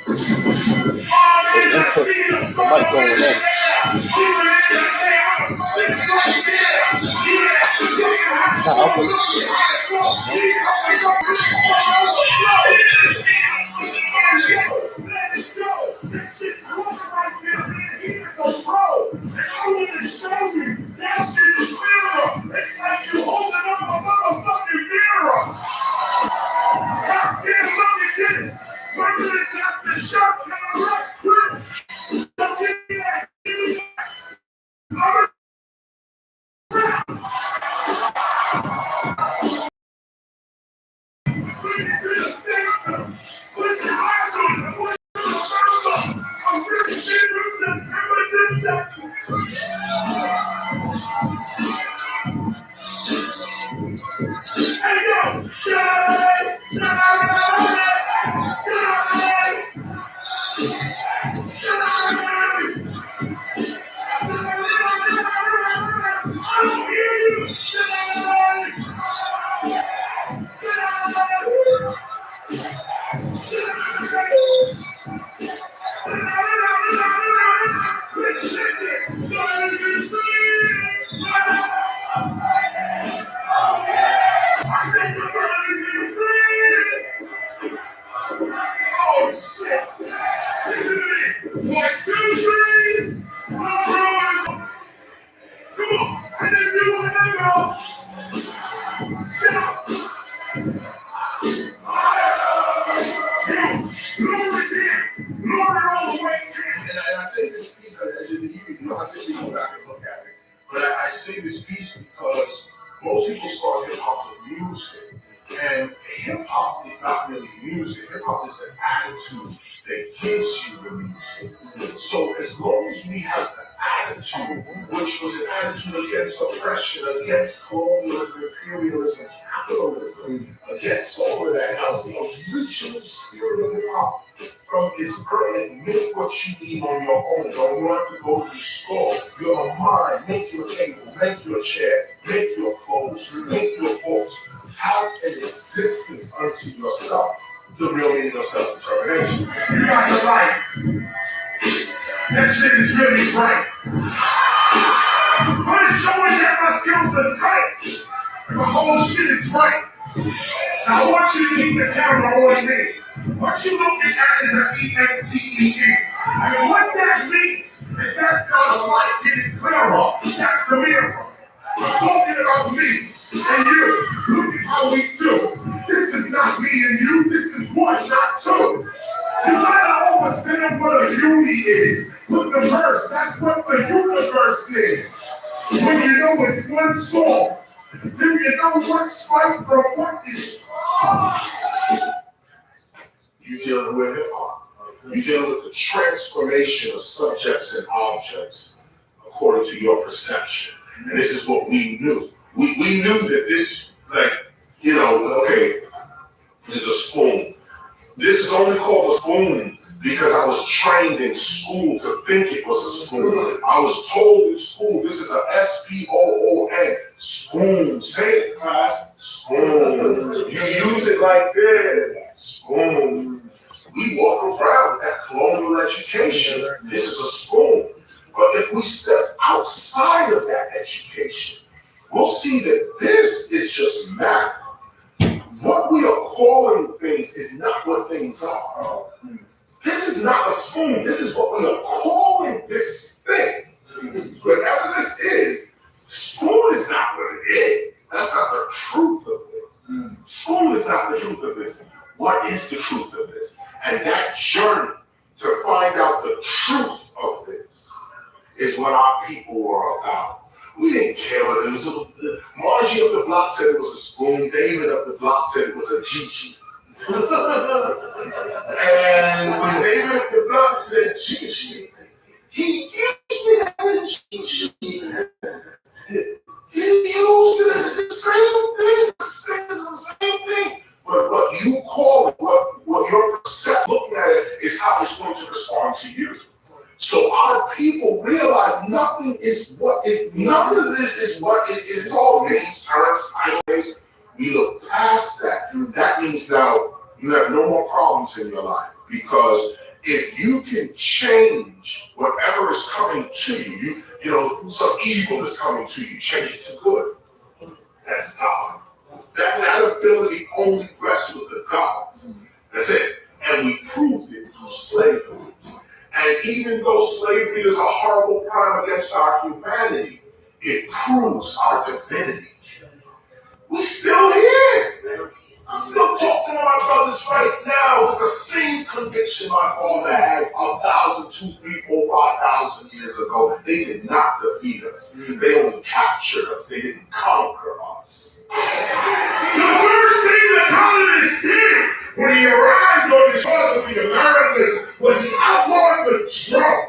There's input. The mic going in. It's not output. It's like you holding up a motherfucking mirror. Look at this. Look at the shot and the rest, Chris. Look at that. Put it to the center. Put your eyes on it. Put it to the center. I'm really shit from September to September. Hey, yo. Guys. Oh shit! Listen to me! 1, 2, 3! Come on! And then you want to go! Stop! Glory there! Glory all the way there! And I say this piece, you don't have to go back and look at it. But I say this piece because most people start hip hop with music. And hip hop is not really music. Hip hop is the attitude that gives you the music. So as long as we have the attitude, which was an attitude against oppression, against colonialism, imperialism, capitalism, against all of that, that was the original spirit of hip hop. From its early, make what you need on your own. Don't you have to go to the store. Your mind, make your table, make your chair, make your clothes, make your books. Have an existence unto yourself. The real meaning of self-determination. You got the life. That shit is really bright. But it's showing that my skills are tight. And the whole shit is right. Now I want you to keep the camera on me. What you looking at is an ENCEE. I mean, what that means is that's how the light getting clearer. That's the mirror. I'm talking about me and you. Look at how we do. This is not me and you. This is one, not two. You gotta understand what a uni is. Look, the verse, that's what the universe is. When you know it's one song, then you know what's right from what is wrong. You dealing with hip hop. You dealing with the transformation of subjects and objects according to your perception. And this is what we knew. We knew that this, okay, is a spoon. This is only called a spoon because I was trained in school to think it was a spoon. I was told in school this is a S-P-O-O-N. Spoon. Say it, class. Spoon. You use it like this. Spoon. We walk around with that colonial education. This is a spoon. But if we step outside of that education, we'll see that this is just math. What we are calling things is not what things are. This is not a spoon. This is what we are calling this thing. Whatever this is, spoon is not what it is. That's not the truth of this. Spoon is not the truth of this. What is the truth of this? And that journey to find out the truth of this is what our people were about. We didn't care whether it was Margie of the block said it was a spoon, David of the block said it was a Gigi. And when David of the block said Gigi, he used it as a Gigi. He used it as the same thing. But what you call it, what your perception looking at it is how it's going to respond to you. So our people realize none of this is what it is. It's all names, terms, title names. We look past that. That means now you have no more problems in your life. because if you can change whatever is coming to you, you know, some evil is coming to you, change it to good. That's God. That ability only rests with the gods. That's it. And we proved it through slavery. And even though slavery is a horrible crime against our humanity, it proves our divinity. We still here. I'm still talking to my brothers right now with the same conviction my father had 1,000, 2, 3, 4, 5,000 years ago. They did not defeat us. They only captured us. They didn't conquer us. The first thing the colonists did when he arrived on the shores of the Americas was he outlawed the drum.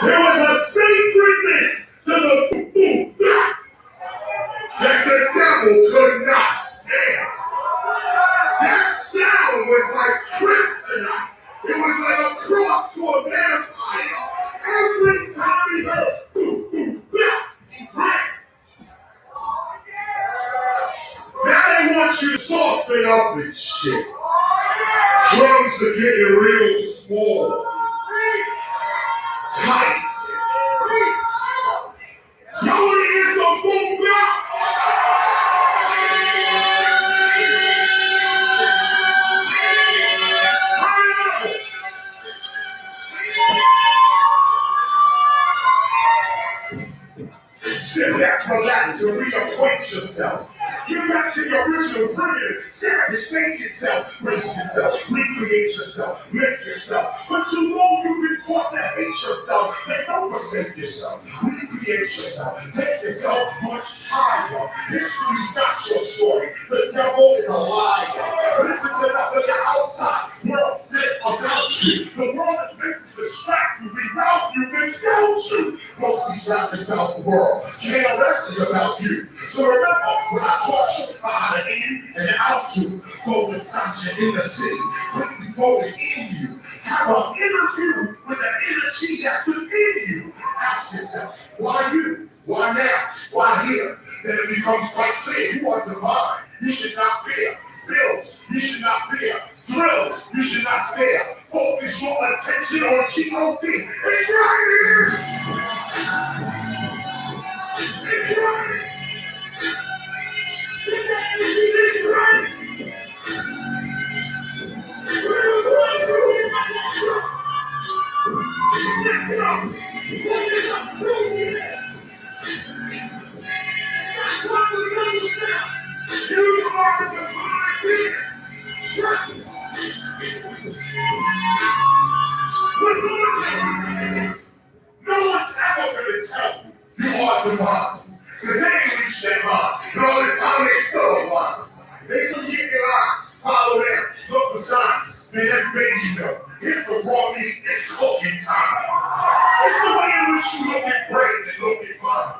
There was a sacredness to the boom that the devil could not stand. That sound was like kryptonite. It was like a cross to a vampire. Every time he heard boom, boom, blah, he ran. Now they want you to soften up and shit. Drums are getting real small, tight. Y'all want to hear some boom blah? Sit back, relax, and reacquaint yourself. Get back to your original primitive, savage, naked self. Brace yourself, recreate yourself, make yourself. For too long you've been taught to hate yourself. And don't forsake yourself, recreate yourself. Take yourself much higher. History's not your story. The devil is a liar. Listen to nothing the outside world says about you. The world is meant to distract you, reroute you, misguide you. Most of these rappers about the world. KRS is about you. So remember, when I taught you about how to in and out to go inside your inner city, quickly go in you. Have an interview with the energy that's within you. Ask yourself, why you? Why now? Why here? Then it becomes quite clear you are divine. You should not fear bills. You should not fear thrills. You should not stare. Focus your attention on G.O.D. It's right here. It's right. It's right. We're going to get my next one. Let's go. Let's go. That's why we understand. You are the divine being. No one's ever going to tell you you are divine. Because they ain't reached that mind. And all this time they still alive. They took you in your eye, follow them, look for signs. Man, that's baby milk. It's the raw meat, it's cooking time. It's the way in which you look at brain and look at mind.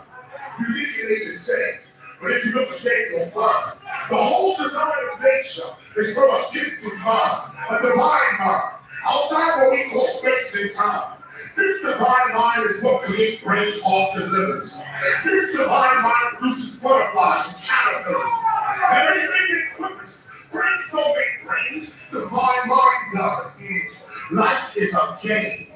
You think it ain't the same. But if you look again, you'll find the whole design of nature is from a gifted mind, a divine mind, outside what we call space and time. This divine mind is what creates brains, hearts, and livers. This divine mind produces butterflies and caterpillars. And everything that quivers, brains don't make brains, divine mind does. Life is a game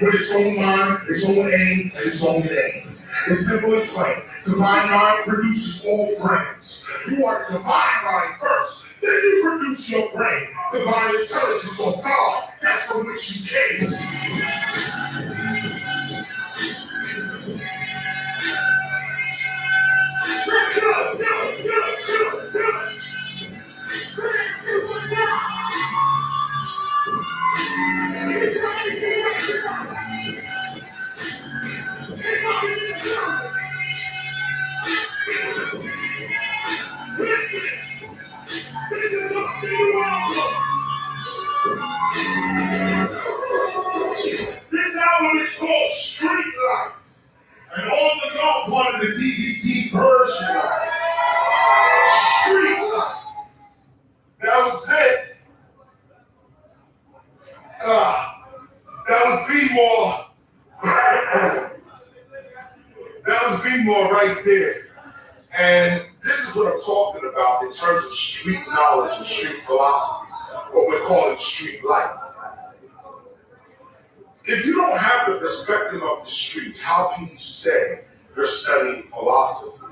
with its own mind, its own aim, and its own name. It's simple and plain. Divine mind produces all brains. You are divine mind first, then you produce your brain. Divine intelligence or God, that's from which you came. Let's go, go. This album is called Street Lights, and on the go part of the DVD version of it. Street Lights. That was it. That was B-More. That was B-More right there. And this is what I'm talking about in terms of street knowledge and street philosophy, what we're calling street life. If you don't have the perspective of the streets, how can you say you're studying philosophy?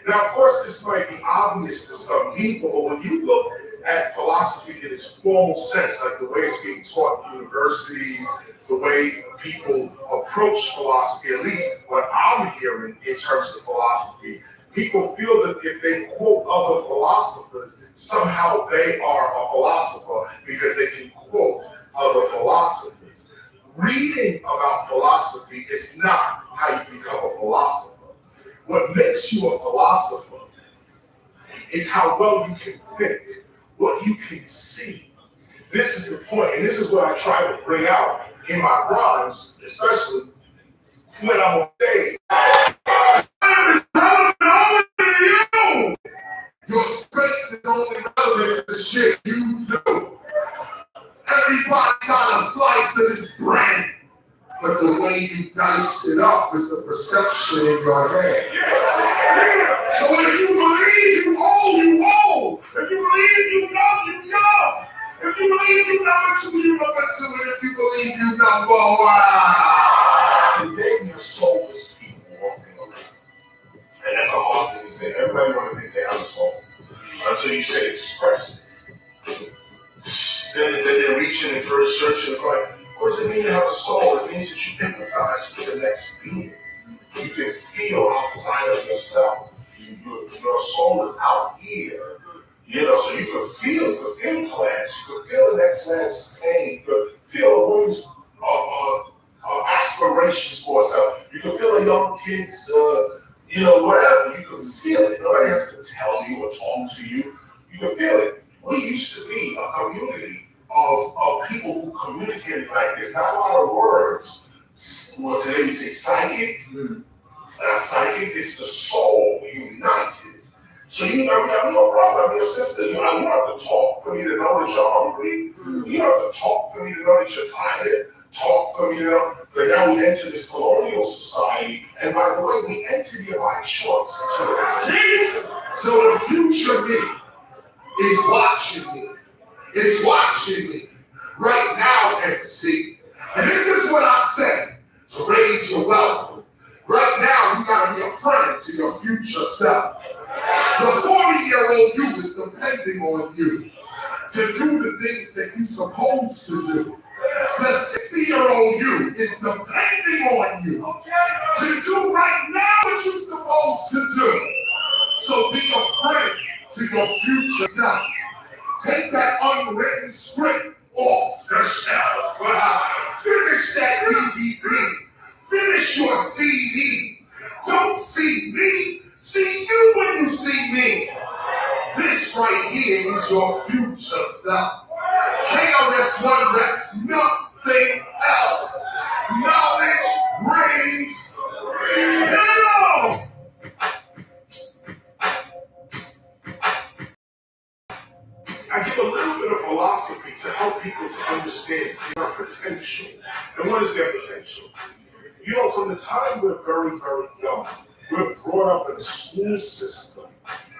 Now, of course, this might be obvious to some people, but when you look at philosophy in its formal sense, like the way it's being taught in universities, the way people approach philosophy, at least what I'm hearing in terms of philosophy, people feel that if they quote other philosophers, somehow they are a philosopher because they can quote other philosophers. Reading about philosophy is not how you become a philosopher. What makes you a philosopher is how well you can think, what you can see. This is the point, and this is what I try to bring out in my rhymes, especially when I'm on stage. Time is relevant only to you. Your space is only relevant to the shit you do. Everybody got a slice of this brand, but the way you dice it up is the perception in your head. So if you believe you owe, you owe. If you believe you know, you know. If you believe you number two, you number two. And if you believe you number one. Today your soul is people walking around. And that's a hard thing to say. Everybody want to think they have a soul. Until you say express it. Then they're reaching in first church and it's like, what does it mean to have a soul? It means that you empathize with the next being. You can feel outside of yourself. Your soul is out here. You know, so you can feel plants, you can feel the next man's pain, you can feel a woman's aspirations for herself. You can feel a young kid's, whatever. You can feel it. Nobody has to tell you or talk to you. You can feel it. We used to be a community of people who communicated like this. Not a lot of words. Well, today we say psychic. It's not psychic, it's the soul united. So I'm your brother, I'm your sister. You don't have to talk for me to know that you're hungry. You don't have to talk for me to know that you're tired. Talk for me to know. But now we enter this colonial society, and by the way, we enter here by choice too. So the future me is watching me. It's watching me right now, MC. And this is what I said to raise your wealth. Right now, you gotta be a friend to your future self. The 40-year-old you is depending on you to do the things that you're supposed to do. The 60-year-old you is depending on you to do right now what you're supposed to do. So be a friend to your future self. Take that unwritten script off the shelf. Finish that DVD. Finish your CD. Don't see me. See you when you see me. This right here is your future self. KRS-One reps nothing else. Knowledge reigns. Hell! I give a little bit of philosophy to help people to understand their potential. And what is their potential? You know, from the time we're very, very young, we're brought up in a school system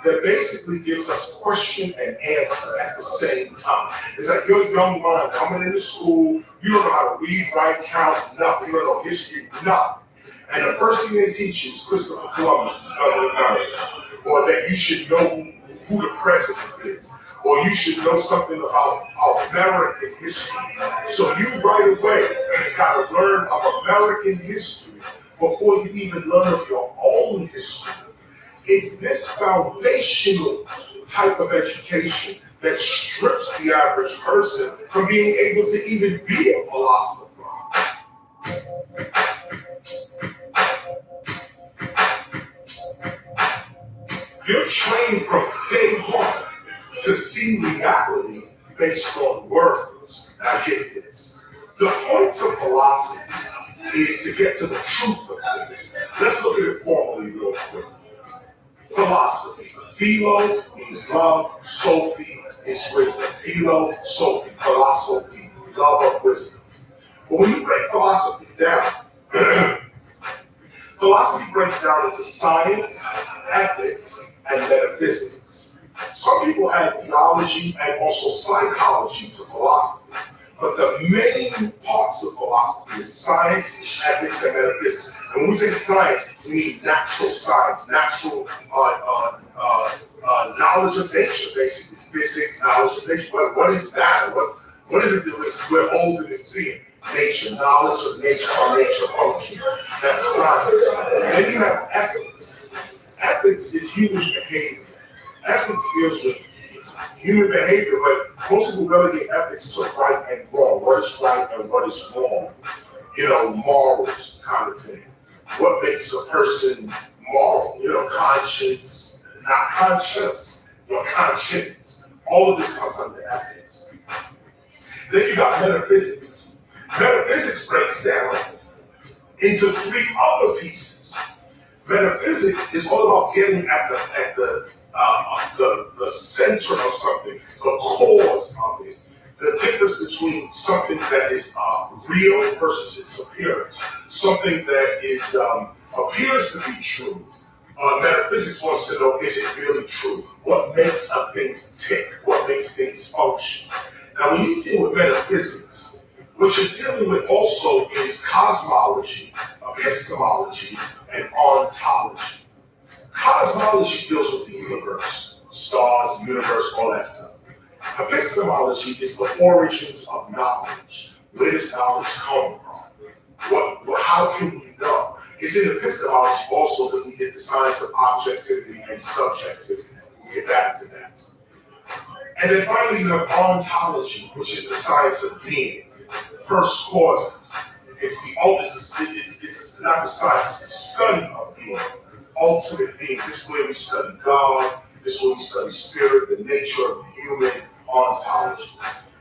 that basically gives us question and answer at the same time. It's like your young mind coming into school, you don't know how to read, write, count, nothing. You don't know history, nothing. And the first thing they teach you is Christopher Columbus discovered America, or that you should know who the president is, or you should know something about American history. So you right away got to learn of American history before you even learn of your own history. It's this foundational type of education that strips the average person from being able to even be a philosopher. You're trained from day one to see reality based on words. Now get this. The point of philosophy is to get to the truth of things. Let's look at it formally real quick. Philosophy. Philo means love. Sophie is wisdom. Philo, Sophie, philosophy, love of wisdom. But when you break philosophy down, Philosophy breaks down into science, ethics, and metaphysics. Some people add theology and also psychology to philosophy. But the main parts of philosophy is science, ethics, and metaphysics. And when we say science, we mean natural science, natural knowledge of nature, basically physics, knowledge of nature. What is that? What is it that we're holding and seeing? Nature, knowledge of nature, how nature functions. That's science. Then you have ethics. Ethics is human behavior. Ethics deals with human behavior, but most people relegate ethics to right and wrong. What is right and what is wrong? You know, morals kind of thing. What makes a person moral? You know, conscience, not conscious, your conscience. All of this comes under ethics. Then you got metaphysics. Metaphysics breaks down into three other pieces. Metaphysics is all about getting at the center of something, the cause of it, the difference between something that is real versus its appearance, something that is appears to be true. Metaphysics wants to know, is it really true? What makes a thing tick? What makes things function? Now, when you deal with metaphysics, what you're dealing with also is cosmology, epistemology, and ontology. Cosmology deals with the universe, stars, the universe, all that stuff. Epistemology is the origins of knowledge. Where does knowledge come from? How can we know? It's in epistemology also that we get the science of objectivity and subjectivity. We'll get back to that. And then finally you have ontology, which is the science of being, first causes. It's not the science, it's the study of being, ultimate being. This is where we study God, this is where we study spirit, the nature of the human, ontology.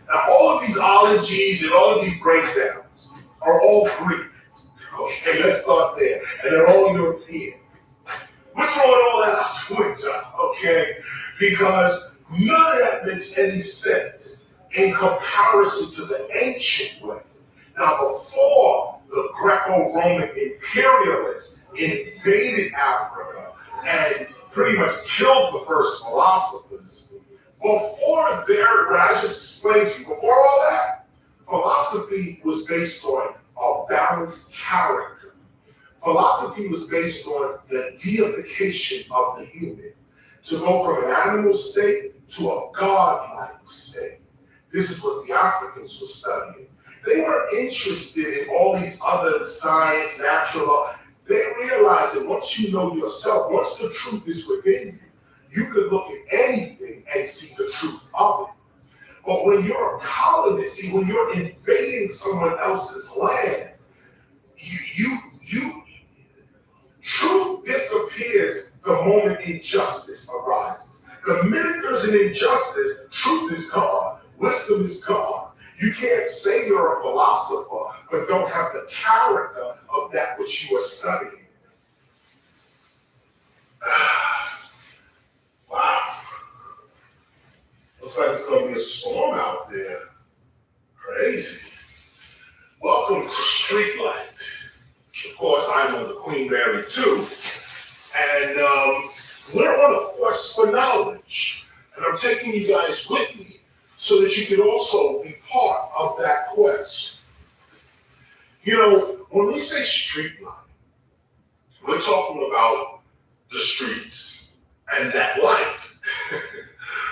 Now all of these ologies and all of these breakdowns are all Greek. Okay, let's start there. And they're all European. We're throwing all that out the window, okay? Because none of that makes any sense in comparison to the ancient way. Now, before the Greco-Roman imperialists invaded Africa and pretty much killed the first philosophers, before there, what I just explained to you, before all that, philosophy was based on a balanced character. Philosophy was based on the deification of the human, to go from an animal state to a godlike state. This is what the Africans were studying. They weren't interested in all these other science, natural law. They realized that once you know yourself, once the truth is within you, you can look at anything and see the truth of it. But when you're a colonist, see, when you're invading someone else's land, truth disappears the moment injustice arises. The minute there's an injustice, truth is gone, wisdom is gone. You can't say you're a philosopher, but don't have the character of that which you are studying. Wow. Looks like it's going to be a storm out there. Crazy. Welcome to Street Light. Of course, I'm on the Queen Mary too. And we're on a quest for knowledge. And I'm taking you guys with me so that you can also be part of that quest. You know, when we say street light, we're talking about the streets and that light.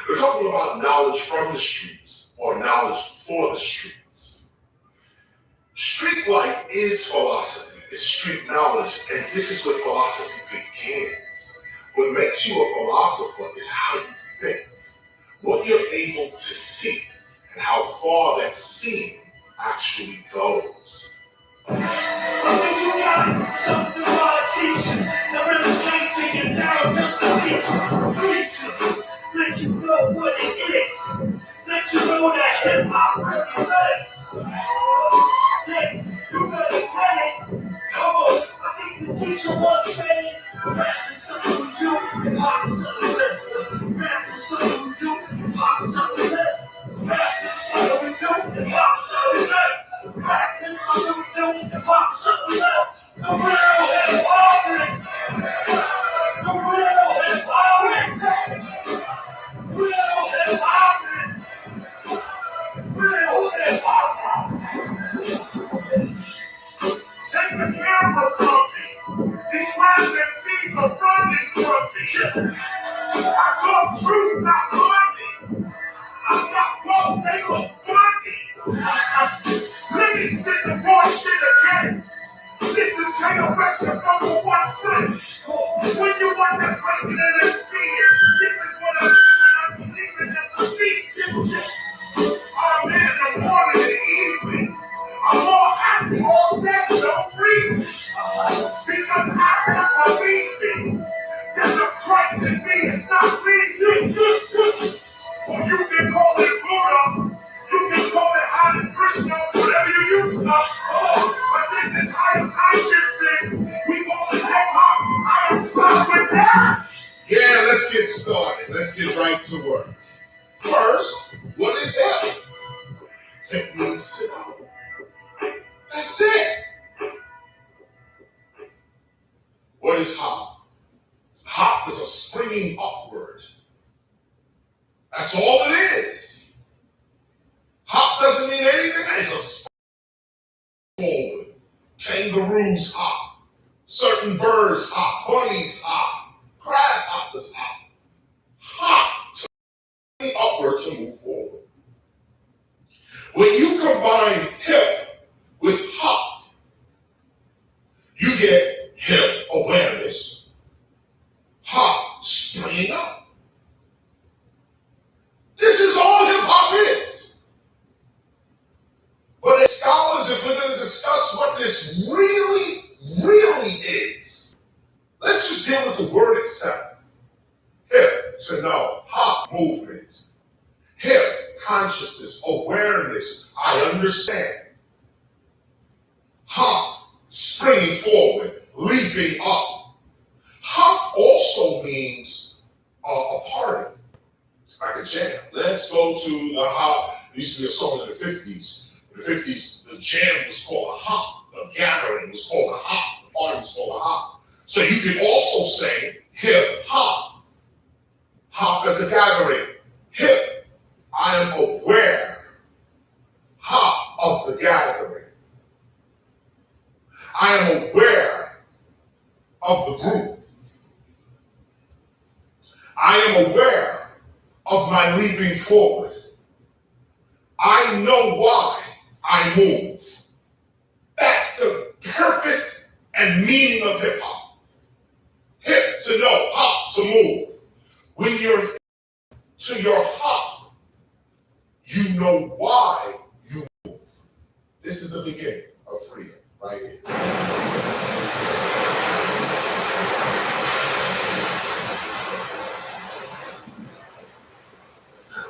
We're talking about knowledge from the streets or knowledge for the streets. Street light is philosophy, it's street knowledge, and this is where philosophy begins. What makes you a philosopher is how you think, what you're able to see, and how far that seeing actually goes. I think you got something about teachers that really can't take it down just to teach you. Let you know what it is. Let you know that hip hop really is. Hey, you better get it. Come on, I think the teacher once said, rap is something we do, hip hop is something else. Rap is something we do, hip hop is something else. Rap is something we do, hip hop is something else. Rap is something we do, hip hop is something else. The real hip hop. I saw truth, not blinding. I got false, they look blinding. Let me spit the bullshit again. This is KOS, your number one friend. When you want to break it in and see it, this is what I'm doing. I'm leaving them to these chip. I'm in the morning and evening. I'm all happy all day, no reason. Because I am believing there's a Christ in me, it's not me. Or you can call it Buddha, you can call it Hare Krishna, whatever you use, but this is higher consciousness. We call it hip hop. I am stuck with that. Yeah, let's get started. Let's get right to work. First, what is hip? It means to know. That's it. What is hop? Hop is a springing upward. That's all it is. Hop doesn't mean anything. It's a spring forward. Kangaroos hop. Certain birds hop. Bunnies hop. Grasshoppers hop. Hop to spring upward to move forward. When you combine hip with hop, you get hip awareness, hop springing up. This is all hip hop is. But as scholars, if we're going to discuss what this really, really is, let's just deal with the word itself. Hip, to know, hop, movement. Hip, consciousness, awareness, I understand. Hop, springing forward, leaping up. Hop also means a party. It's like a jam. Let's go to the hop. There used to be a song in the 50s. In the 50s, the jam was called a hop. The gathering was called a hop. The party was called a hop. So you can also say hip hop. Hop as a gathering. Hip, I am aware. Hop of the gathering. I am aware of the group. I am aware of my leaping forward. I know why I move. That's the purpose and meaning of hip hop. Hip to know, hop to move. When you're to your hop, you know why you move. This is the beginning of freedom right here.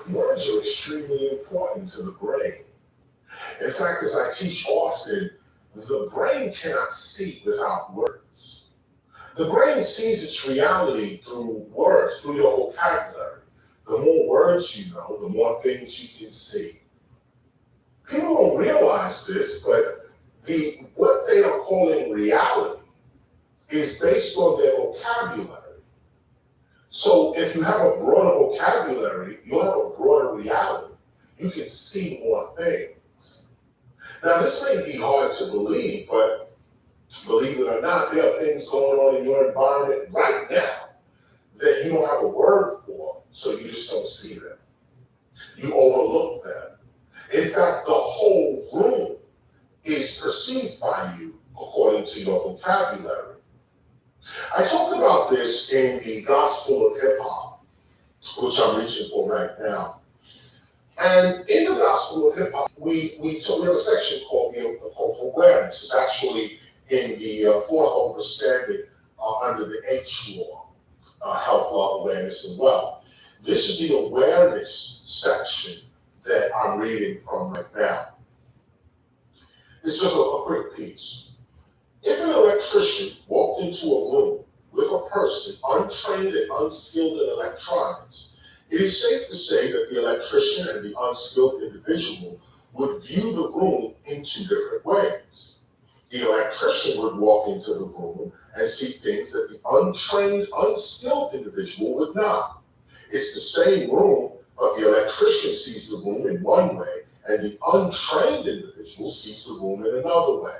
Words are extremely important to the brain. In fact, as I teach often, the brain cannot see without words. The brain sees its reality through words, through your vocabulary. The more words you know, the more things you can see. People don't realize this, but what they are calling reality is based on their vocabulary. So if you have a broader vocabulary, you'll have a broader reality. You can see more things. Now, this may be hard to believe, but believe it or not, there are things going on in your environment right now that you don't have a word for, so you just don't see them. You overlook them. In fact, the whole room is perceived by you according to your vocabulary. I talked about this in the Gospel of Hip Hop, which I'm reaching for right now. And in the Gospel of Hip Hop, we have a section called awareness. It's actually in the fourth understanding under the H law, health, love, awareness, and wealth. This is the awareness section that I'm reading from right now. It's just a quick piece. If an electrician walked into a room with a person untrained and unskilled in electronics, it is safe to say that the electrician and the unskilled individual would view the room in two different ways. The electrician would walk into the room and see things that the untrained, unskilled individual would not. It's the same room, but the electrician sees the room in one way, and the untrained individual sees the room in another way.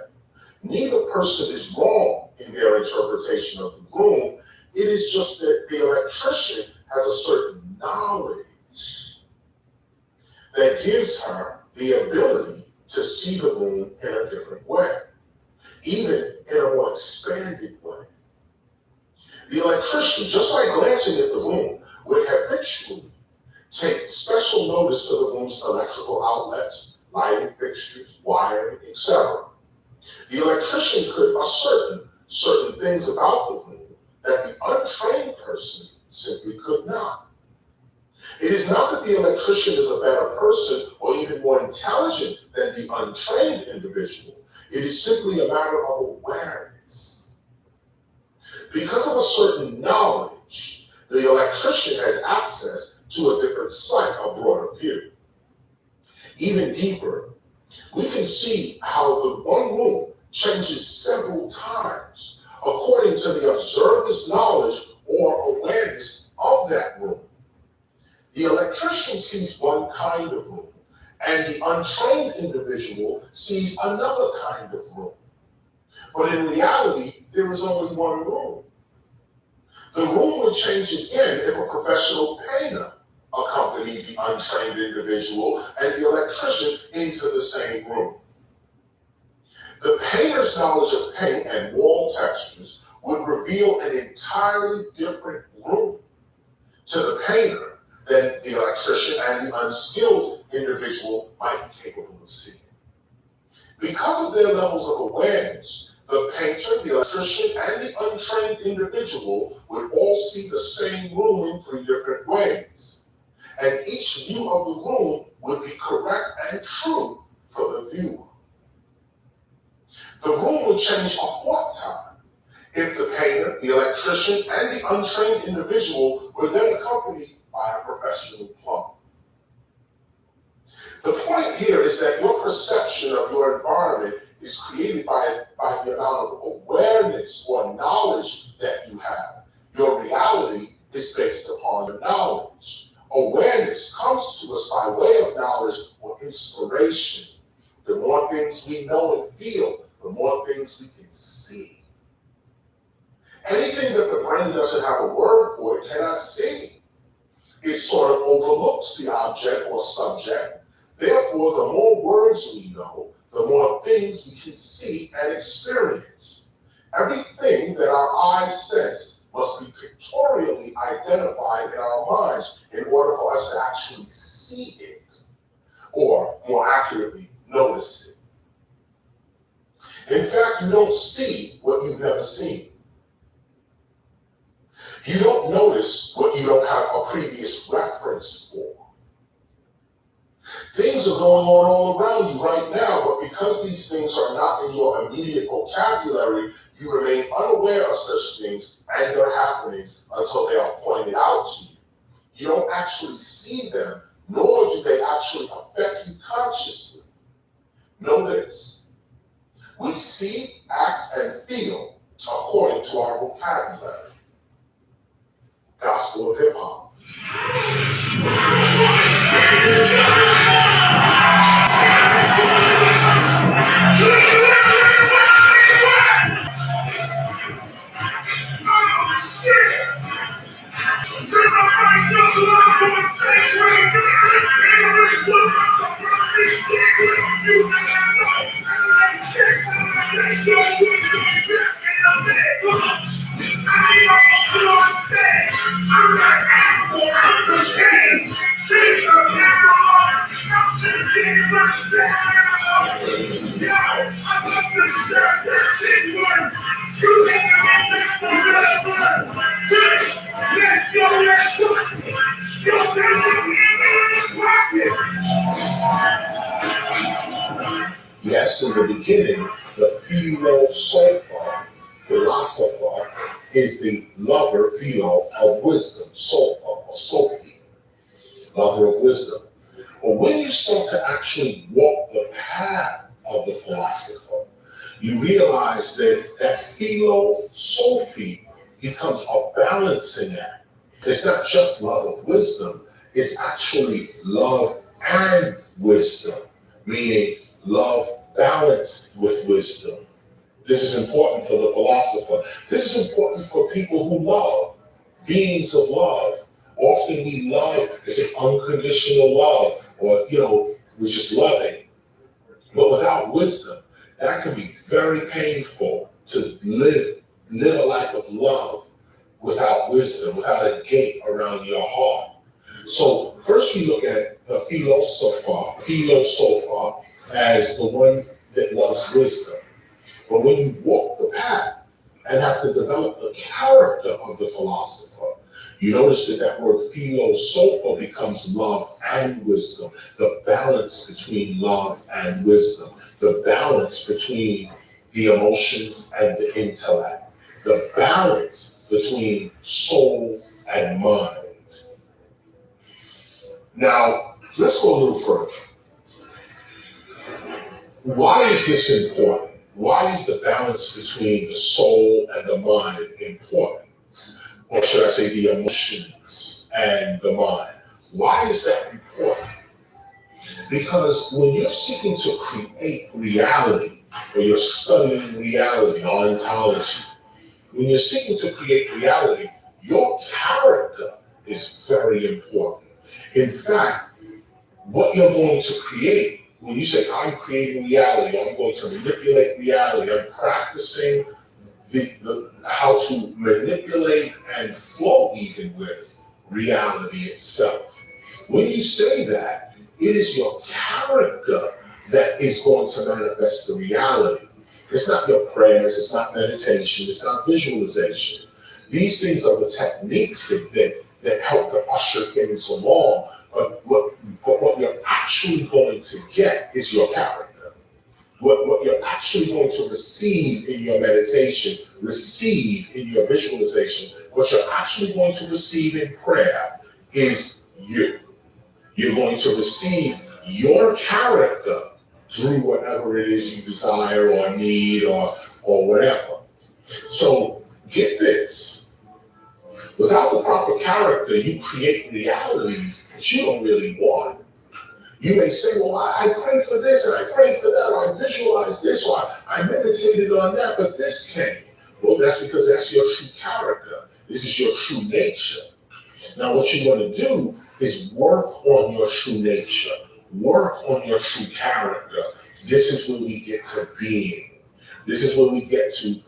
Neither person is wrong in their interpretation of the room. It is just that the electrician has a certain knowledge that gives her the ability to see the room in a different way, even in a more expanded way. The electrician, just like glancing at the room, would habitually take special notice to the room's electrical outlets, lighting fixtures, wiring, etc. The electrician could ascertain certain things about the room that the untrained person simply could not. It is not that the electrician is a better person or even more intelligent than the untrained individual. It is simply a matter of awareness. Because of a certain knowledge, the electrician has access to a different sight, a broader view. Even deeper, we can see how the one room changes several times according to the observer's knowledge or awareness of that room. The electrician sees one kind of room, and the untrained individual sees another kind of room. But in reality, there is only one room. The room would change again if a professional painter accompanied the untrained individual and the electrician into the same room. The painter's knowledge of paint and wall textures would reveal an entirely different room to the painter than the electrician and the unskilled individual might be capable of seeing. Because of their levels of awareness, the painter, the electrician, and the untrained individual would all see the same room in three different ways. And each view of the room would be correct and true for the viewer. The room would change a fourth time if the painter, the electrician, and the untrained individual were then accompanied by a professional plumber. The point here is that your perception of your environment is created by the amount of awareness or knowledge that you have. Your reality is based upon the knowledge. Awareness comes to us by way of knowledge or inspiration. The more things we know and feel, the more things we can see. Anything that the brain doesn't have a word for, it cannot see. It sort of overlooks the object or subject. Therefore, the more words we know, the more things we can see and experience. Everything that our eyes sense must be pictorially identified in our minds in order for us to actually see it, or more accurately, notice it. In fact, you don't see what you've never seen. You don't notice what you don't have a previous reference for. Things are going on all around you right now, but because these things are not in your immediate vocabulary, you remain unaware of such things and their happenings until they are pointed out to you. You don't actually see them, nor do they actually affect you consciously. Know this: we see, act, and feel according to our vocabulary. Gospel of Hip Hop. Yes, in the beginning, the philosopher is the lover, philo, of wisdom, Sophia or Sophie, lover of wisdom. But when you start to actually walk the path of the philosopher, you realize that philo, Sophie, becomes a balancing act. It's not just love of wisdom, it's actually love and wisdom, meaning love balanced with wisdom. This is important for the philosopher. This is important for people who love, beings of love. Often we love, it's an unconditional love, or, we're just loving. But without wisdom, that can be very painful to live a life of love without wisdom, without a gate around your heart. So first we look at the philosopher as the one that loves wisdom. But when you walk the path and have to develop the character of the philosopher, you notice that word philosopher becomes love and wisdom, the balance between love and wisdom, the balance between the emotions and the intellect, the balance between soul and mind. Now, let's go a little further. Why is this important? Why is the balance between the soul and the mind important? Or should I say the emotions and the mind? Why is that important? Because when you're seeking to create reality, or you're studying reality or ontology, when you're seeking to create reality, your character is very important. In fact, what you're going to create, when you say, I'm creating reality, I'm going to manipulate reality, I'm practicing how to manipulate and flow even with reality itself. When you say that, it is your character that is going to manifest the reality. It's not your prayers, it's not meditation, it's not visualization. These things are the techniques that help to usher things along. But what you're actually going to get is your character. What you're actually going to receive in your meditation, receive in your visualization, what you're actually going to receive in prayer is you. You're going to receive your character through whatever it is you desire or need or whatever. So get this. Without the proper character, you create realities that you don't really want. You may say, well, I prayed for this and I prayed for that, or I visualized this, or I meditated on that, but this came. Well, that's because that's your true character. This is your true nature. Now, what you want to do is work on your true nature, work on your true character. This is where we get to being. This is where we get to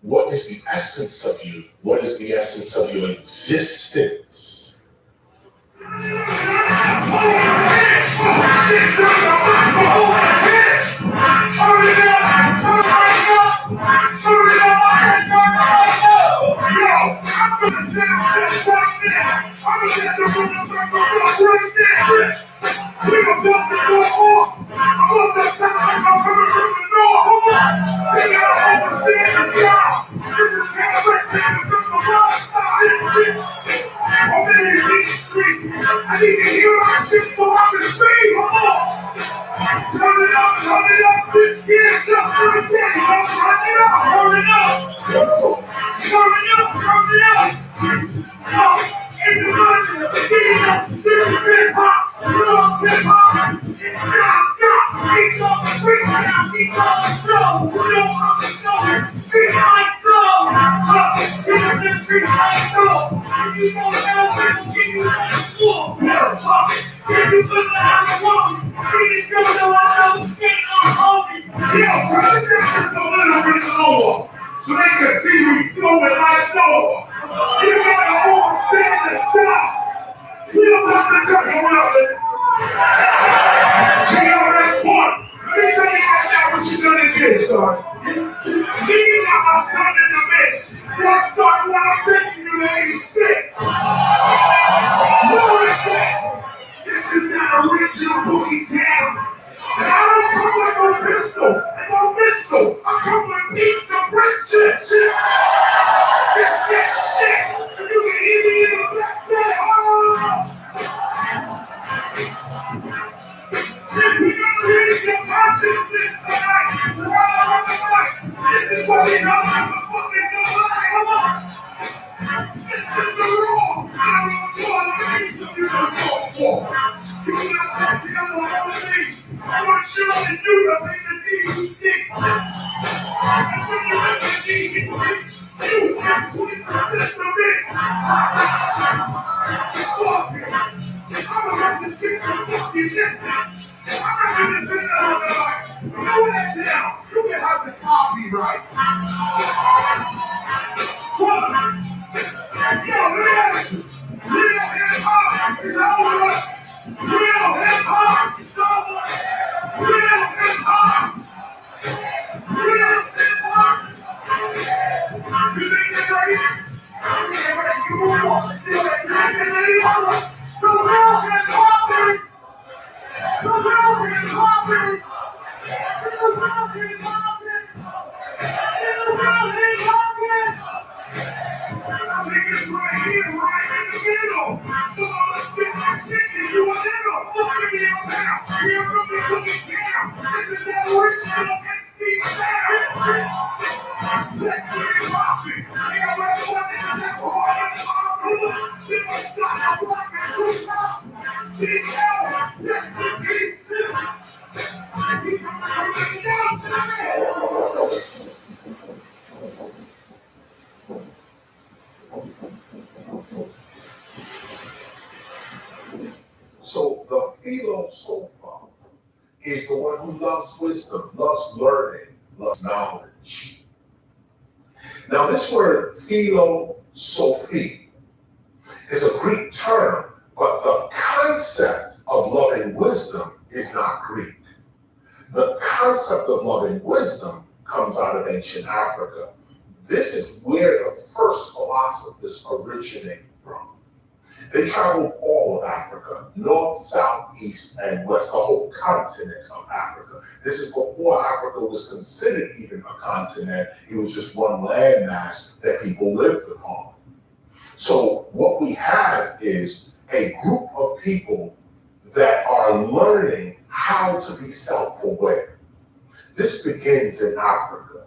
what is the essence of you? What is the essence of your existence? I need to hear my shit so I can speak. Come on. Turn it up, turn it up. Yeah, just right there. Turn it up, turn it up. Turn it up, turn it up. In the version, this is hip hop, love hip hop. It's non-stop. It's on the freestyle, it's on the flow. You don't understand. Freestyle flow. This is the freestyle flow. And you don't know where to get you on the floor. If you put the hammer on, please don't know how to stay on homie. Yo, turn it down just a little bit lower so they can see me flowing like Noah. You gotta understand the style. We don't have to talk about it. KRS One. Let me tell you right now what you gonna get, son. You got my son in the mix. Your son, when I'm taking you to 86. What is it? This is that original boogie town. And I don't come with no pistol and no missile. I come with beats of Christian. It's that shit. And you can hear me in the back say, oh. If we gonna raise your consciousness tonight, this is what these other motherfuckers are like. Come on. This is the law. I don't know what ladies of you are so for. You got to come together on all things. I want you and you to make the DVD. 20% of me. Fuck it. I'm about to get the fucking listen. I'm not gonna sit down and be like, throw that down. You can have the copyright. Trump. Yo, let me ask you. Real hip hop is over. Real hip hop is over. Real hip hop. Real hip hop. You think they're ready? You move on. See what I'm saying? The real hip hop is. The real hip hop is. The real hip hop is. The real hip hop is. I think it's right here, right in the middle. So let's get my shit and you a little. Give me a pound. Here from me cooking down. This is original MC sound. Let's get it poppin'. Nigga, let's go. This is that hard and we must stop the block and two pop. Big L. Let's get this shit. We come from the young time. So the philosopher is the one who loves wisdom, loves learning, loves knowledge. Now this word philosophy is a Greek term, but the concept of loving wisdom is not Greek. The concept of loving wisdom comes out of ancient Africa. This is where the first philosophers originate from. They traveled all of Africa, north, south, east, and west, the whole continent of Africa. This is before Africa was considered even a continent. It was just one landmass that people lived upon. So what we have is a group of people that are learning how to be self-aware. This begins in Africa.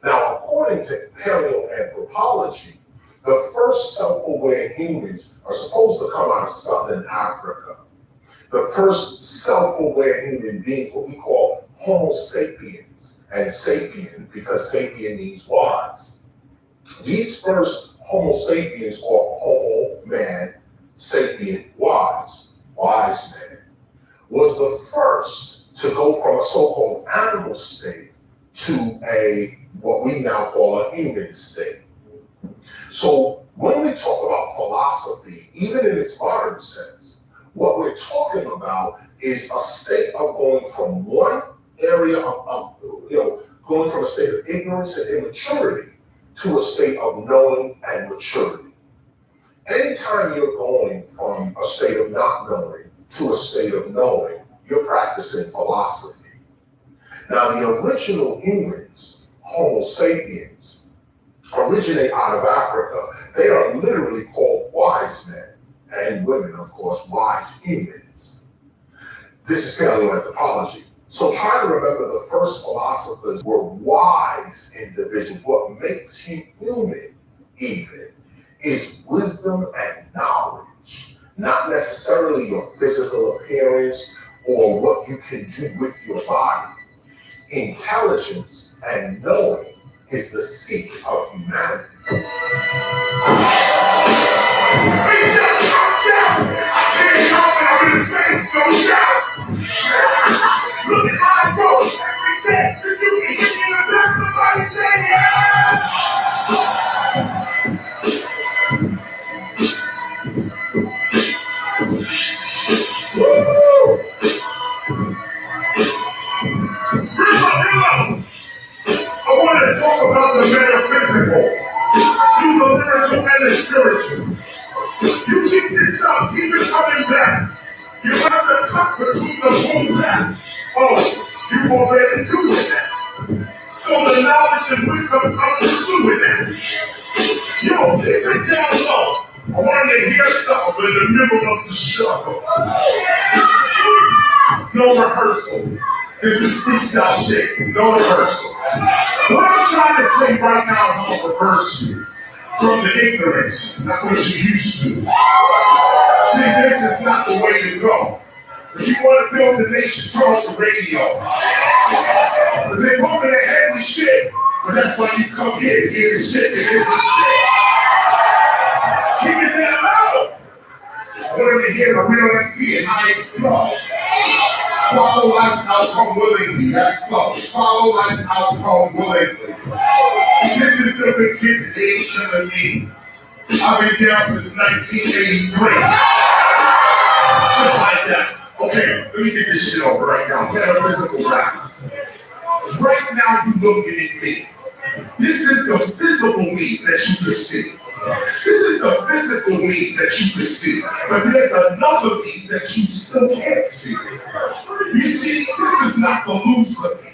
Now, according to paleoanthropology, the first self-aware humans are supposed to come out of southern Africa. The first self-aware human beings, what we call Homo sapiens, and sapien, because sapien means wise. These first Homo sapiens, or Homo man, sapien, wise man, was the first to go from a so-called animal state to what we now call a human state. So when we talk about philosophy, even in its modern sense, what we're talking about is a state of going from one area going from a state of ignorance and immaturity to a state of knowing and maturity. Anytime you're going from a state of not knowing to a state of knowing, you're practicing philosophy. Now, the original humans, Homo sapiens, originate out of Africa. They are literally called wise men, and women, of course, wise humans. This is paleoanthropology. So try to remember the first philosophers were wise individuals. What makes you human, even, is wisdom and knowledge, not necessarily your physical appearance or what you can do with your body. Intelligence and knowing is the seat of humanity. We just comes out. I can't help it. I'm in his face. No doubt. Look at how it goes. Every day. If you can hit me in the back, somebody say yeah. Woo! Real. I want to talk about the metaphysical, through the spiritual and the spiritual. You keep this up, keep it coming back. You have to cut between the boom back. Oh, you already doing that. So the knowledge and wisdom, I'm pursuing that. Yo, keep it down low. I want to hear something in the middle of the show. No rehearsal. This is freestyle shit. No rehearsal. What I'm trying to say right now is I'm going to reverse you from the ignorance that what you used to. See, this is not the way to go. If you want to build the nation, turn off the radio. Because they pumping that heavy shit. But that's why you come here to hear the shit that is the shit. Keep it down loud. I want to hear the real MC and how they flow. Follow life's outcome willingly. That's flow. Follow life's outcome willingly. This is the beginning. They ain't killing me. I've been down since 1983. Just like that. Okay, let me get this shit over right now. Metaphysical rap. Right now, you looking at me. This is the physical me that you can see. This is the physical me that you can see. But there's another me that you still can't see. You see, this is not the loser me.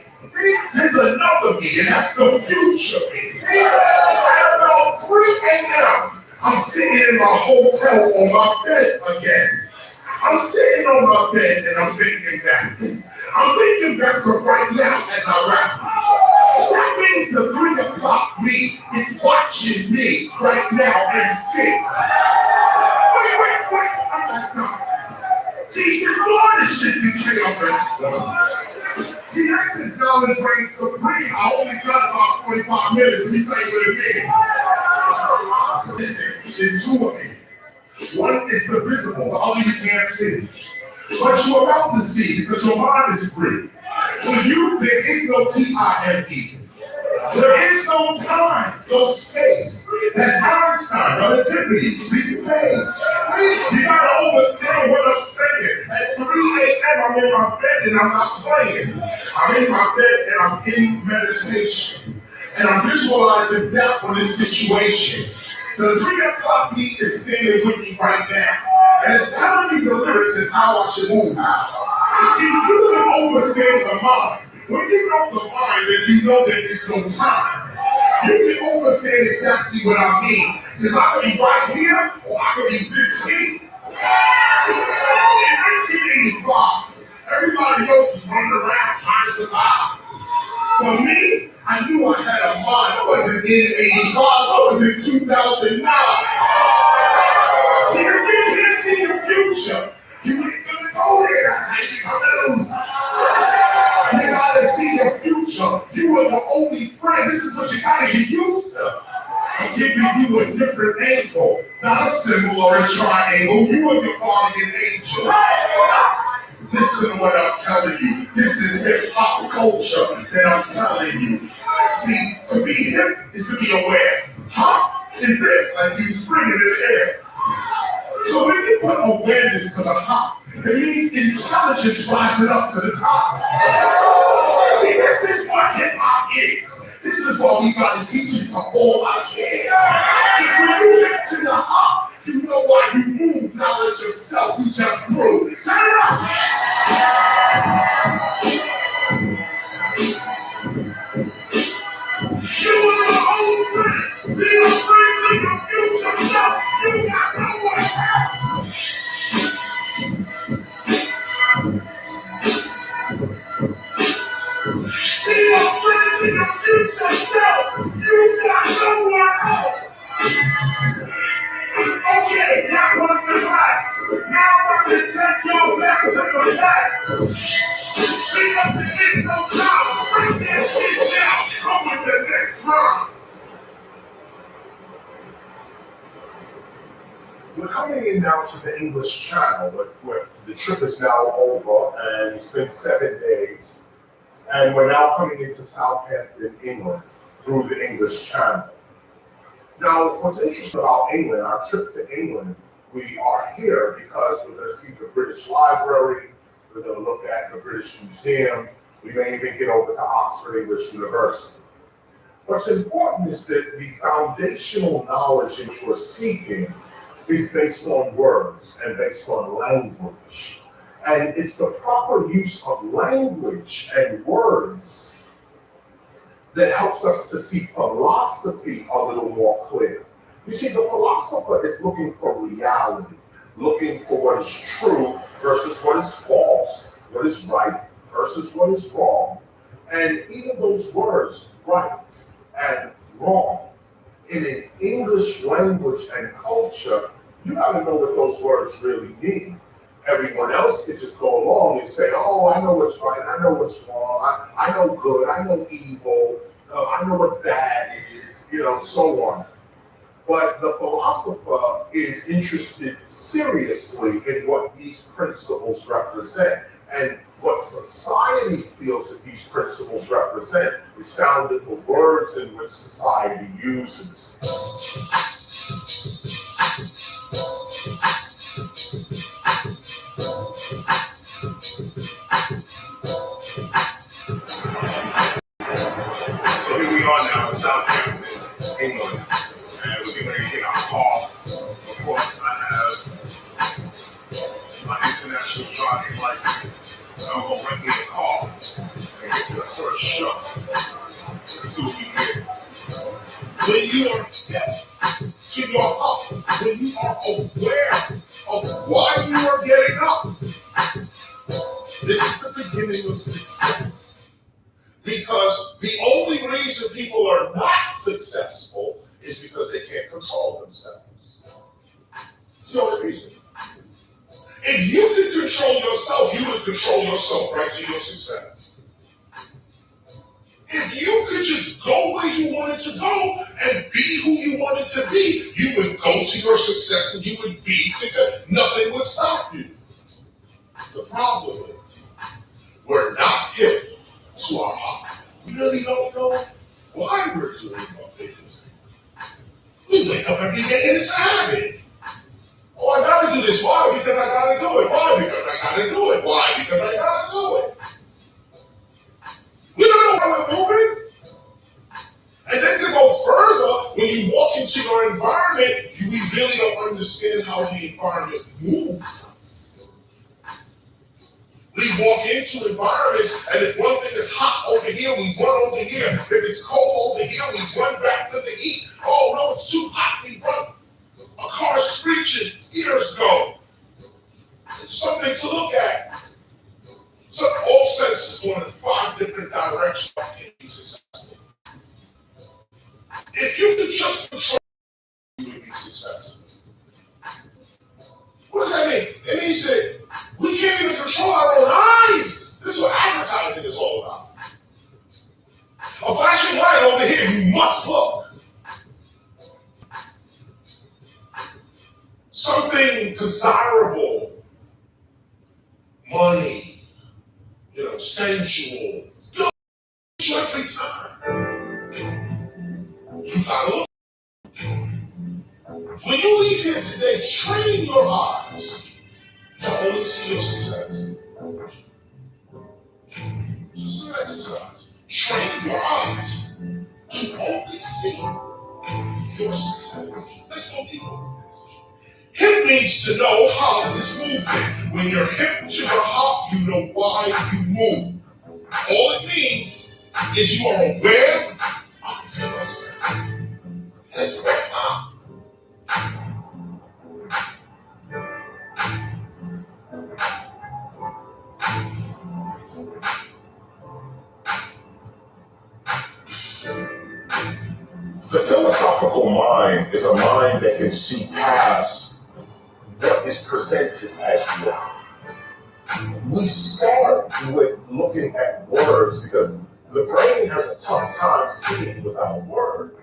There's another me, and that's the future me. At about 3 a.m., I'm sitting in my hotel on my bed again. I'm sitting on my bed and I'm thinking back. I'm thinking back to right now as I rap. That means the 3 o'clock me is watching me right now and sing. Wait, I'm not done. See, there's more to shit than KRS. See, that's his knowledge reigns supreme. I only got about 45 minutes. Let me tell you what it means. Listen, there's 2 of me. One is the visible, the other you can't see. But you're about to see because your mind is free. For you, there is no T-I-M-E. There is no time, no space. That's Einstein, relativity. Read the page. You gotta understand what I'm saying. At 3 a.m., I'm in my bed and I'm not playing. I'm in my bed and I'm in meditation. And I'm visualizing that on this situation. The 3 o'clock me is standing with me right now. And it's telling me the lyrics and how I should move now. See, you can understand the mind. When you know the mind, then you know that there's no time. You can understand exactly what I mean. Because I could be right here, or I could be 15. In 1985, everybody else was running around trying to survive. But me, I knew I had a mind. I wasn't in 85, I was in 2009. See, if you can't see the future, you ain't gonna go there. That's how you gonna lose. You gotta see your future. You are the only friend. This is what you gotta get used to. I'm giving you a different angle, not a symbol or a triangle. You are your guardian angel. Listen to what I'm telling you. This is hip hop culture that I'm telling you. See, to be hip is to be aware. Hop is this, like you springing in the air. So when you put awareness to the hop, it means intelligence rising up to the top. See, this is what hip hop is. This is why we got to teach it to all our kids. Because when you get to the hop, you know why you move. Knowledge of self, you just prove. Turn it up. You are your own friend. Be a friend to your future self. You got no one else. Be a friend to your future self. You got no one else. Okay, that was the class. Now I'm going to take y'all back to the class. Because there is no time. Bring that shit down. Come with the next round. We're coming in now to the English Channel, where the trip is now over, and it's been 7 days. And we're now coming into Southampton, England, through the English Channel. Now, what's interesting about England, our trip to England, we are here because we're going to see the British Library, we're going to look at the British Museum, we may even get over to Oxford English University. What's important is that the foundational knowledge that we're seeking is based on words and based on language. And it's the proper use of language and words that helps us to see philosophy a little more clear. You see, the philosopher is looking for reality, looking for what is true versus what is false, what is right versus what is wrong. And even those words, right and wrong, in an English language and culture, you gotta know what those words really mean. Everyone else can just go along and say, oh, I know what's right, I know what's wrong, I know good, I know evil. I know what bad is, so on. But the philosopher is interested seriously in what these principles represent. And what society feels that these principles represent is found in the words in which society uses. So here we are now in Southampton, England, and we're getting ready to get our call. Of course, I have my international driver's license. I'm gonna rent me a car and get to the first show. Let's see what we get. When you are hip to your up, when you are aware of why you are getting up, this is the beginning of success. Because the only reason people are not successful is because they can't control themselves. It's the only reason. If you could control yourself, you would control yourself right to your success. If you could just go where you wanted to go and be who you wanted to be, you would go to your success and you would be success. Nothing would stop you. The problem is, we're not hip to our heart. We really don't know why we're doing what we're doing. We wake up every day and it's a habit. Oh, I gotta do this. Why? Because I gotta do it. Why? Because I gotta do it. Why? Because I gotta do it. We don't know how we're moving. And then to go further, when you walk into your environment, we really don't understand how the environment moves us. We walk into environments, and if one thing is hot over here, we run over here. If it's cold over here, we run back to the heat. Oh no, it's too hot, we run. A car screeches, ears go. It's something to look at. So all senses going in 5 different directions can be successful. If you could just control, you would be successful. What does that mean? It means that we can't even control our own eyes. This is what advertising is all about. A flashing light over here, you must look. Something desirable, money, sensual. You every time. You gotta look. When you leave here today, train your eyes to only see your success. Just an exercise. Train your eyes to only see your success. Let's go deeper with this. Hip means to know how this movement. When you're hip to your hop, you know why you move. All it means is you are aware of yourself. Let's go up. The philosophical mind is a mind that can see past what is presented as reality. We start with looking at words because the brain has a tough time seeing without words.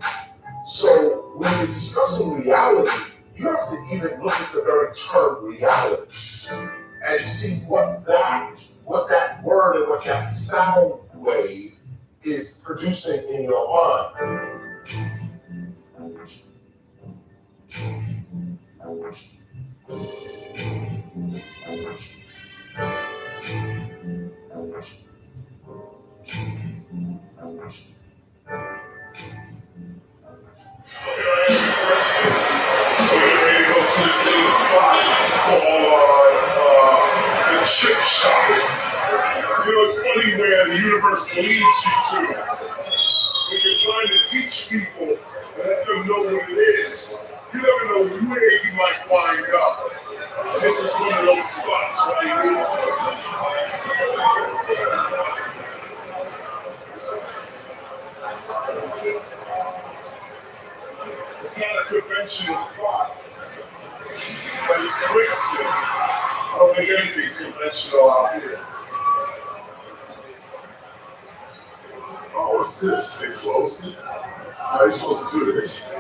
So when you're discussing reality, you have to even look at the very term reality and see what that word and what that sound wave is producing in your mind. The chip shop. It's funny where the universe leads you to. When you're trying to teach people and let them know what it is, you never know where you might wind up. This is one of those spots right here. It's not a conventional spot, but it's Brixton. I don't think anything's conventional out here. Oh, Stay close. How are you supposed to do this?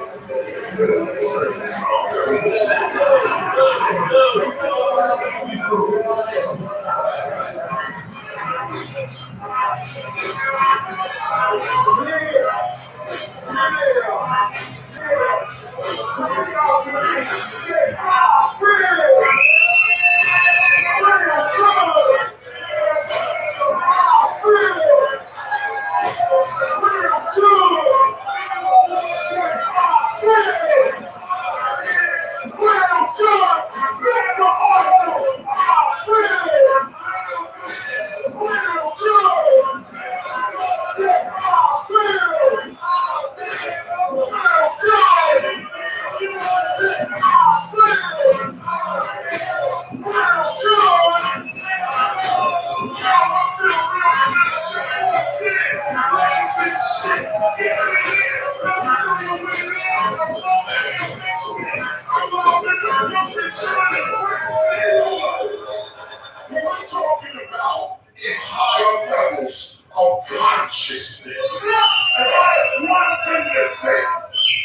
What we're talking about is higher levels of consciousness. And I have one thing to say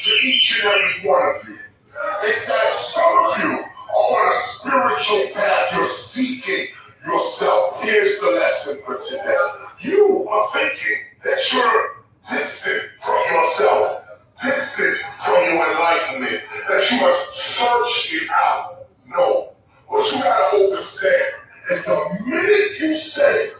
to each and every one of you. It's that some of you are on a spiritual path. You're seeking yourself. Here's the lesson for today. You are thinking that you're distant from yourself, distant from your enlightenment, that you must search it out. No. What you gotta understand is the minute you say,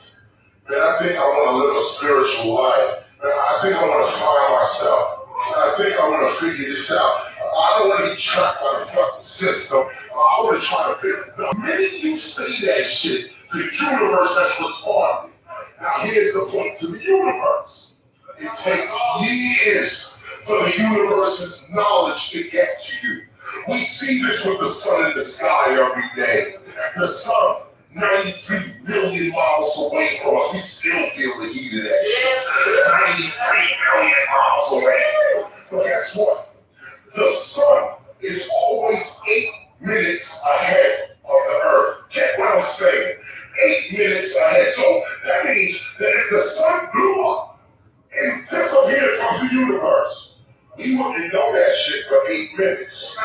man, I think I want to live a spiritual life. Man, I think I want to find myself. I think I want to figure this out. I don't want to be trapped by the fucking system. I want to try to figure. The minute you say that shit, the universe has responded. Now here's the point to the universe. It takes years for the universe's knowledge to get to you. We see this with the sun in the sky every day. The sun, 93 million miles away from us, we still feel the heat of that shit. 93 million miles away. But guess what? The sun is always 8 minutes ahead of the earth. Get what I'm saying? 8 minutes ahead. So that means that if the sun blew up and disappeared from the universe, we wouldn't know that shit for 8 minutes.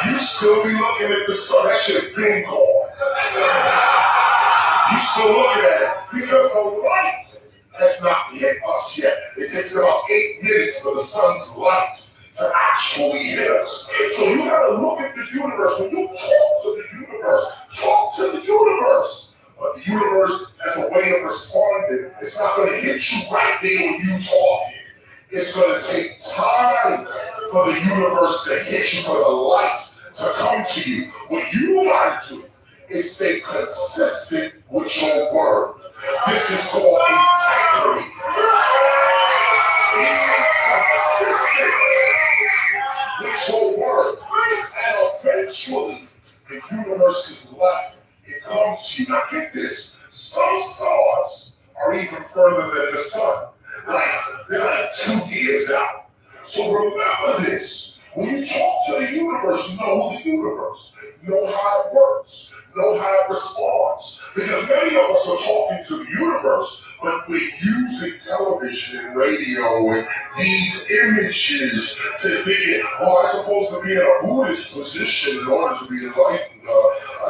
You still be looking at the sun. That shit been gone. You still looking at it because the light has not hit us yet. It takes about 8 minutes for the sun's light to actually hit us. So you gotta look at the universe. When you talk to the universe, talk to the universe. But the universe has a way of responding. It's not gonna hit you right there when you talking. It's gonna take time for the universe to hit you, for the light to come to you. What you gotta do is stay consistent with your word. This is called integrity. Being consistent with your word. And eventually, the universe's light, it comes to you. Now get this, some stars are even further than the sun. They're like 2 years out. So remember this. When you talk to the universe, know the universe. Know how it works. Know how it responds. Because many of us are talking to the universe, but we're using television and radio and these images to think, oh, I'm supposed to be in a Buddhist position in order to be enlightened. I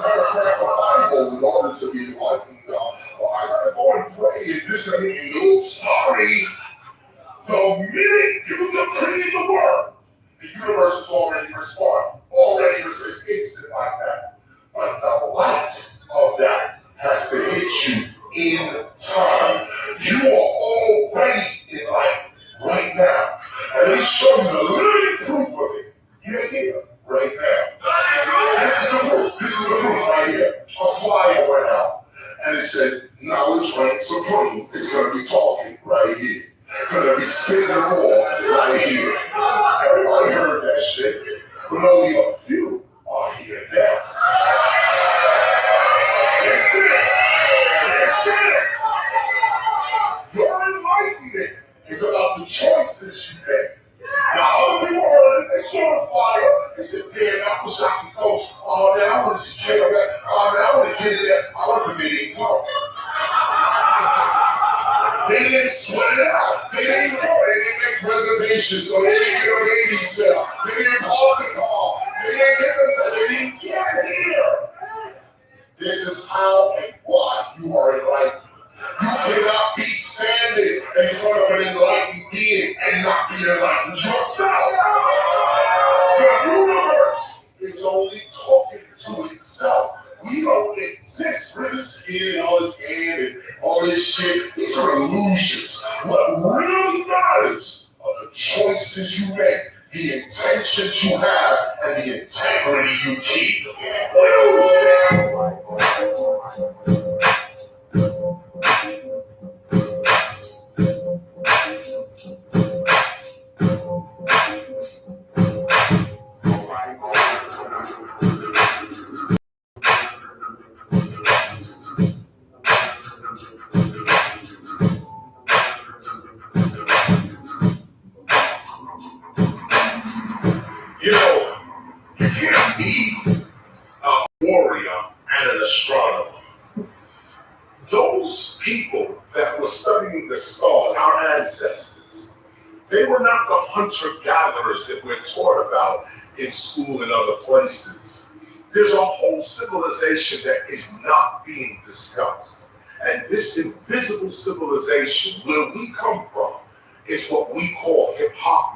gotta crack a Bible in order to be enlightened. I gotta go and pray and this and no, sorry. The minute you decree the word, the universe is already responding. Already it's instant like that. But the light of that has to hit you in time. You are already enlightened right now. And they show you the living proof of it. You're here right now. This is the proof. This is the proof right here. A flyer went out and it said, knowledge reigns supreme. It's going to be talking right here. Gonna be spitting the ball right here. Everybody heard that shit, but only a few are here now. That's it. Your enlightenment is about the choices you make. Now, other people heard it, they saw the flyer, they said, damn, I wish I could go. Oh, man, I want to see Caleb. Oh, man, I want to get in there. I want to be there. They didn't sweat it out. information, so they didn't get a baby cell. They didn't call the call. They didn't get them, so they didn't get here. This is how and why you are enlightened. You cannot be standing in front of an enlightened being and not be enlightened yourself. The universe is only talking to itself. We don't exist for the skin and all this hand and all this shit. These are illusions. What really matters are the choices you make, the intentions you have, and the integrity you keep. You know, you can't be a warrior and an astronomer. Those people that were studying the stars, our ancestors, they were not the hunter-gatherers that we're taught about in school and other places. There's a whole civilization that is not being discussed. And this invisible civilization, where we come from, is what we call hip-hop.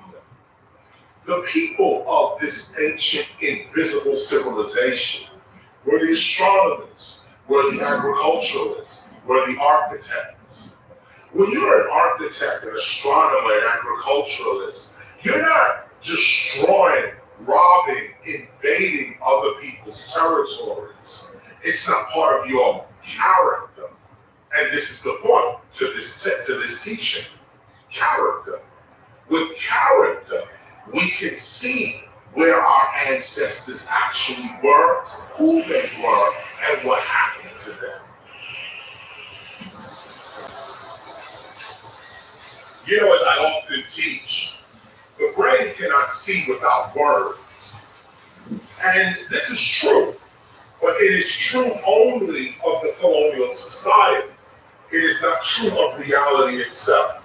The people of this ancient invisible civilization were the astronomers, were the agriculturalists, were the architects. When you're an architect, an astronomer, an agriculturalist, you're not destroying, robbing, invading other people's territories. It's not part of your character. And this is the point to this teaching. Character. With character, we can see where our ancestors actually were, who they were, and what happened to them. You know, as I often teach, the brain cannot see without words. And this is true, but it is true only of the colonial society. It is not true of reality itself.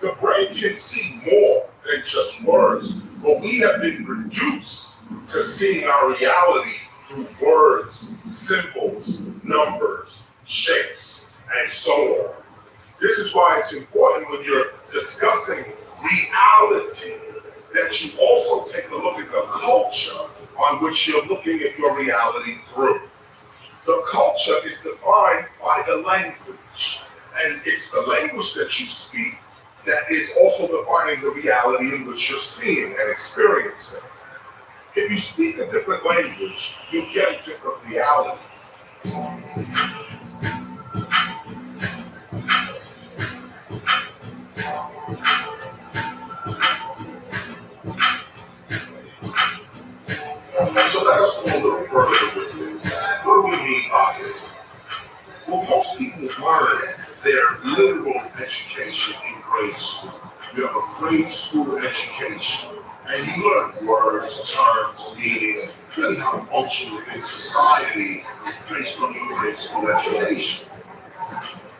The brain can see more than just words, but we have been reduced to seeing our reality through words, symbols, numbers, shapes, and so on. This is why it's important when you're discussing reality that you also take a look at the culture on which you're looking at your reality through. The culture is defined by the language, and it's the language that you speak that is also defining the reality in which you're seeing and experiencing. If you speak a different language, you get a different reality. So let us go a little further with this. What do we mean by this? Well, most people learn their literal education in grade school. You have a grade school education, and you learn words, terms, meanings, really how to function within society based on your grade school education.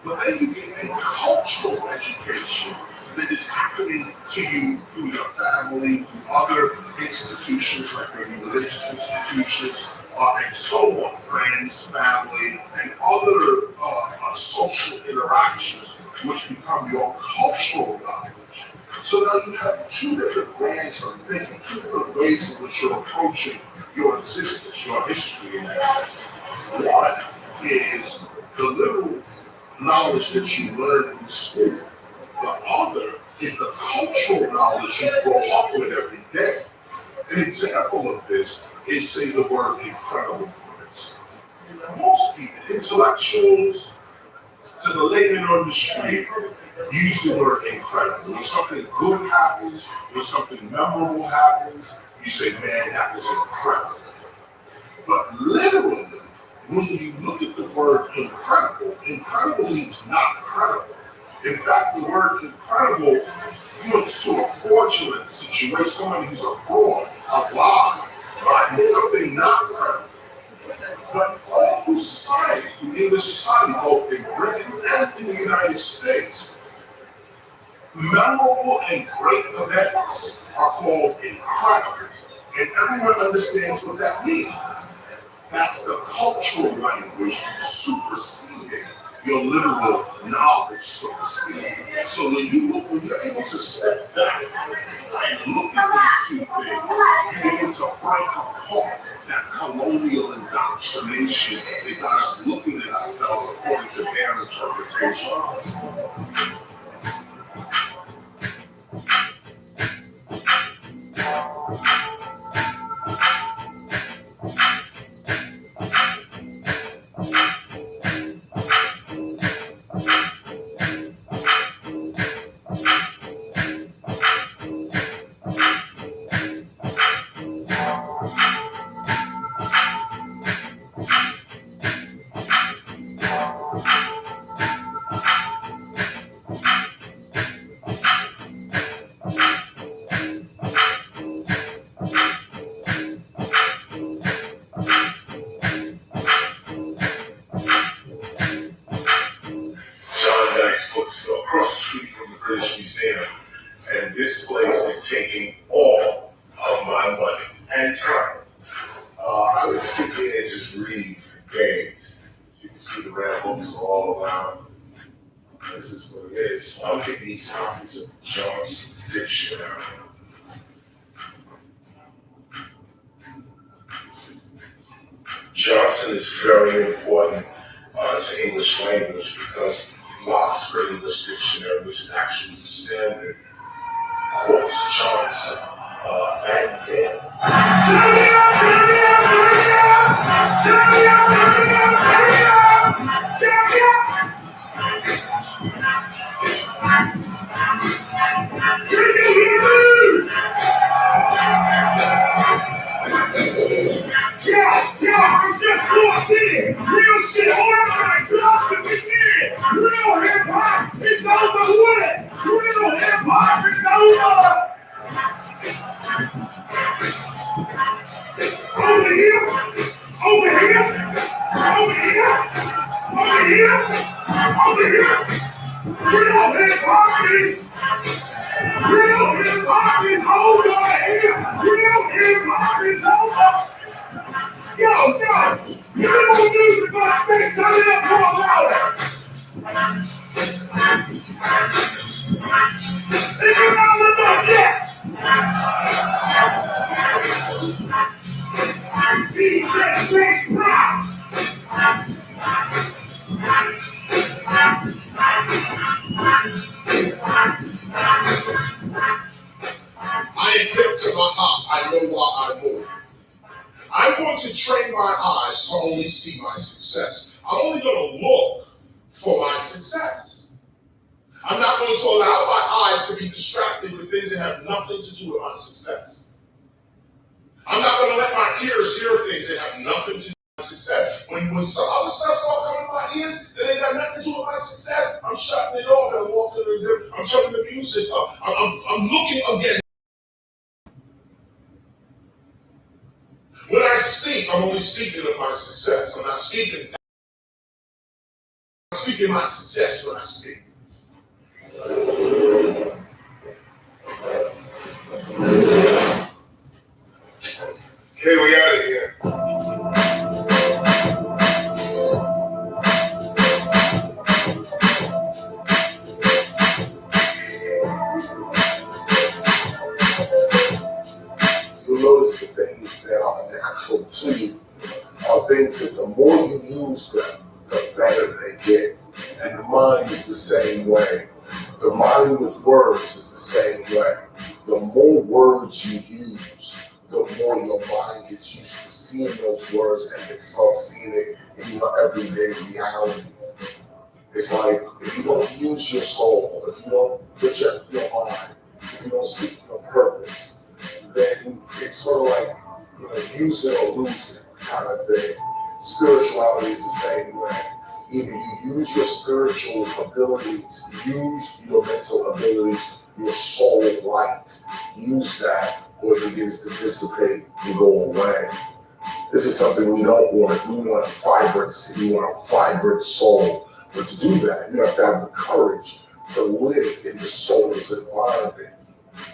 But then you get a cultural education that is happening to you through your family, through other institutions like maybe religious institutions, and so on, friends, family, and other social interactions, which become your cultural knowledge. So now you have two different ways of thinking, two different ways in which you're approaching your existence, your history in that sense. One is the literal knowledge that you learn in school. The other is the cultural knowledge you grow up with every day. An example of this is, say, the word incredible, for instance. Most people, intellectuals, to the layman on the street, use the word incredible. When something good happens, when something memorable happens, you say, man, that was incredible. But literally, when you look at the word incredible, incredible means not credible. In fact, the word incredible points to a fraudulent situation, somebody who's a fraud, a lie, right? Something not credible. But all through society, through English society, both in Britain and in the United States, Memorable and great events are called incredible, and everyone understands what that means. That's the cultural language superseding your literal knowledge, so to speak. So when you're able to step back and look at these two things, you begin to break apart that colonial indoctrination that got us looking at ourselves according to their interpretation. John Dyke's bookstore across the street from the British Museum, and this place is taking all of my money and time. I would sit here and just read for days. You can see the rare books all around. This is what it is. I'll get these copies of Johnson's dictionary. Johnson is very important to English language because the Oxford English Dictionary, which is actually the standard, quotes Johnson and then. I'm just walked in. Real shit, organized, gloves and begin. Real hip hop, it's over with. Real hip hop, it's over. Over here, over here, over here, over here, over here. Real hip hop is over here. Real hip hop is over. Yo, you want music on stage, shut it up for a while. Is it not enough yet? DJ Big Rock. I am hip to my heart, I know why I move. I'm going to train my eyes to only see my success. I'm only going to look for my success. I'm not going to allow my eyes to be distracted with things that have nothing to do with my success. I'm not going to let my ears hear things that have nothing to do with my success. When some other stuff starts coming to my ears that ain't got nothing to do with my success, I'm shutting it off and I'm walking in there. I'm turning the music up. I'm looking again. When I speak, I'm only speaking of my success. I'm not speaking. I'm speaking my success when I speak. Okay, we out of here. You'll notice the things that are natural to you are things that the more you use them, the better they get. And the mind is the same way. The mind with words is the same way. The more words you use, the more your mind gets used to seeing those words and they start seeing it in your everyday reality. It's like if you don't use your soul, if you don't project your mind, if you don't seek your purpose, then it's sort of like, use it or lose it kind of thing. Spirituality is the same way. Either you use your spiritual abilities, use your mental abilities, your soul light, use that, or it begins to dissipate and go away. This is something we don't want. We want vibrancy. We want a vibrant soul. But to do that, you have to have the courage to live in the soul's environment.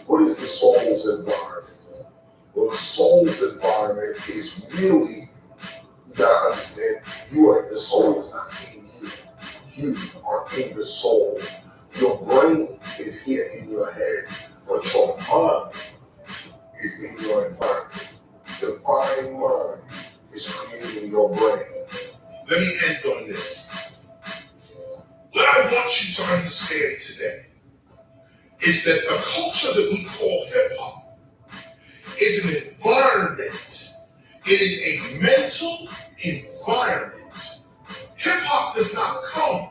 What is the soul's environment? Well, the soul's environment is really, you gotta understand, the soul is not in you. You are in the soul. Your brain is here in your head, but your mind is in your environment. The divine mind is creating your brain. Let me end on this. What I want you to understand today is that the culture that we call hip hop is an environment. It is a mental environment. Hip hop does not come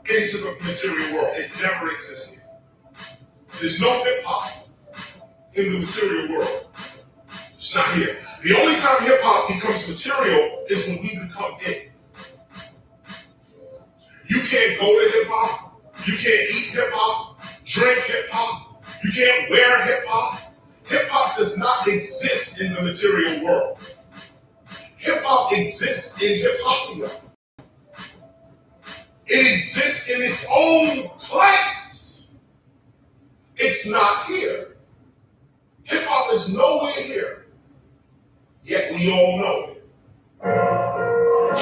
into the material world. It never existed. There's no hip hop in the material world. It's not here. The only time hip hop becomes material is when we become it. You can't go to hip hop. You can't eat hip hop, drink hip hop. You can't wear hip hop. Hip hop does not exist in the material world. Hip hop exists in hip hopia. It exists in its own place. It's not here. Hip hop is nowhere here. Yet we all know it.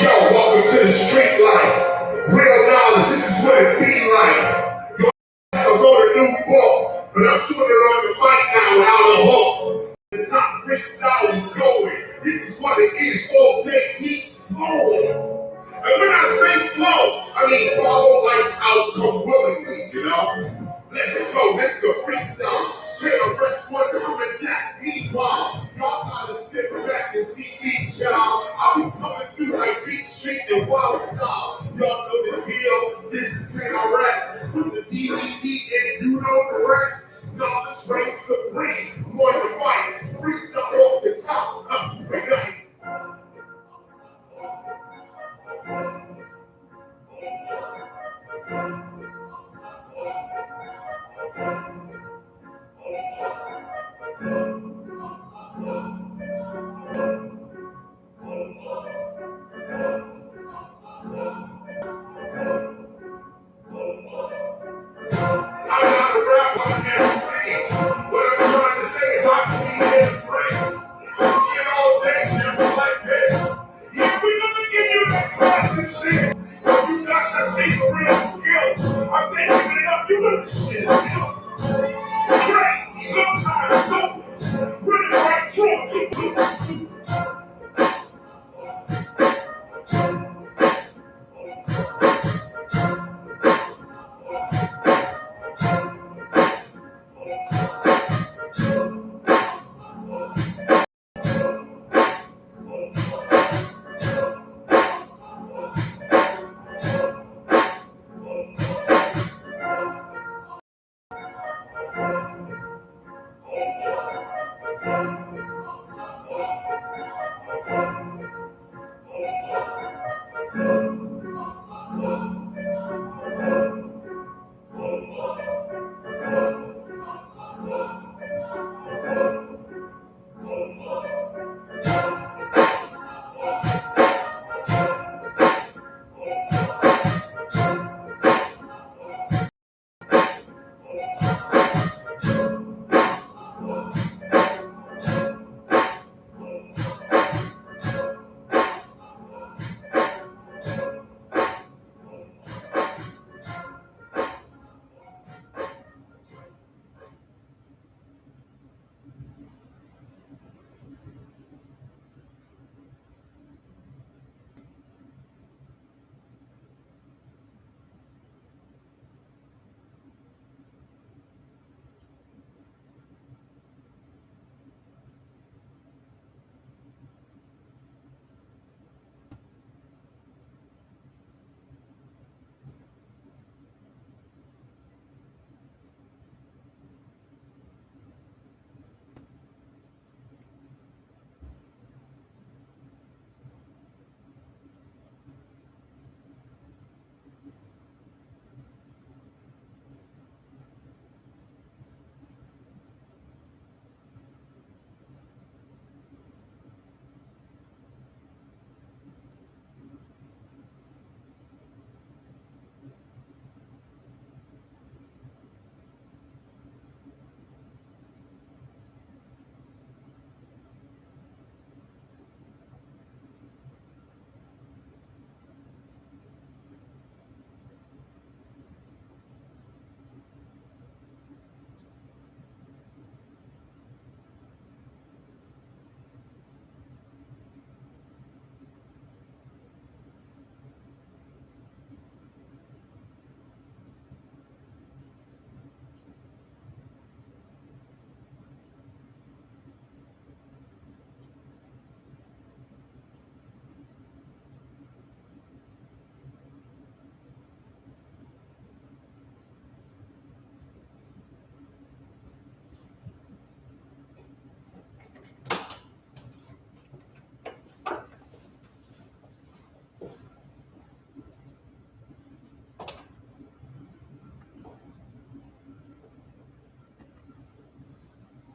Yo, welcome to the street life. Real knowledge, this is what it be like. Yo, I wrote a new book, but I'm doing it on the mic now without a hook. The top freestyle is going. This is what it is all day. We flowing. And when I say flow, I mean follow life's outcome willingly, you know? Let's go, let's go freestyle. Play the rest one coming back. Meanwhile, y'all trying to sit back and see me, y'all. I'll be coming through like Beach Street and Wild Style. Y'all know the deal. This is PRS. Put the DVD and you know the rest. Knowledge reigns supreme. I'm on the mic. Freestyle off the top. We got it. I'm not a rapper, I'm MC. What I'm trying to say is I can be here free. I see it all day just like this. Yeah, we gonna give you that classic shit. But you got to see the real skill. I'm taking it up, you know the shit. Crazy, look how I do it. Running right through it, you look stupid.